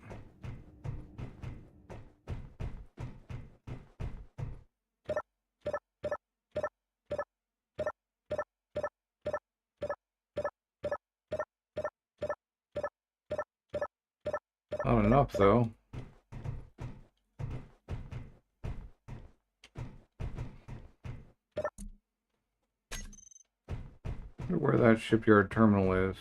Not enough though. Wonder where that shipyard terminal is.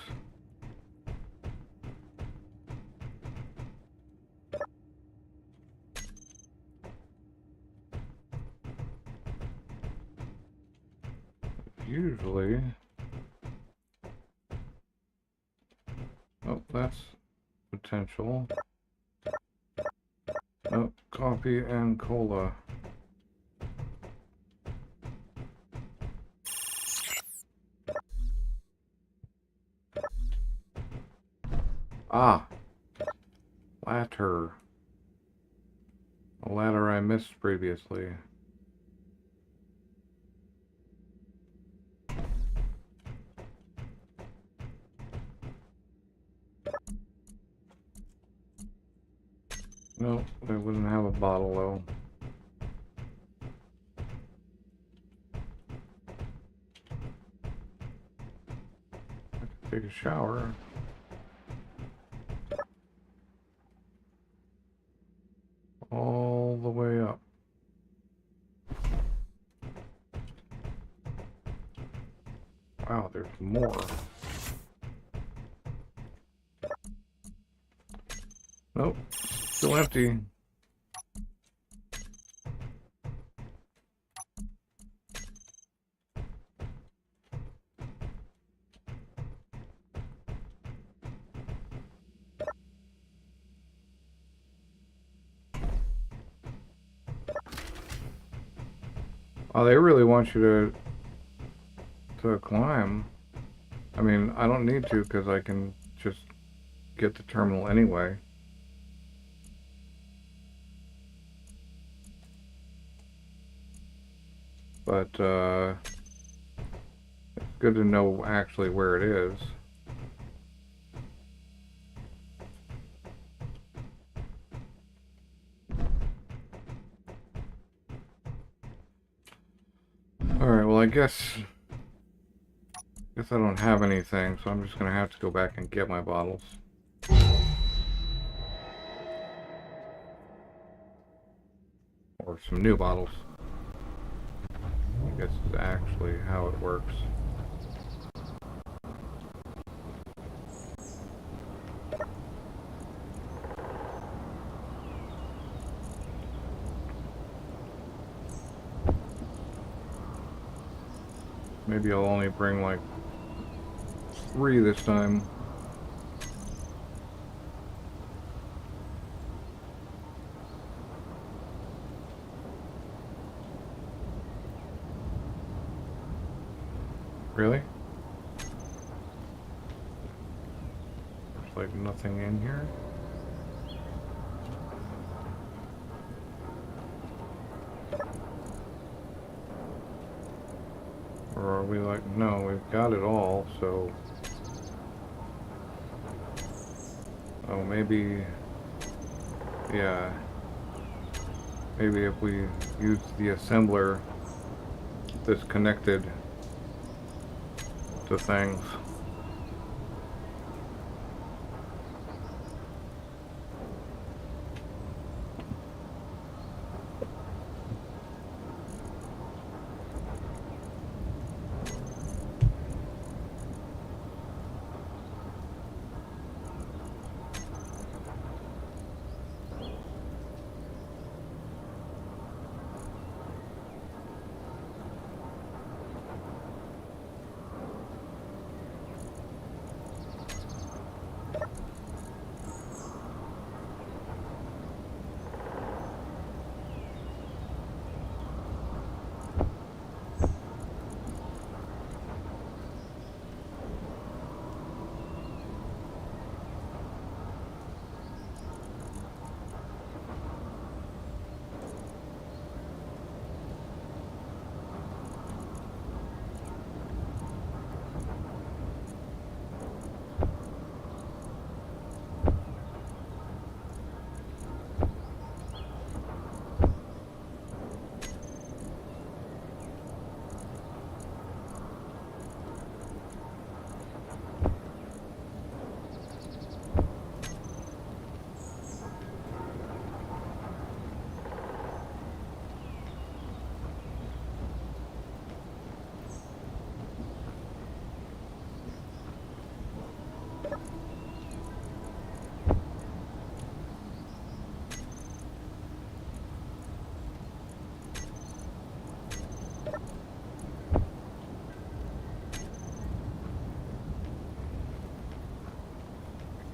Usually. Oh, that's potential. Oh, coffee and cola. Ah, ladder. A ladder I missed previously. No, I wouldn't have a bottle though. I could take a shower. All the way up. Wow, there's more. Nope, still empty. Oh, they really want you to climb. I mean, I don't need to because I can just get the terminal anyway. But it's good to know actually where it is. Alright, well I guess I don't have anything, so I'm just gonna have to go back and get my bottles. Or some new bottles. I guess is actually how it works. Maybe I'll only bring like 3 this time. Really? There's like nothing in here. Or are we like, no, we've got it all, so... Oh, maybe... Yeah. Maybe if we use the assembler that's connected to things.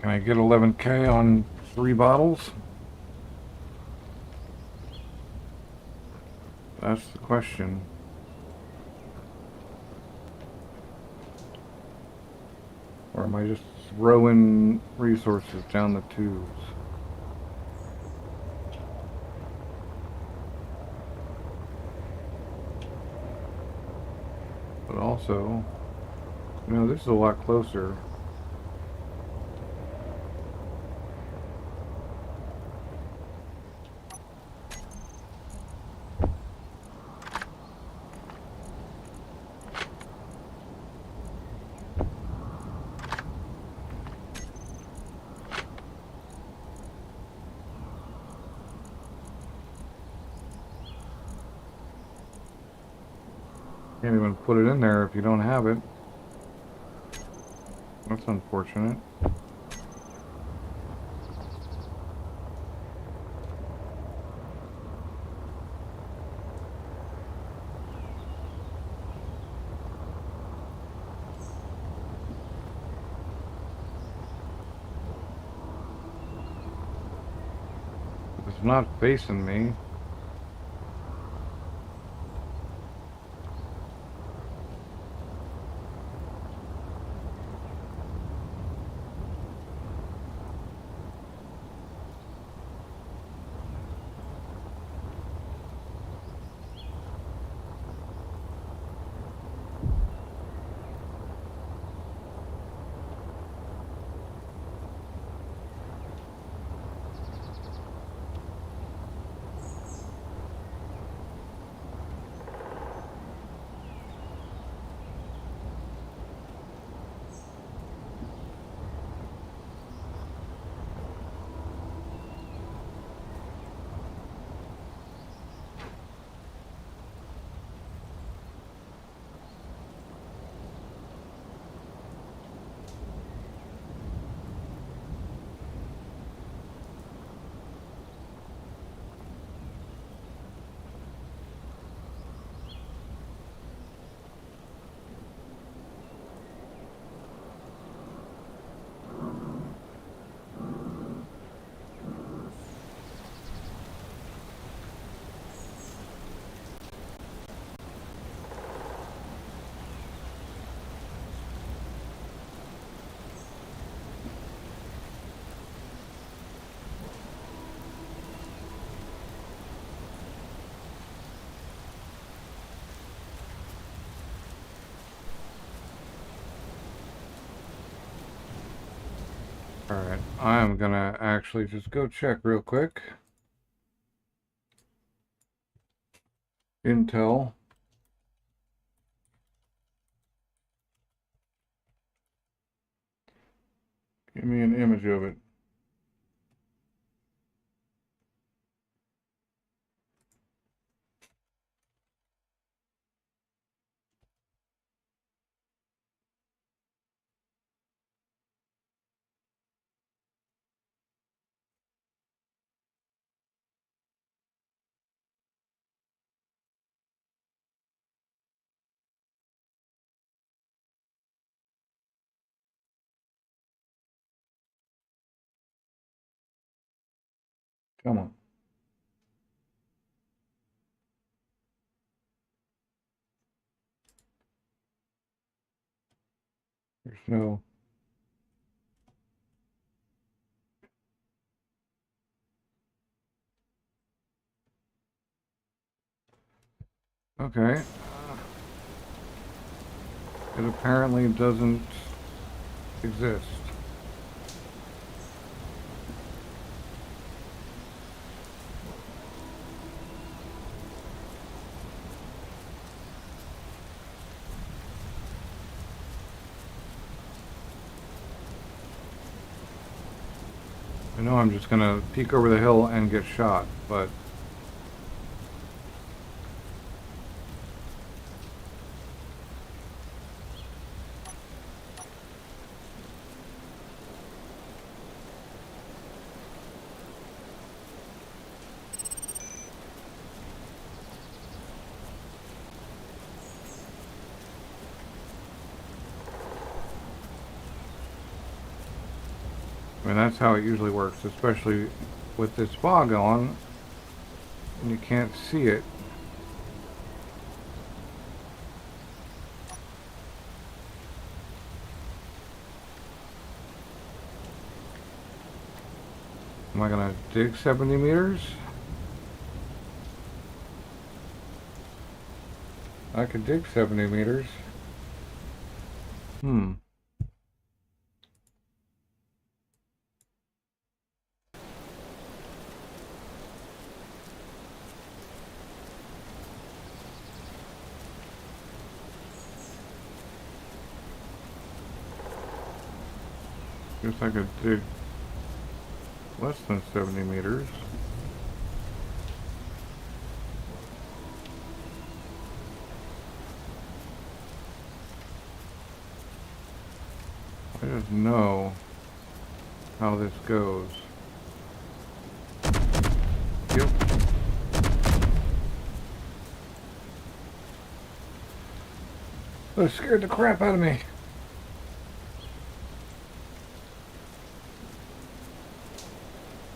Can I get 11K on 3 bottles? That's the question. Or am I just throwing resources down the tubes? But also, you know, this is a lot closer. Can't even put it in there if you don't have it. That's unfortunate. not facing me. Alright, I'm gonna actually just go check real quick. Intel. Give me an image of it. Come on. There's no... Okay. It apparently doesn't exist. I know I'm just gonna peek over the hill and get shot, but... I mean, that's how it usually works, especially with this fog on, and you can't see it. Am I gonna dig 70 meters? I could dig 70 meters. Guess I could dig less than 70 meters. I just know how this goes. Yep. That scared the crap out of me.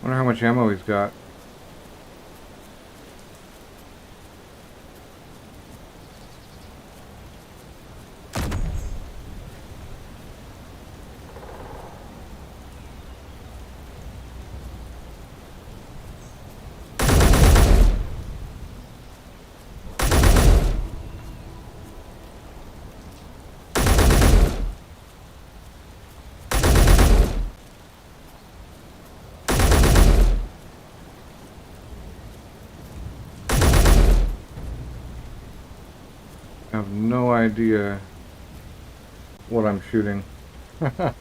Wonder how much ammo he's got. I have no idea what I'm shooting. But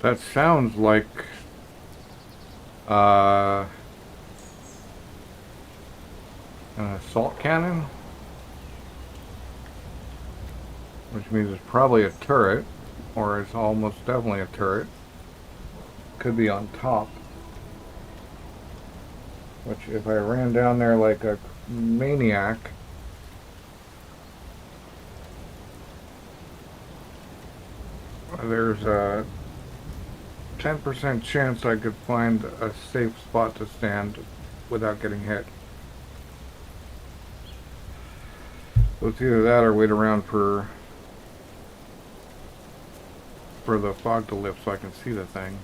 that sounds like an assault cannon, which means it's probably a turret, or it's almost definitely a turret. Could be on top. Which, if I ran down there like a maniac, there's a 10% chance I could find a safe spot to stand without getting hit. So it's either that or wait around for the fog to lift so I can see the thing.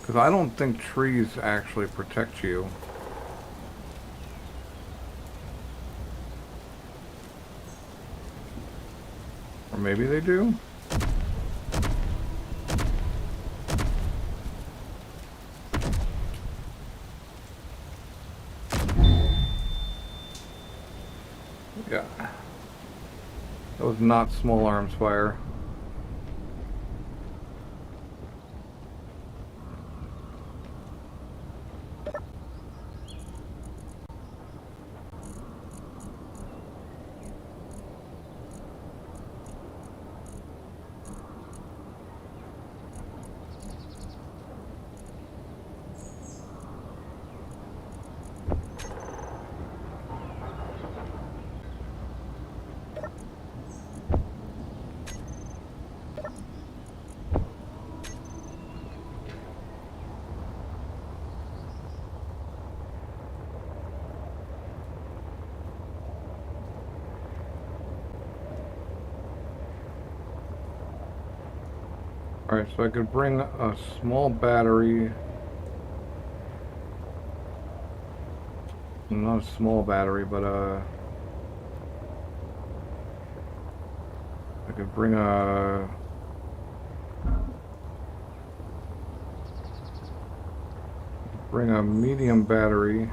Because I don't think trees actually protect you. Or maybe they do? Yeah. That was not small arms fire. Alright, so I could bring a small battery. Not a small battery, but I could bring a medium battery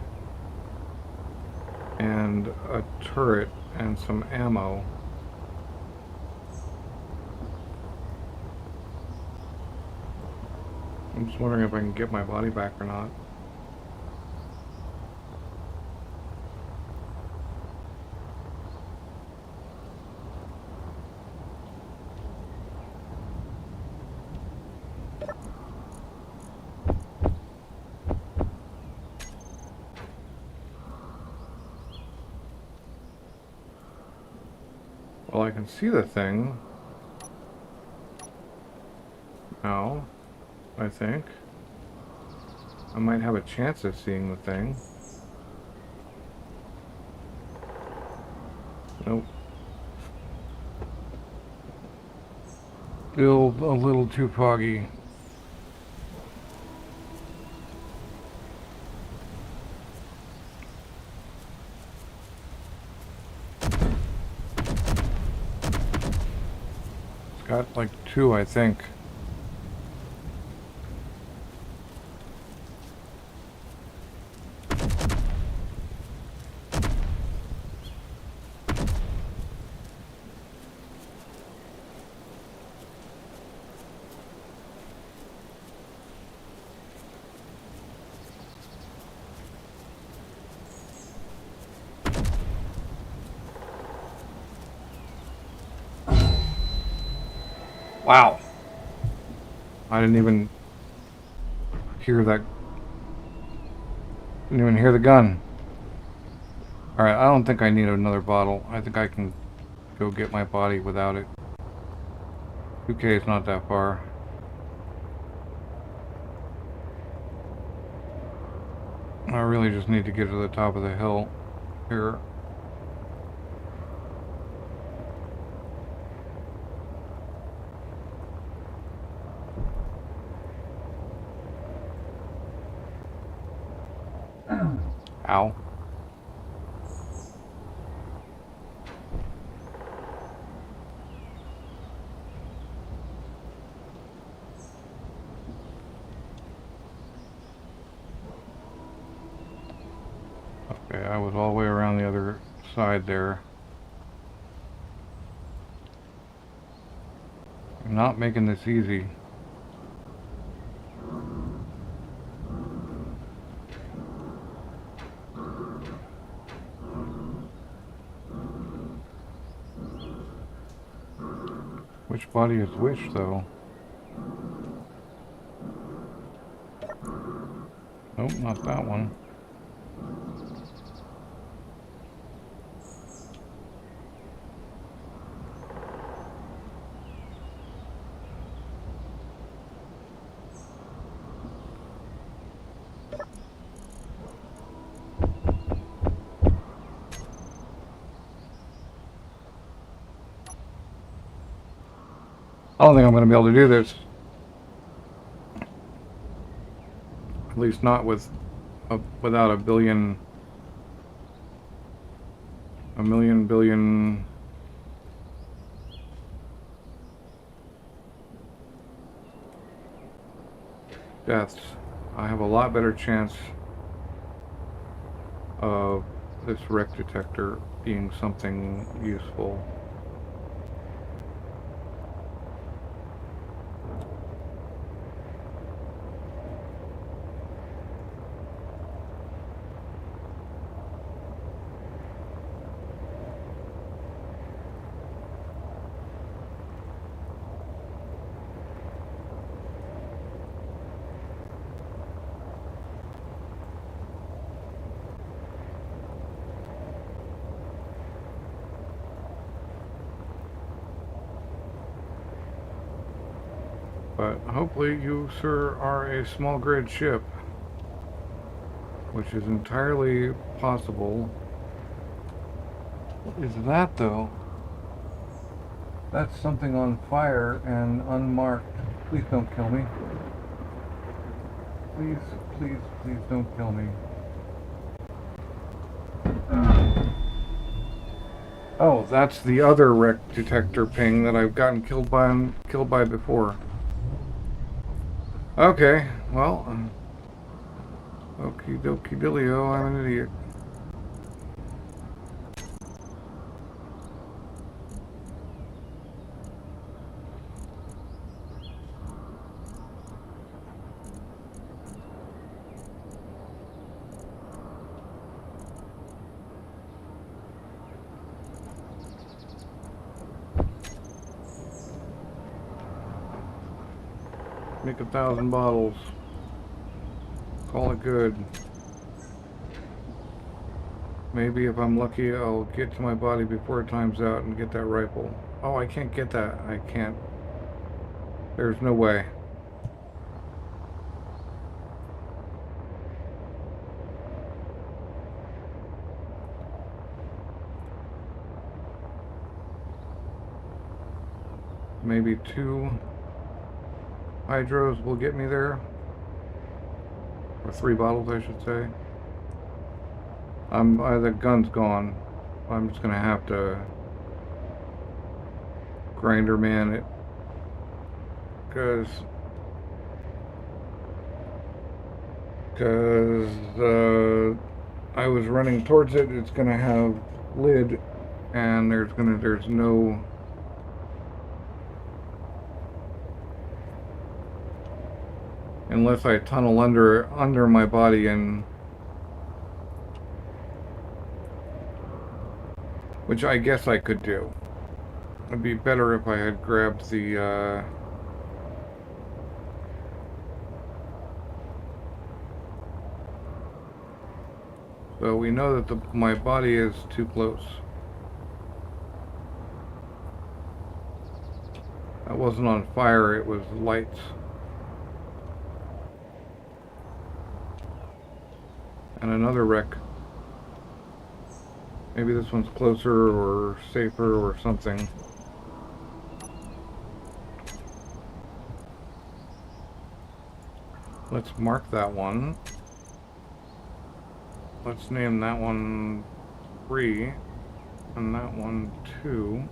and a turret and some ammo. I'm just wondering if I can get my body back or not. Well, I can see the thing now, I think. I might have a chance of seeing the thing. Nope. Still a little too foggy. It's got like two, I think. Wow. I didn't even hear that. Didn't even hear the gun. Alright, I don't think I need another bottle. I think I can go get my body without it. 2K is not that far. I really just need to get to the top of the hill here. Ow. I was all the way around the other side there. I'm not making this easy. Which body is which, though? Nope, not that one. I don't think I'm going to be able to do this. At least not with without a million billion deaths. I have a lot better chance of this wreck detector being something useful. But hopefully you, sir, are a small grid ship, which is entirely possible. What is that, though? That's something on fire and unmarked. Please don't kill me. Please, please, please don't kill me. Oh, that's the other wreck detector ping that I've gotten killed by before. Okay, well, okie dokie dealio, I'm an idiot. Make 1,000 bottles. Call it good. Maybe if I'm lucky, I'll get to my body before it times out and get that rifle. Oh, I can't get that. I can't. There's no way. Maybe 2 hydros will get me there. Or 3 bottles, I should say. The gun's gone. I'm just gonna have to grinder man it, because I was running towards it. It's gonna have lid, and there's no. Unless I tunnel under my body, and which I guess I could do. It'd be better if I had grabbed the so we know that my body is too close. That wasn't on fire, it was lights. And another wreck. Maybe this one's closer or safer or something. Let's mark that one. Let's name that one 3 and that one 2.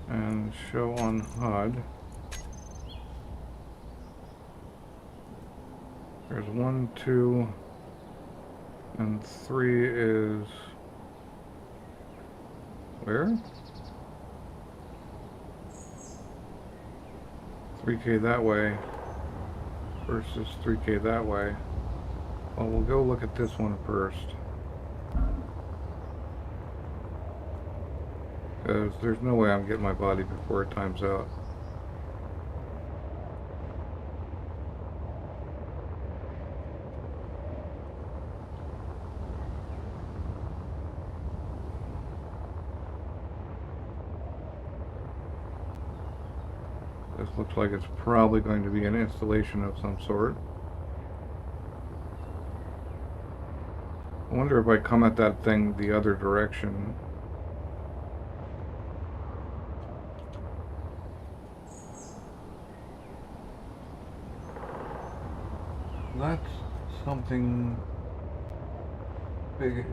And show on HUD. There's 1, 2, and 3 is... Where? 3K that way versus 3K that way. Well, we'll go look at this one first. Because there's no way I'm getting my body before it times out. This looks like it's probably going to be an installation of some sort. I wonder if I come at that thing the other direction. That's something biggish.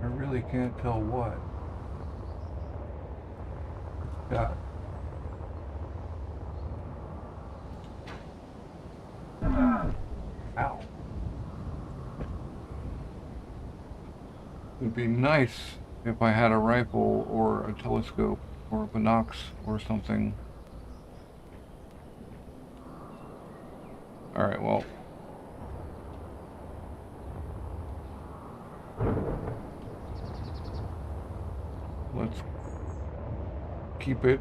I really can't tell what. Yeah. Ow. It'd be nice if I had a rifle or a telescope or a binocs or something. Alright, well. Let's keep it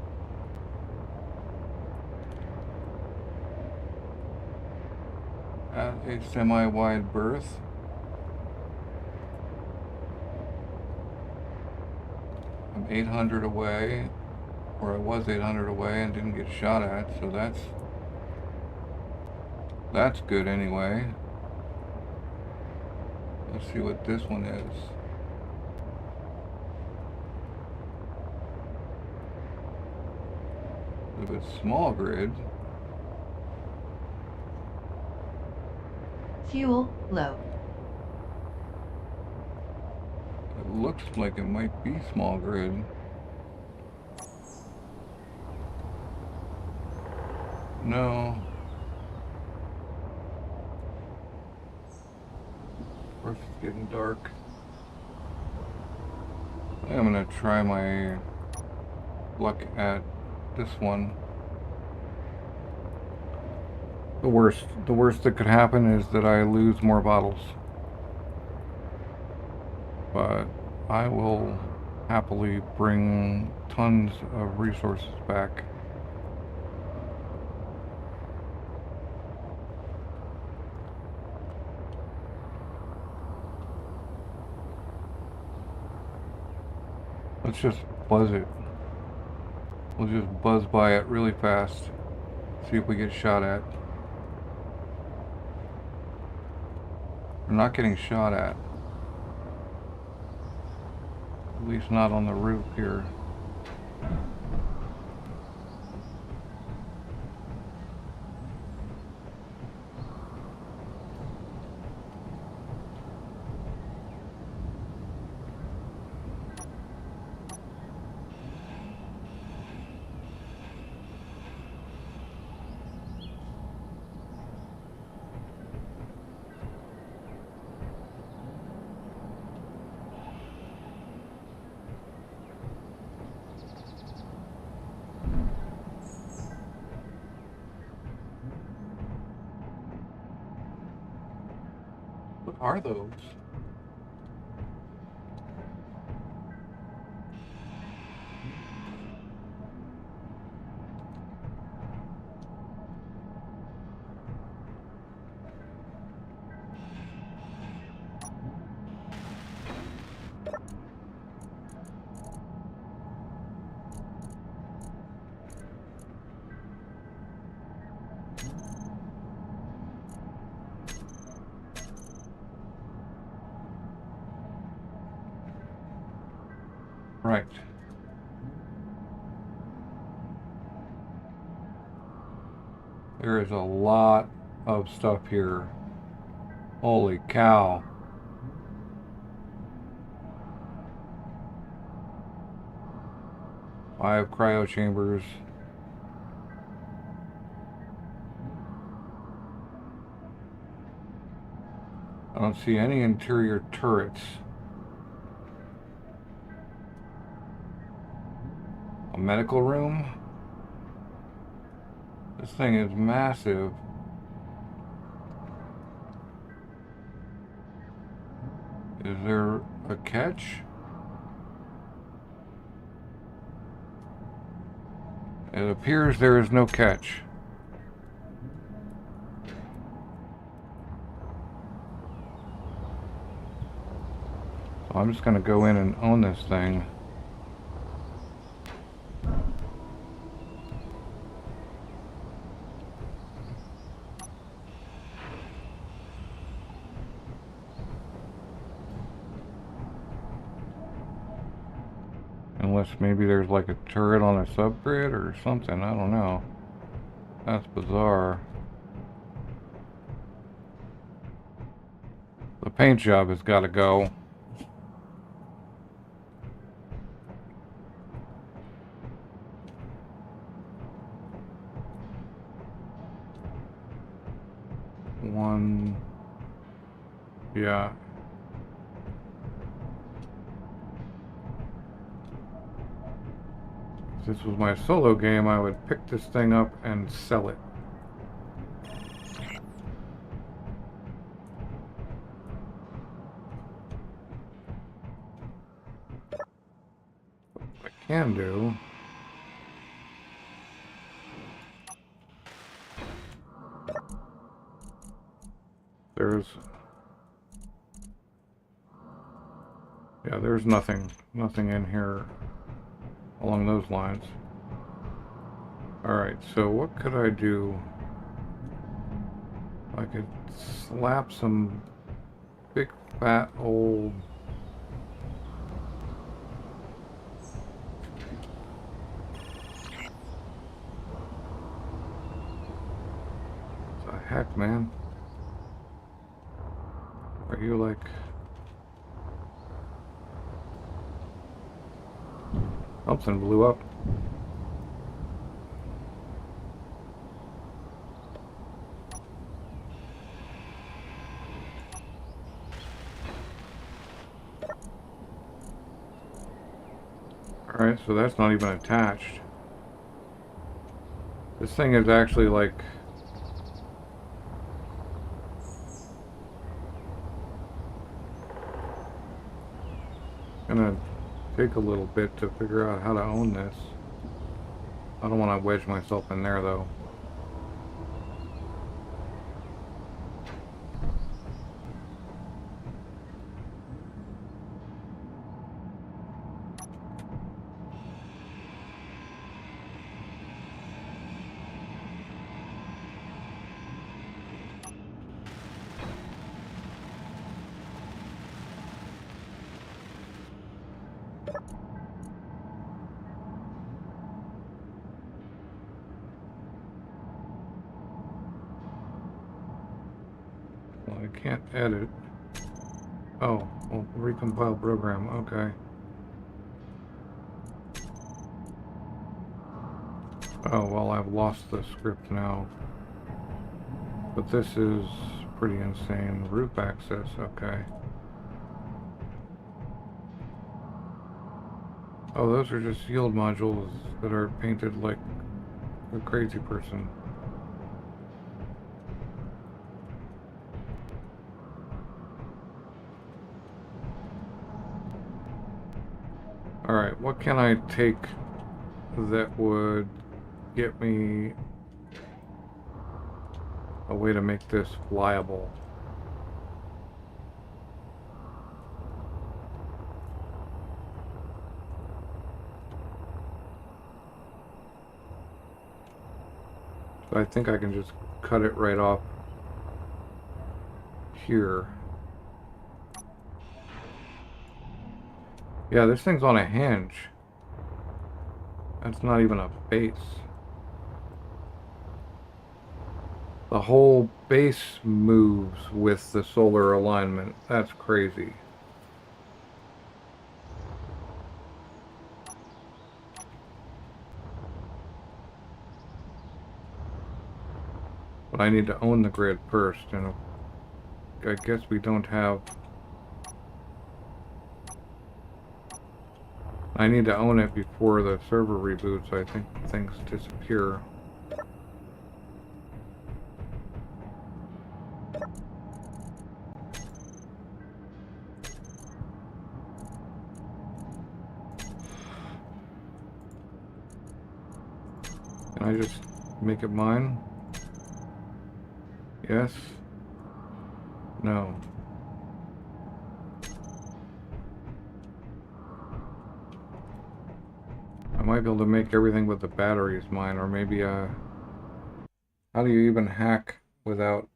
at a semi-wide berth. I'm 800 away, or I was 800 away and didn't get shot at, so that's good anyway. Let's see what this one is. If it's small grid. Fuel low. It looks like it might be small grid. No. Of course it's getting dark. I think I'm gonna try my luck at this one. The worst that could happen is that I lose more bottles. But I will happily bring tons of resources back. Let's just buzz it. We'll just buzz by it really fast. See if we get shot at. We're not getting shot at. At least not on the roof here. What are those? Right. There is a lot of stuff here. Holy cow. I have cryo chambers. I don't see any interior turrets. A medical room? This thing is massive. Is there a catch? It appears there is no catch. So I'm just going to go in and own this thing. Unless maybe there's like a turret on a subgrid or something, I don't know. That's bizarre. The paint job has got to go. One. Yeah. If this was my solo game, I would pick this thing up and sell it. What I can do. There's nothing in here along those lines. Alright, so what could I do? I could slap some big fat old what the heck, man? Are you like something blew up? Alright, so that's not even attached. This thing is actually like gonna take a little bit to figure out how to own this. I don't want to wedge myself in there though. Well, I can't edit. Oh, well, recompile program, okay. Oh, well, I've lost the script now. But this is pretty insane. Roof access, okay. Oh, those are just yield modules that are painted like a crazy person. Alright, what can I take that would get me a way to make this flyable? So I think I can just cut it right off here. Yeah, this thing's on a hinge. That's not even a base. The whole base moves with the solar alignment. That's crazy. But I need to own the grid first, and I guess we don't have... I need to own it before the server reboots. I think things disappear. Can I just make it mine? Yes? No. I might be able to make everything with the batteries mine, or maybe, how do you even hack without...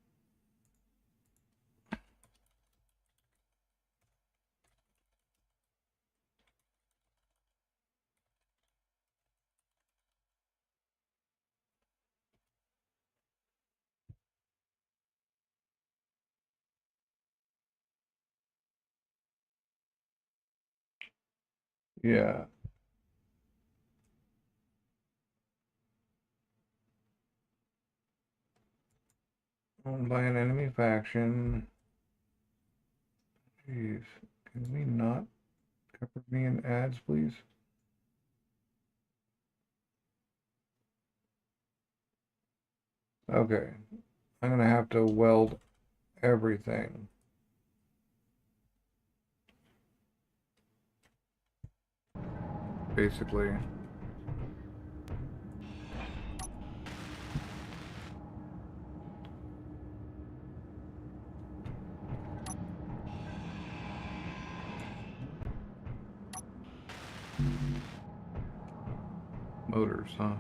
Yeah. Owned by an enemy faction. Jeez. Can we not cover me in ads, please? Okay. I'm gonna have to weld everything. Basically. Motors, huh?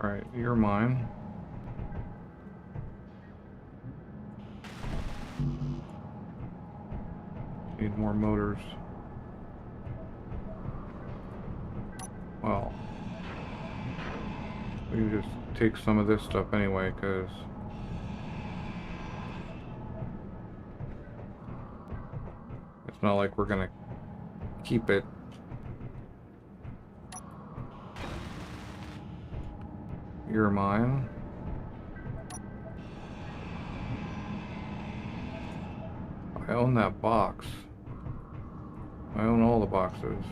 Alright, you're mine. Need more motors. Well, we can just take some of this stuff anyway, because it's not like we're gonna keep it. You're mine. I own that box. I own all the boxes.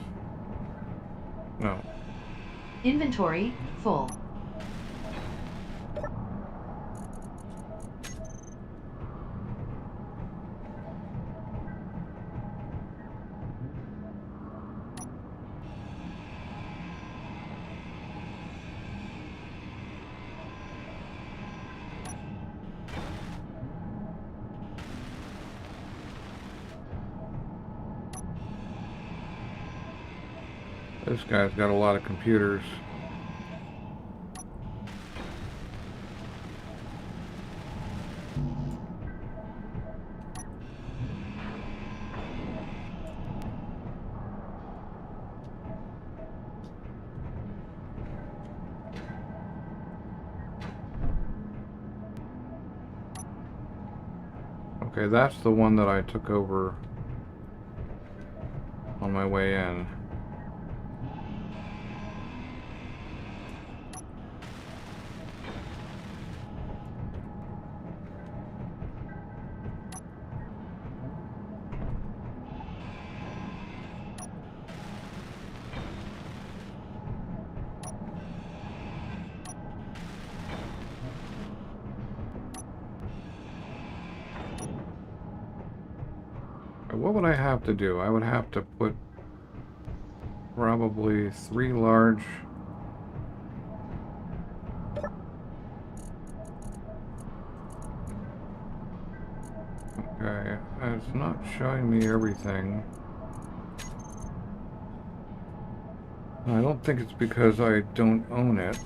No. Inventory full. This guy's got a lot of computers. Okay, that's the one that I took over on my way in. What would I have to do? I would have to put probably 3 large... Okay, it's not showing me everything. I don't think it's because I don't own it.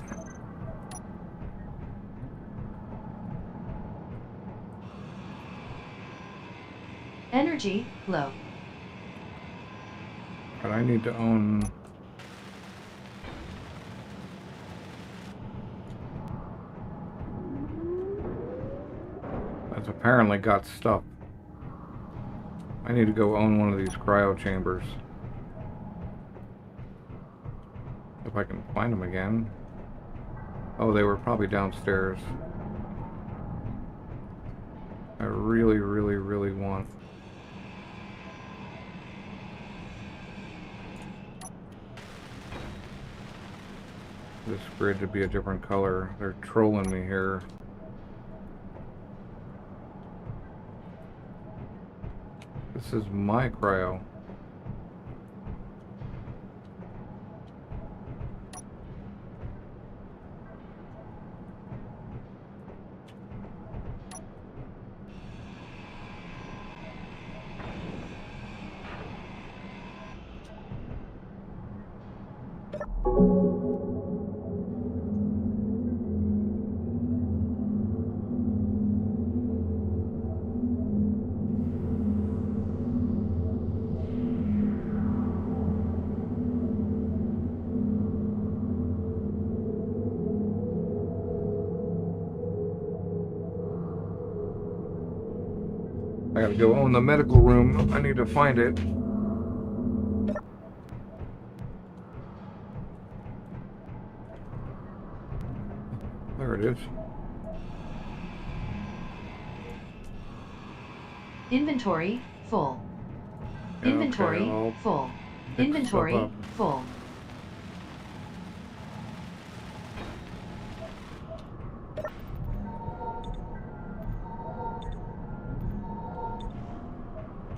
Energy low. But I need to own... It's apparently got stuff. I need to go own one of these cryo chambers. If I can find them again. Oh, they were probably downstairs. I really, really, really want... this grid to be a different color. They're trolling me here. This is my cryo. I gotta go own the medical room. I need to find it. There it is. Inventory full. Yeah, Inventory okay, I'll full. pick Inventory stuff up. full.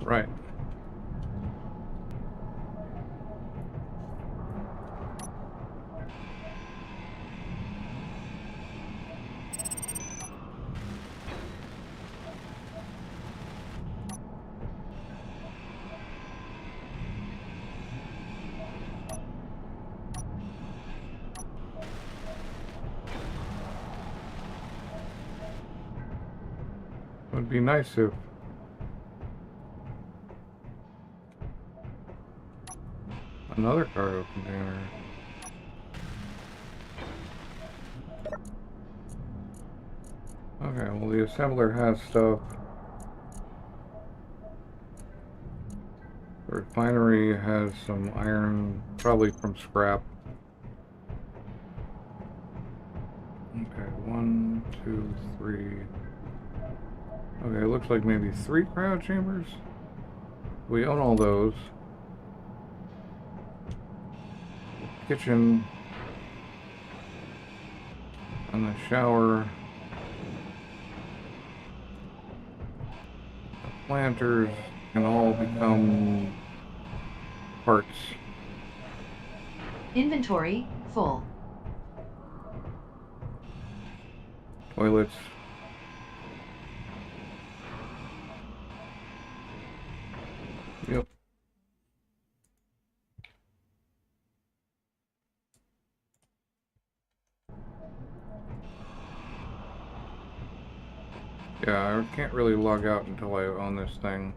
Right. It would be nice if... another cargo container. Okay, well the assembler has stuff. The refinery has some iron, probably from scrap. Okay, 1, 2, 3. Okay, it looks like maybe 3 cryo chambers. We own all those. Kitchen and the shower. The planters can all become parts. Inventory full. Toilets. Yep. Yeah, I can't really log out until I own this thing.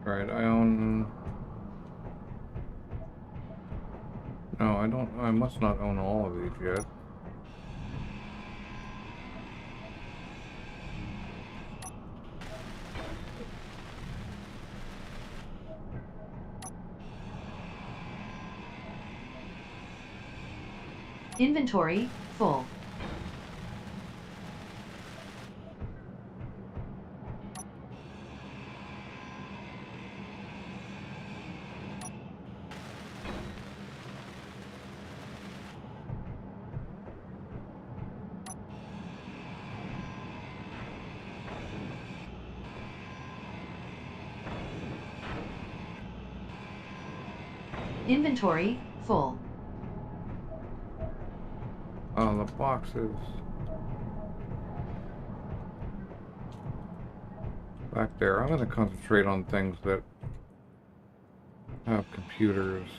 Alright, I own... No, I don't... I must not own all of these yet. Inventory full. Inventory full. The boxes back there. I'm going to concentrate on things that have computers.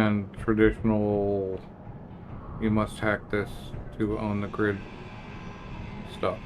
and traditional, you must hack this to own the grid stuff.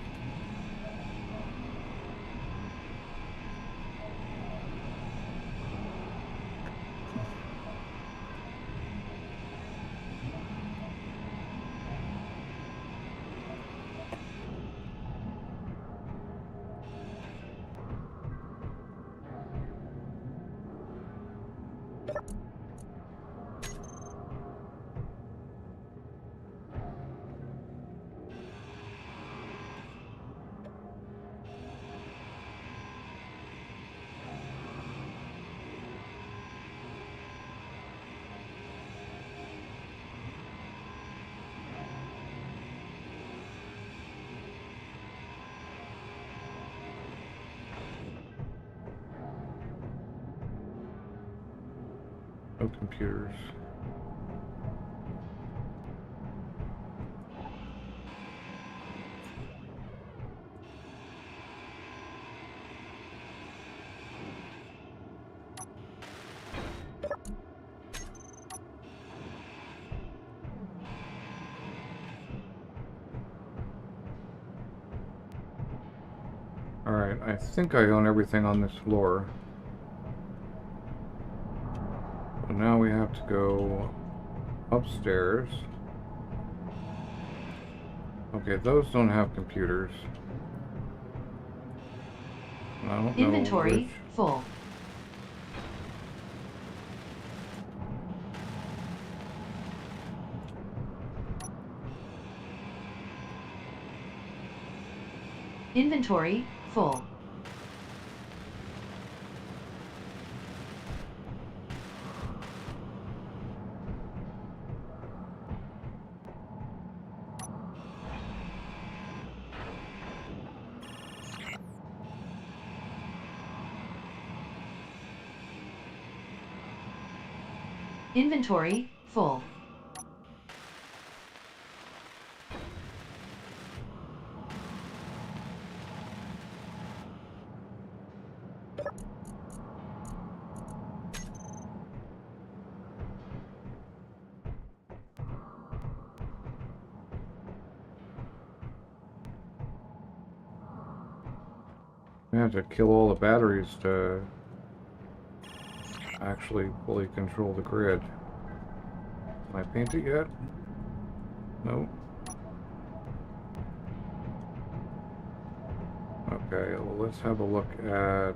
No computers. Alright, I think I own everything on this floor. So now we have to go upstairs. Okay, those don't have computers. I don't know Inventory which. full. Inventory full. Inventory full. We have to kill all the batteries to actually fully control the grid. Can I paint it yet? Nope. Okay, well, let's have a look at...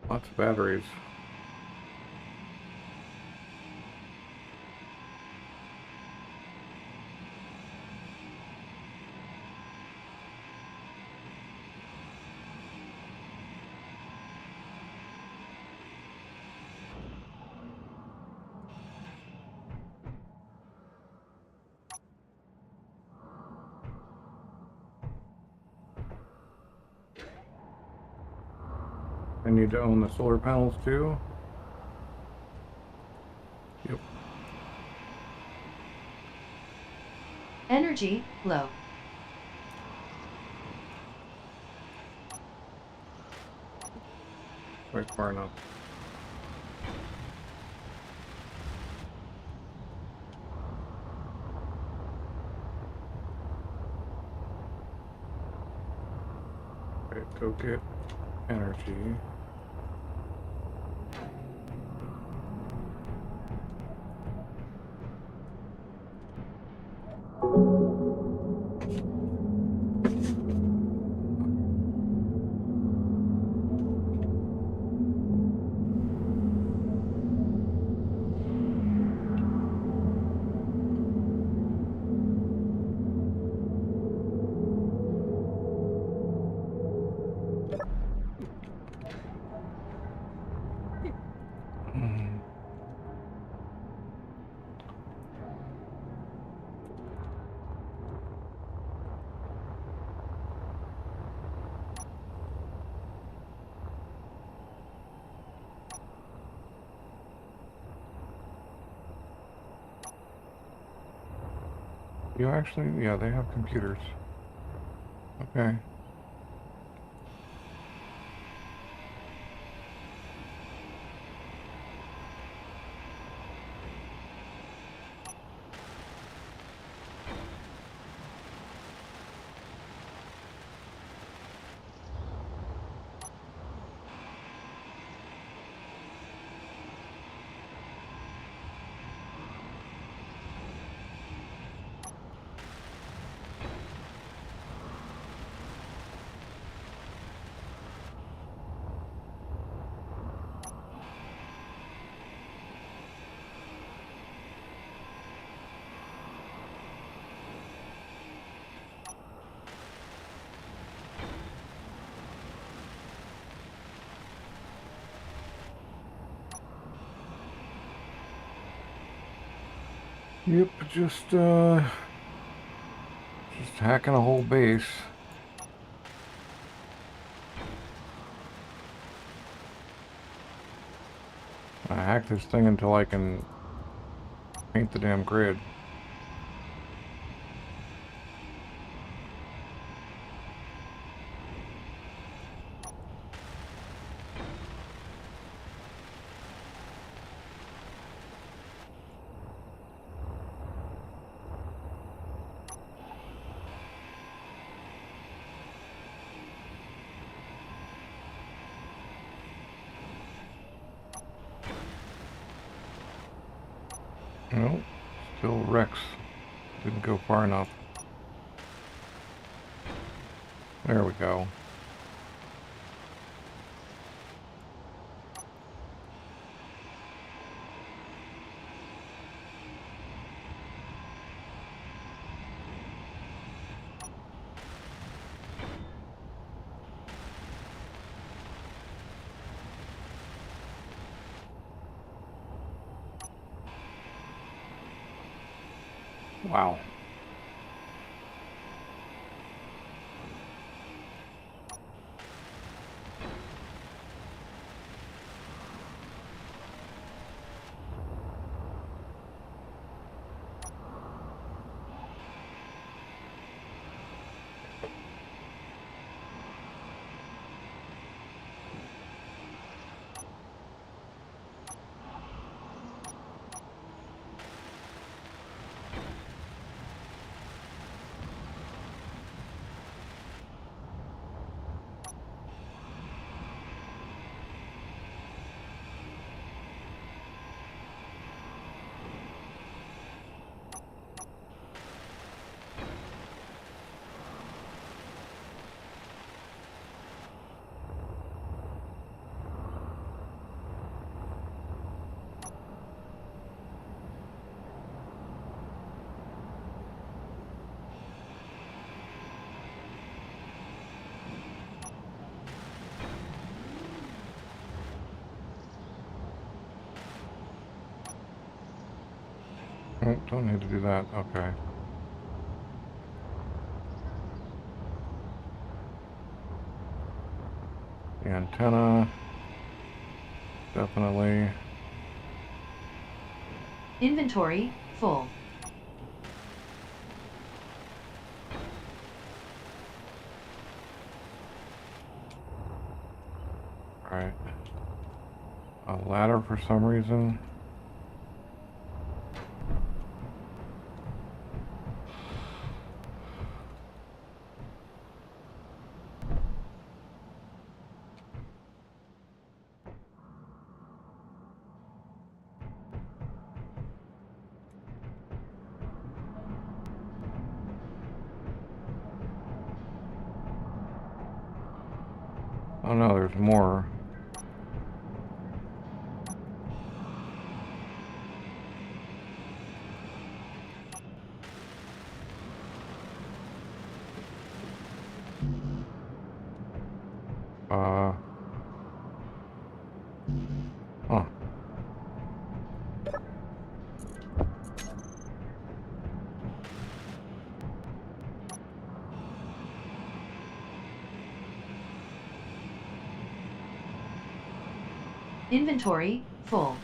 Lots of batteries. I need to own the solar panels too. Yep. Energy low. Quite far enough. Okay, go get energy. You actually, yeah, they have computers. Okay. Yep, just hacking a whole base. I hack this thing until I can paint the damn grid. Nope, still Rex. Didn't go far enough. There we go. Wow. Oh, don't need to do that. Okay. The antenna. Definitely. Inventory, full. Right. A ladder for some reason. Oh no, there's more. Uh. Huh. Inventory, full.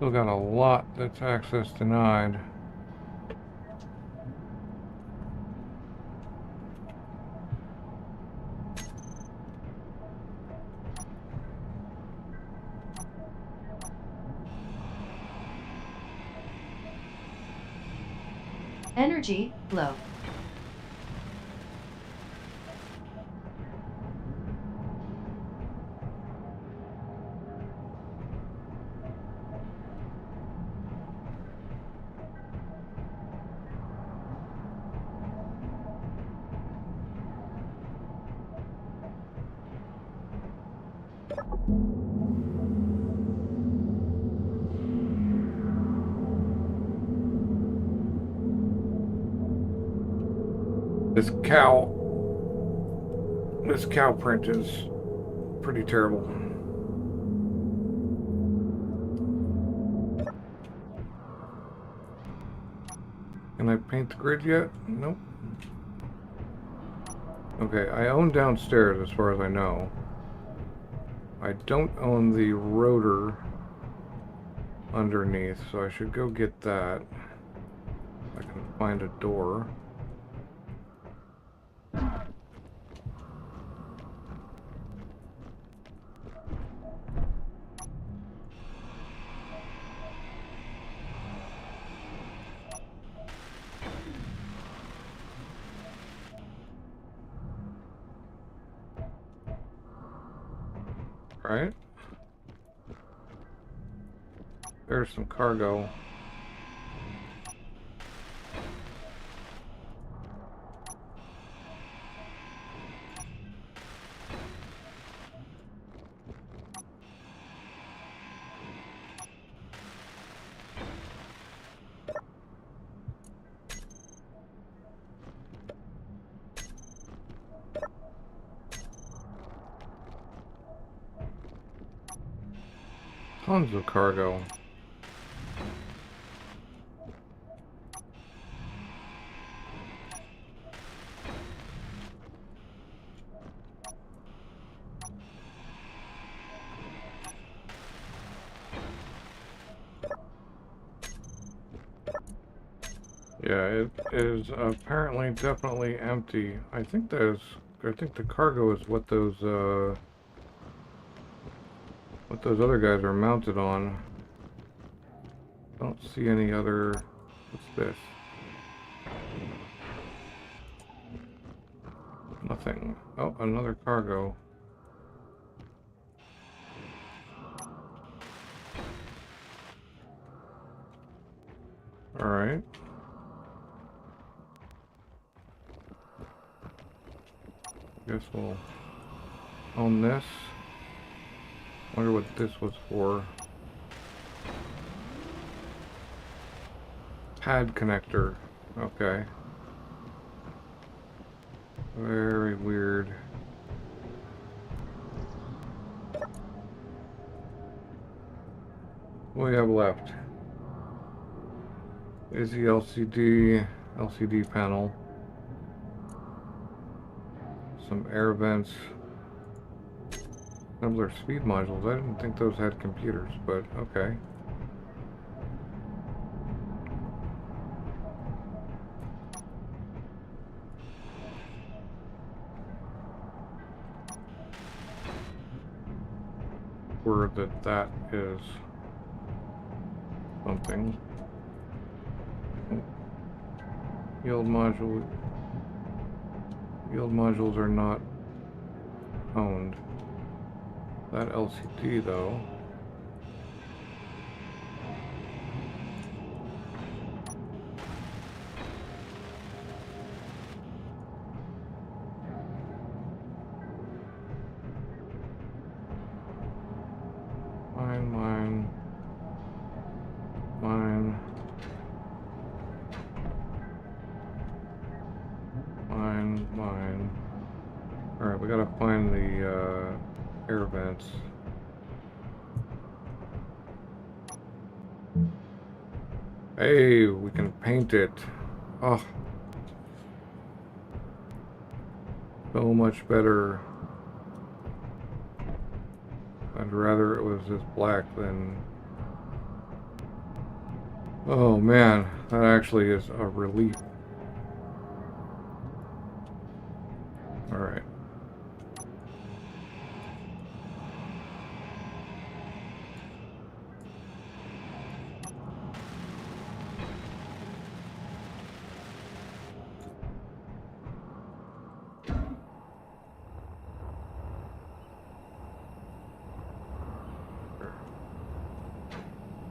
Still got a lot that's access denied. Energy low. This cow print is pretty terrible. Can I paint the grid yet? Nope. Okay, I own downstairs as far as I know. I don't own the rotor underneath, so I should go get that. I can find a door. Right? There's some cargo. Tons of cargo. Yeah, it is apparently definitely empty. I think the cargo is what those other guys are mounted on. Don't see any other. What's this? Nothing. Oh, another cargo. Alright. Guess we'll own this. Wonder what this was for. Pad connector. Okay. Very weird. What do we have left? Is the LCD panel. Some air vents. Assembler speed modules. I didn't think those had computers, but okay. Word that is something. Yield modules are not owned. That LCD though. Mine. Alright, we gotta find the air vents. Hey, we can paint it. Oh. So much better. I'd rather it was just black than Oh man, that actually is a relief. Alright.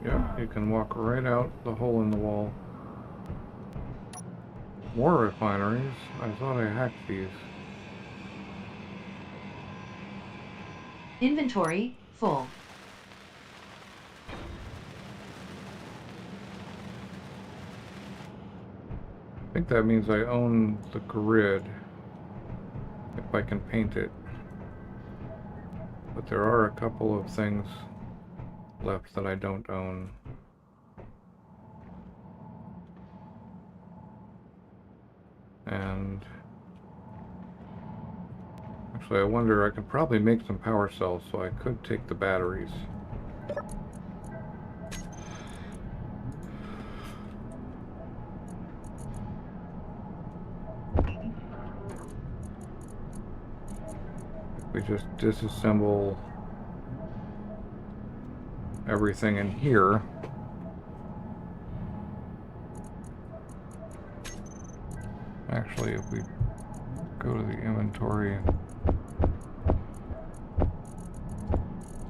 Yep, you can walk right out the hole in the wall. More refineries? I thought I hacked these. Inventory full. I think that means I own the grid, if I can paint it. But there are a couple of things left that I don't own. And actually, I wonder, I could probably make some power cells, so I could take the batteries. We just disassemble everything in here. Actually, if we go to the inventory,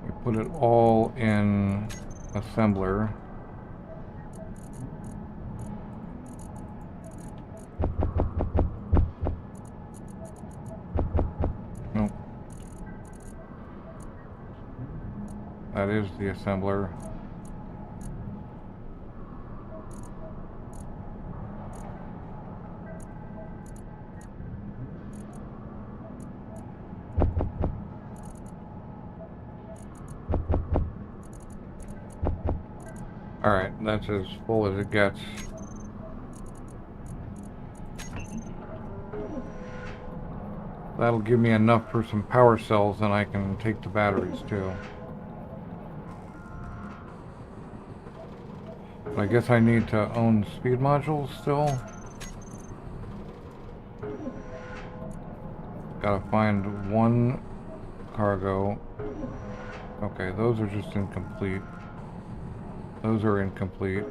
we put it all in assembler. Nope. That is the assembler. Alright, that's as full as it gets. That'll give me enough for some power cells, and I can take the batteries too. I guess I need to own speed modules still. Gotta find one cargo. Okay, those are just incomplete. Those are incomplete.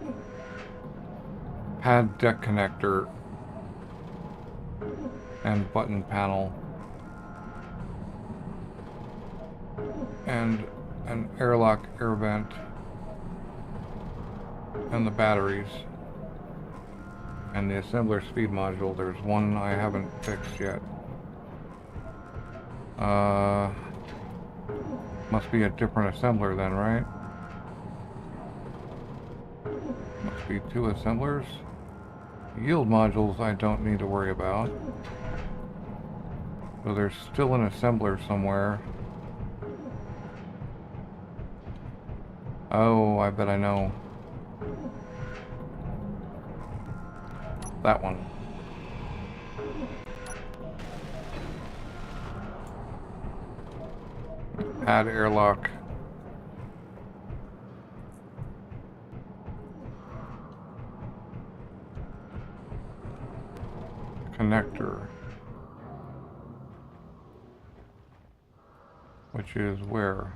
Pad deck connector and button panel. And an airlock air vent. And the batteries. And the assembler speed module. There's one I haven't fixed yet. Must be a different assembler then, right? Must be two assemblers. Yield modules I don't need to worry about. So there's still an assembler somewhere. Oh, I bet I know. That one. Add airlock. Connector. Which is where?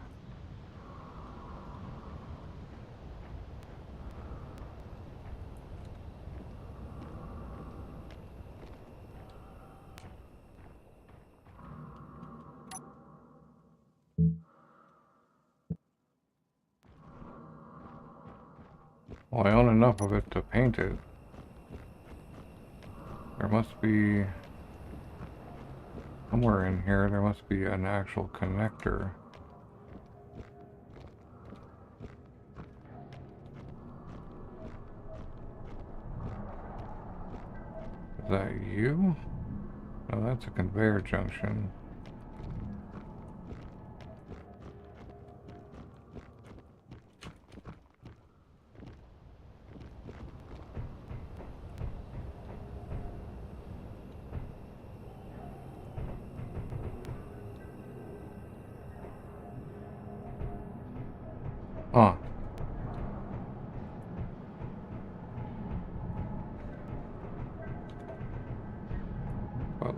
Well, I own enough of it to paint it. There must be... somewhere in here, there must be an actual connector. Is that you? No, that's a conveyor junction. Huh.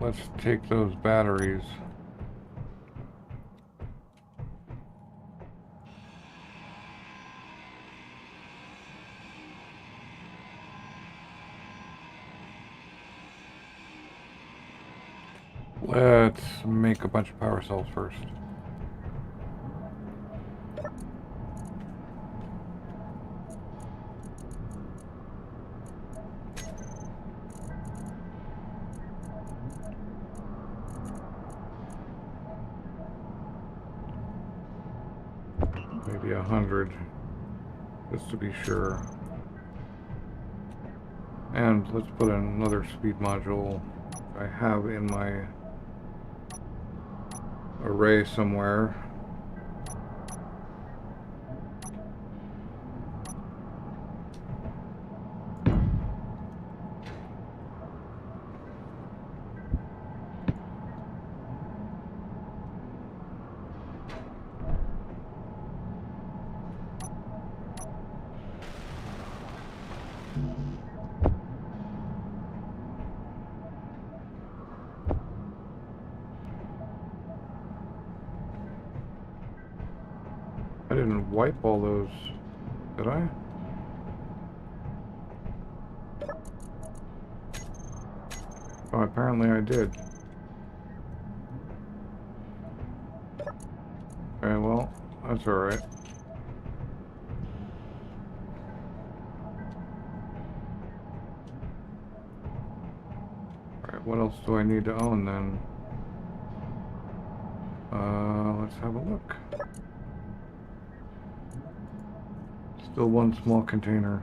let's take those batteries. Let's make a bunch of power cells first. Maybe 100, just to be sure. And let's put another speed module I have in my array somewhere. I didn't wipe all those, did I? Oh, apparently I did. Okay, well, that's alright. Alright, what else do I need to own then? Let's have a look. Still one small container.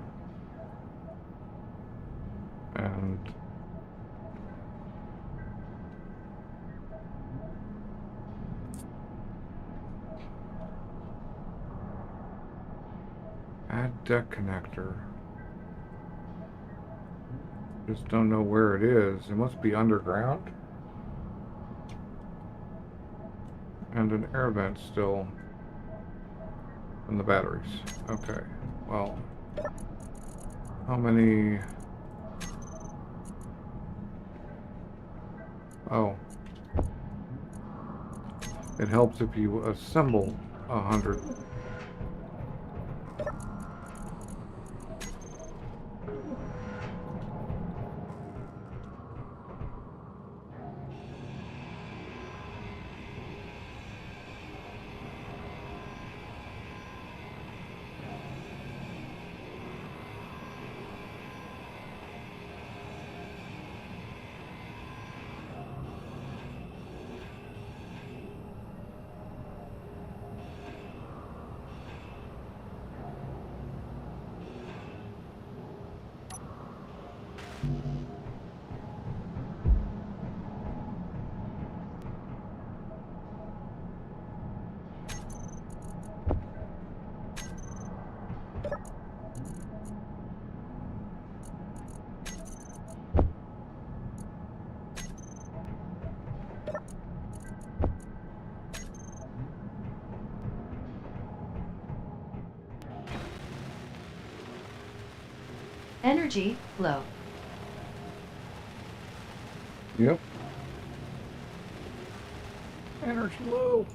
And add deck connector. Just don't know where it is. It must be underground. And an air vent still. And the batteries. Okay. Well, how many? Oh. It helps if you assemble 100. Energy low. Yep. Energy low.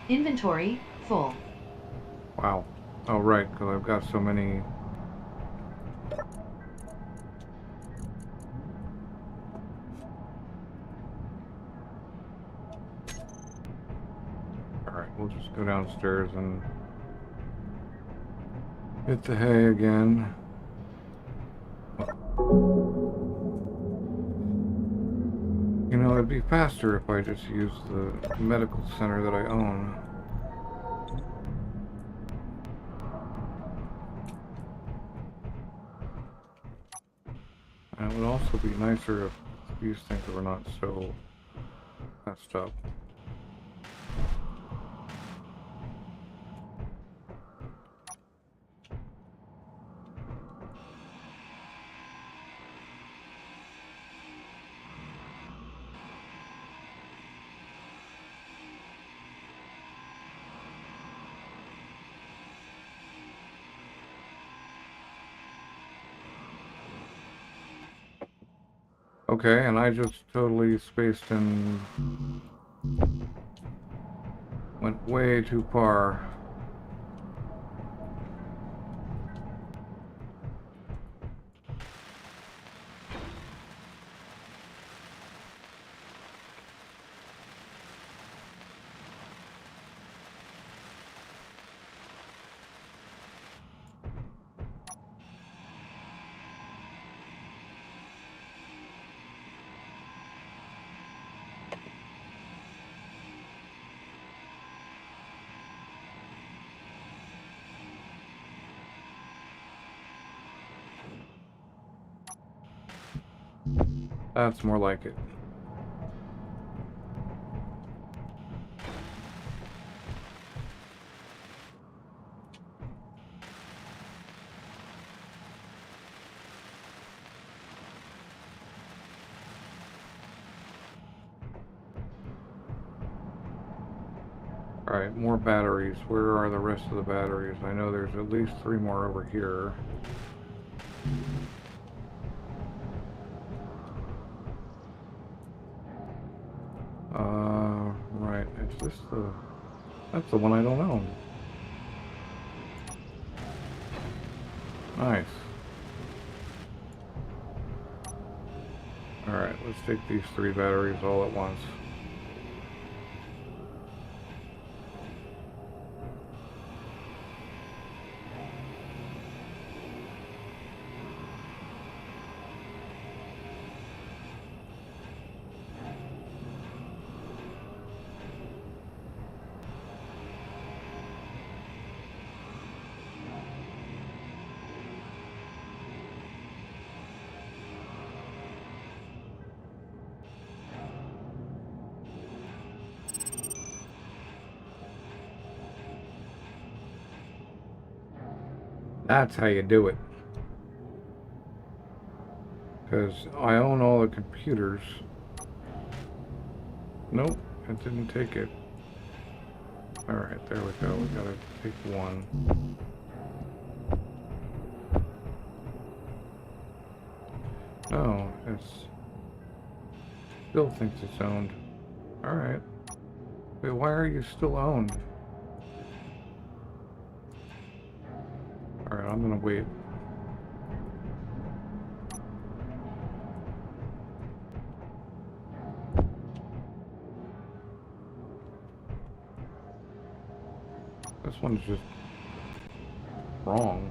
Inventory full. Wow. Oh, right, because I've got so many. Alright, we'll just go downstairs and hit the hay again. You know, it'd be faster if I just used the medical center that I own. And it would also be nicer if these things were not so messed up. Okay, and I just totally spaced and went way too far. That's more like it. Alright, more batteries. Where are the rest of the batteries? I know there's at least 3 more over here. Right. Is this the... That's the one I don't own. Nice. Alright, let's take these 3 batteries all at once. That's how you do it. Because I own all the computers. Nope, it didn't take it. Alright, there we go. We gotta take one. Oh, it's... Still thinks it's owned. Alright. Wait, why are you still owned? Alright, I'm gonna wait. This one's just wrong.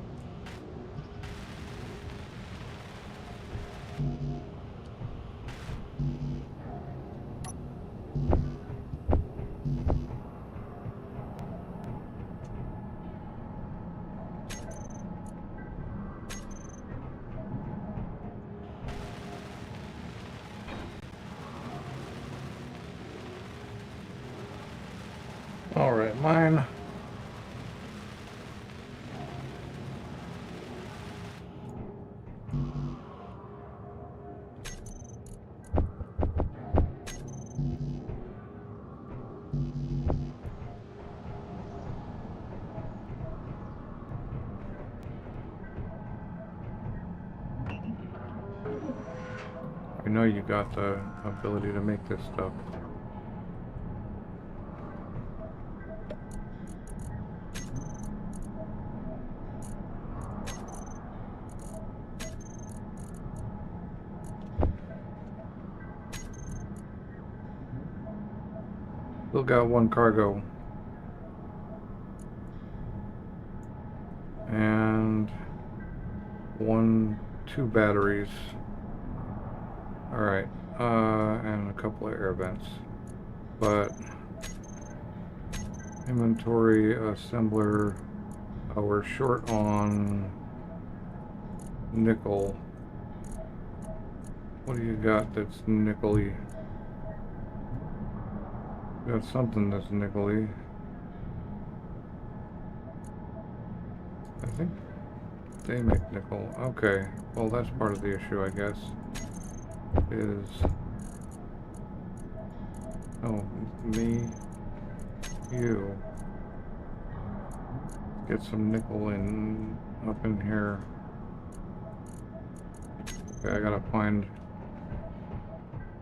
Alright, mine. I know you got the ability to make this stuff. Still got 1 cargo. And 2 batteries. Alright, and a couple of air vents. But inventory assembler, we're short on nickel. What do you got that's nickely? Got something that's nickely. I think they make nickel. Okay, well that's part of the issue, I guess. Is... Oh, me, you. Get some nickel in up in here. Okay, I gotta find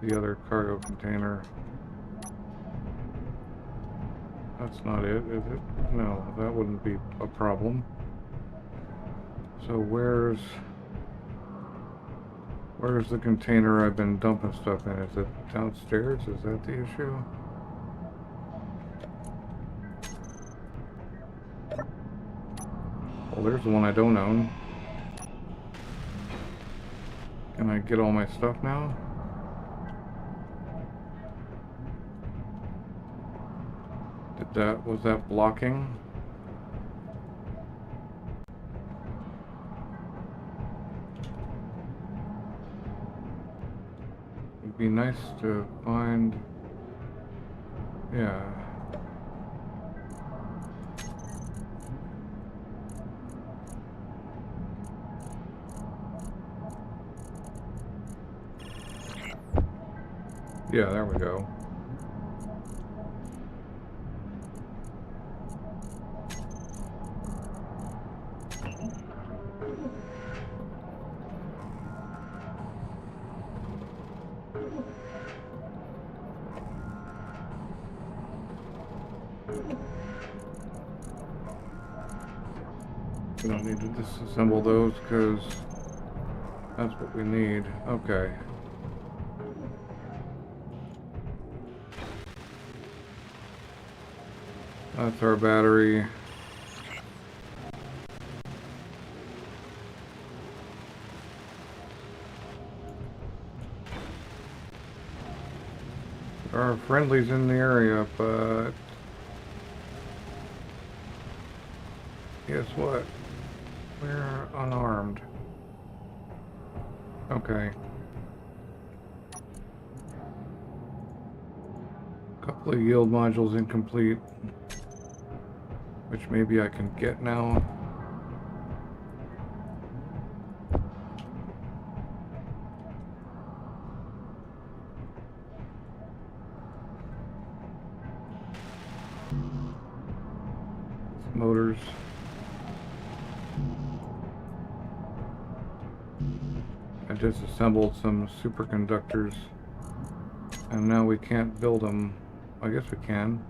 the other cargo container. That's not it, is it? No, that wouldn't be a problem. So where's the container I've been dumping stuff in? Is it downstairs? Is that the issue? Well, there's the one I don't own. Can I get all my stuff now? Was that blocking? It'd be nice to find, yeah. Yeah, there we go. We don't need to disassemble those because that's what we need. Okay. That's our battery. There are friendlies in the area, but guess what? We're unarmed. Okay. Couple of yield modules incomplete, which maybe I can get now. Motors. I disassembled some superconductors, and now we can't build them. I guess we can.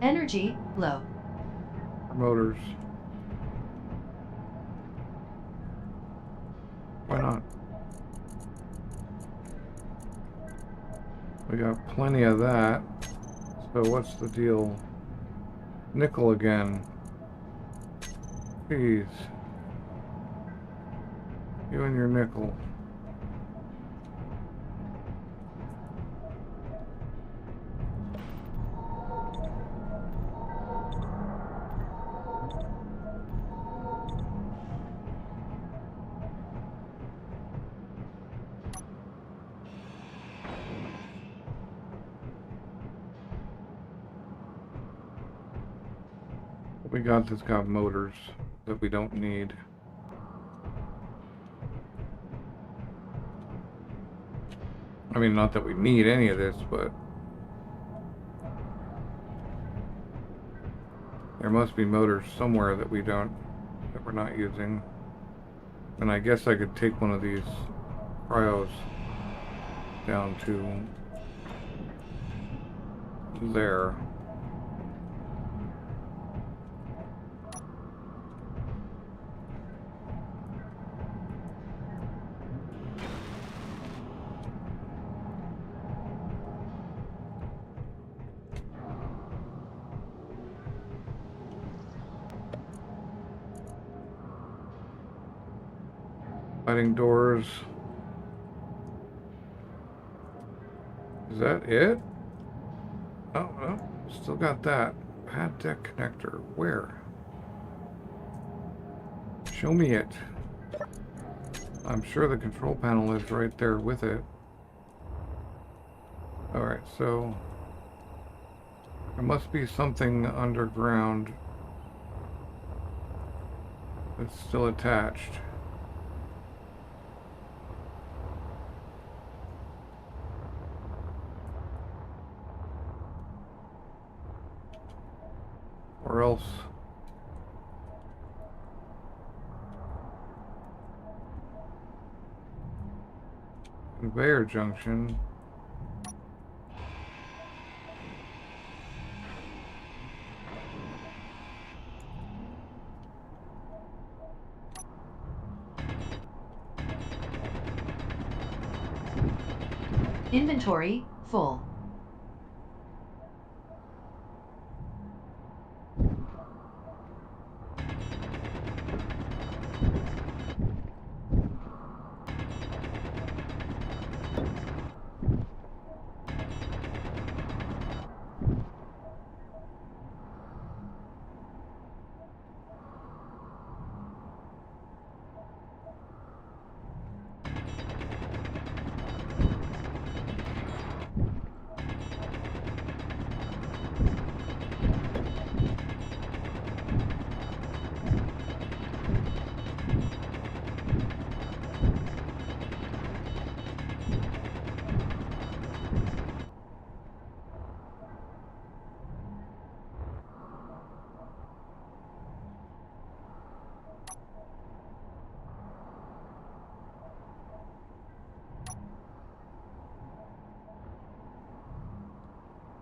Energy low. Motors. Why not? We got plenty of that. So what's the deal? Nickel again. Jeez. You and your nickel. We got this got motors that we don't need. I mean, not that we need any of this, but there must be motors somewhere that we're not using. And I guess I could take one of these cryos down to there. Sliding doors. Is that it? Oh, oh, still got that. Pad deck connector. Where? Show me it. I'm sure the control panel is right there with it. Alright, so there must be something underground that's still attached. Or else conveyor junction. Inventory full.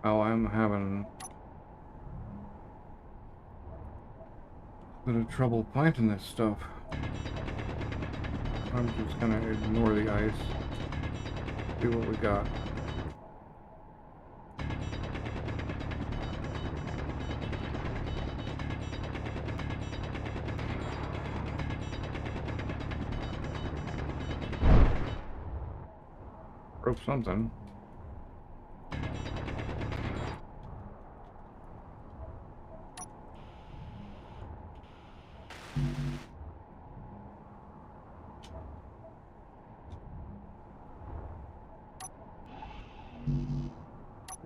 Oh, I'm having a bit of trouble finding this stuff. I'm just gonna ignore the ice. See what we got. Broke something.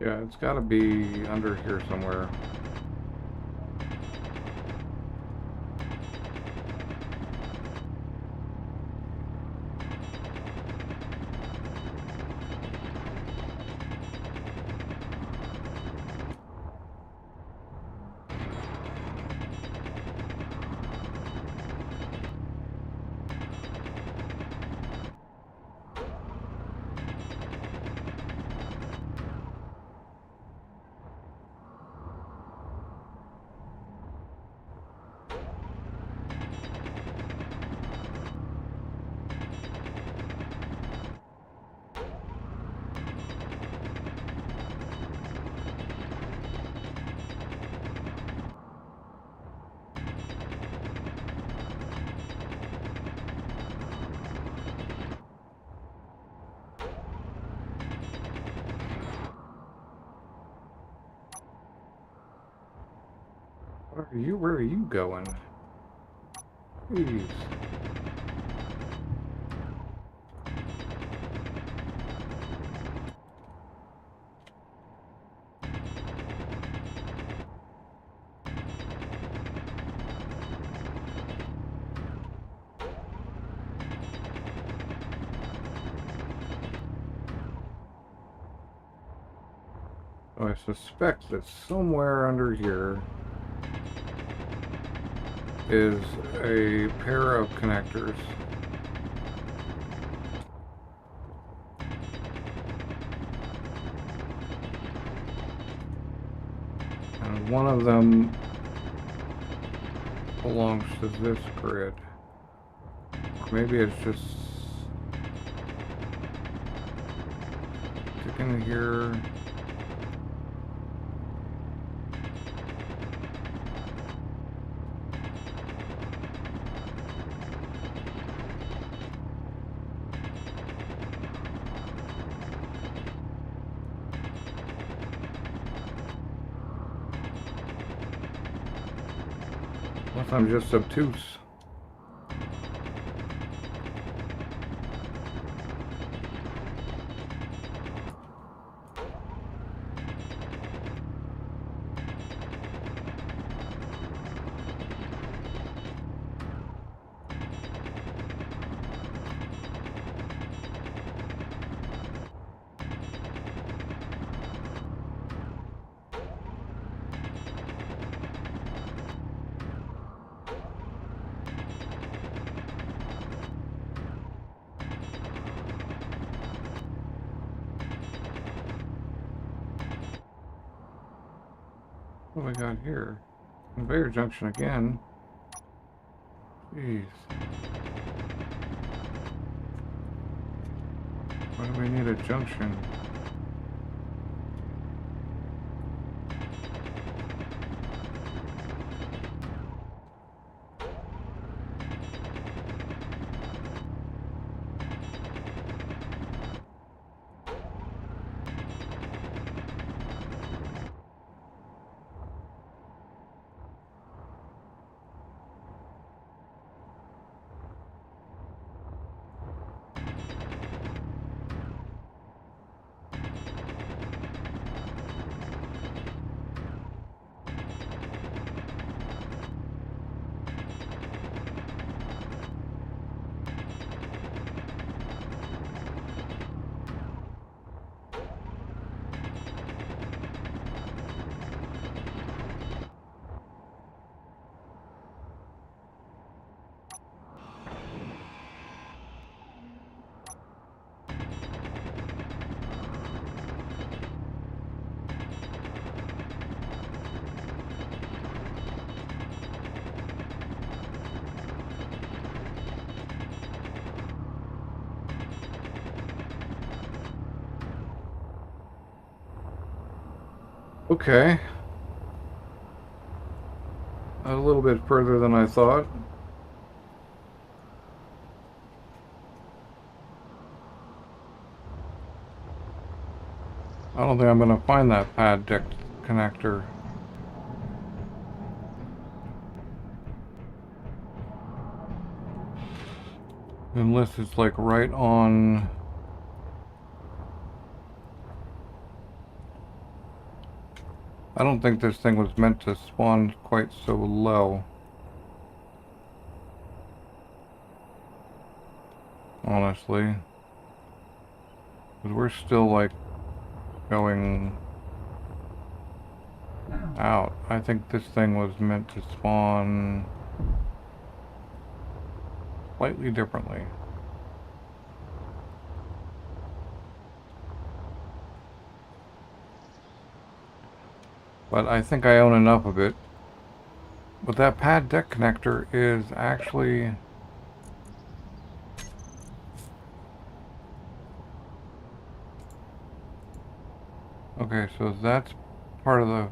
Yeah, it's gotta be under here somewhere. Where are you going? Jeez. So I suspect that somewhere under here is a pair of connectors. And one of them belongs to this grid. Or maybe it's just sticking here. Unless I'm just obtuse. What do we got here? Conveyor junction again. Jeez. Why do we need a junction? Okay. A little bit further than I thought. I don't think I'm going to find that pad deck connector. Unless it's like right on... I don't think this thing was meant to spawn quite so low. Honestly. Because we're still like going out. I think this thing was meant to spawn slightly differently. But I think I own enough of it. But that pad deck connector is actually... Okay, so that's part of the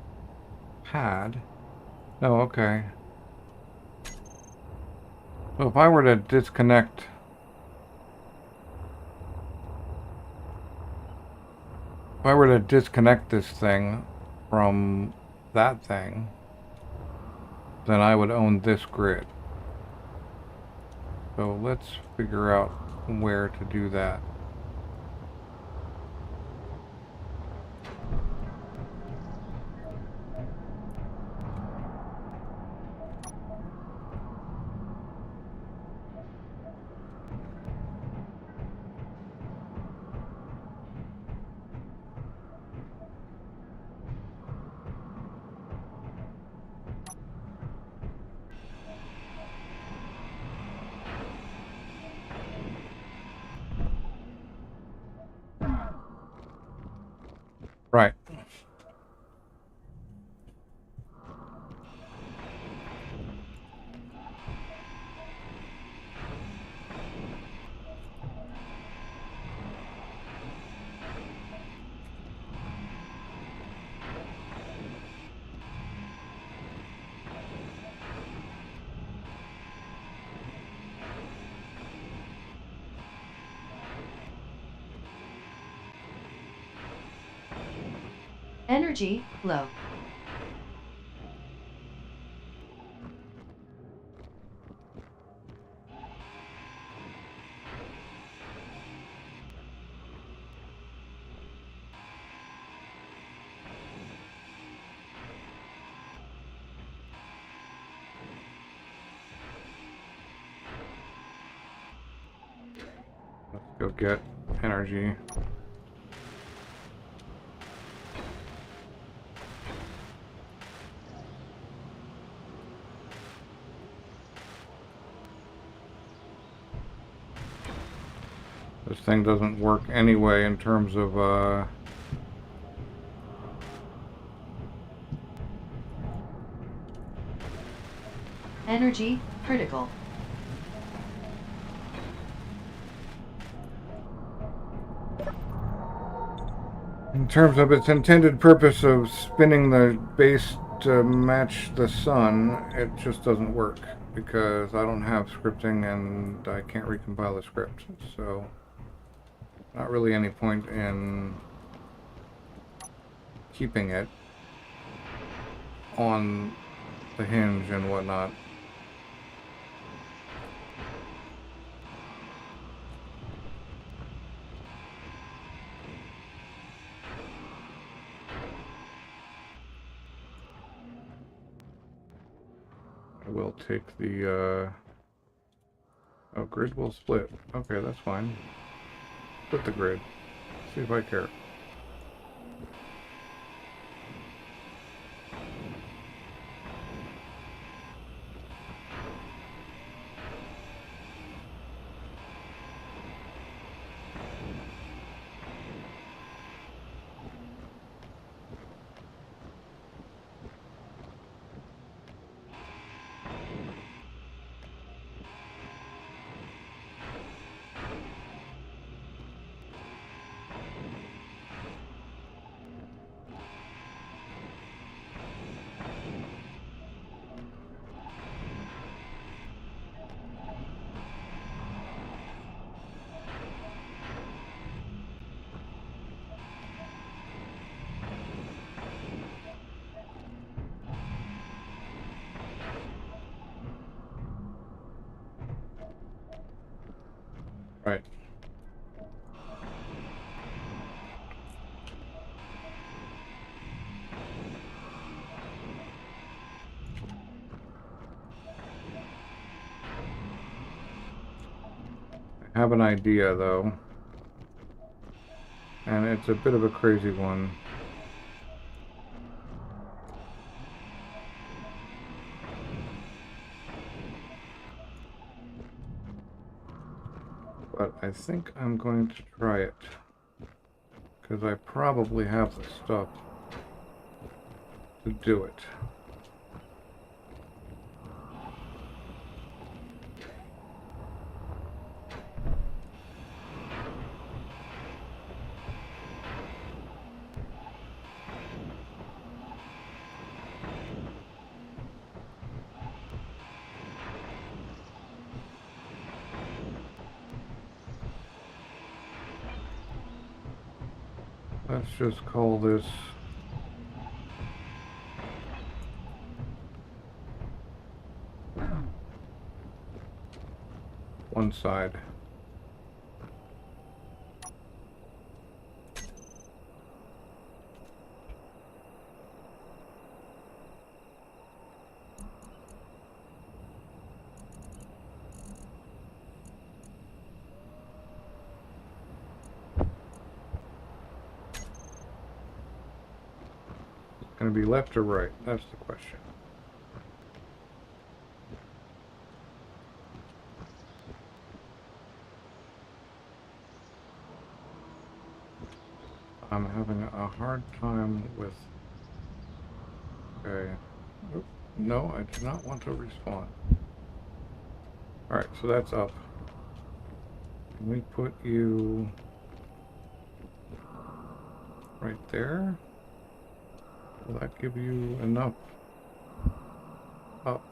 pad. No, okay. So if I were to disconnect... If I were to disconnect this thing from that thing, then I would own this grid. So let's figure out where to do that. Right. Energy low. Let's go get energy. This thing doesn't work anyway in terms of Energy critical. In terms of its intended purpose of spinning the base to match the sun, it just doesn't work because I don't have scripting and I can't recompile the script. So, not really any point in keeping it on the hinge and whatnot. I will take the, oh, grid will split. Okay, that's fine. Split the grid. See if I care. Right. I have an idea though, and it's a bit of a crazy one. But I think I'm going to try it, because I probably have the stuff to do it. Let's just call this one side. Going to be left or right? That's the question. I'm having a hard time with... Okay. Oop. No, I do not want to respawn. Alright, so that's up. Can we put you right there? Will that give you enough up?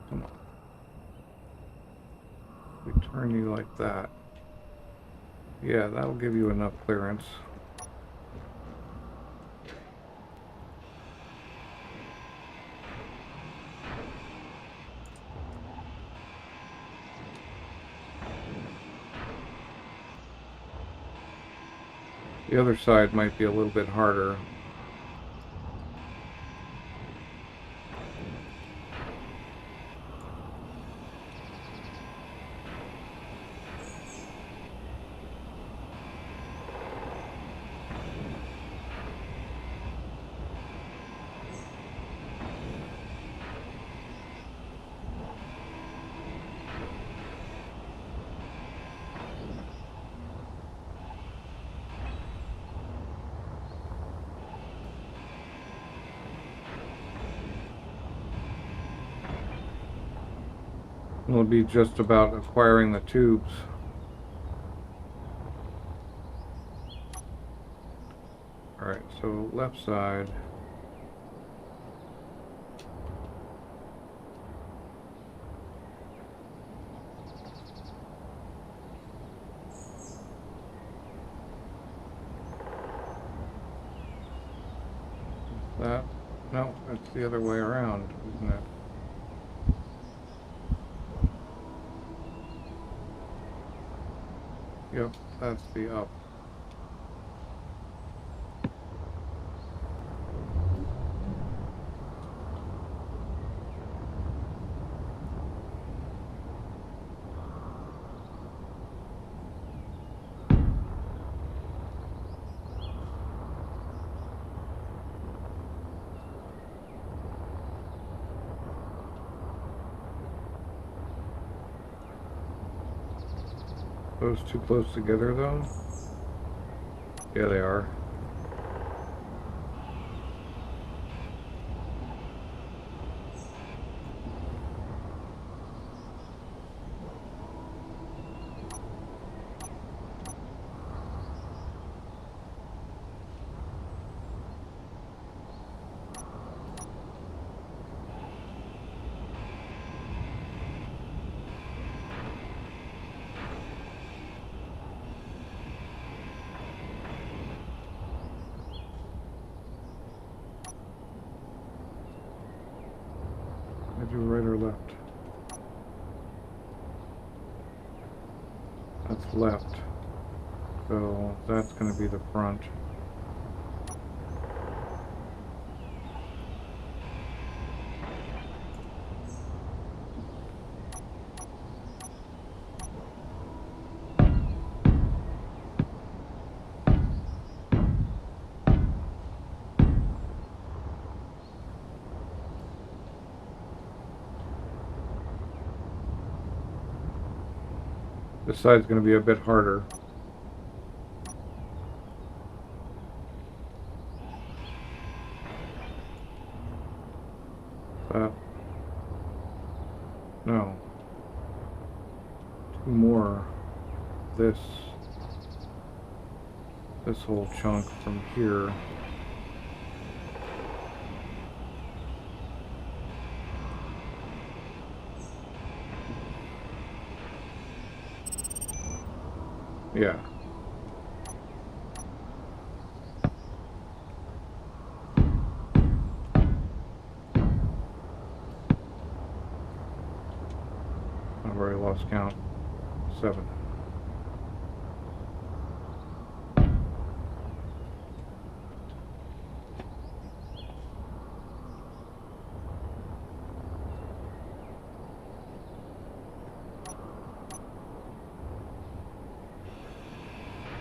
Come on. We turn you like that. Yeah, that'll give you enough clearance. The other side might be a little bit harder. It'll be just about acquiring the tubes. Alright, so left side. That? No, it's the other way around, isn't it? Yep, that's the up. Those too close together though? Yeah, they are. I do right or left? That's left. So that's going to be the front. This side's going to be a bit harder. No. Two more. This whole chunk from here. Yeah. I've already lost count. 7.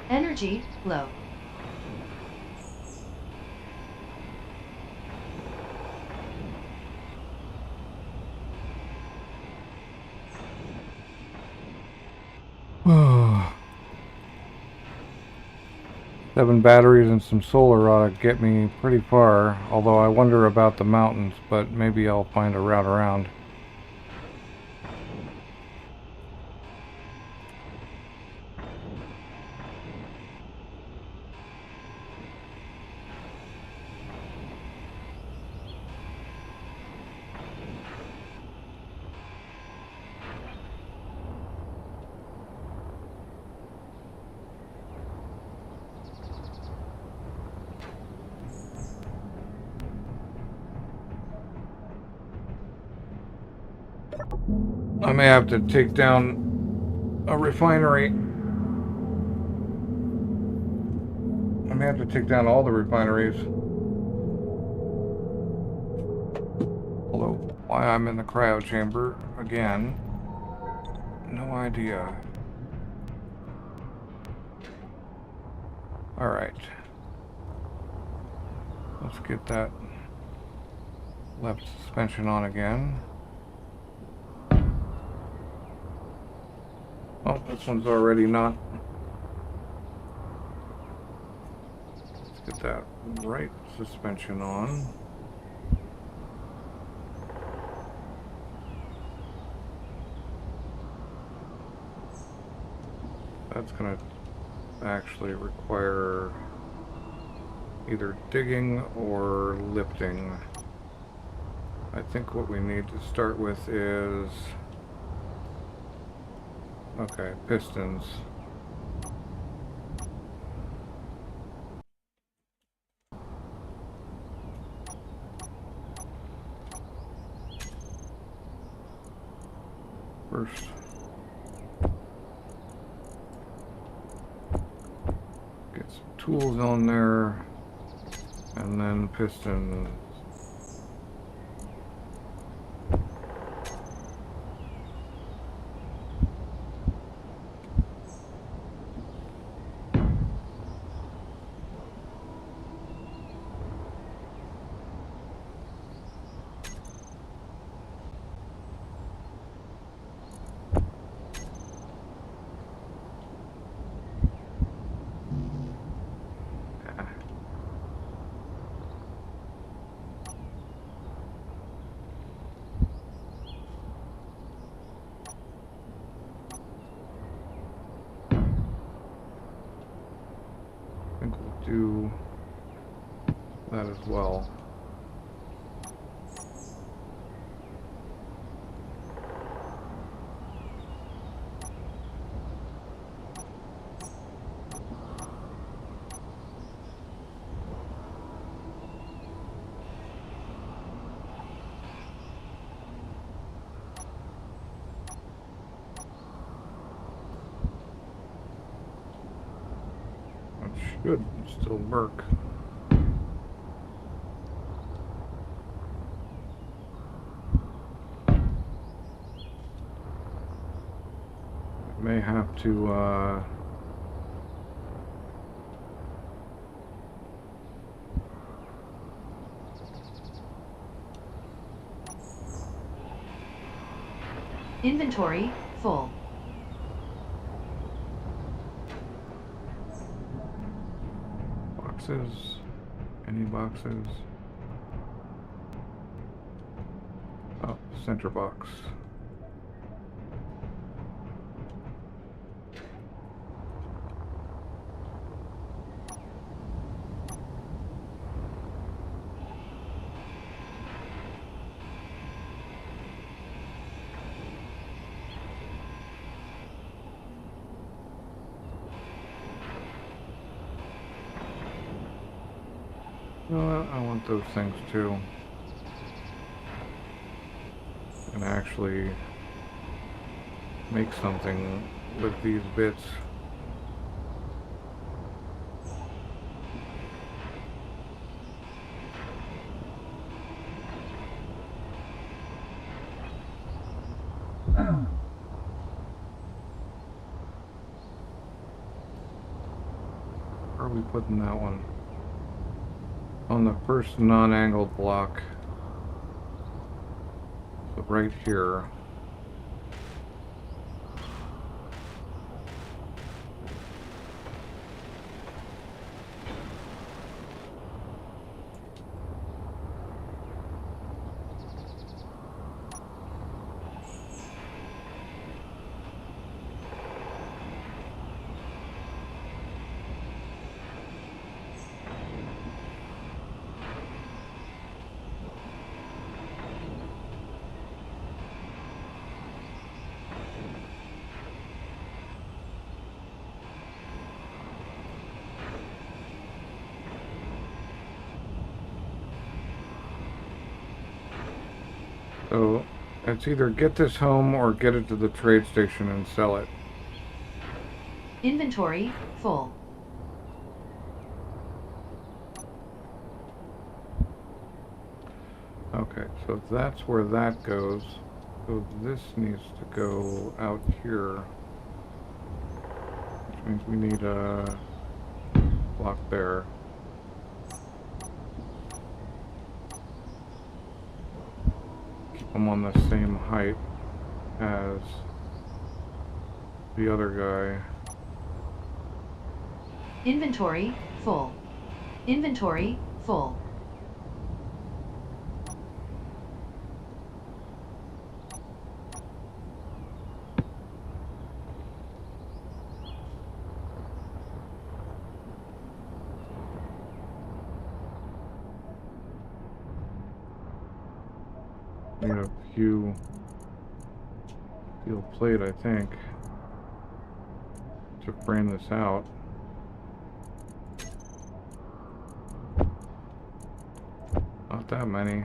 Energy low. Seven batteries and some solar ought to get me pretty far, although I wonder about the mountains, but maybe I'll find a route around. I may have to take down a refinery. I may have to take down all the refineries. Although, why I'm in the cryo chamber again, no idea. Alright. Let's get that left suspension on again. Oh, this one's already not. Let's get that right suspension on. That's gonna actually require either digging or lifting. I think what we need to start with is, okay, pistons. First, get some tools on there, and then pistons. I think we'll do that as well. It should still work. May have to Inventory full. boxes. Any boxes? Oh, center box. You know what? I want those things too. And actually make something with these bits. Where are we putting that one? On the first non-angled block. So right here. So it's either get this home or get it to the trade station and sell it. Inventory full. Okay, so that's where that goes. So this needs to go out here. Which means we need a block there. Keep them on the same height as the other guy. Inventory full. Inventory full. Need a few steel plate, I think, to frame this out. Not that many.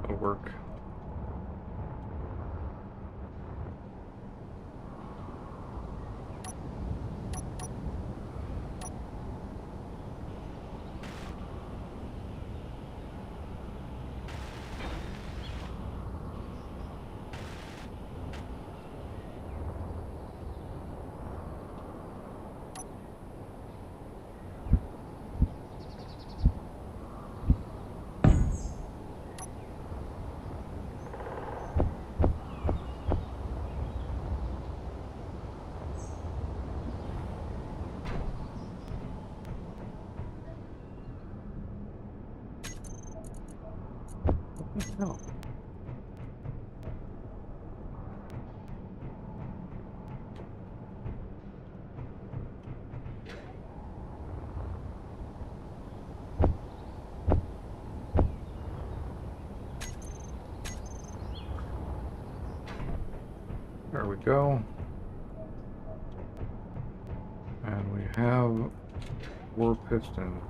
That'll work. No. There we go. And we have 4 pistons.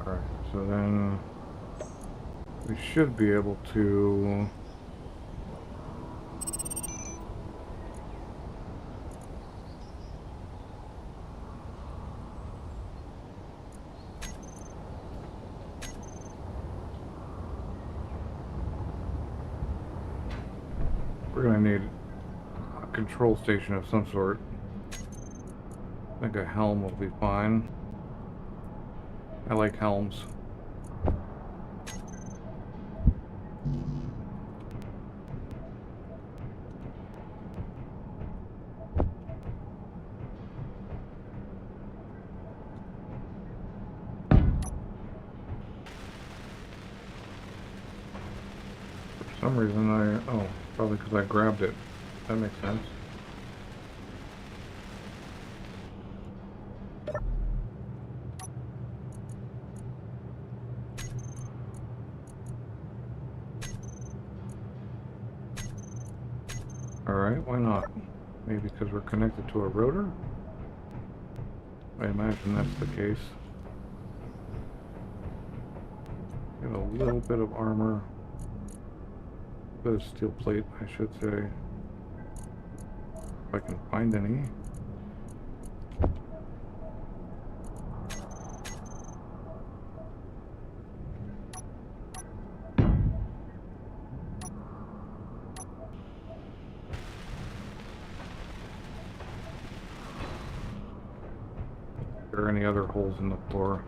Alright, so then we should be able to we're gonna need a control station of some sort. I think a helm will be fine. I like helms. For some reason probably because I grabbed it. That makes sense. Alright, why not? Maybe because we're connected to a rotor? I imagine that's the case. Get a little bit of armor. A bit of steel plate, I should say. If I can find any. Are there any other holes in the floor?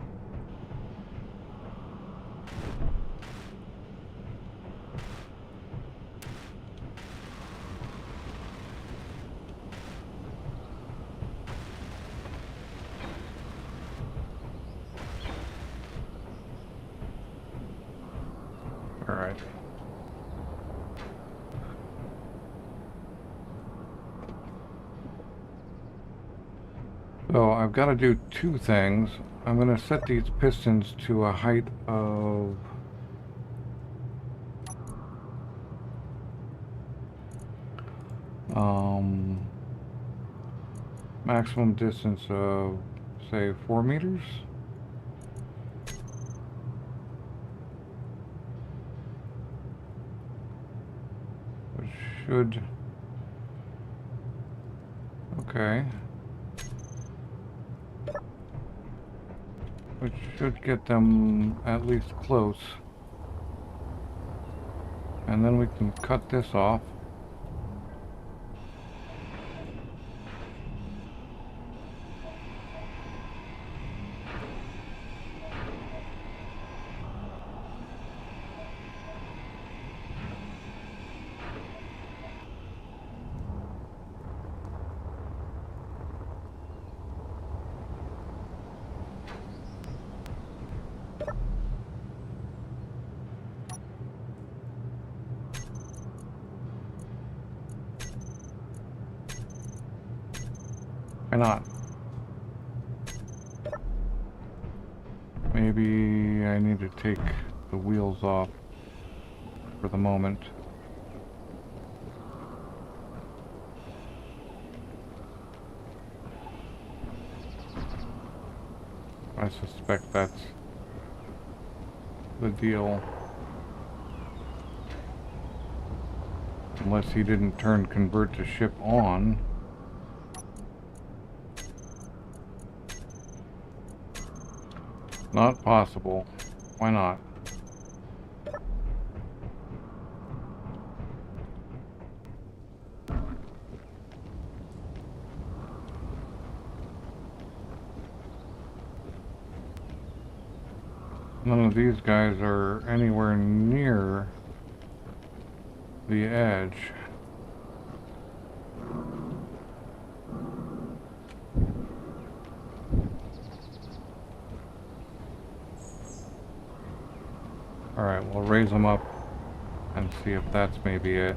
All right. So I've got to do 2 things. I'm going to set these pistons to a height of maximum distance of, say, 4 meters. should... Okay. Which should get them at least close. And then we can cut this off. Why not? Maybe I need to take the wheels off for the moment. I suspect that's the deal. Unless he didn't turn convert to ship on. Not possible. Why not? None of these guys are anywhere near the edge. Alright, we'll raise them up and see if that's maybe it.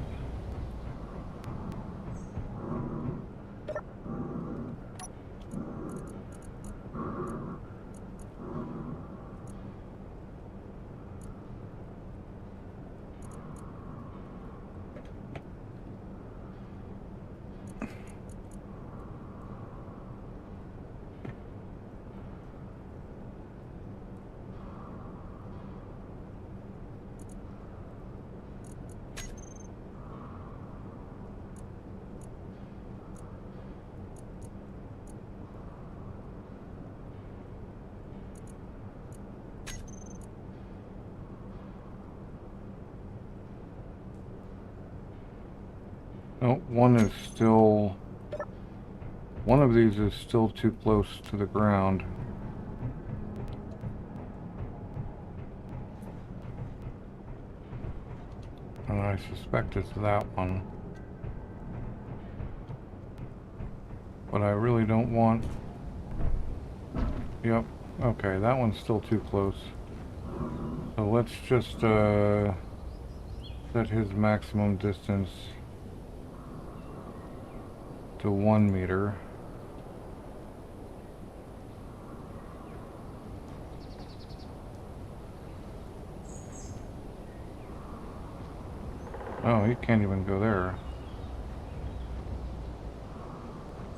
No, one of these is still too close to the ground. And I suspect it's that one. But I really don't want... Yep, okay, that one's still too close. So let's just set his maximum distance to 1 meter. Oh, he can't even go there.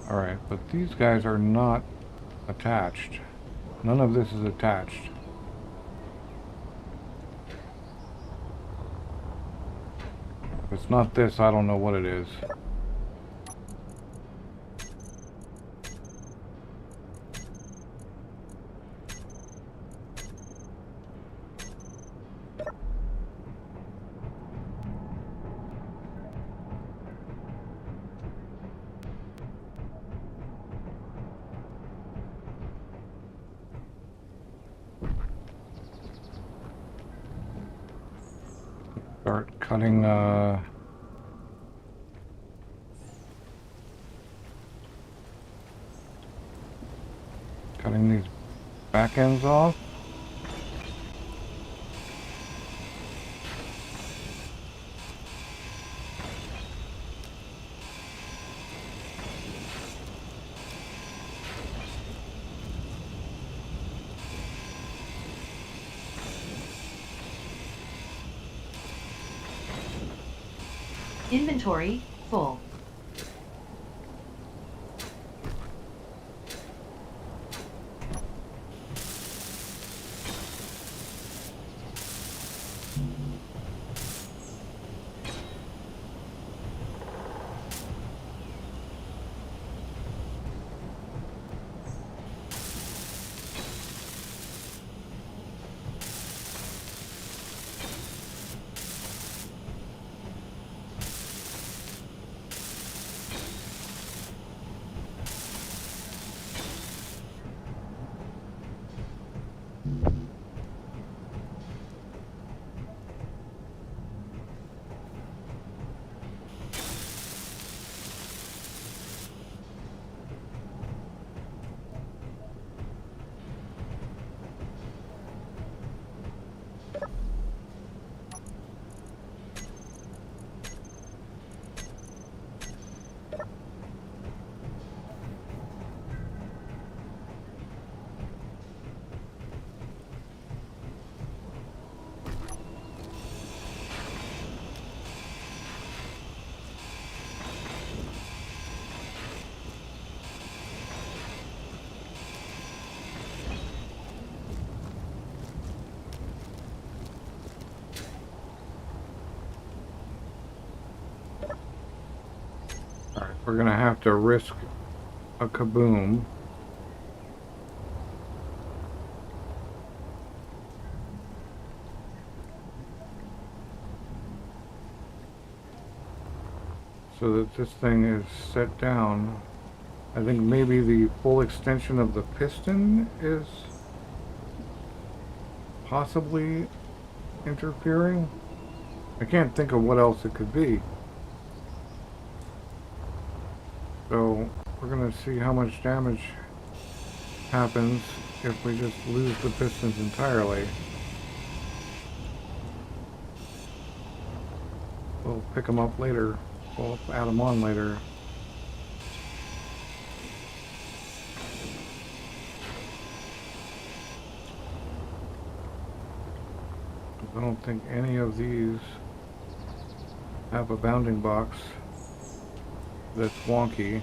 Alright, but these guys are not attached. None of this is attached. If it's not this, I don't know what it is. Start cutting, cutting these back ends off. Inventory full. we're gonna have to risk a kaboom. So that this thing is set down. I think maybe the full extension of the piston is possibly interfering. I can't think of what else it could be. So we're gonna see how much damage happens if we just lose the pistons entirely. We'll pick them up later. We'll add them on later. I don't think any of these have a bounding box that's wonky.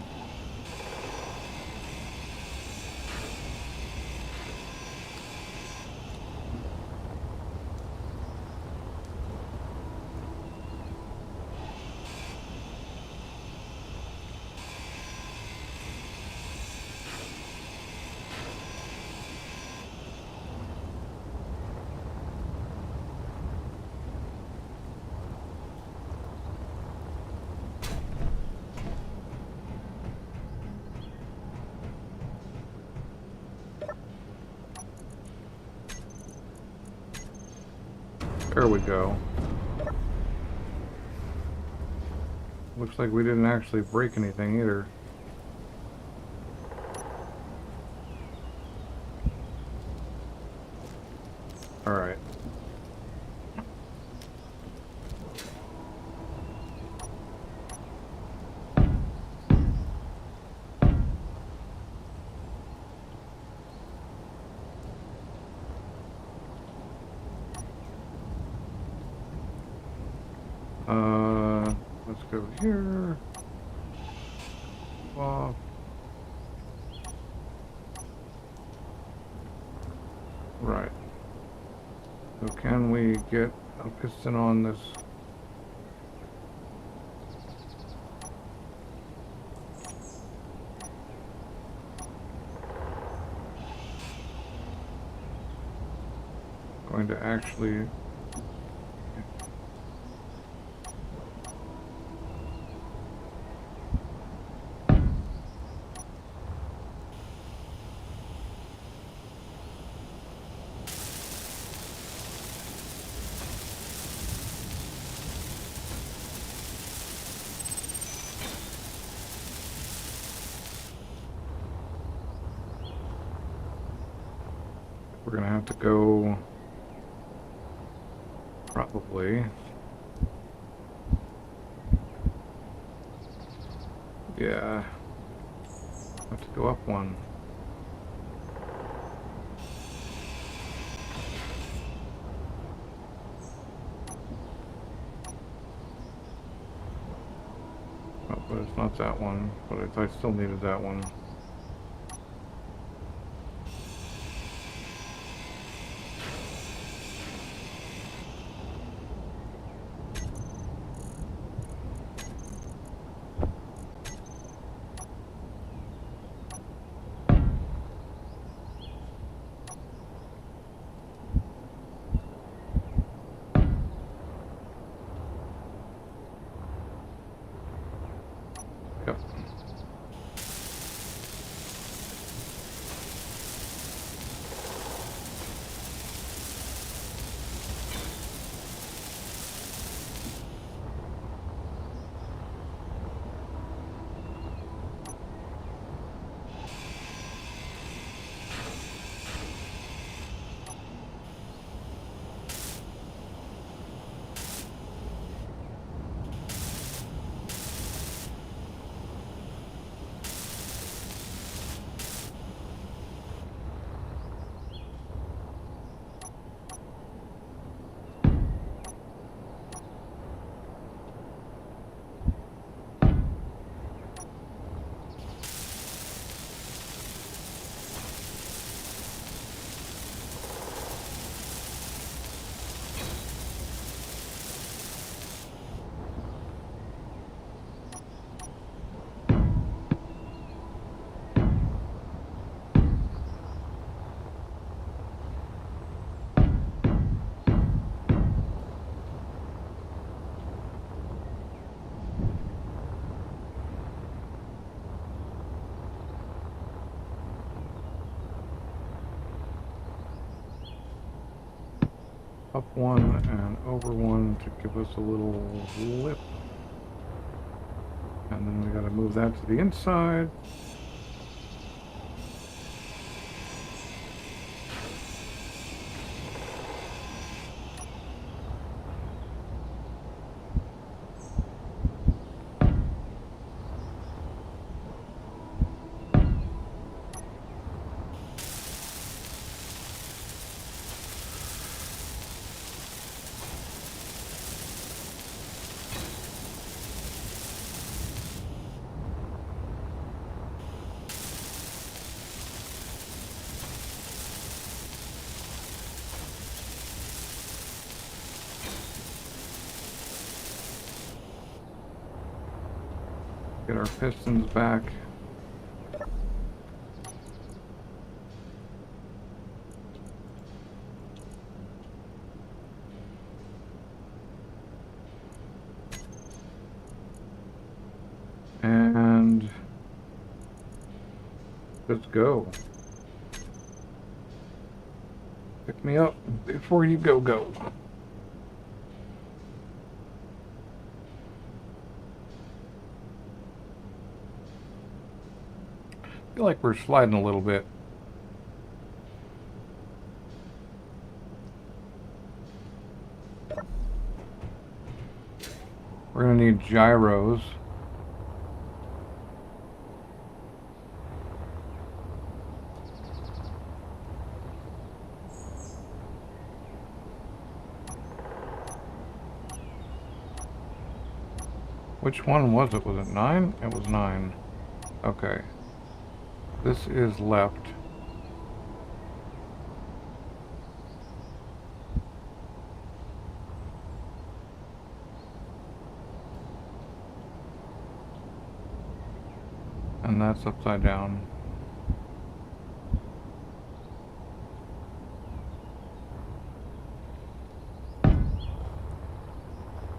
There we go. Looks like we didn't actually break anything either. Alright. Let's go here. Off. Right. So can we get a piston on this? Going to actually we're gonna have to go probably. Yeah. Have to go up one. Oh, but it's not that one. But I still needed that one. Yep. up one and over one to give us a little lip. And then we gotta move that to the inside. Get our pistons back. And let's go. Pick me up before you go. I feel like we're sliding a little bit. We're gonna need gyros. Which one was it? Was it 9? It was 9. Okay. This is left. And that's upside down.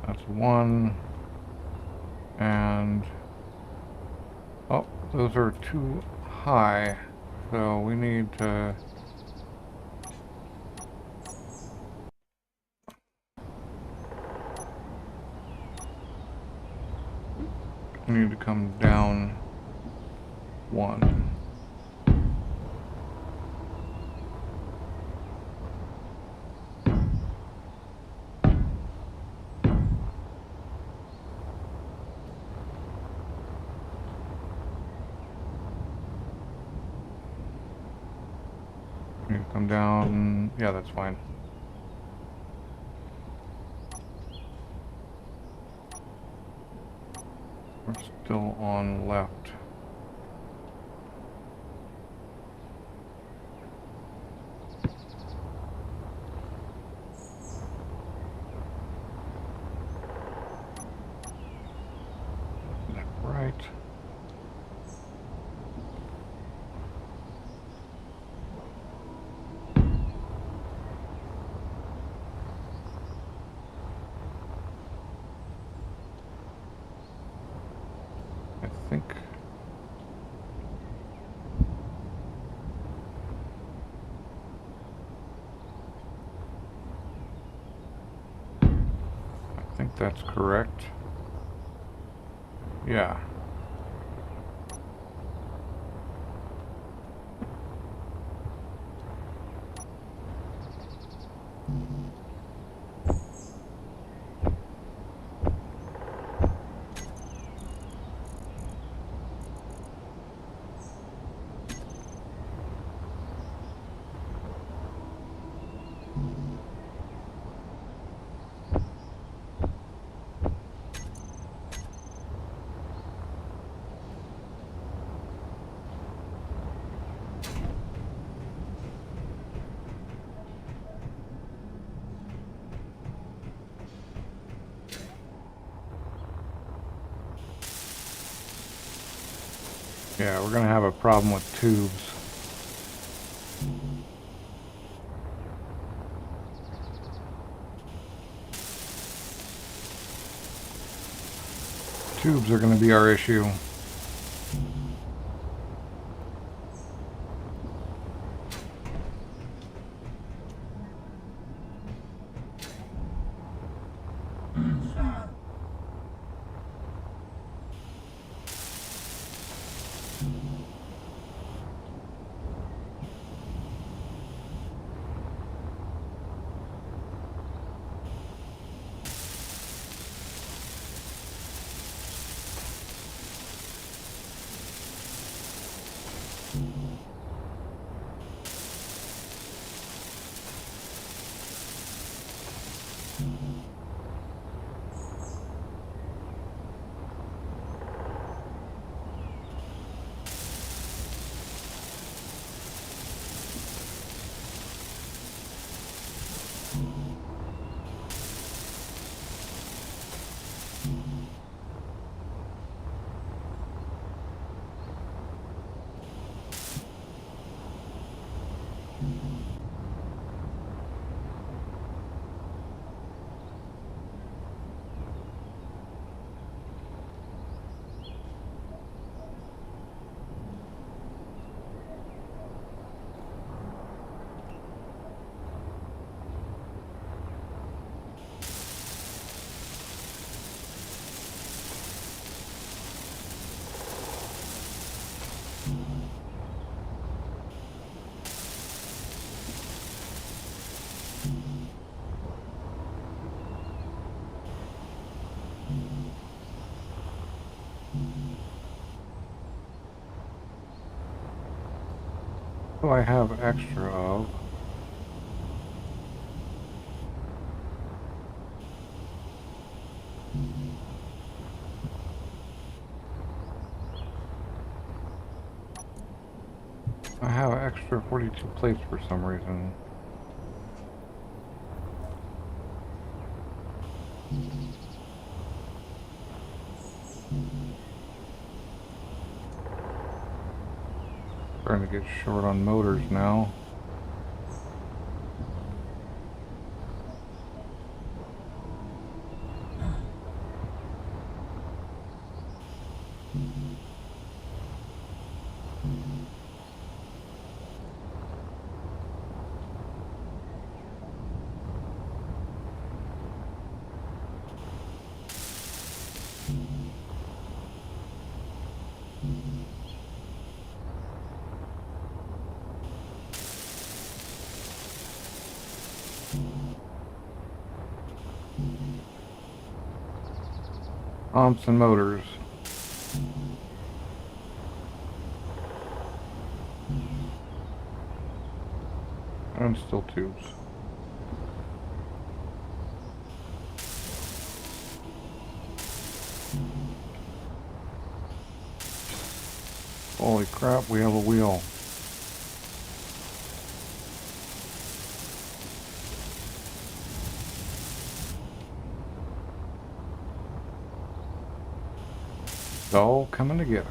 That's 1. And oh, those are too high, so we need to come down 1. Come down, yeah, that's fine. We're still on left. Left, right. I think that's correct. Yeah. Yeah, we're gonna have a problem with tubes. Tubes are gonna be our issue. do I have extra of? I have extra 42 plates for some reason. Starting to get short on motors now. Pumps and motors. And still tubes. Holy crap, we have a wheel. It's all coming together.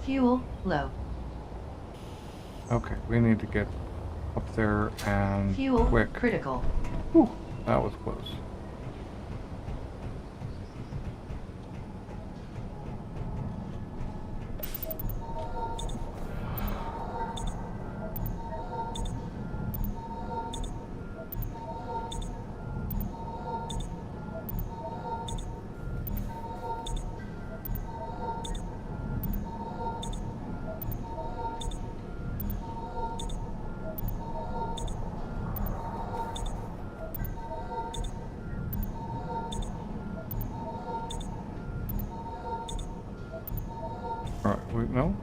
Fuel low. Okay, we need to get up there and Fuel quick. critical. Whew, that was close. Alright, wait, no?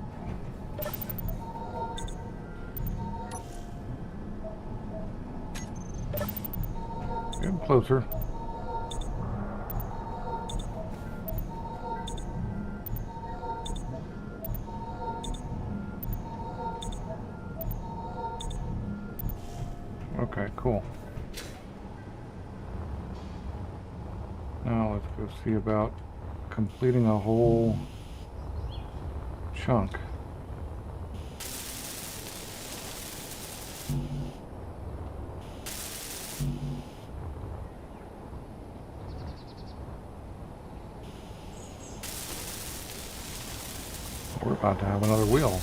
Getting closer. Okay, cool. Now let's go see about completing a whole chunk. We're about to have another wheel.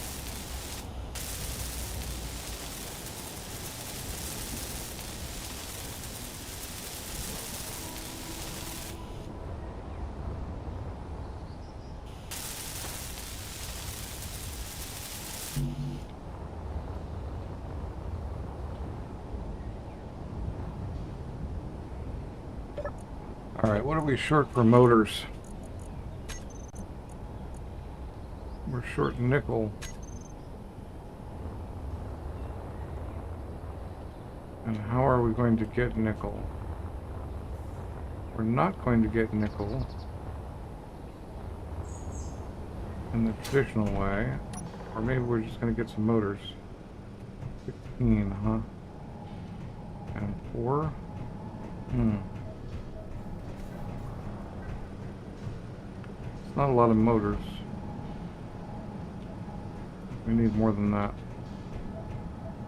Alright, what are we short for motors? We're short nickel. And how are we going to get nickel? We're not going to get nickel in the traditional way. Or maybe we're just going to get some motors. 16, huh? And 4? It's not a lot of motors. We need more than that.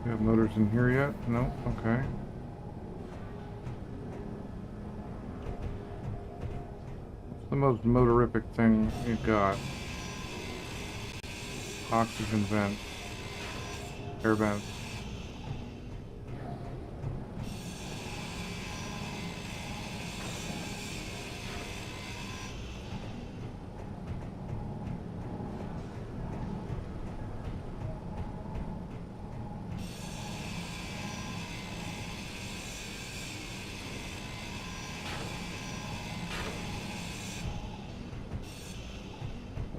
We have motors in here yet? No? Okay. What's the most motorific thing you got? Oxygen vents. Air vents.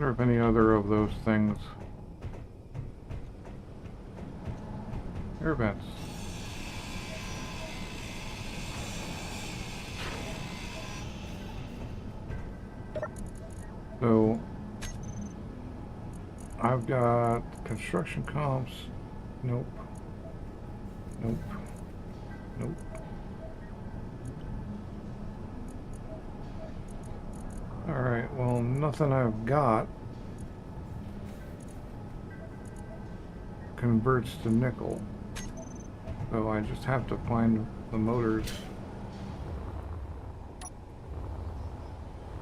wonder if any other of those things. Air vents. So I've got construction comps. Nope. Nope. Nope. Alright, well, nothing I've got converts to nickel. So I just have to find the motors.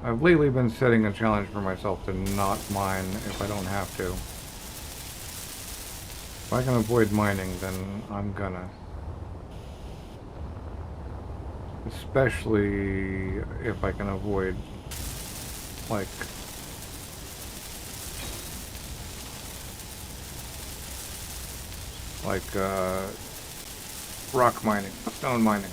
I've lately been setting a challenge for myself to not mine if I don't have to. If I can avoid mining, then I'm gonna. Especially if I can avoid, like, rock mining, stone mining.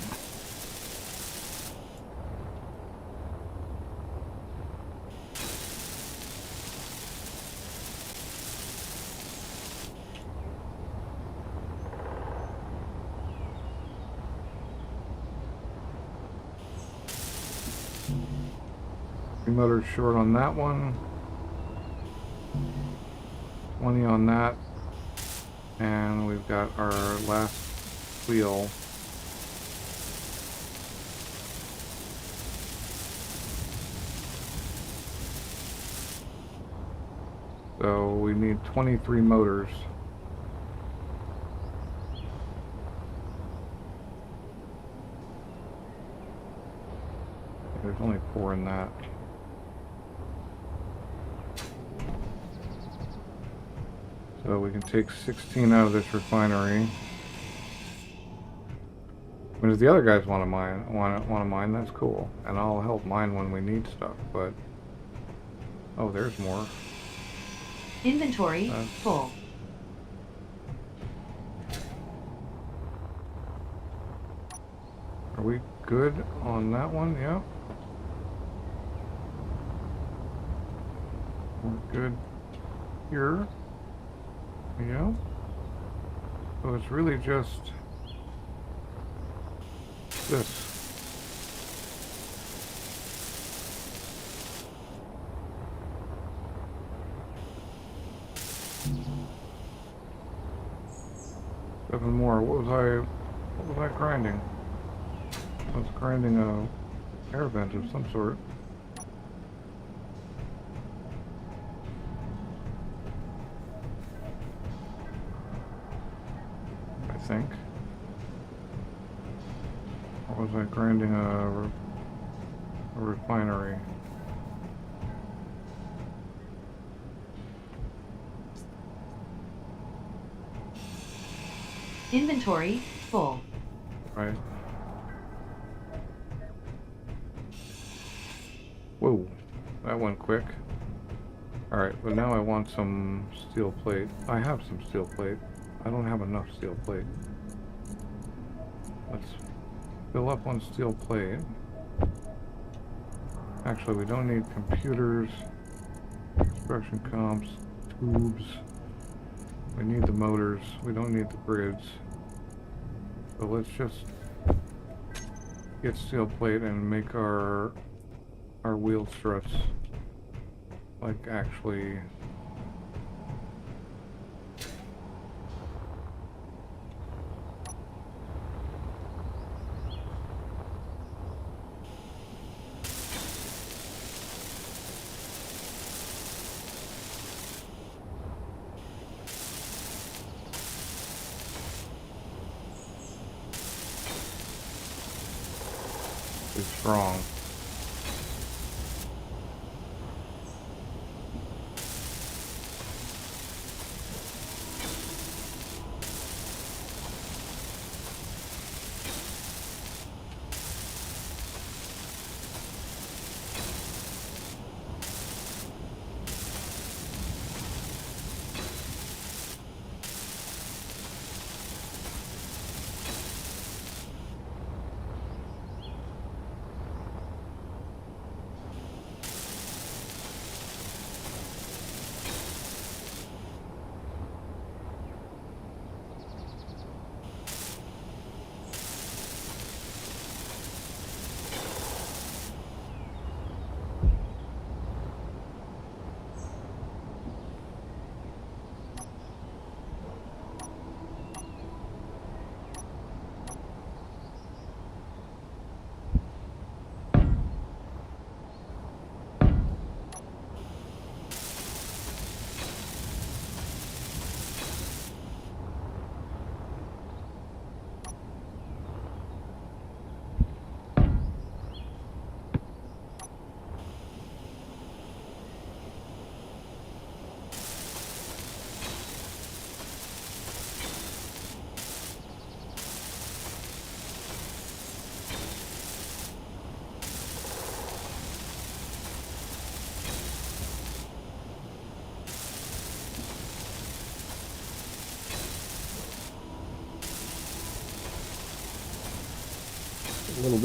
Motors short on that one. 20 on that. And we've got our last wheel. So we need 23 motors. There's only 4 in that. So we can take 16 out of this refinery. I mean, if the other guys want to mine, that's cool, and I'll help mine when we need stuff. But oh, there's more. Inventory full. Are we good on that one? Yeah. We're good here. Yeah. So it's really just this. Seven more. What was I grinding? I was grinding a air vent of some sort. I think. Or was I grinding a refinery? Inventory full. Right. Whoa, that went quick. Alright, but now I want some steel plate. I have some steel plate. I don't have enough steel plate. Let's fill up on steel plate. Actually, we don't need computers, construction comps, tubes. We need the motors. We don't need the grids. So let's just get steel plate and make our wheel struts like actually strong.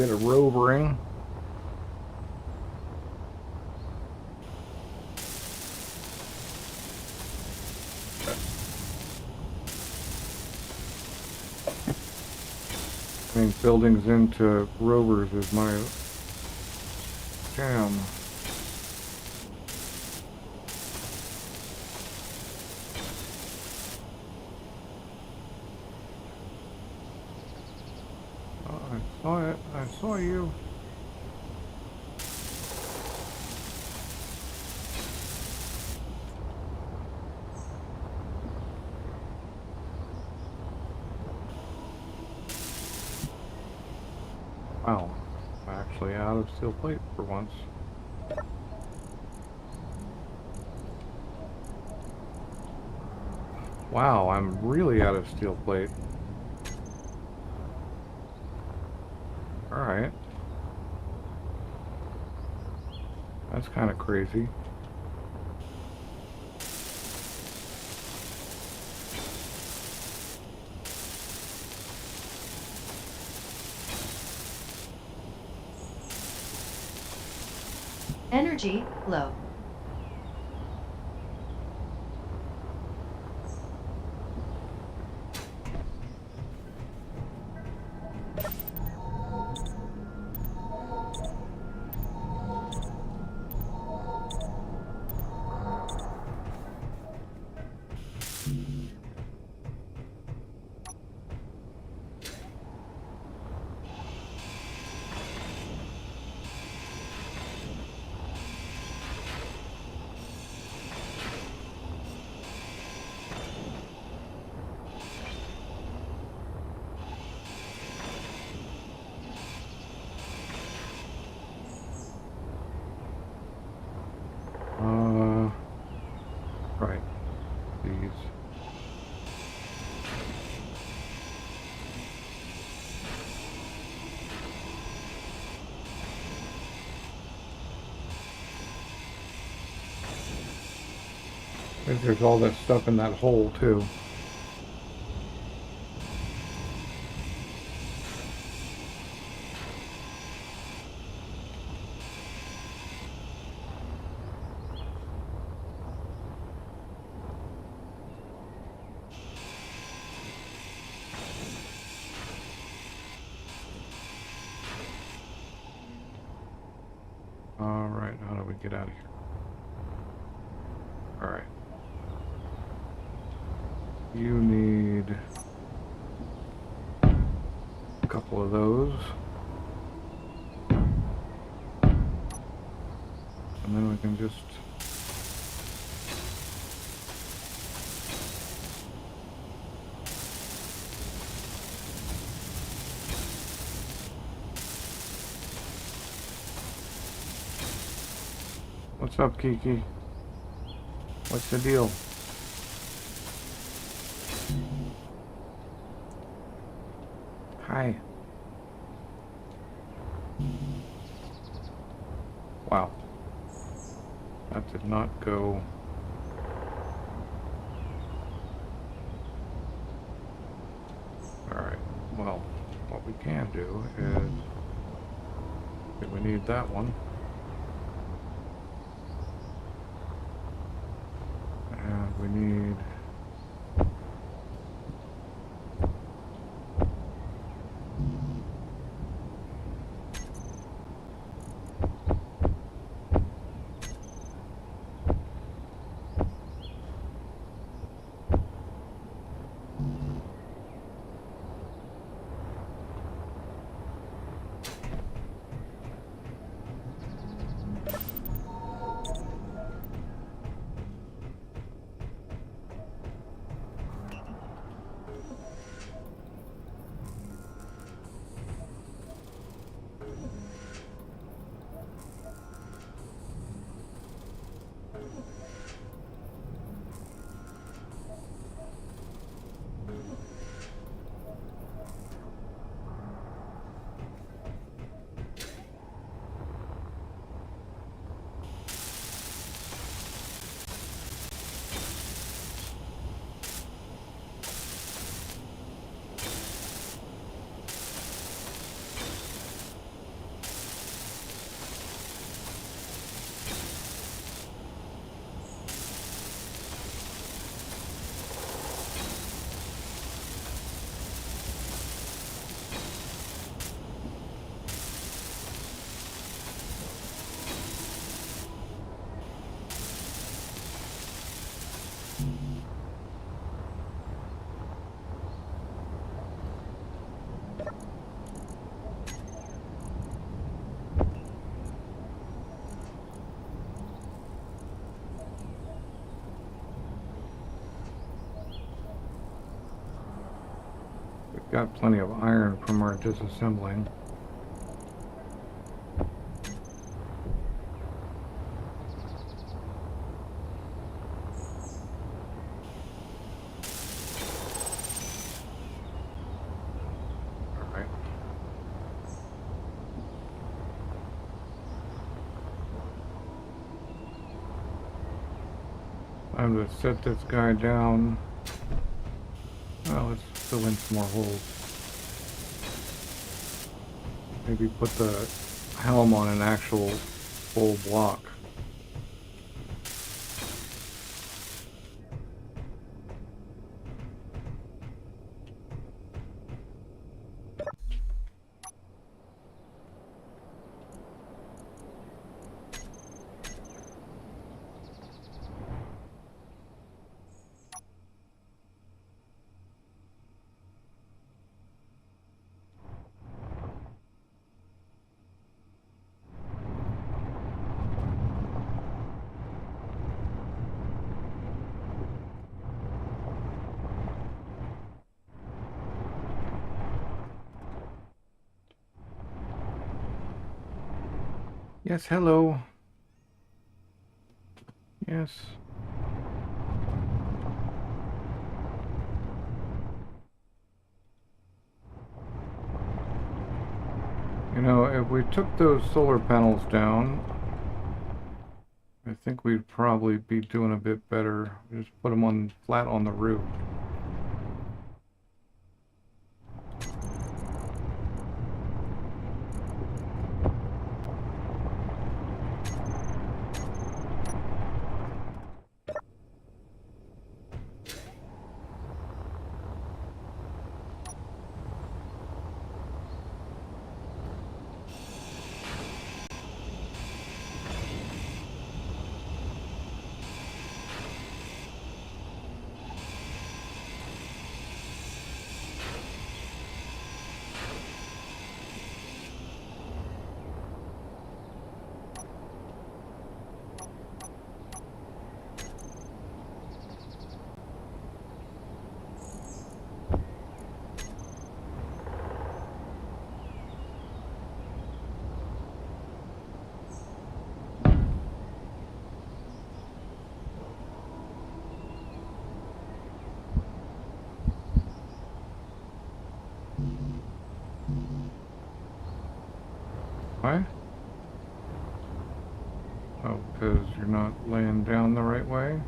bit of rovering. I think buildings into rovers is my jam. Oh, I saw it. I saw you. Wow, I'm actually out of steel plate for once. Wow, I'm really out of steel plate. Alright. That's kind of crazy. Energy low. Right. These. I think there's all that stuff in that hole too. Alright, how do we get out of here? Alright. You need a couple of those. And then we can just What's up, Kiki? What's the deal? Hi. Wow. That did not go. Alright, well, what we can do is, we need that one. And we need got plenty of iron from our disassembling. Alright. I'm going to set this guy down. Well, let's fill in some more holes. Maybe put the helm on an actual full block. Yes, hello. Yes. You know, if we took those solar panels down, I think we'd probably be doing a bit better. Just put them on flat on the roof. Why? Oh, because you're not laying down the right way?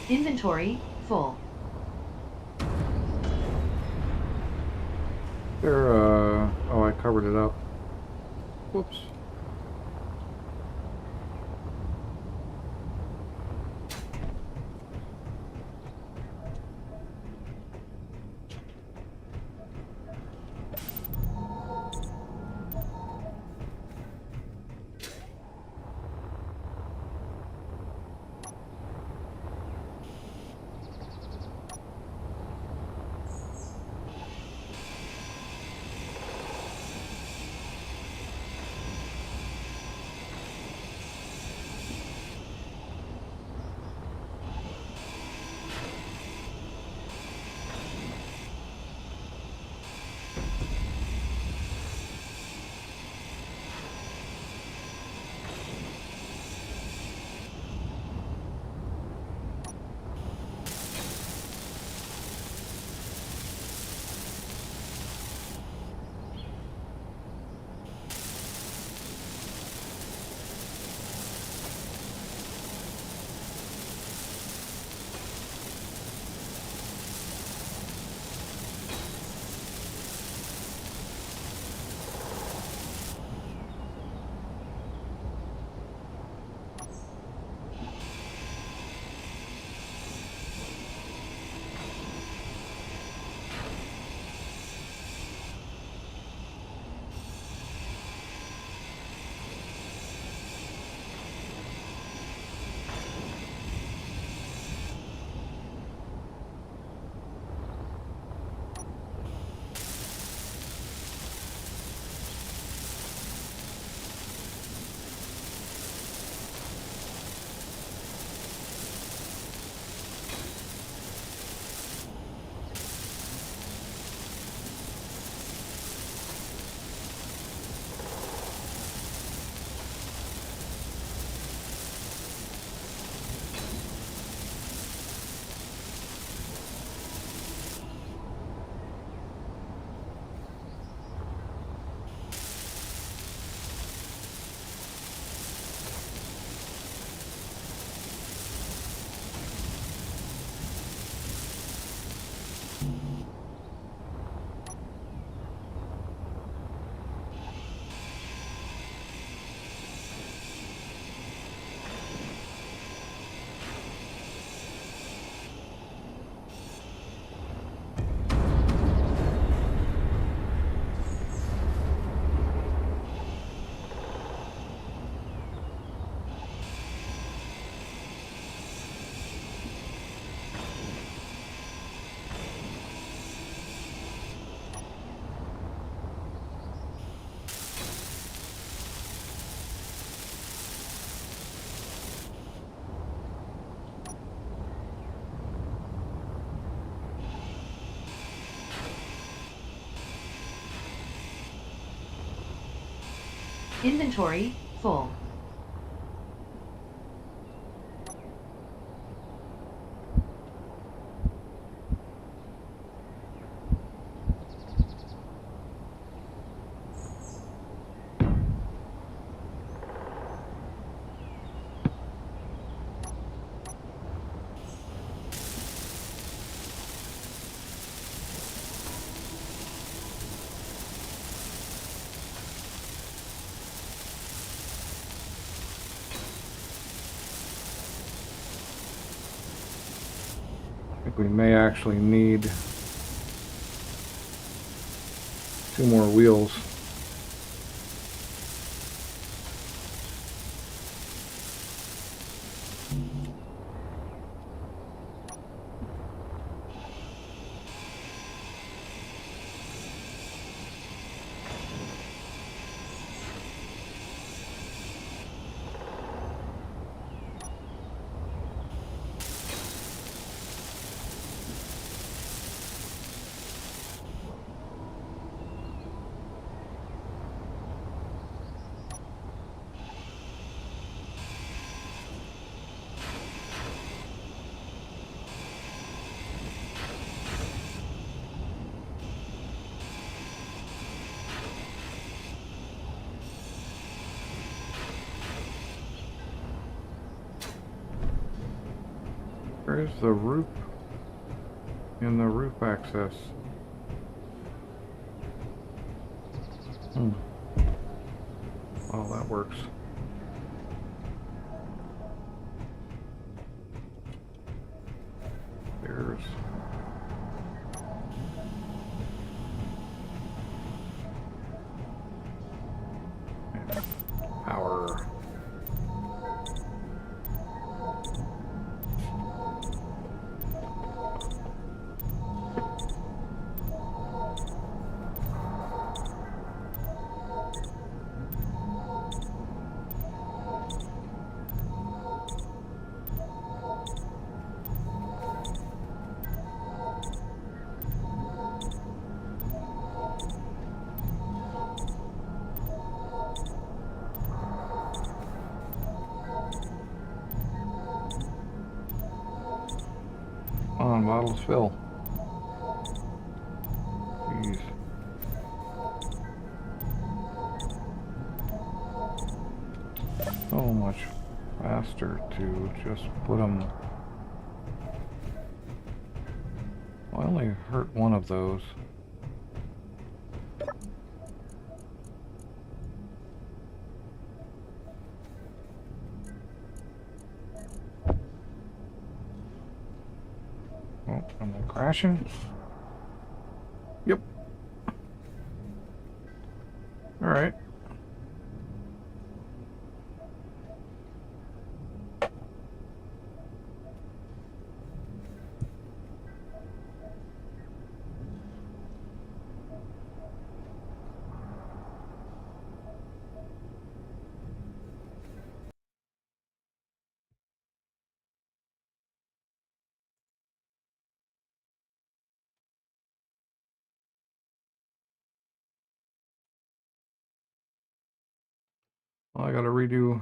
Inventory full. There, oh, I covered it up. Whoops. Inventory full. I think we may actually need 2 more wheels. Where's the roof in the roof access? Oh, that works. There's power. On models fill. Jeez. So much faster to just put them. I only hurt one of those. Oh, am I crashing? Yep. All right. Well, I gotta redo.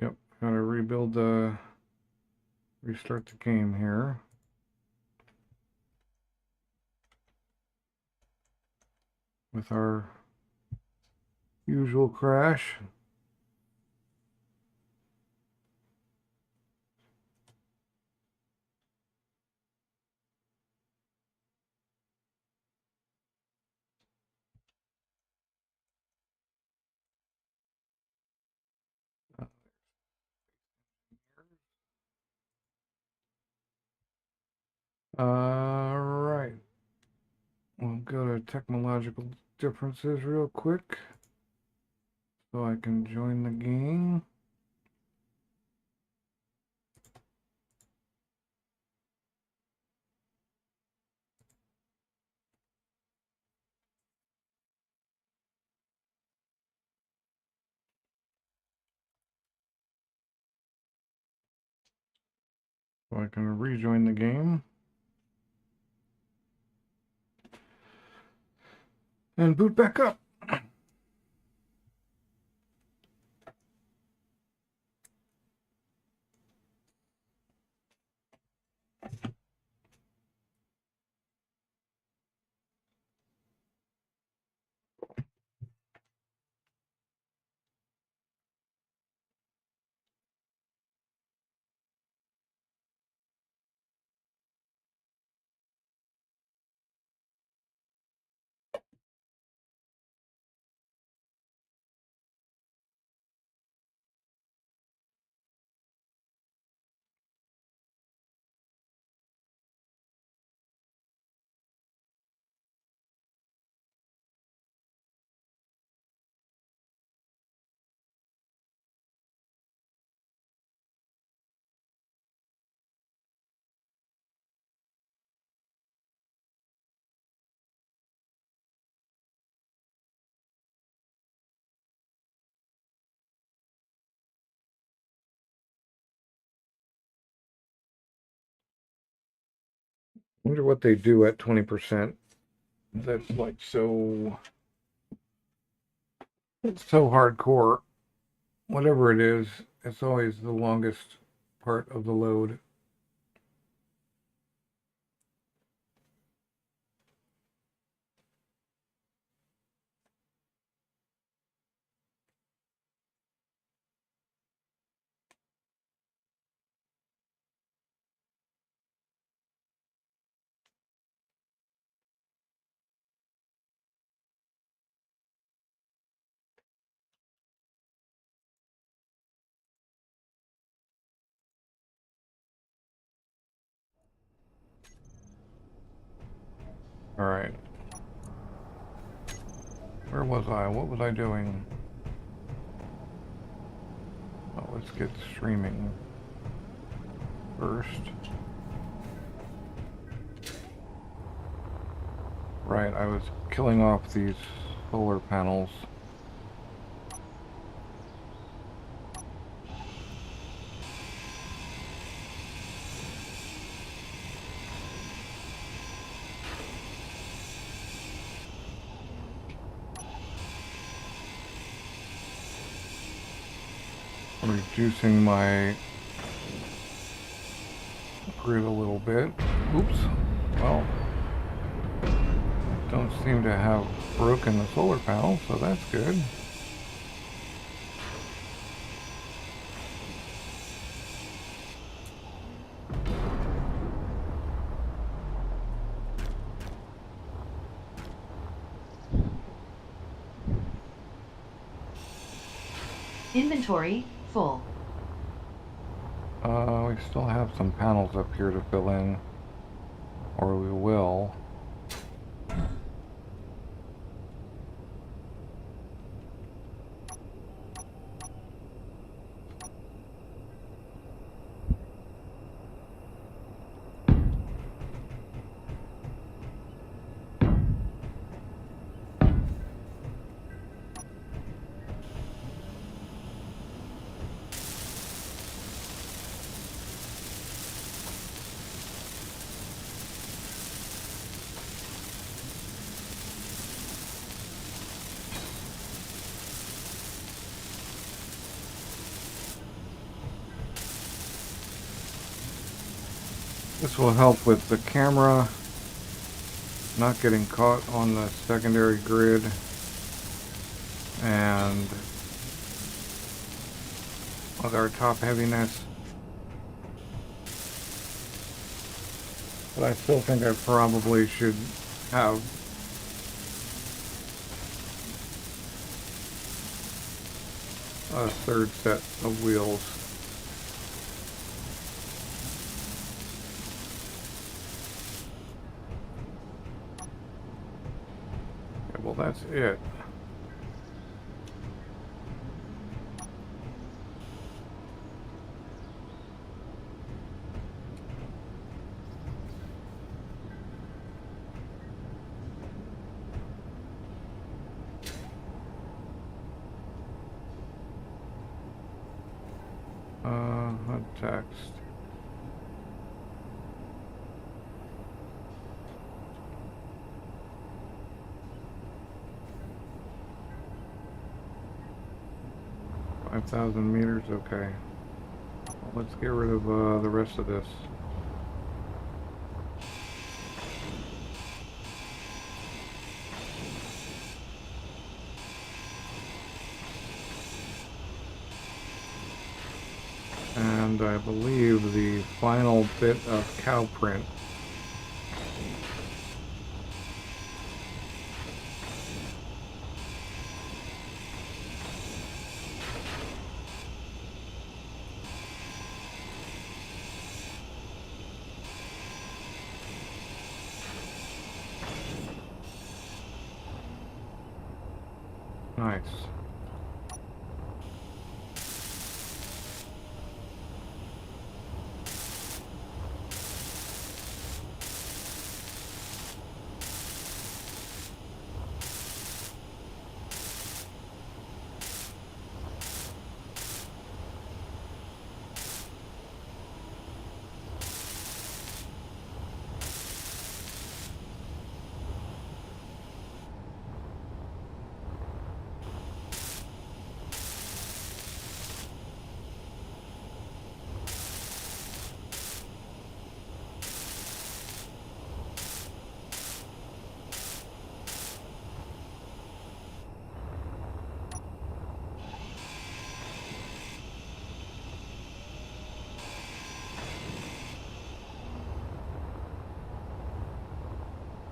Yep, gotta rebuild the. Restart the game here. With our usual crash. Right. We'll go to technological differences real quick so I can join the game. So I can rejoin the game. And boot back up. Wonder what they do at 20%. That's like it's so hardcore. Whatever it is, it's always the longest part of the load. All right. Where was I? What was I doing? Oh, let's get streaming first. Right, I was killing off these solar panels. Reducing my grid a little bit. Oops. Well, don't seem to have broken the solar panel, so that's good. Inventory full. We still have some panels up here to fill in, or we will. This will help with the camera not getting caught on the secondary grid, and with our top heaviness. But I still think I probably should have a third set of wheels. Okay, well, that's it. Text. 5,000 meters, okay. Well, let's get rid of the rest of this. And I believe the final bit of cow print. Nice.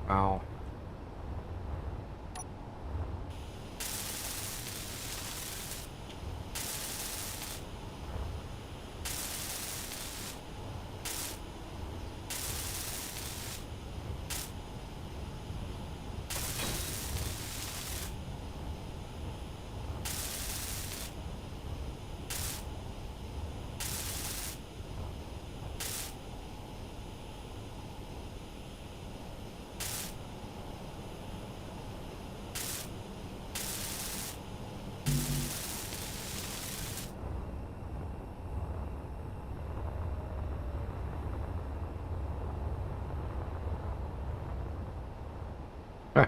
Wow. Heh.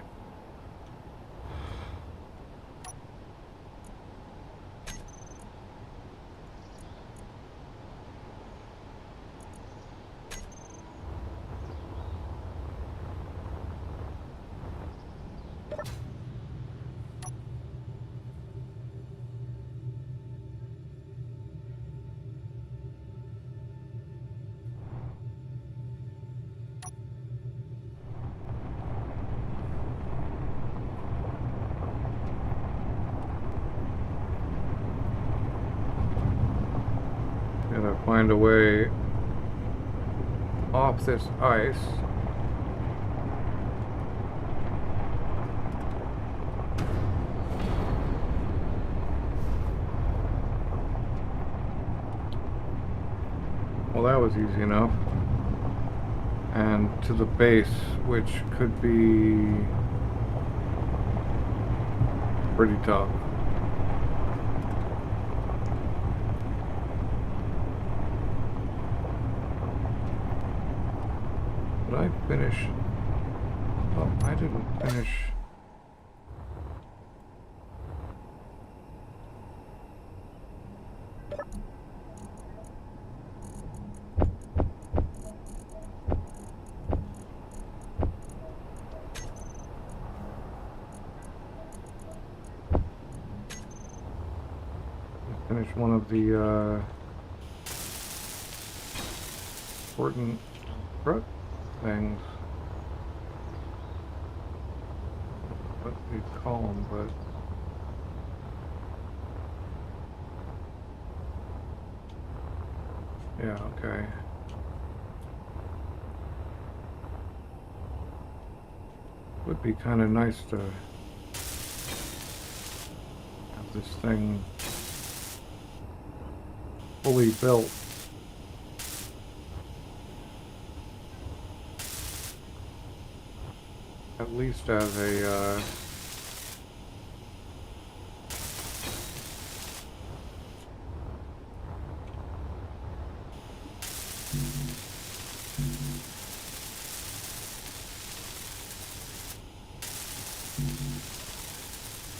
Gotta find a way off this ice. Well, that was easy enough. And to the base, which could be pretty tough. Did I finish? Oh, I didn't finish. Finish one of the important things. What do you call them? But yeah, okay. Would be kind of nice to have this thing fully built. At least as a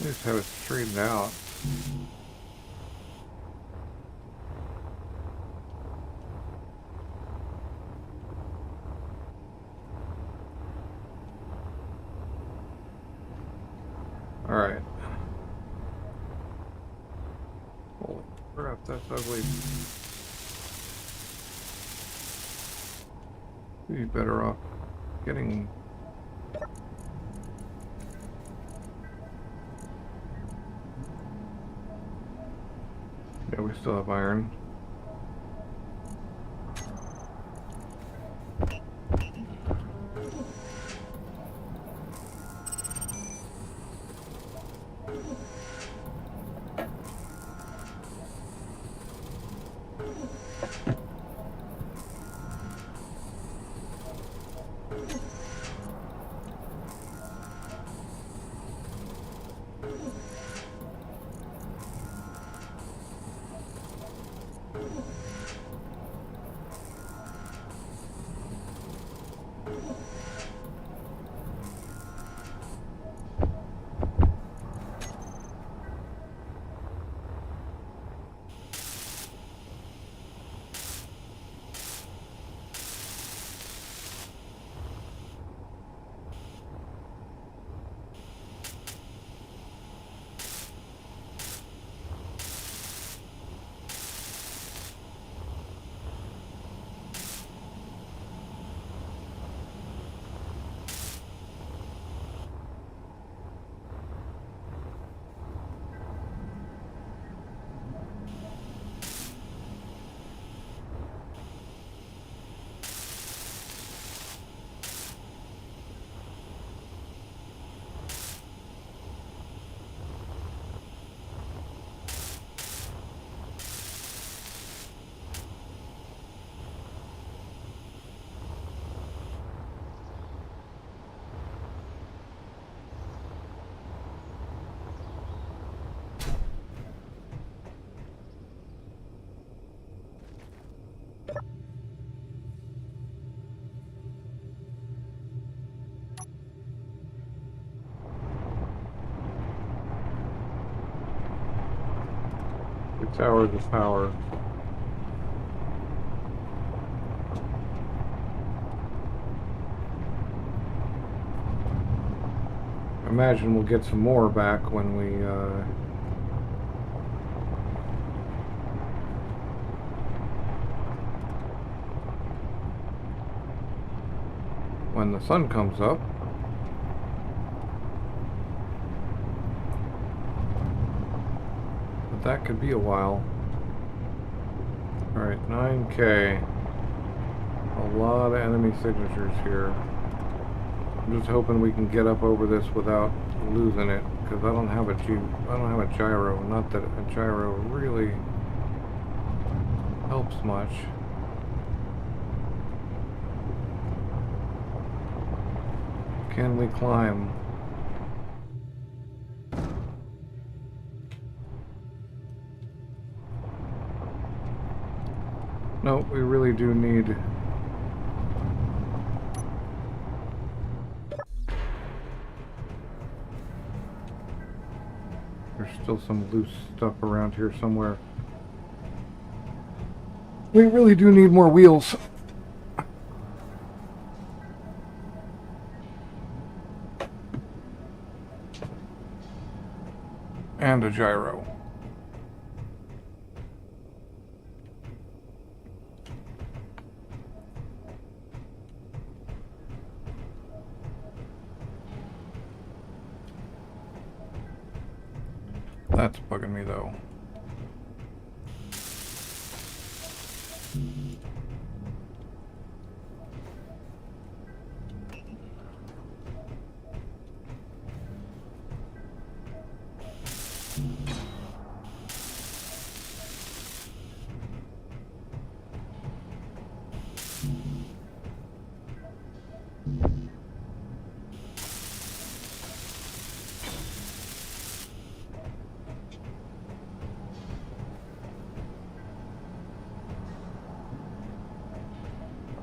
just have it straightened out. Alright. Holy crap, that's ugly. We'd be better off getting... Yeah, we still have iron. Towers of power. I imagine we'll get some more back when we when the sun comes up. That could be a while. Alright, 9K. A lot of enemy signatures here. I'm just hoping we can get up over this without losing it, because I don't have a gyro. Not that a gyro really helps much. Can we climb? No, we really do need... There's still some loose stuff around here somewhere. We really do need more wheels. And a gyro. That's bugging me though.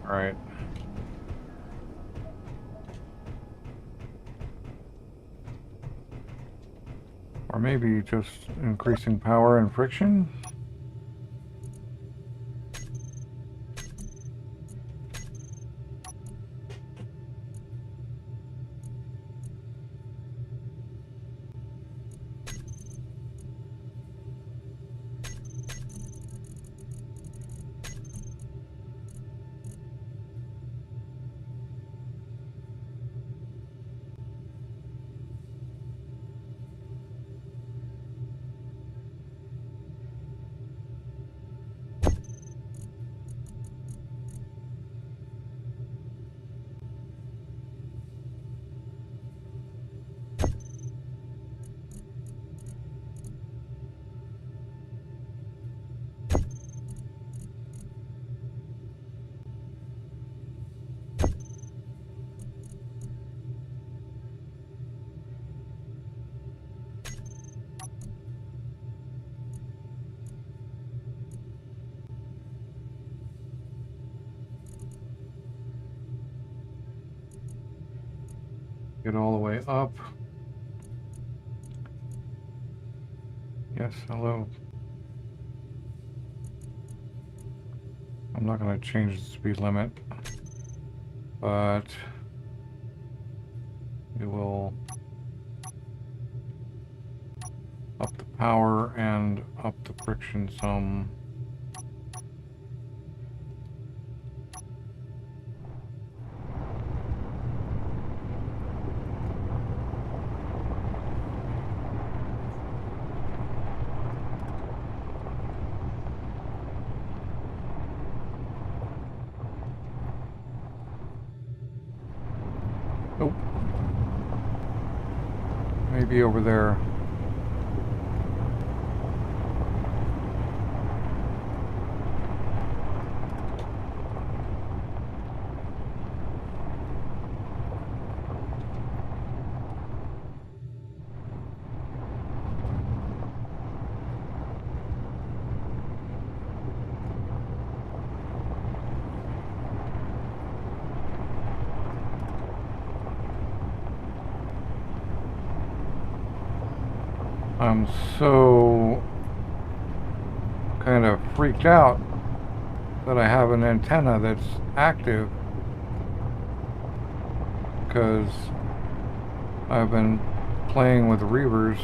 Alright. Or maybe just increasing power and friction? Get all the way up. Yes, hello. I'm not going to change the speed limit, but we will up the power and up the friction some. Nope. Maybe over there. I'm so kind of freaked out that I have an antenna that's active because I've been playing with reavers.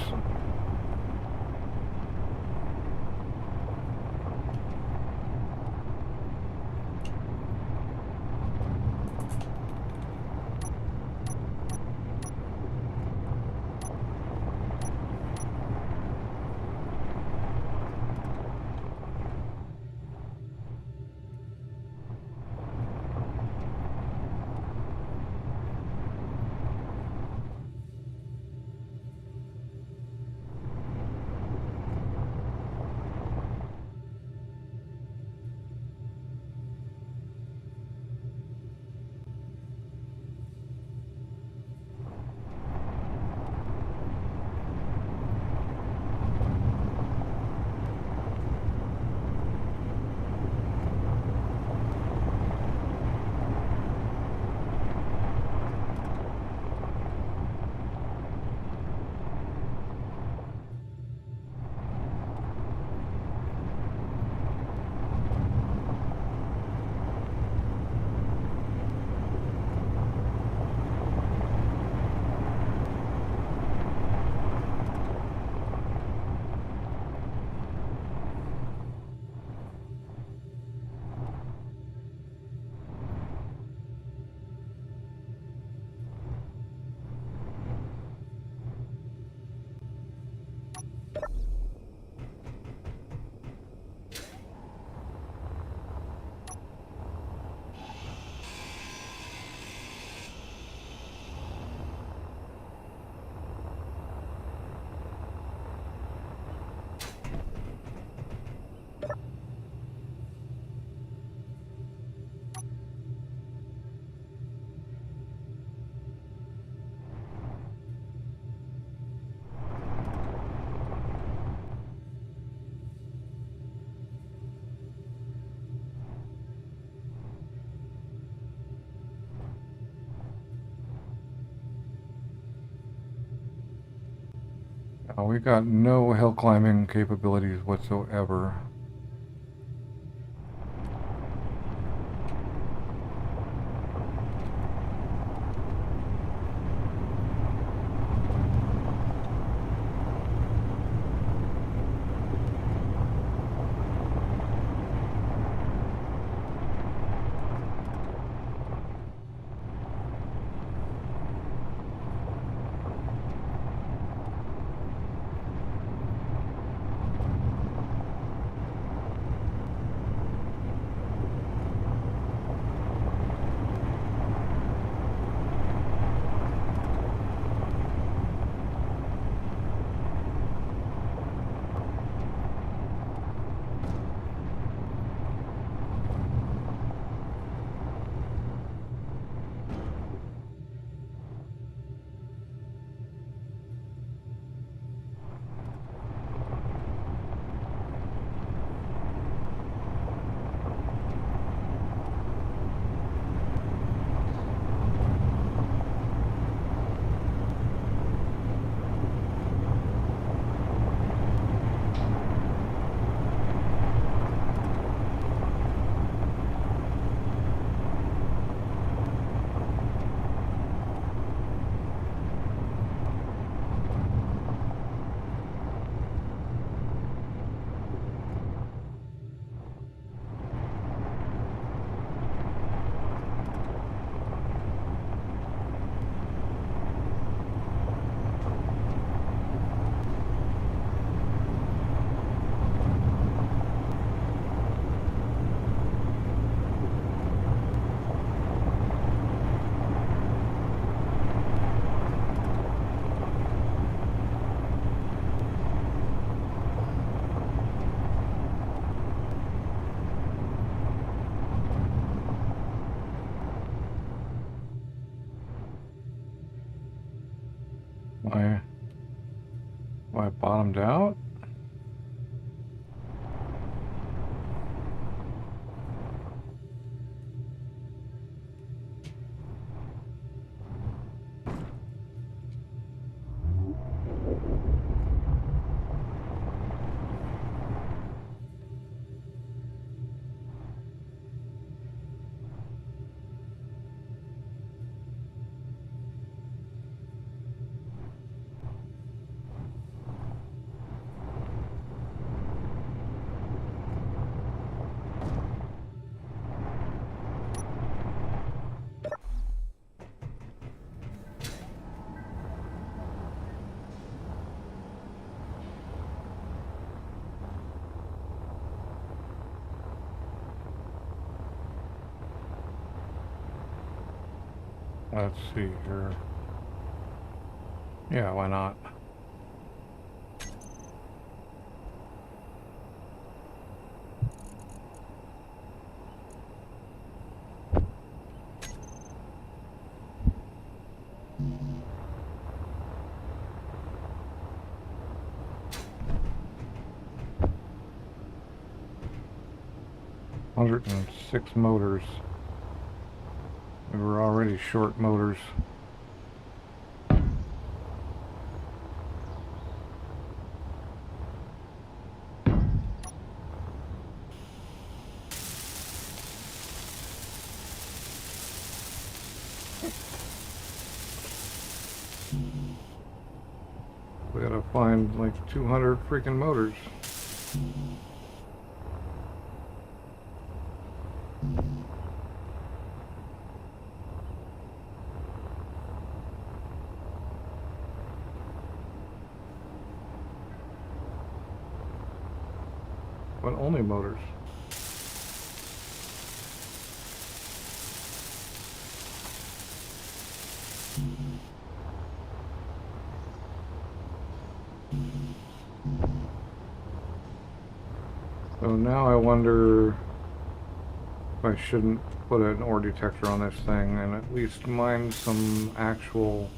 We got no hill climbing capabilities whatsoever. Why I bottomed out? Let's see here. Yeah, why not? $106 motors. We were already short motors. We gotta find like 200 freaking motors. But only motors. So now I wonder if I shouldn't put an ore detector on this thing and at least mine some actual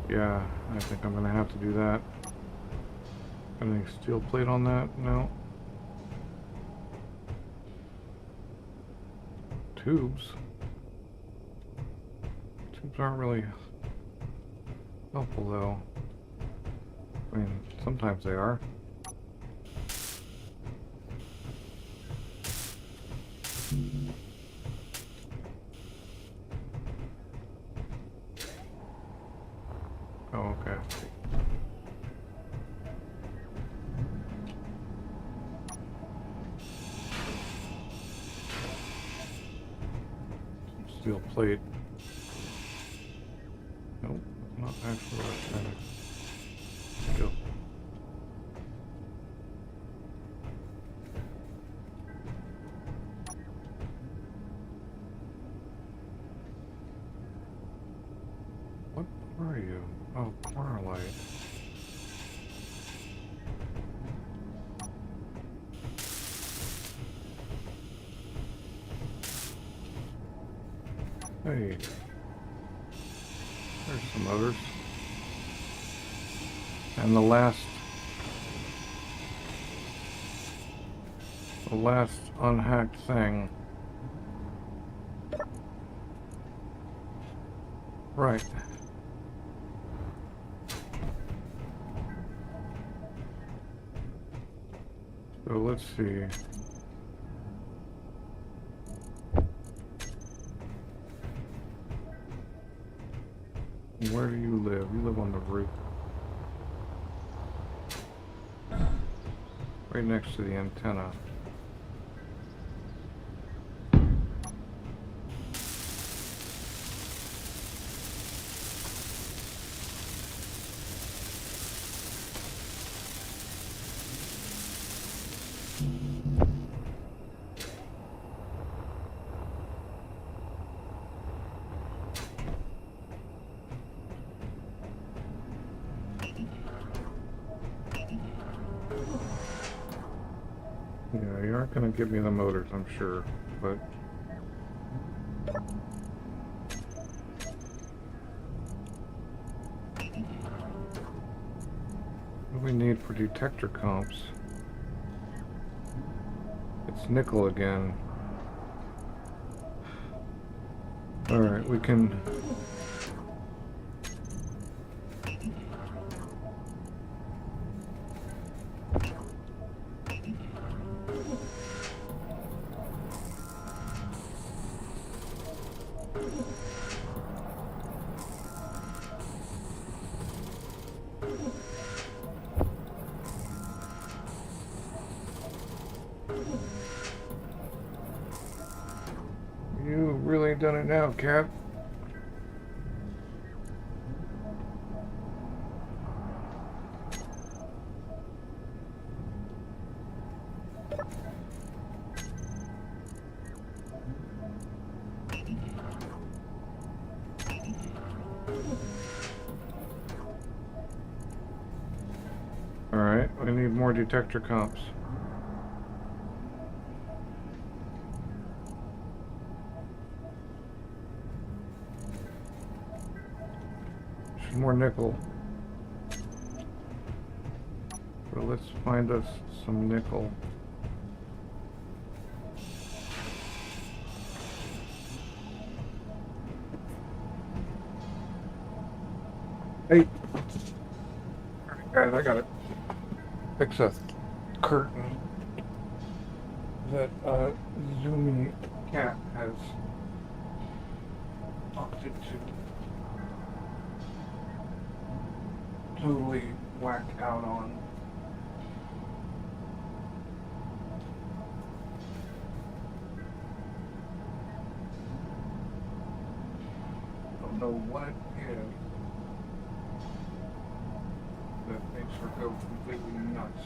yeah, I think I'm gonna have to do that. Any steel plate on that? No. Tubes. Tubes aren't really helpful though. I mean, sometimes they are. Oh, okay. Steel plate. Nope, not actually what I'm trying to go. What are you? Oh, corner light. Hey, there's some others. And the last unhacked thing. Right. So let's see. Where do you live? You live on the roof. Right next to the antenna. They aren't going to give me the motors, I'm sure, but... What do we need for detector comps? It's nickel again. Alright, we can... You really done it now, Cap. Alright, we need more detector comps. More nickel. So let's find us some nickel. Hey! Alright guys, I gotta fix a curtain that Zoomy Cat has opted to totally whacked out on. Don't know what it is that makes her go completely nuts.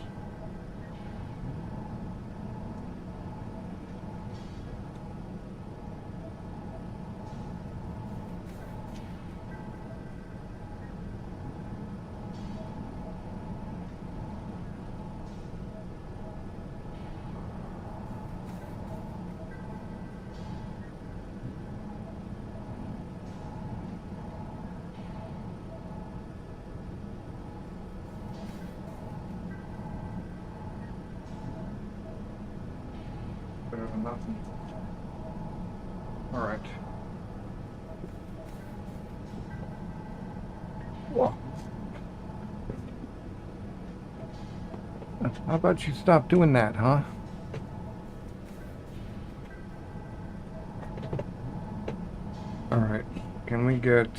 Better than nothing. Alright. Whoa. How about you stop doing that, huh? Alright. Can we get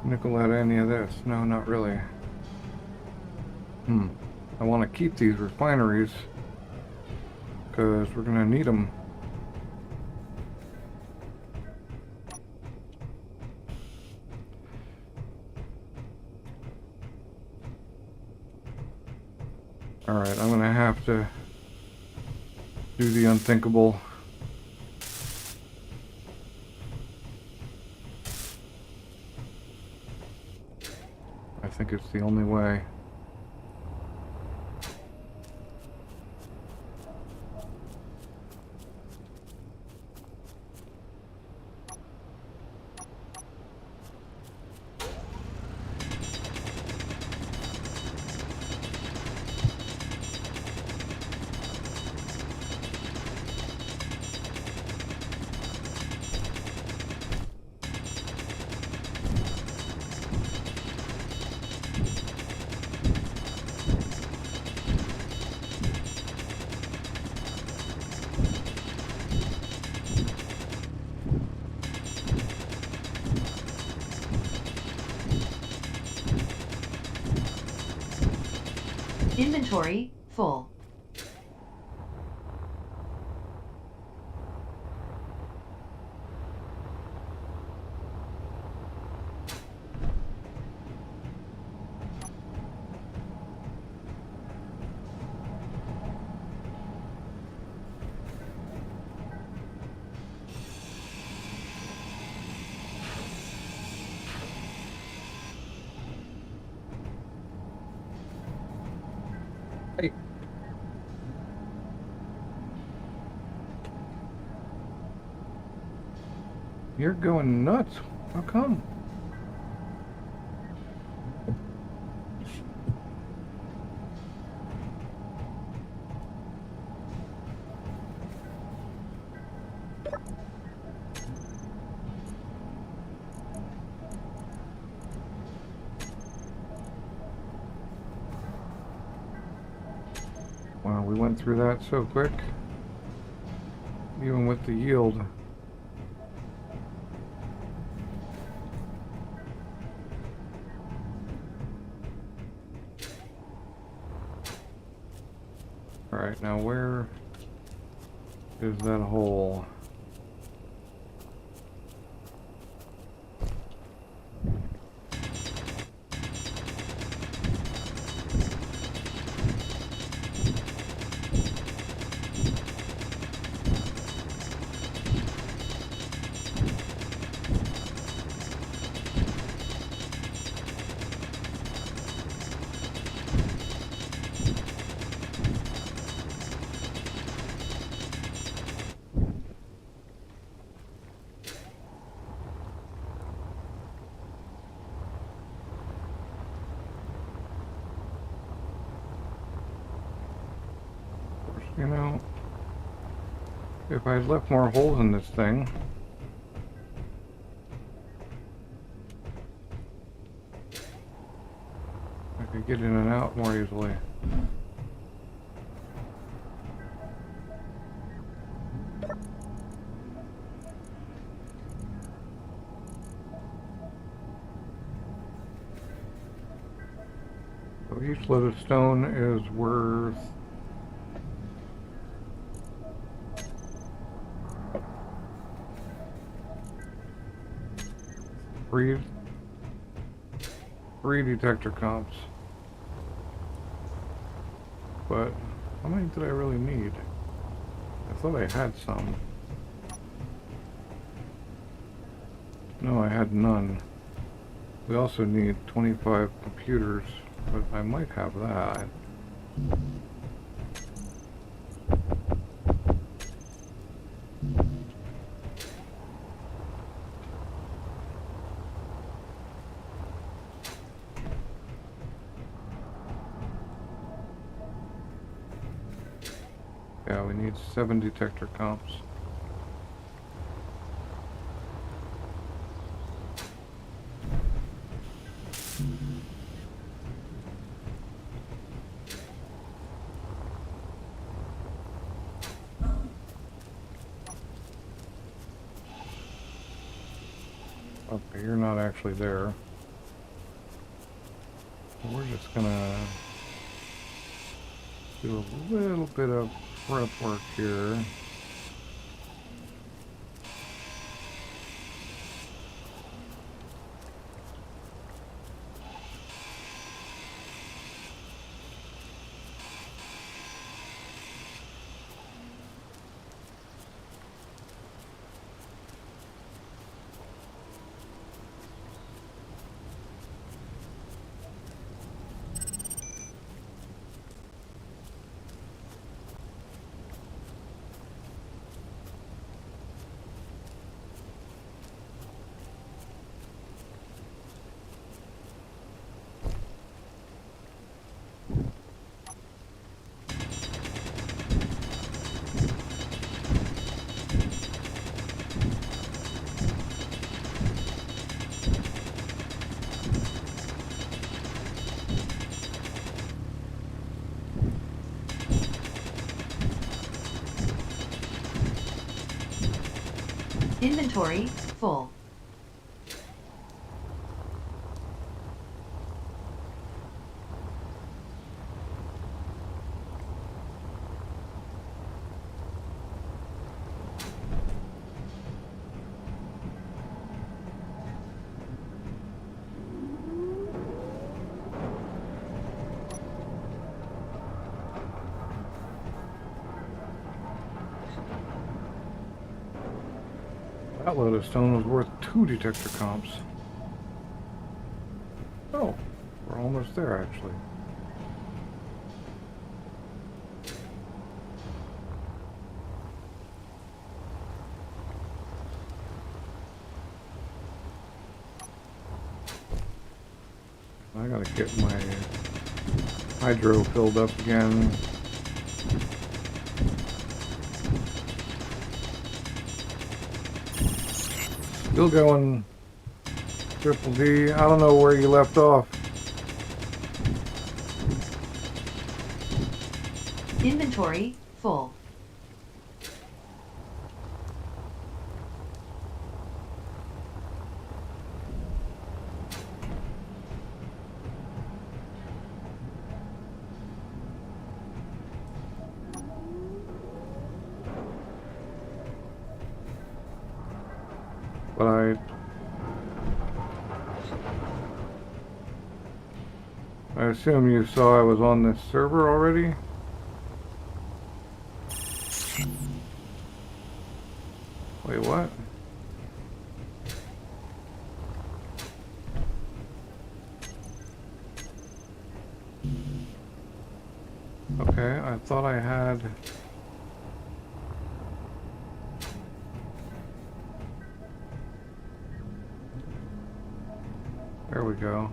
nickel out of any of this? No, not really. I want to keep these refineries because we're going to need them. Alright, I'm going to have to do the unthinkable. I think it's the only way. Inventory full. You're going nuts. How come? Wow, we went through that so quick. Even with the yield. Alright, now where is that hole? You know, if I had left more holes in this thing, I could get in and out more easily. So each load of stone is worth three detector comps. But how many did I really need? I thought I had some. No, I had none. We also need 25 computers, but I might have that. Yeah, we need 7 detector comps. Okay, you're not actually there. We're just gonna do a little bit of prep work here. Inventory full. That load of stone was worth 2 detector comps. Oh, we're almost there actually. Gotta get my hydro filled up again. Still going Triple D. I don't know where you left off. Inventory full. But I assume you saw I was on this server already? Wait, what? Okay, I thought I had... There we go.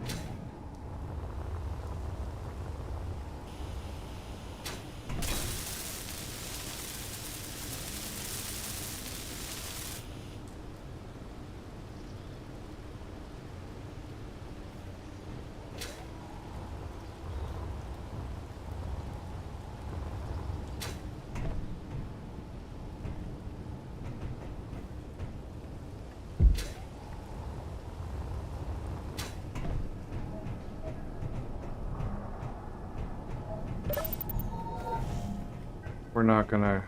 We're not gonna...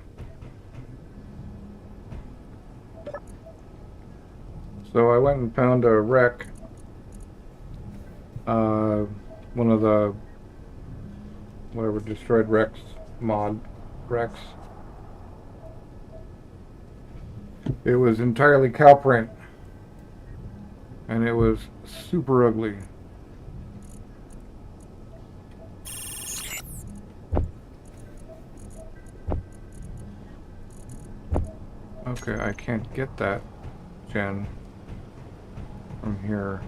So I went and found a wreck. One of the... whatever, destroyed wrecks, mod wrecks. It was entirely cow print. And it was super ugly. Okay, I can't get that gen from here.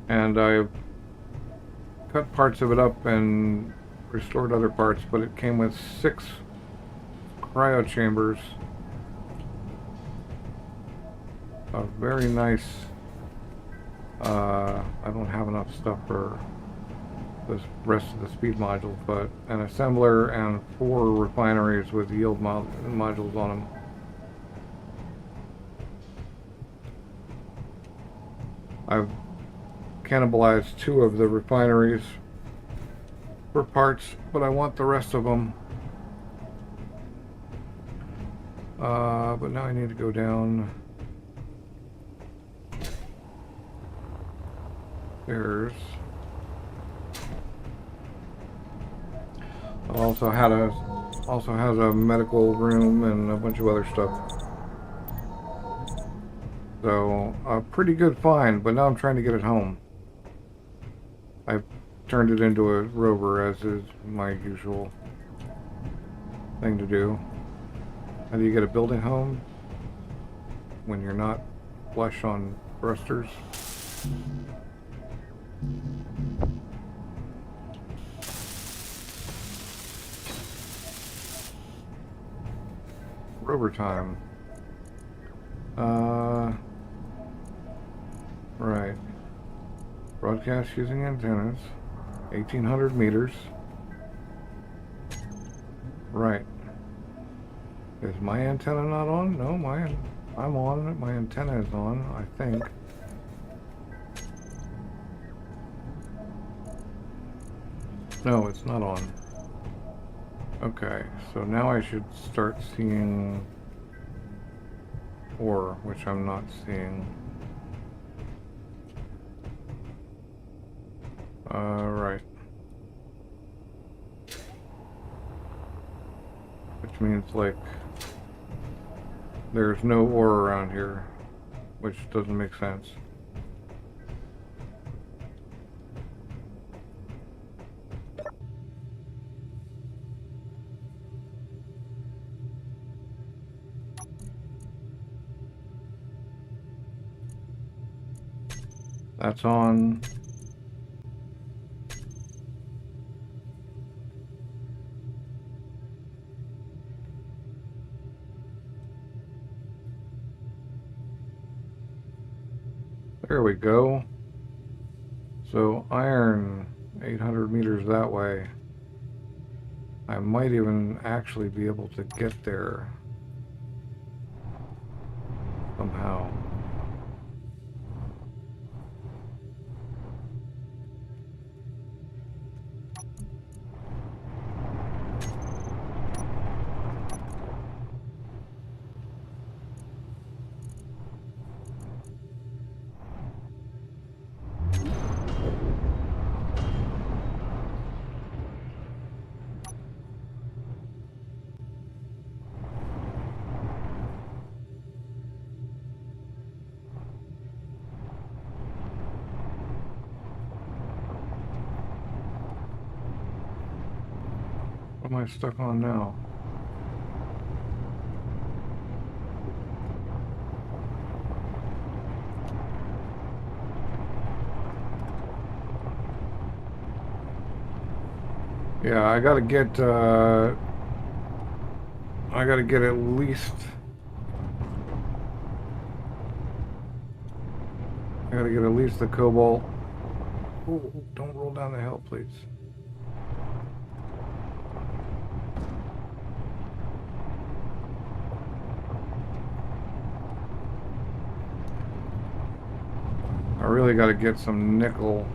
And I've cut parts of it up and restored other parts, but it came with 6 cryo chambers. A very nice, I don't have enough stuff for the rest of the speed modules, but an assembler and 4 refineries with yield modules on them. I've cannibalized 2 of the refineries for parts, but I want the rest of them. But now I need to go down stairs. Also has a medical room and a bunch of other stuff. So a pretty good find, but now I'm trying to get it home. I've turned it into a rover, as is my usual thing to do. How do you get a building home when you're not flush on thrusters? Rover time. Right. Broadcast using antennas. 1800 meters. Right. Is my antenna not on? No, I'm on it. My antenna is on, I think. No, it's not on. Okay, so now I should start seeing ore, which I'm not seeing. Right. Which means, like, there's no ore around here, which doesn't make sense. That's on. There we go. So iron, 800 meters that way. I might even actually be able to get there somehow. What am I stuck on now? Yeah, I gotta get at least, the cobalt. Oh, don't roll down the hill, please. I really gotta get some nickel.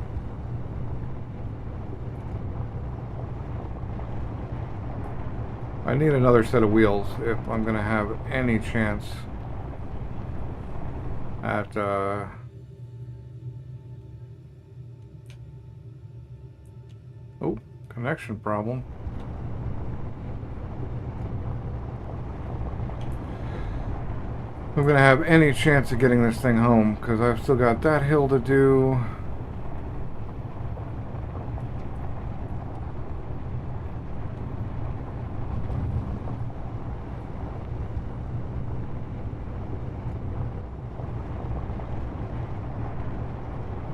I need another set of wheels if I'm gonna have any chance at oh, connection problem. I'm gonna have any chance of getting this thing home, because I've still got that hill to do.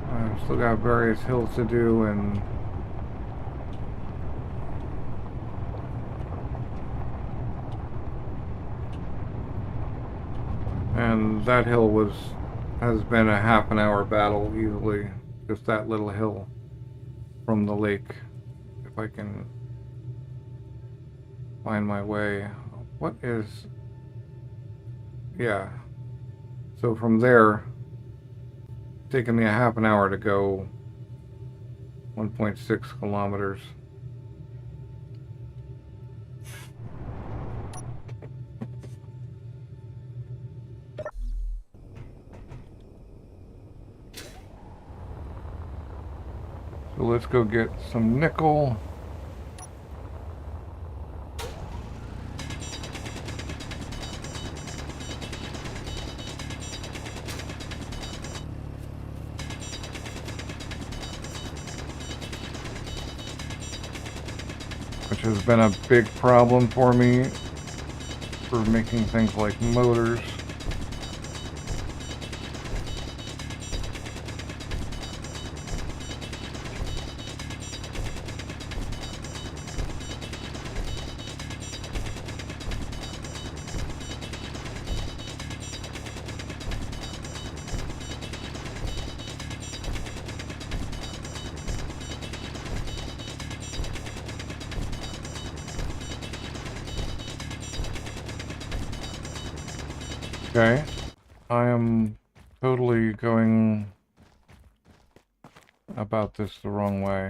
I've still got various hills to do, and that hill has been a half an hour battle easily. Just that little hill from the lake. If I can find my way. What is... Yeah. So from there, it's taken me a half an hour to go 1.6 kilometers. So let's go get some nickel. Which has been a big problem for me for making things like motors. Okay, I am totally going about this the wrong way.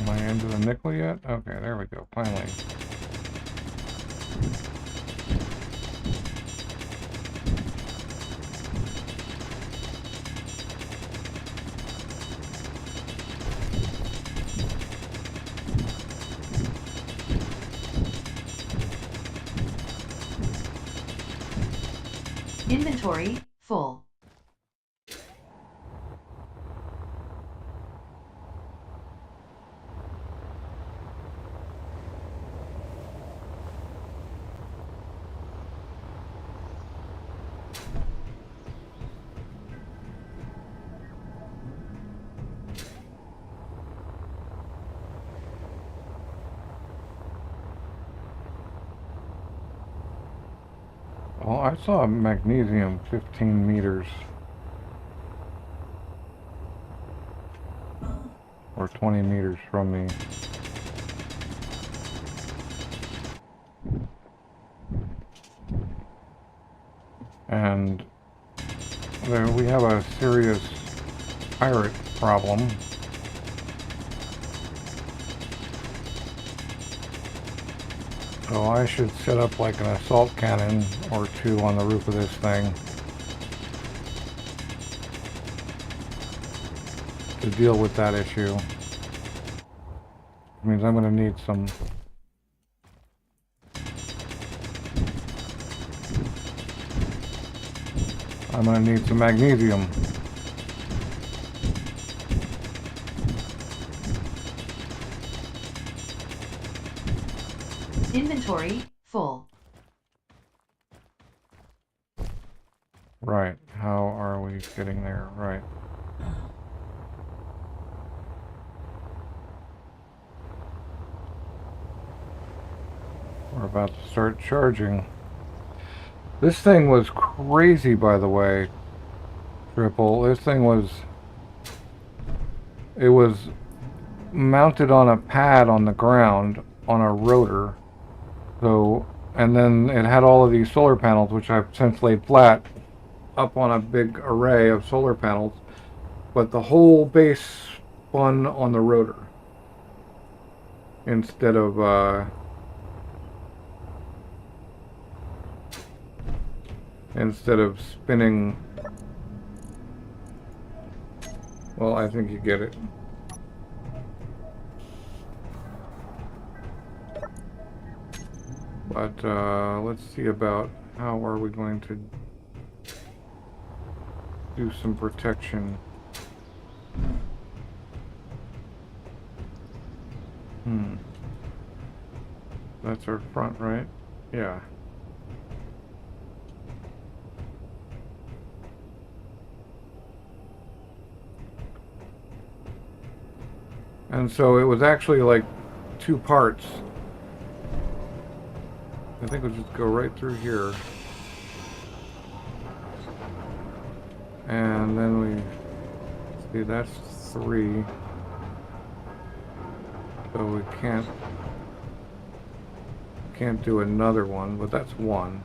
Am I into the nickel yet? Okay, there we go, finally. Inventory full. Well, I saw magnesium 15 meters. Or 20 meters from me. And there we have a serious pirate problem. So I should set up like an assault cannon or two on the roof of this thing to deal with that issue. It means I'm going to need some magnesium. Inventory full. Right. How are we getting there? Right. We're about to start charging. This thing was crazy, by the way, Triple. This thing was... It was mounted on a pad on the ground on a rotor. So, and then it had all of these solar panels, which I've since laid flat, up on a big array of solar panels. But the whole base spun on the rotor instead of spinning. Well, I think you get it. But let's see about how are we going to do some protection. That's our front, right? Yeah. And so it was actually like two parts. I think we'll just go right through here. And then we see that's 3. So we can't do another one, but that's 1.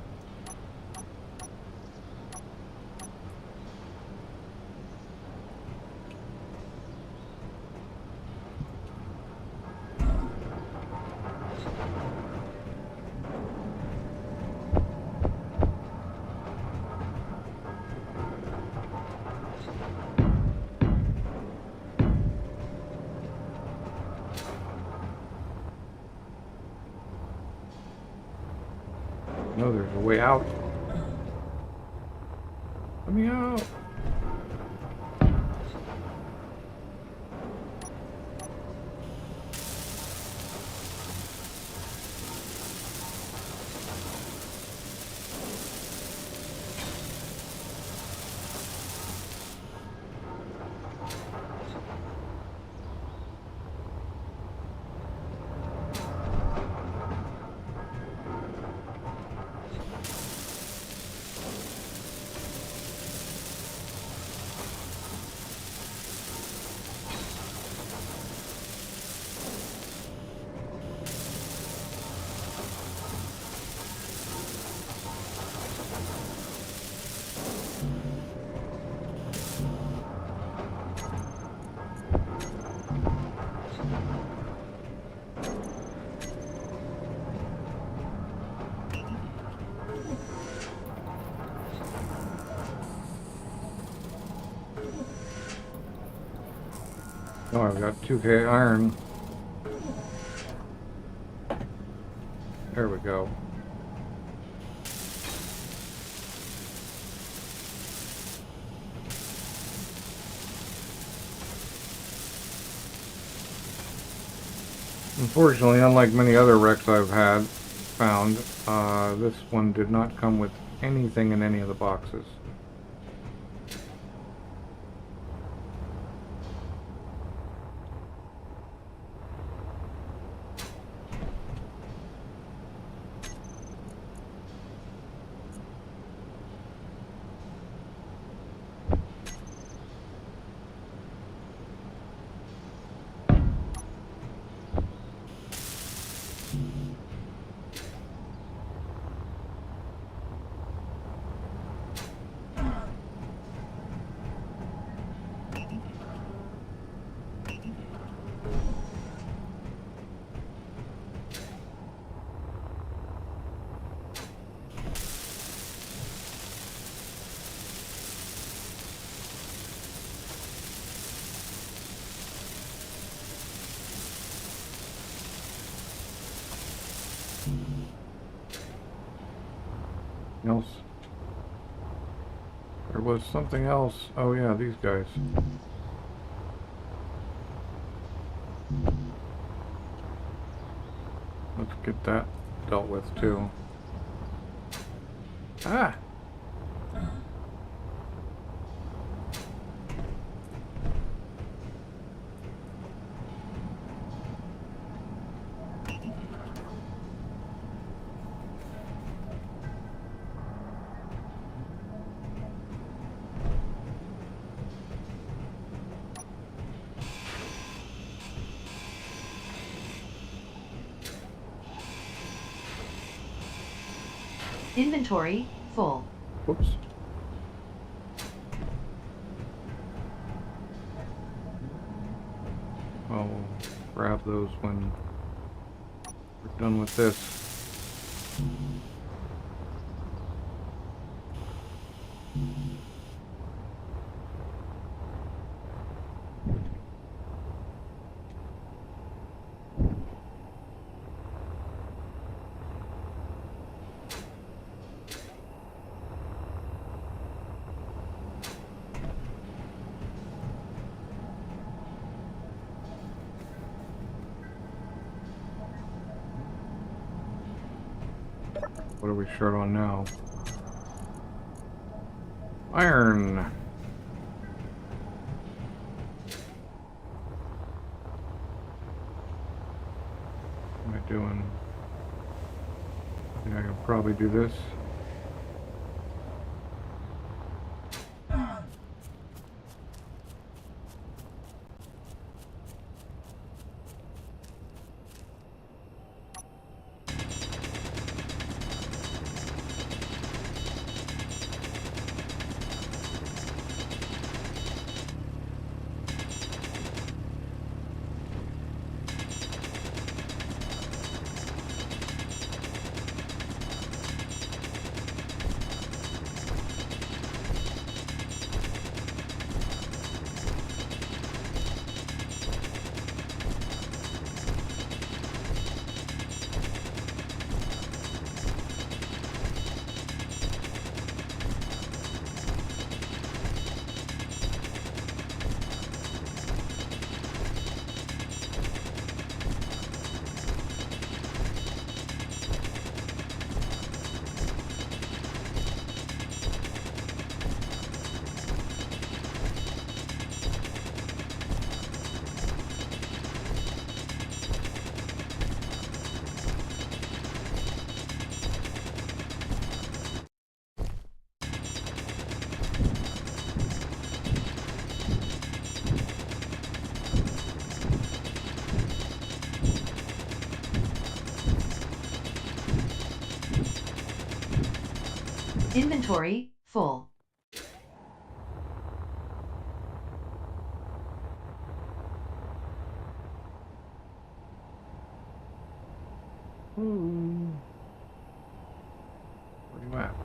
No, there's a way out. Let me out. Oh, I've got 2K iron. There we go. Unfortunately, unlike many other wrecks I've found, this one did not come with anything in any of the boxes. Else? There was something else. Oh yeah, these guys. Let's get that dealt with too. Ah! Inventory full. Whoops. I'll grab those when we're done with this. What are we short on now? Iron! What am I doing? I think I can probably do this. Inventory full. Where you at?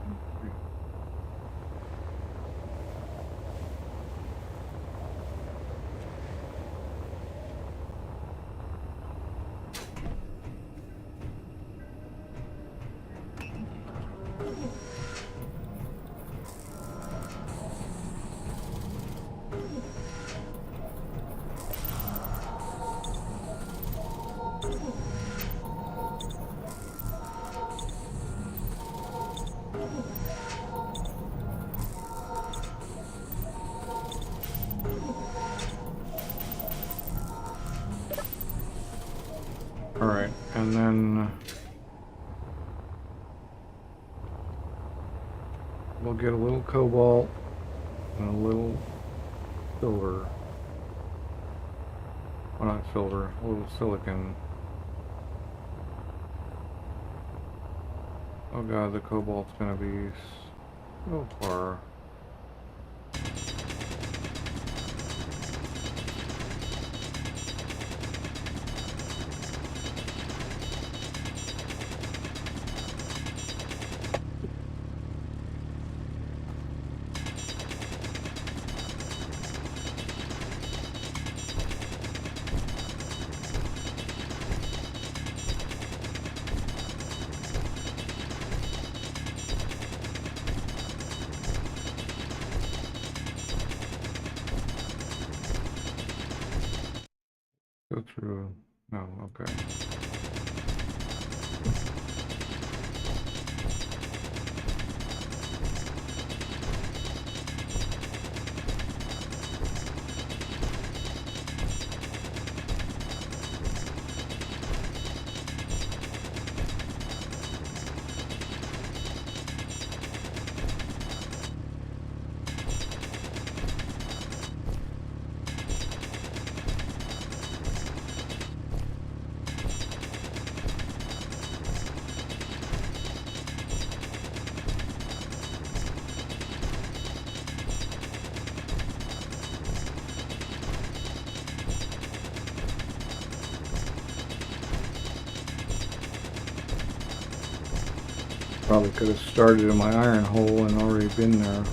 And then we'll get a little cobalt and a little silver. Well, not silver, a little silicon. Oh god, the cobalt's gonna be so far. Go through. No, okay. Probably could have started in my iron hole and already been there.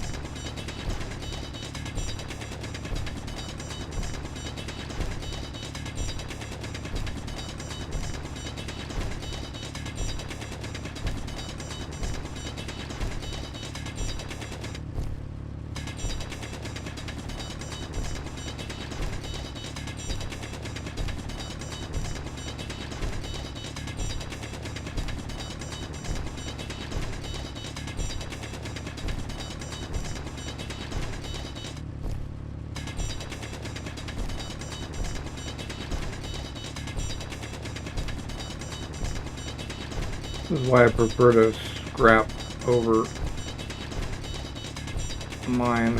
This is why I prefer to scrap over mine.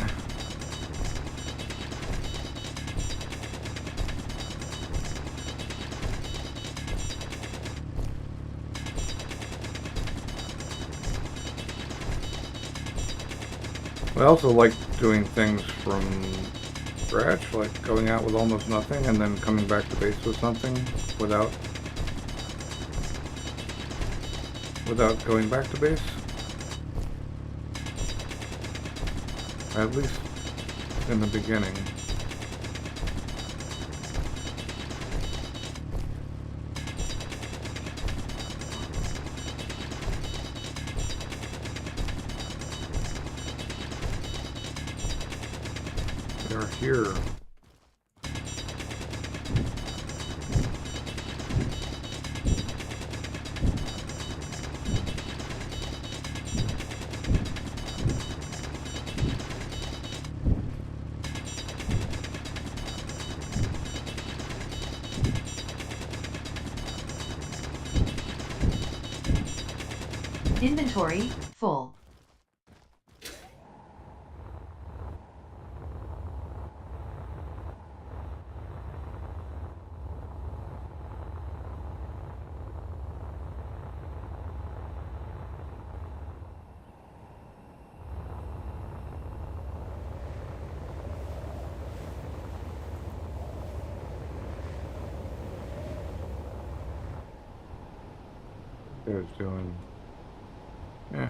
I also like doing things from scratch, like going out with almost nothing and then coming back to base with something without going back to base. At least in the beginning. They are here. Inventory full. It was doing. Yeah.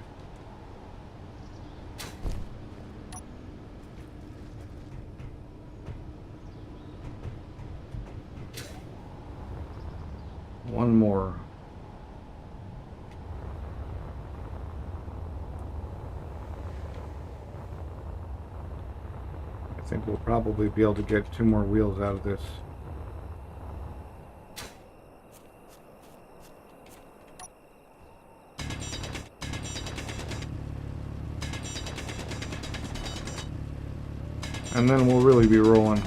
One more. I think we'll probably be able to get 2 more wheels out of this. And then we'll really be rolling.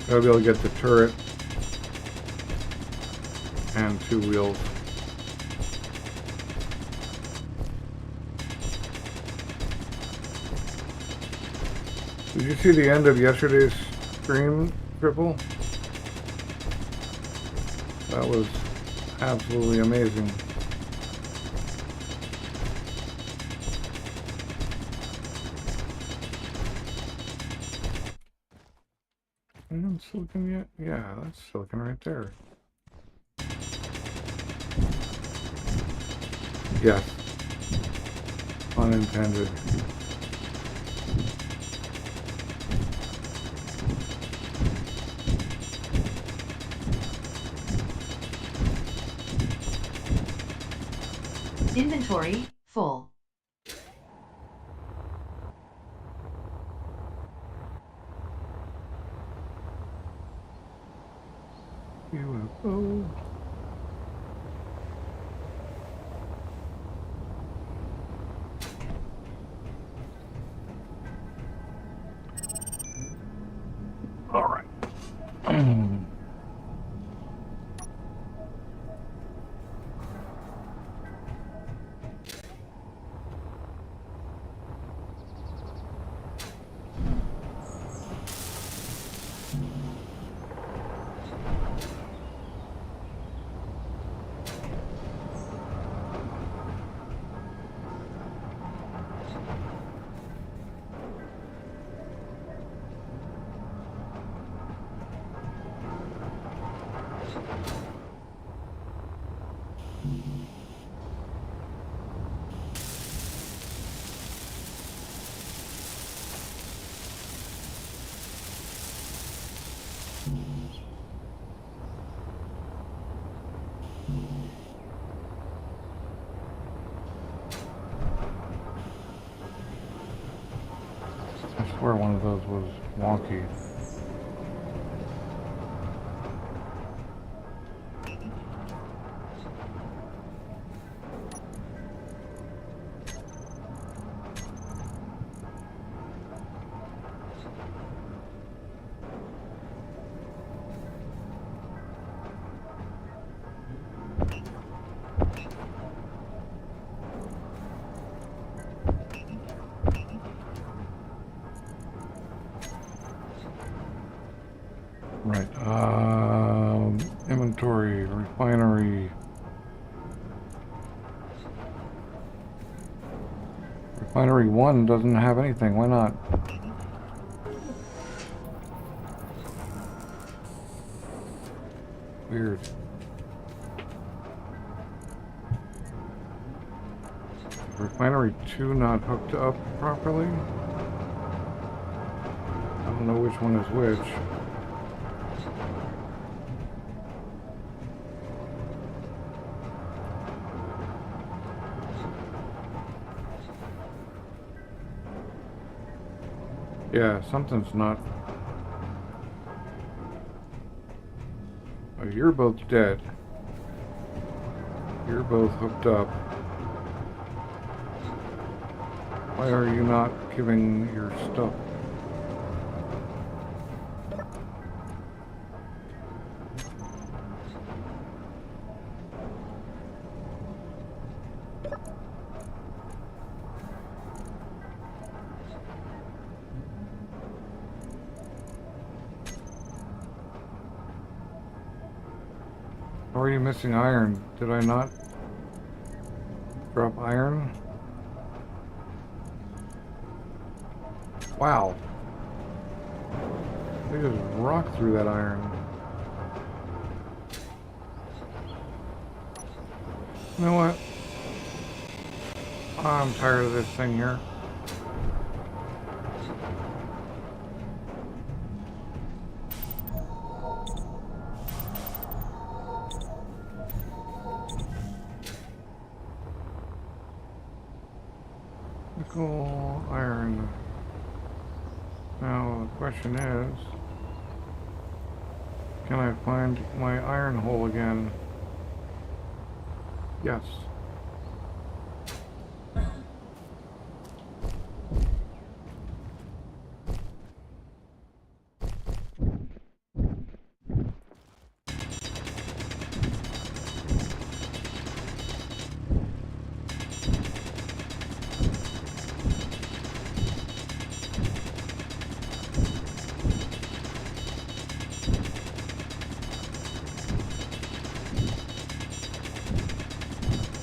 Gotta be able to get the turret and 2 wheels. Did you see the end of yesterday's stream, Triple? That was absolutely amazing. Anyone silicon yet? Yeah, that's silicon right there. Yes. Unintended. Inventory full. UFO. All right. I swear one of those was wonky. Right. Inventory, refinery. Refinery 1 doesn't have anything. Why not? Weird. Refinery 2 not hooked up properly? I don't know which one is which. Yeah, something's not... Oh, you're both dead. You're both hooked up. Why are you not giving your stuff? How are you missing iron? Did I not drop iron? Wow. They just rocked through that iron. You know what? I'm tired of this thing here. Nickel, iron. Now the question is, can I find my iron hole again? Yes.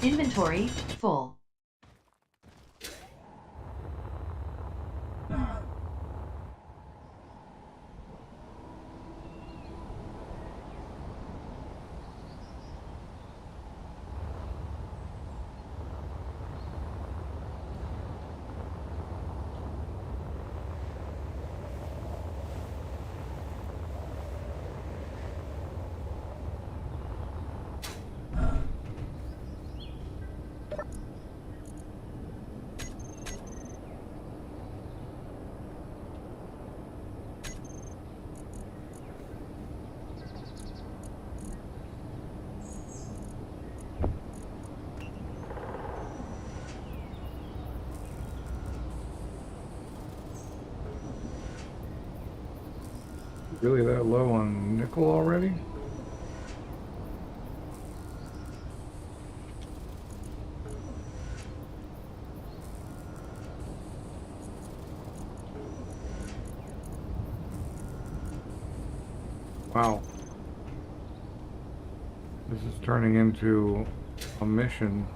Inventory full. Really that low on nickel already? Wow. This is turning into a mission.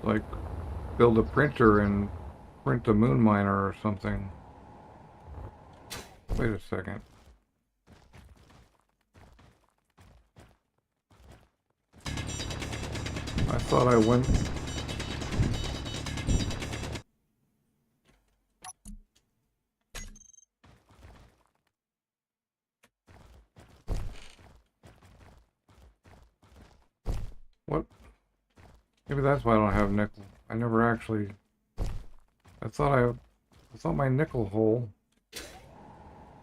Like, build a printer and print a moon miner or something. Wait a second. I thought I went... What? Maybe that's why I don't have nickel. I never actually... I thought my nickel hole...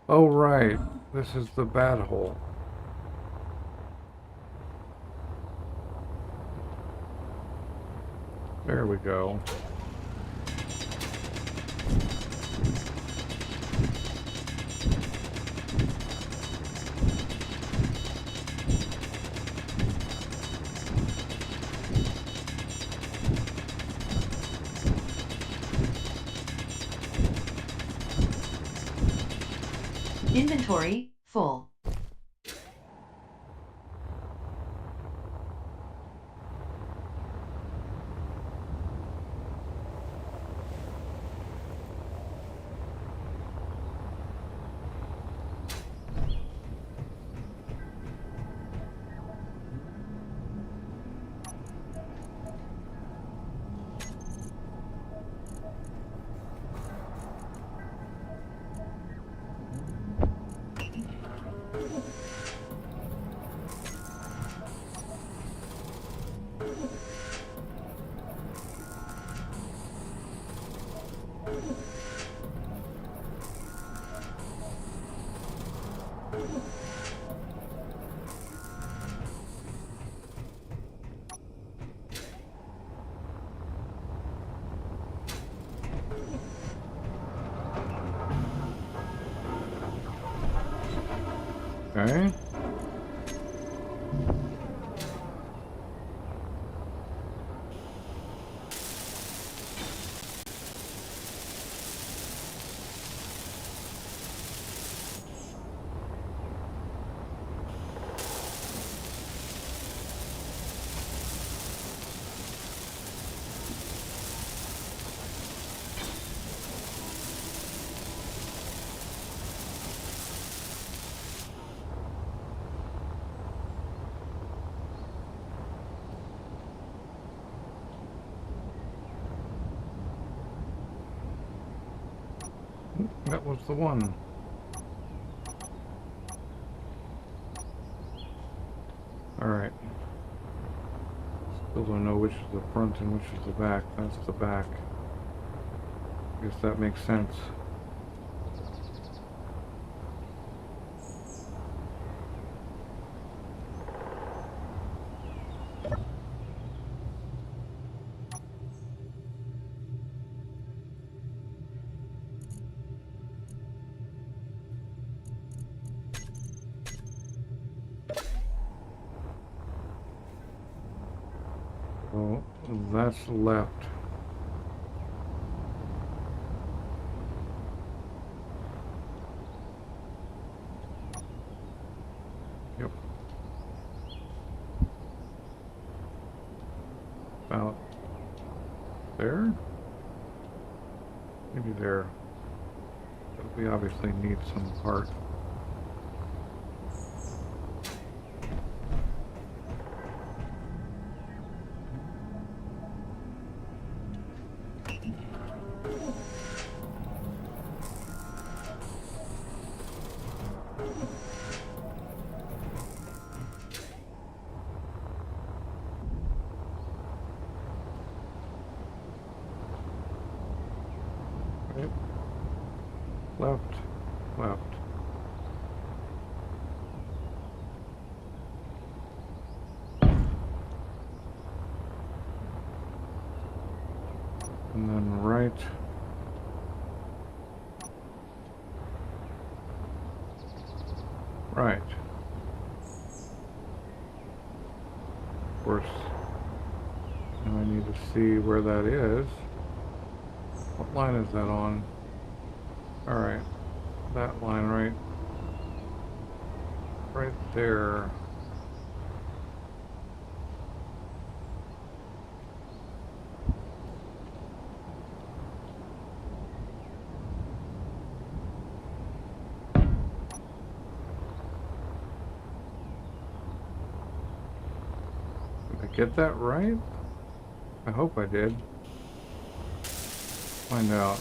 Oh, right. This is the bad hole. There we go. Inventory full. Okay. That was the one. Alright. Still don't know which is the front and which is the back. That's the back. Guess that makes sense. So that's left. About there? Maybe there. But we obviously need some part. Right. Left. Left. And then right. Right. Of course, now I need to see where that is. What line is that on? Alright. That line right there. Did I get that right? I hope I did. Find out.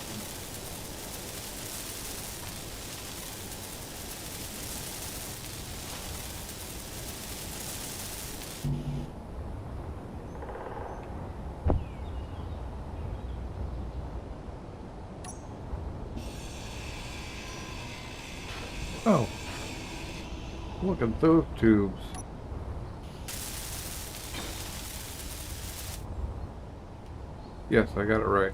Oh, look at those tubes. Yes, I got it right.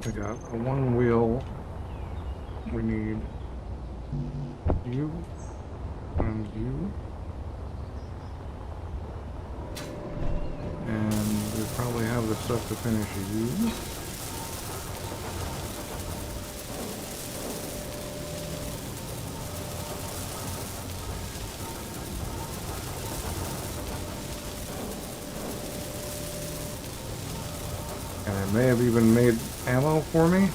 We got a one wheel. We need you and you. And we probably have the stuff to finish you. And I may have even made ammo for me.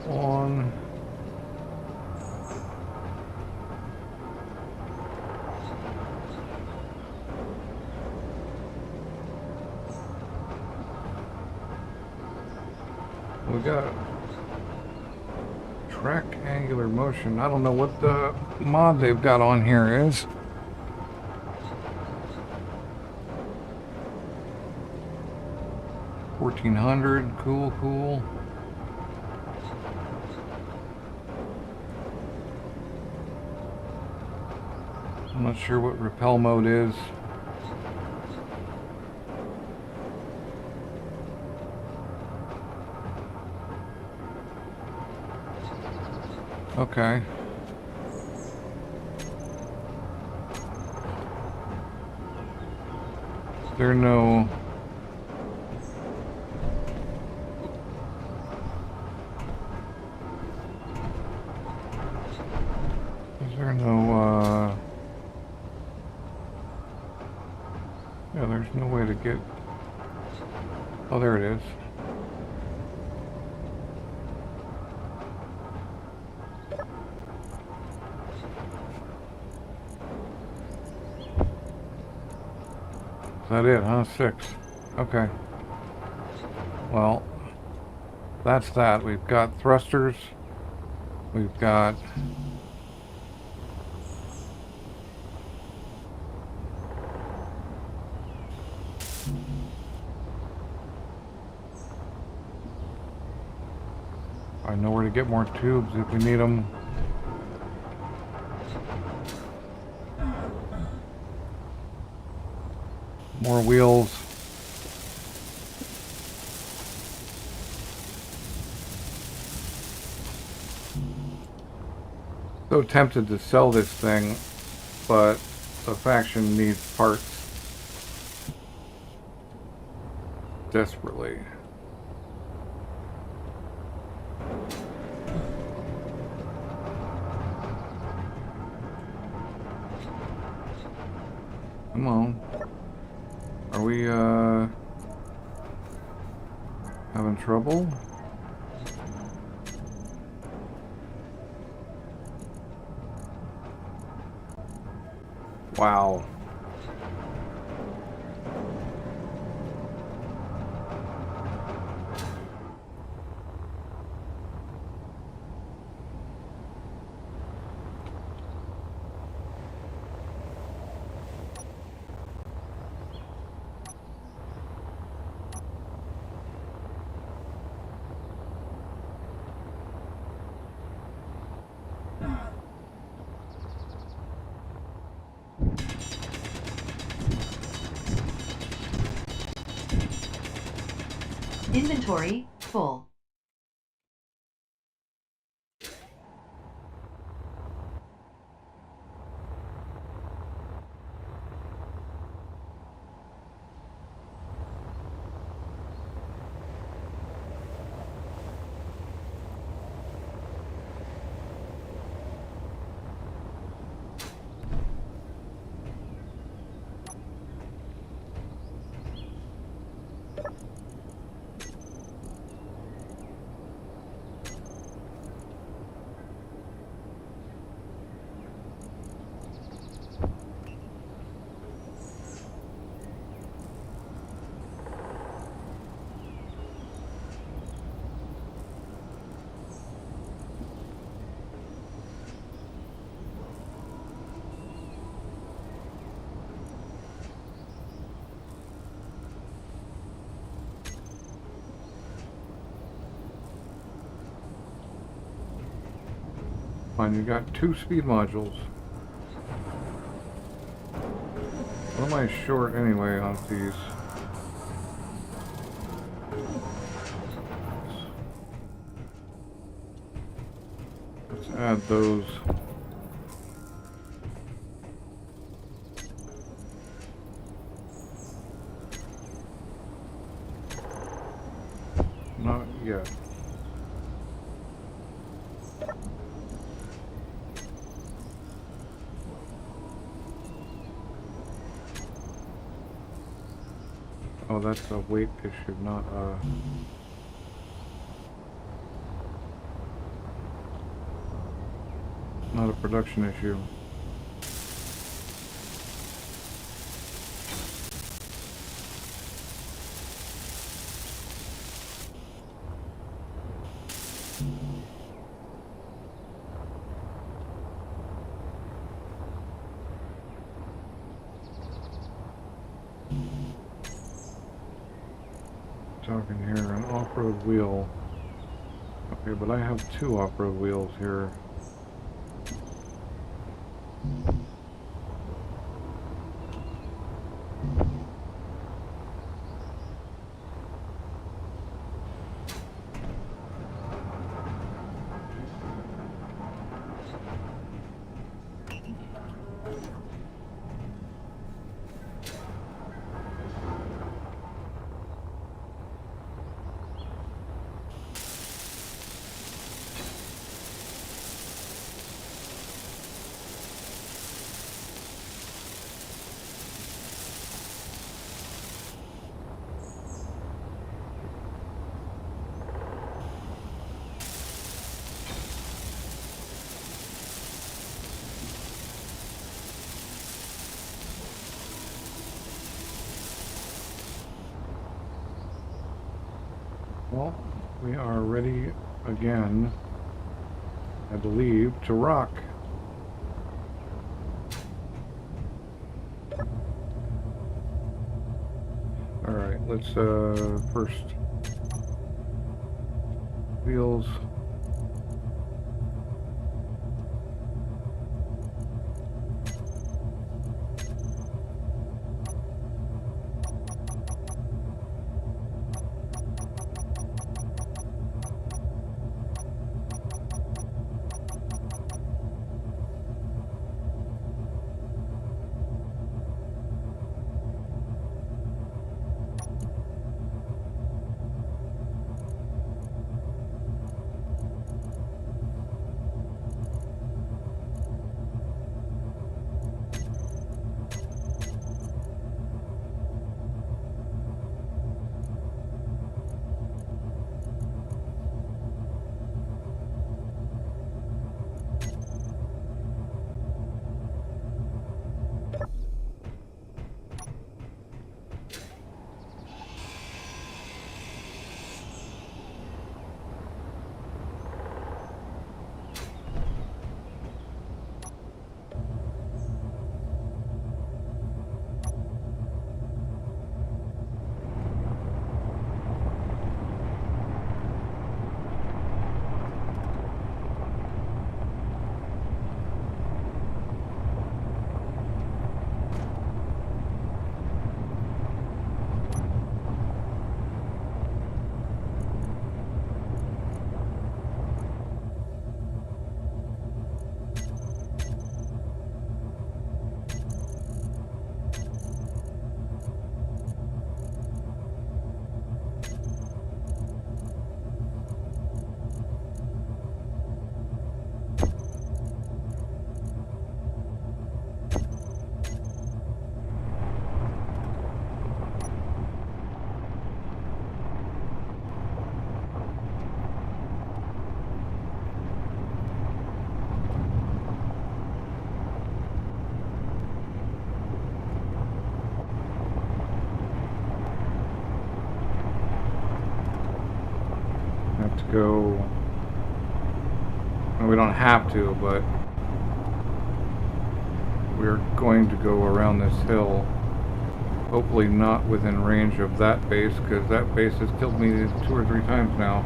On. We got track angular motion. I don't know what the mod they've got on here is. $1400, cool. I'm not sure what repel mode is. Okay. There are no... there no, yeah, there's no way to get... Oh, there it is. Is that it, huh? 6. Okay. Well, that's that. We've got thrusters. We've got... I know where to get more tubes if we need them. More wheels. So tempted to sell this thing, but the faction needs parts desperately. Come on. Are we, having trouble? Wow. Inventory full. Fine, you got 2 speed modules. What am I short anyway on these? Let's add those. Not yet. Oh, that's a weight issue, not a production issue. Talking here, an off-road wheel. Okay, but I have 2 off-road wheels here. we are ready again, I believe, to rock. Alright, let's first wheels. Have to go. Well, we don't have to, but we're going to go around this hill. Hopefully not within range of that base, because that base has killed me 2 or 3 times now.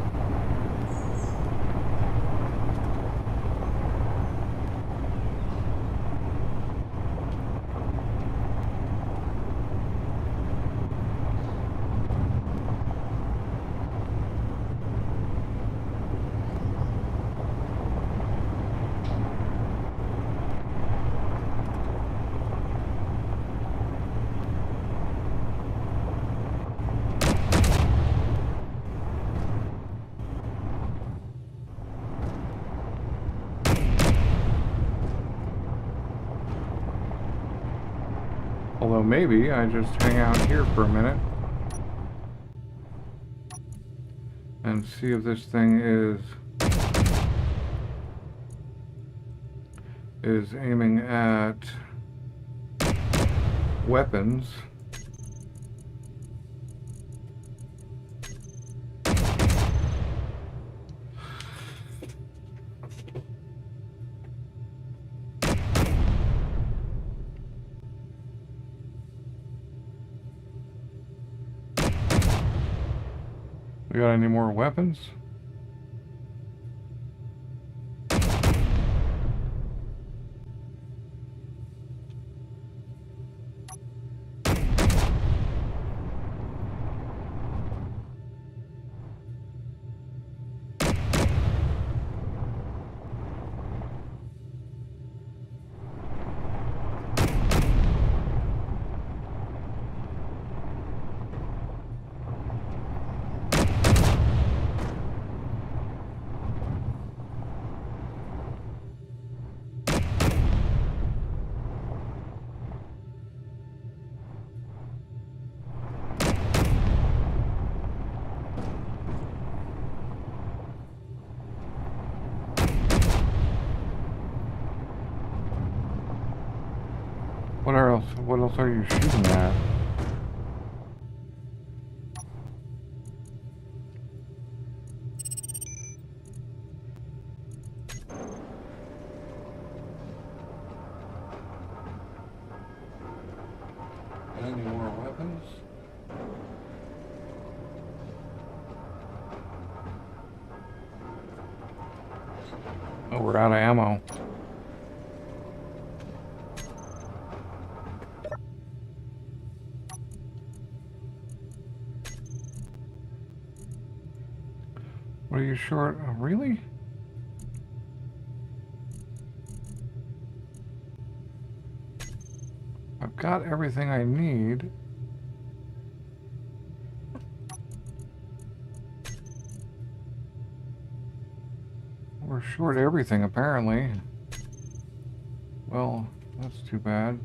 Although maybe I just hang out here for a minute and see if this thing is aiming at weapons. We got any more weapons? What else are you shooting at? Oh, we're out of ammo. What are you short? Oh, really? I've got everything I need. We're short everything, apparently. Well, that's too bad.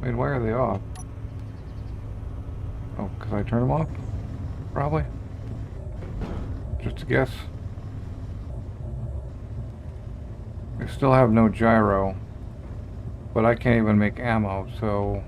Wait, why are they off? Oh, because I turned them off? Probably. Just a guess. I still have no gyro, but I can't even make ammo, so...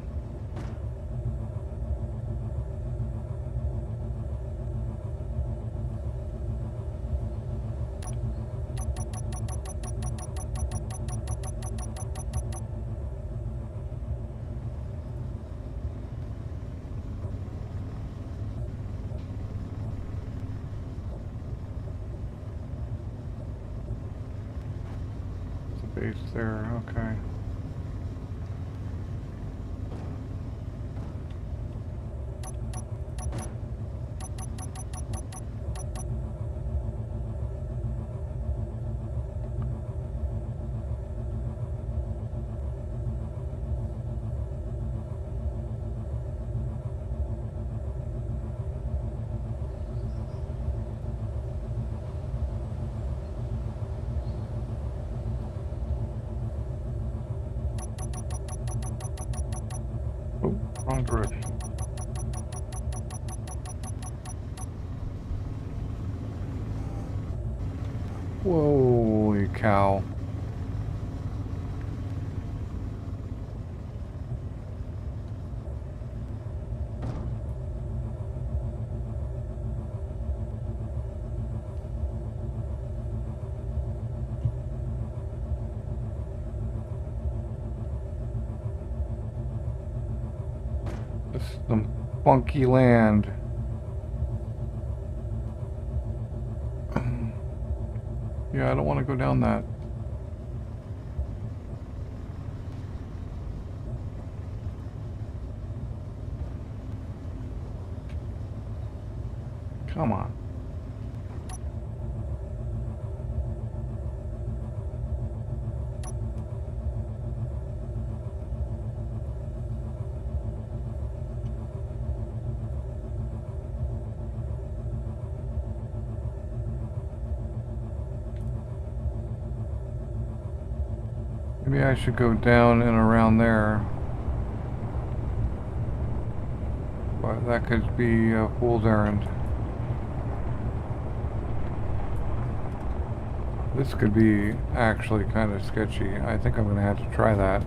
Base there, okay. Oh, wrong direction. Holy cow. This is some funky land. Yeah, I don't want to go down that. Come on. Maybe I should go down and around there. But that could be a fool's errand. This could be actually kind of sketchy. I think I'm going to have to try that.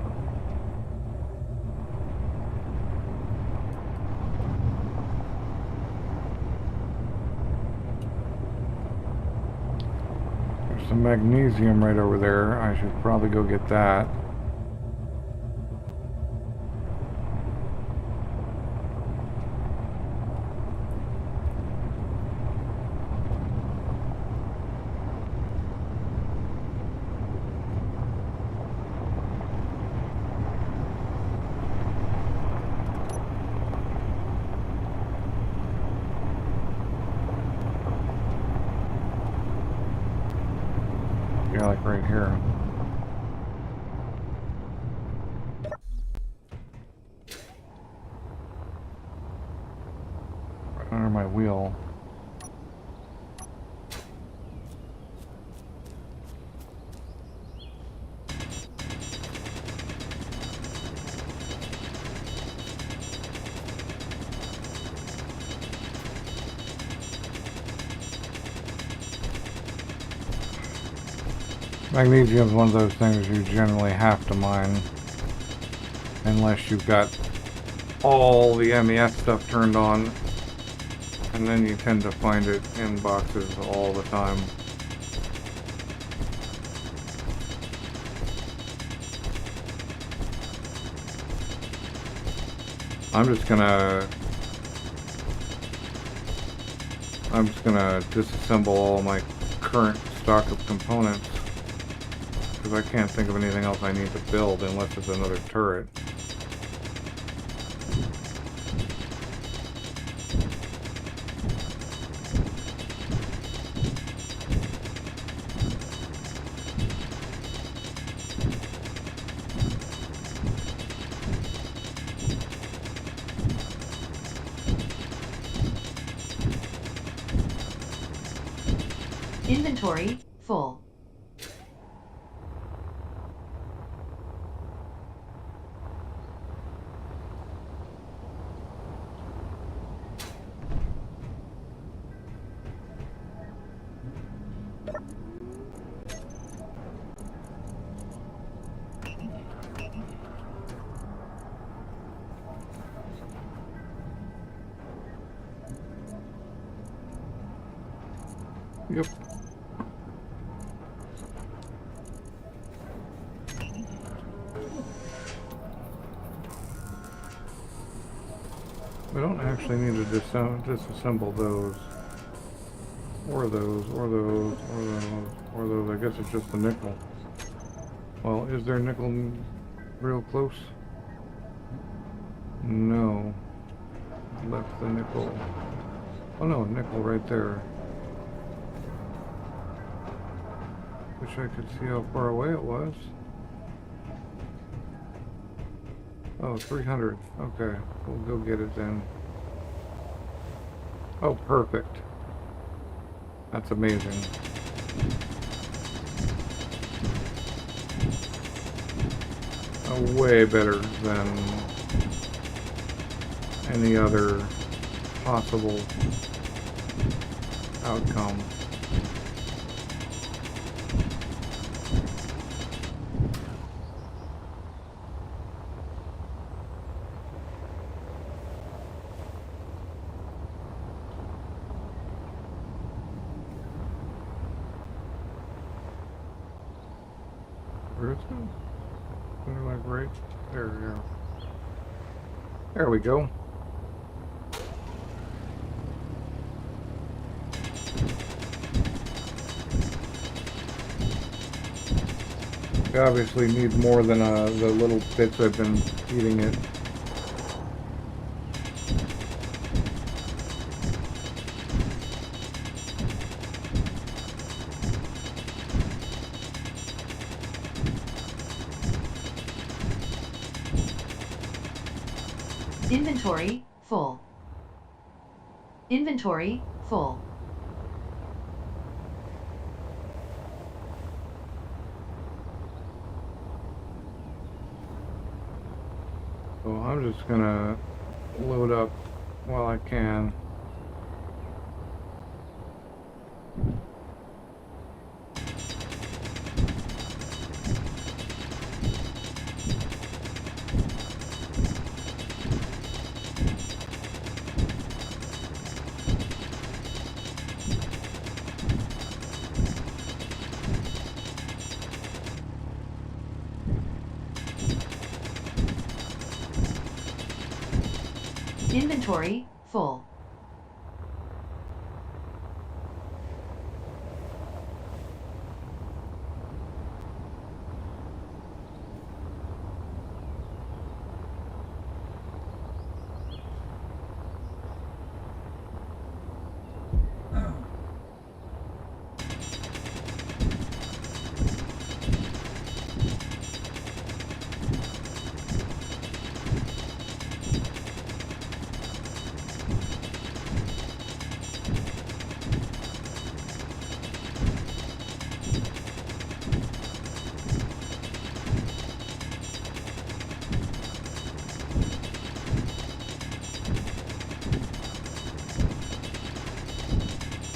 There's some magnesium right over there. I should probably go get that. Yeah, like right here. Right under my wheel. Magnesium is one of those things you generally have to mine unless you've got all the MES stuff turned on, and then you tend to find it in boxes all the time. I'm just gonna disassemble all my current stock of components because I can't think of anything else I need to build unless it's another turret. Inventory full. Yep. We don't actually need to disassemble those. Or those, or those, or those, or those. I guess it's just the nickel. Well, is there nickel real close? No. Left the nickel. Oh no, nickel right there. Wish I could see how far away it was. Oh, 300. Okay, we'll go get it then. Oh, perfect. That's amazing. Way better than any other possible outcome. Where is it? They're like right there, yeah. There we go. We obviously need more than the little bits I've been feeding it. Inventory full. Inventory full. So I'm just gonna load up while I can. Inventory full.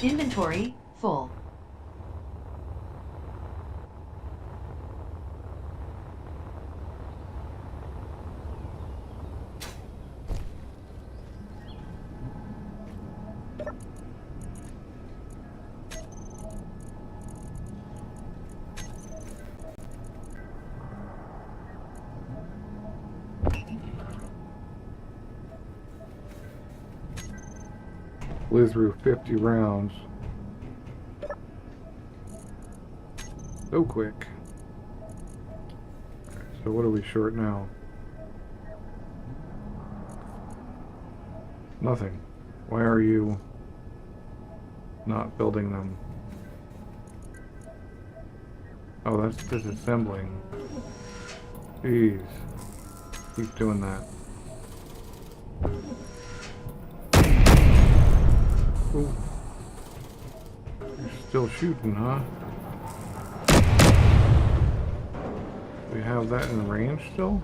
Inventory full. blew through 50 rounds. So quick. Okay, so what are we short now? Nothing. Why are you not building them? Oh, that's disassembling. Jeez. Keep doing that. Ooh. You're still shooting, huh? We have that in range still?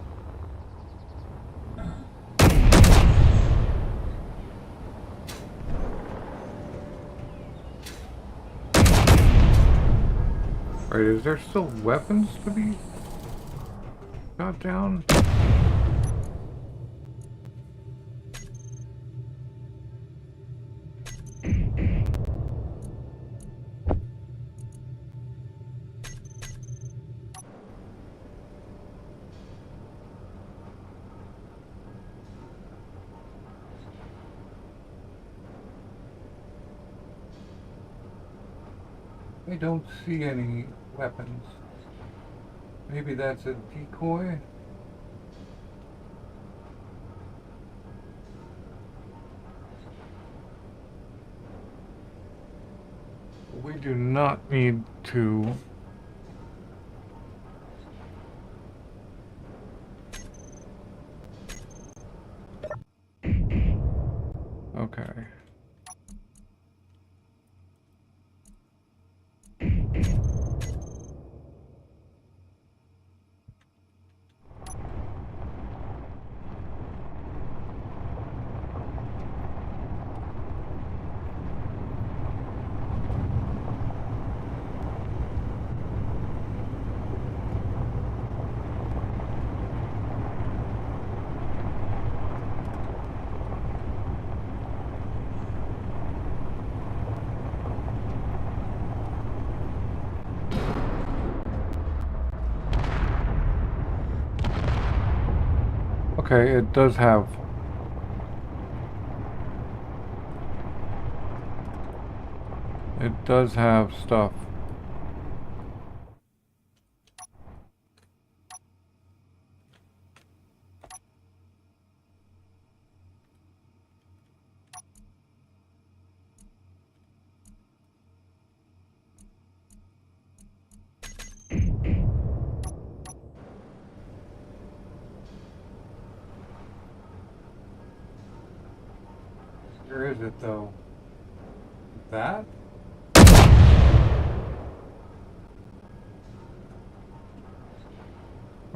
Right, is there still weapons to be got down? I don't see any weapons. Maybe that's a decoy? We do not need to okay. Okay, it does have stuff. Where is it though? That?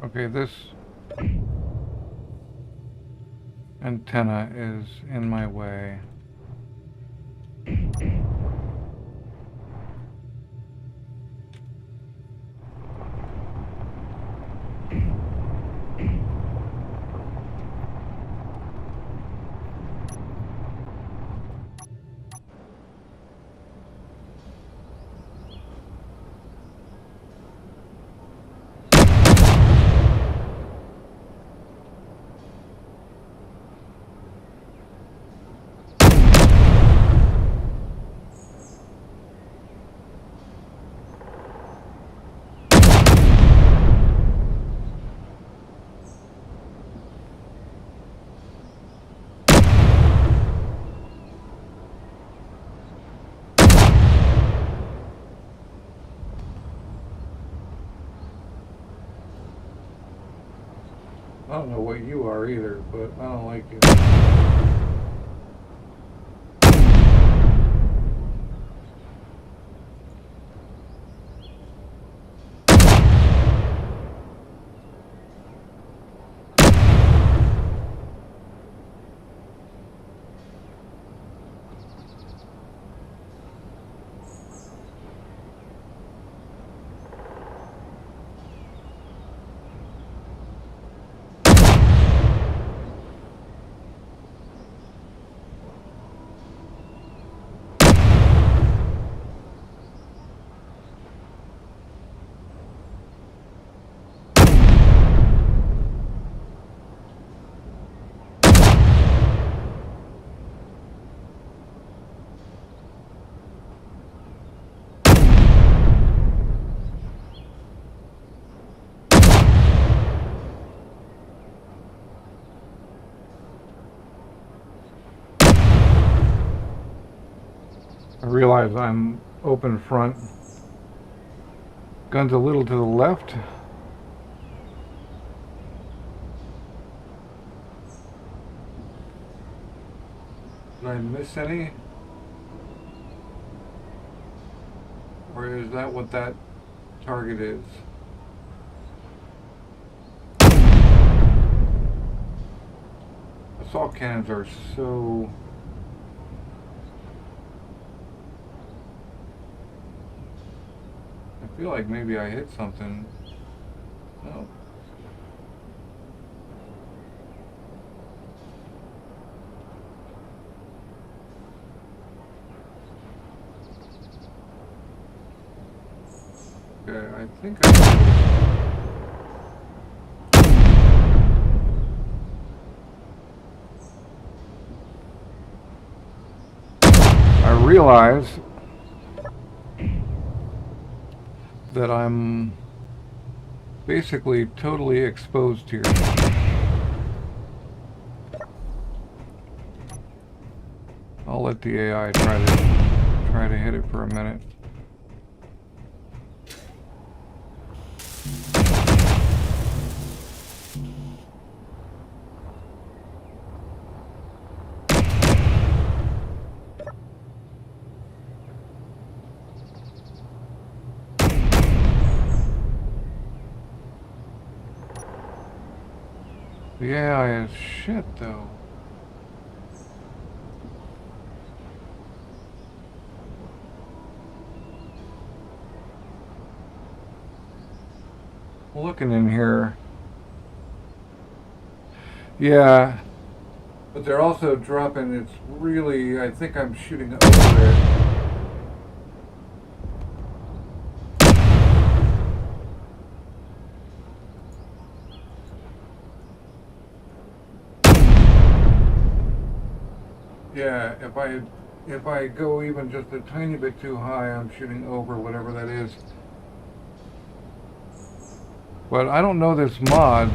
Okay, this antenna is in my way. I don't know what you are either, but I don't like it. I realize I'm open front. Gun's a little to the left. Did I miss any? Or is that what that target is? Assault cannons are so... I feel like maybe I hit something. No. Okay, I think I realize that I'm basically totally exposed here. I'll let the AI try to hit it for a minute. The AI is shit, though. Looking in here. Yeah. But they're also dropping, it's really, I think I'm shooting over it. Yeah, if I go even just a tiny bit too high, I'm shooting over whatever that is. But I don't know this mod.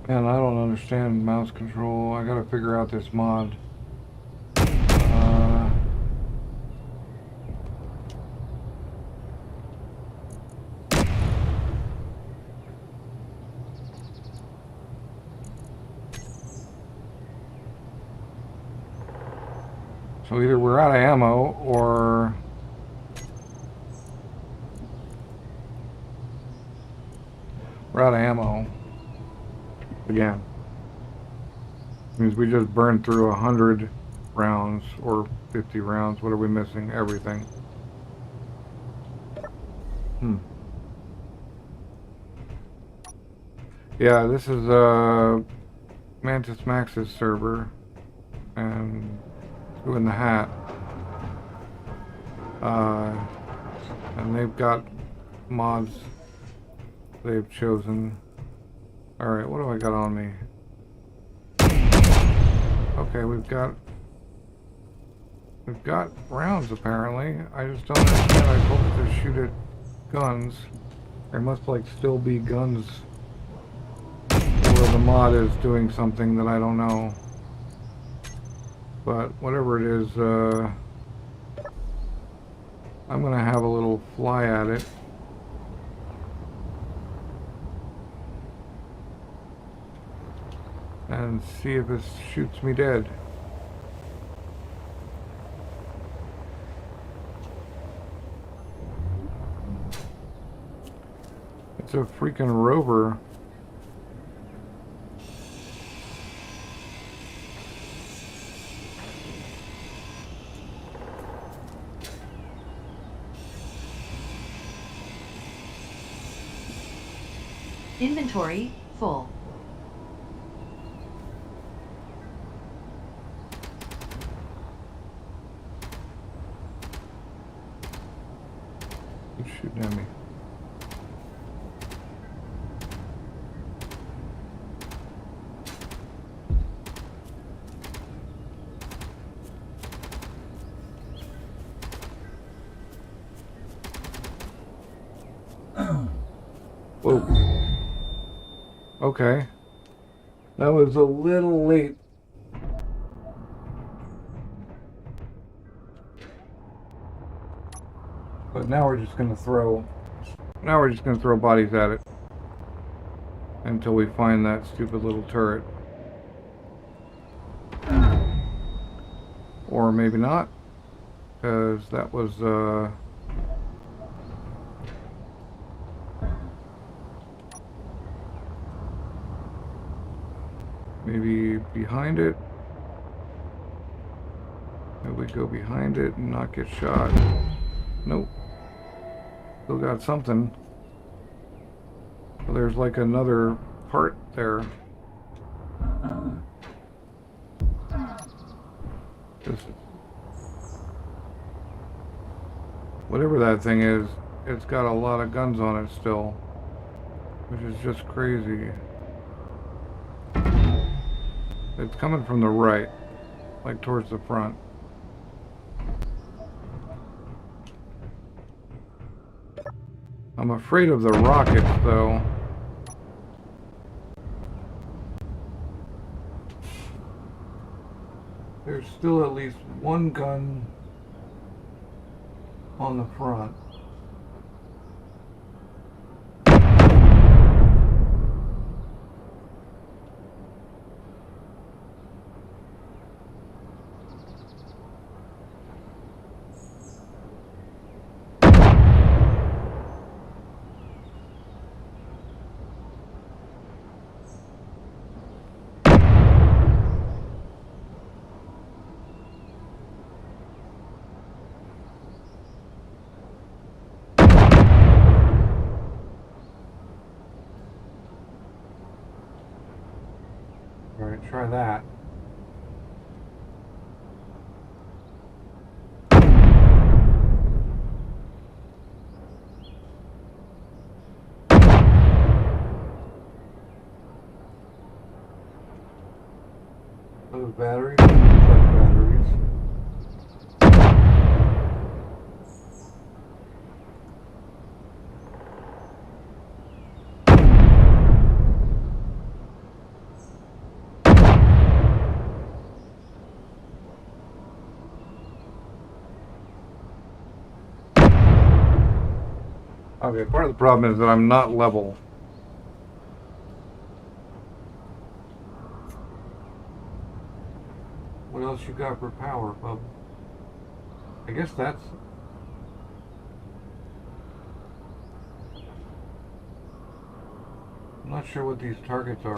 Man, I don't understand mouse control. I gotta figure out this mod. So either we're out of ammo or we're out of ammo. Again. Means we just burned through 100 rounds or 50 rounds. What are we missing? Everything. Yeah, this is Mantis Max's server and Two in the Hat. And they've got mods they've chosen. Alright, what do I got on me? Okay, we've got rounds apparently. I just don't understand. I told it to shoot at guns. There must like still be guns, or the mod is doing something that I don't know. But whatever it is, I'm gonna have a little fly at it. And see if it shoots me dead. It's a freaking rover. Inventory full. It's shooting at me. Whoa. Okay. That was a little late. But now we're just gonna throw bodies at it until we find that stupid little turret. Or maybe not, because that was maybe behind it. Maybe we go behind it and not get shot. Nope. Still got something. Well, there's like another part there. Just whatever that thing is, it's got a lot of guns on it still, which is just crazy. It's coming from the right, like towards the front. I'm afraid of the rockets, though. There's still at least one gun on the front. Alright, try that. Those batteries? Truck batteries. Okay, part of the problem is that I'm not level. What else you got for power, bub? I guess that's... I'm not sure what these targets are.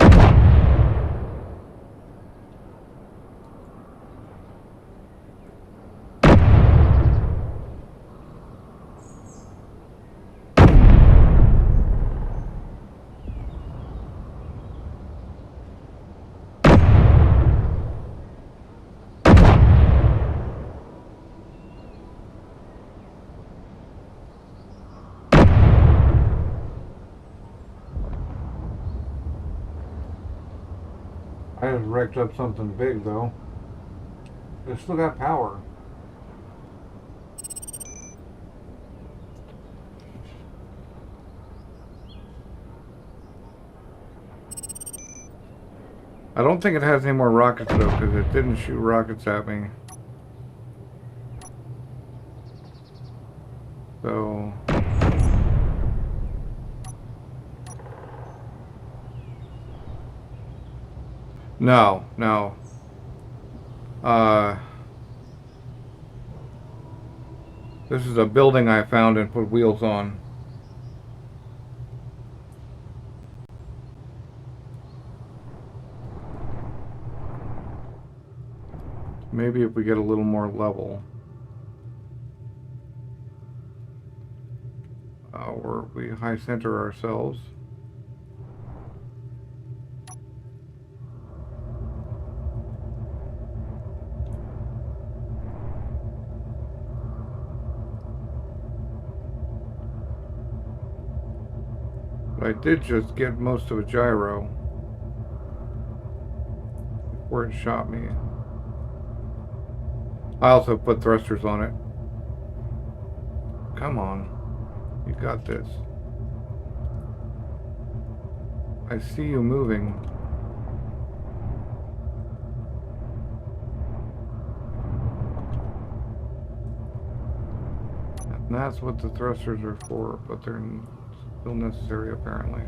I just wrecked up something big, though. It's still got power. I don't think it has any more rockets, though, because it didn't shoot rockets at me. So... No, no. This is a building I found and put wheels on. Maybe if we get a little more level. Or we high center ourselves. I did just get most of a gyro before it shot me. I also put thrusters on it. Come on. You got this. I see you moving. And that's what the thrusters are for, but they're still necessary apparently.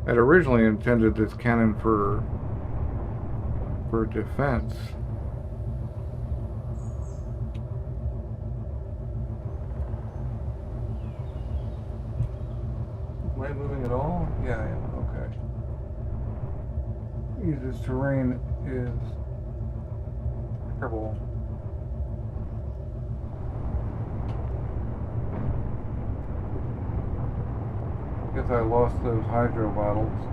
I'd originally intended this cannon for defense. Am I moving at all? Yeah, I am. Okay. This terrain is terrible. Guess I lost those hydro bottles.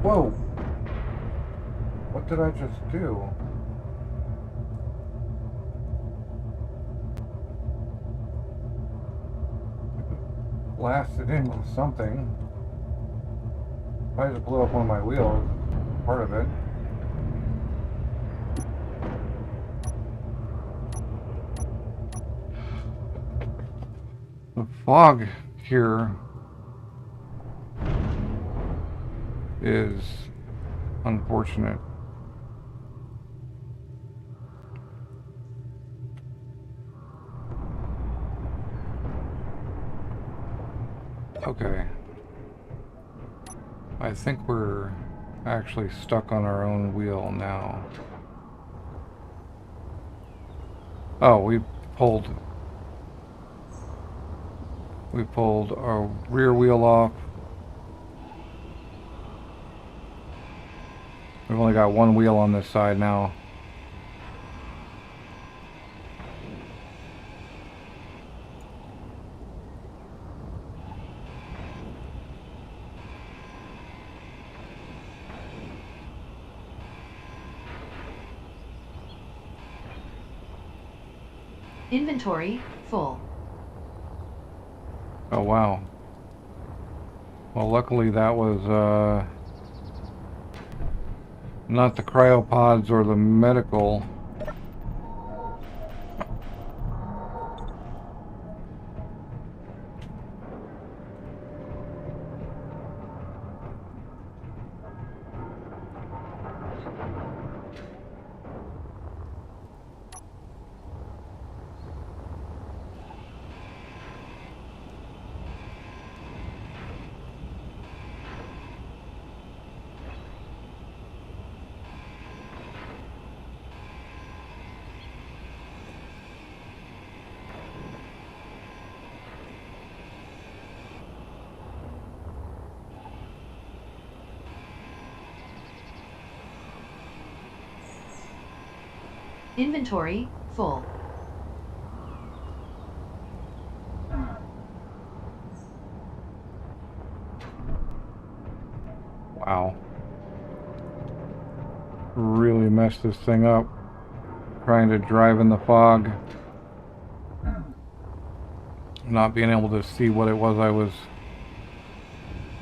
Whoa! What did I just do? Blasted into something. I just blew up one of my wheels. Part of it. The fog here is unfortunate. Okay. I think we're actually stuck on our own wheel now. Oh, we pulled our rear wheel off. We've only got one wheel on this side now. Inventory full. Oh wow. Well, luckily that was not the cryopods or the medical. Inventory full. Wow. Really messed this thing up. Trying to drive in the fog. Not being able to see what it was I was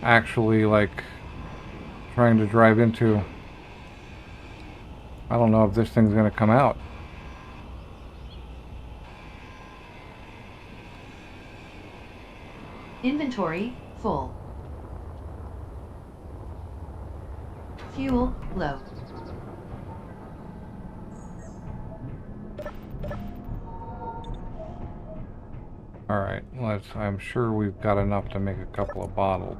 actually like trying to drive into. I don't know if this thing's gonna come out. Inventory full. Fuel low. Alright, I'm sure we've got enough to make a couple of bottles.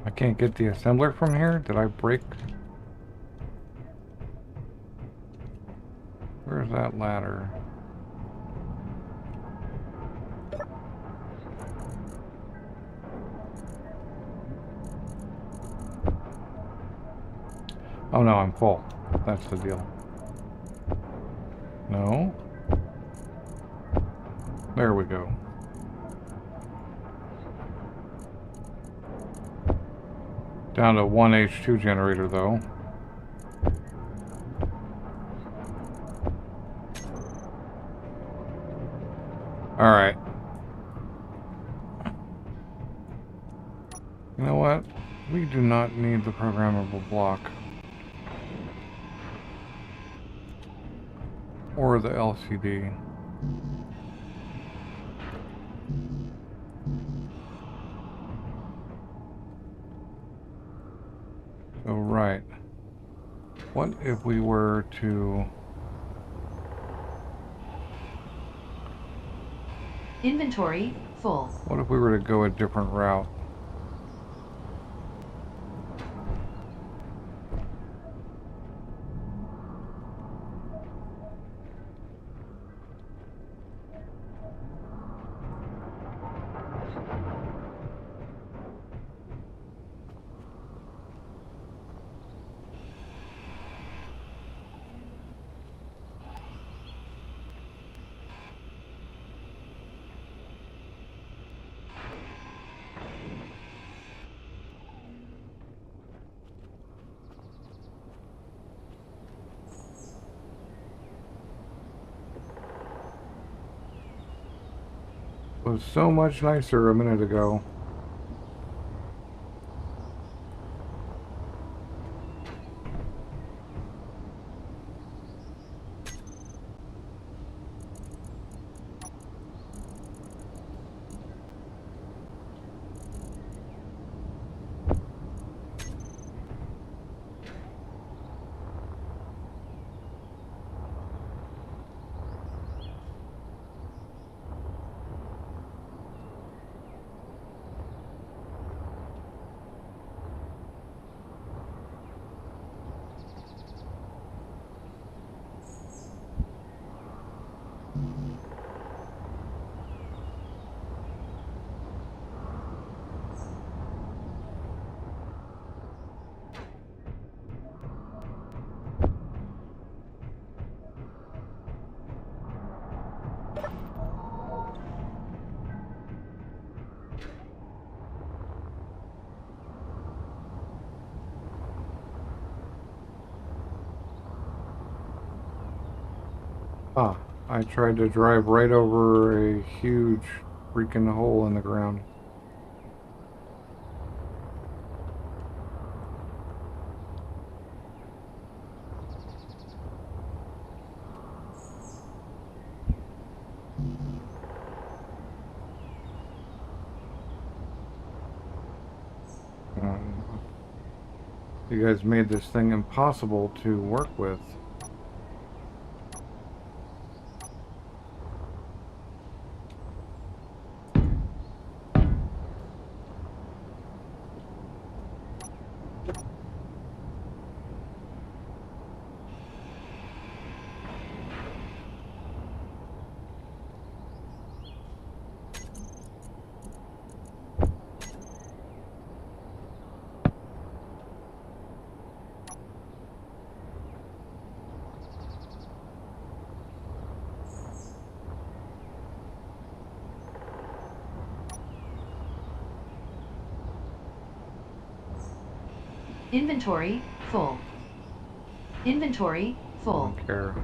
I can't get the assembler from here? Did I break? Where's that ladder? Oh no, I'm full. That's the deal. No? There we go. Down to one H2 generator though. Alright. You know what? We do not need the programmable block. Or the LCD. So, right. What if we were to... Inventory full. What if we were to go a different route? It was so much nicer a minute ago. Ah, I tried to drive right over a huge freaking hole in the ground. You guys made this thing impossible to work with. Inventory full. Inventory I full. don't care.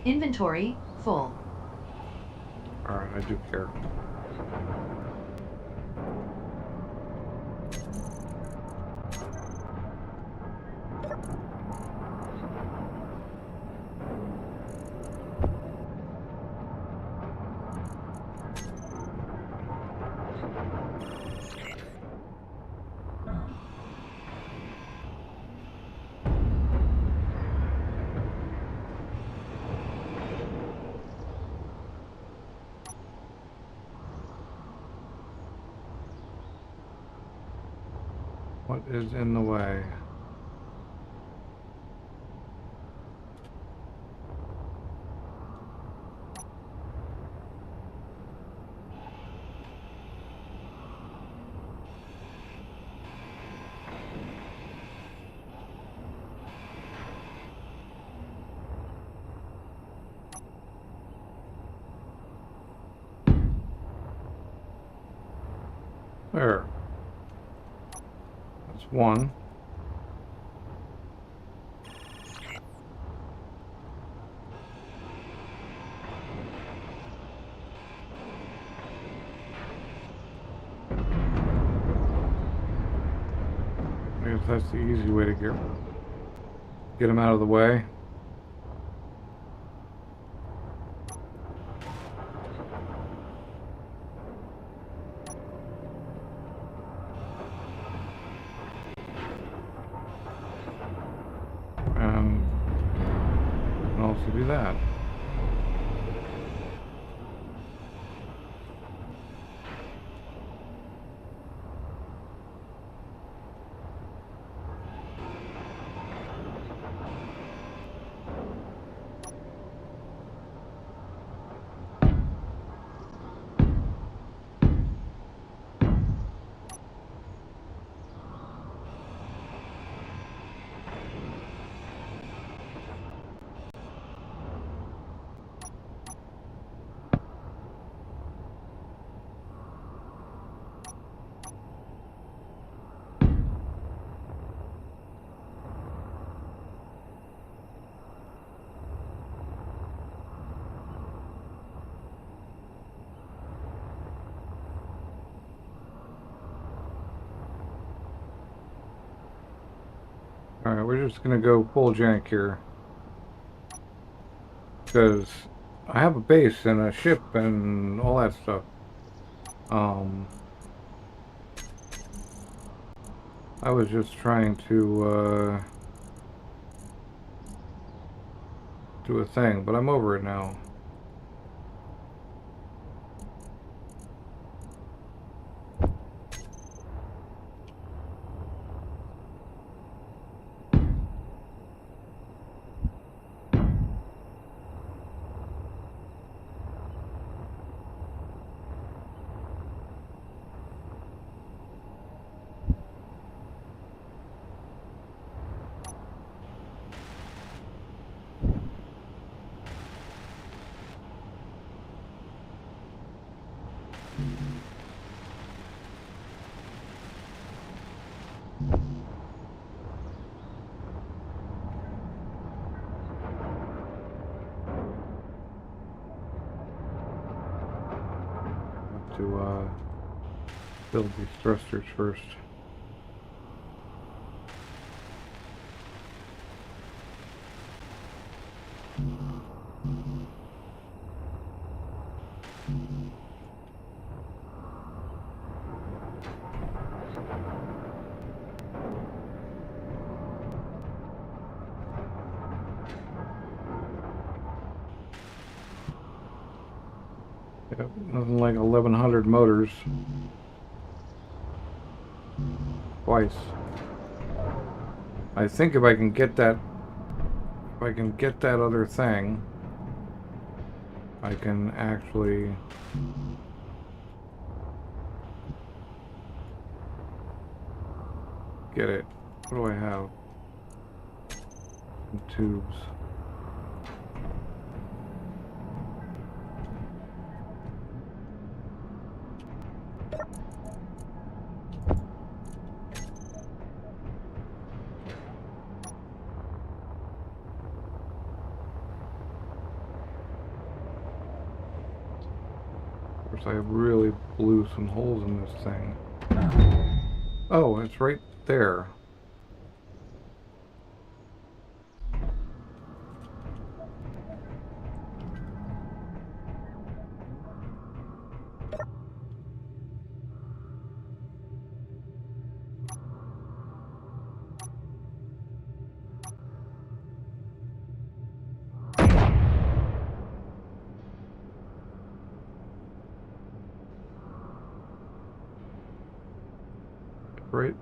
Inventory full. Alright, I do care. What is in the way? There. That's one. I guess that's the easy way to get him out of the way. And I can also do that. Alright, we're just gonna go full jank here. Because I have a base and a ship and all that stuff. I was just trying to do a thing, but I'm over it now. To build these thrusters first. Yep, nothing like 1100 motors. Twice. I think if I can get that other thing, I can actually get it. What do I have? Some tubes. I really blew some holes in this thing. Oh, it's right there. Right.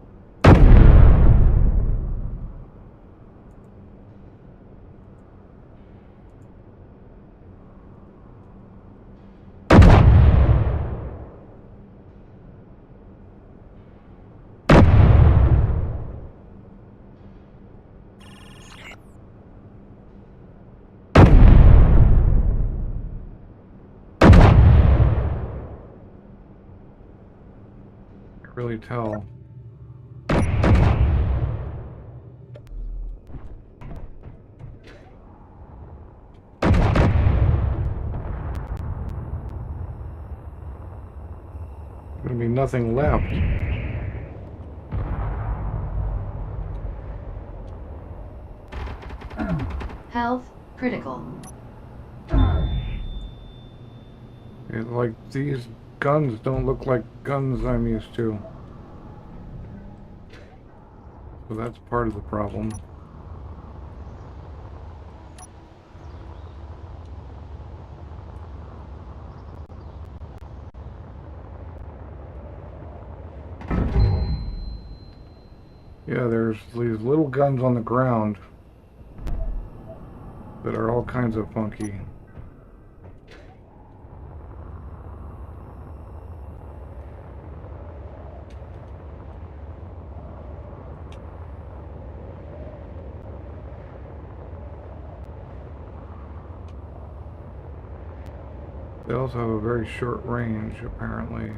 really tell. Gonna be nothing left. Health critical. Like, these guns don't look like guns I'm used to. So that's part of the problem. Yeah, there's these little guns on the ground that are all kinds of funky. They also have a very short range, apparently.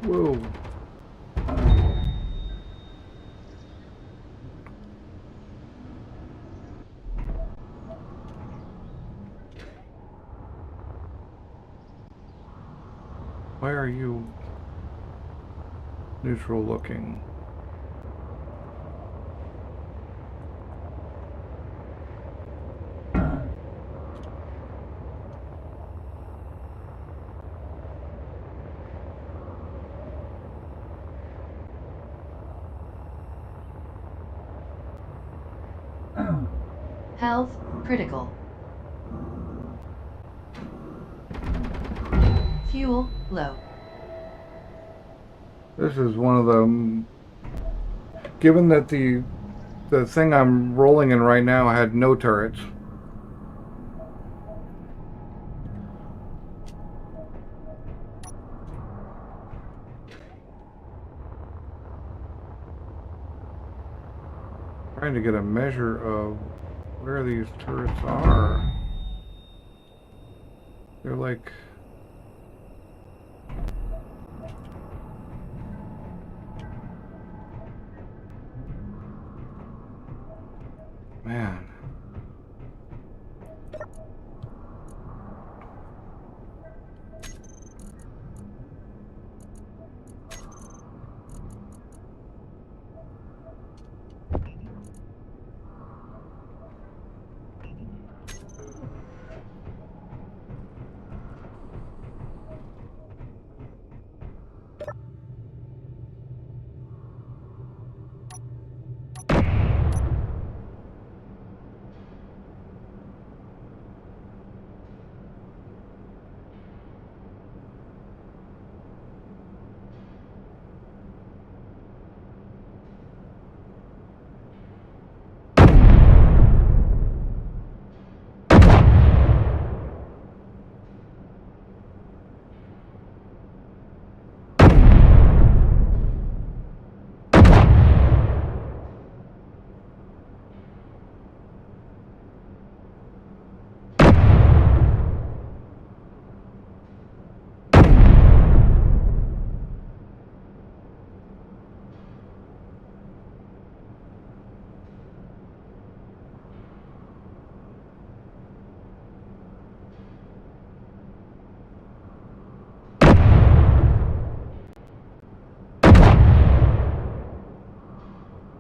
Whoa. Why are you neutral looking? Health critical. Fuel low. This is one of the... Given that the thing I'm rolling in right now had no turrets. Trying to get a measure of where these turrets are. They're like... Man.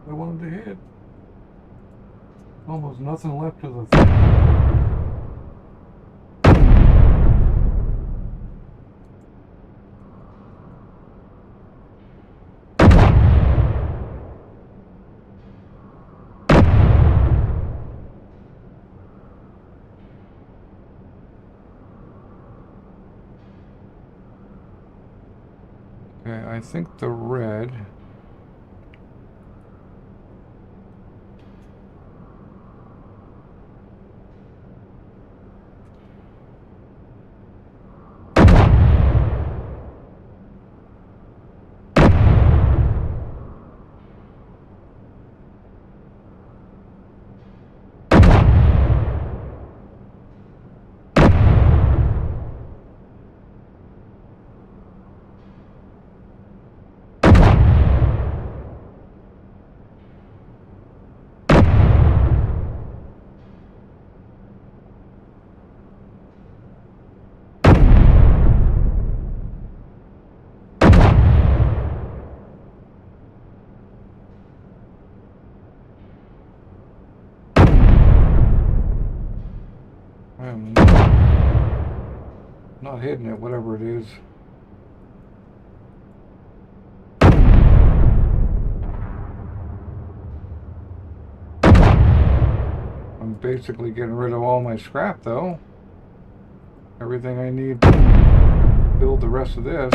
I wanted to hit. Almost nothing left of the thing. Okay, I think the red... Not hitting it, whatever it is. I'm basically getting rid of all my scrap though. Everything I need to build the rest of this.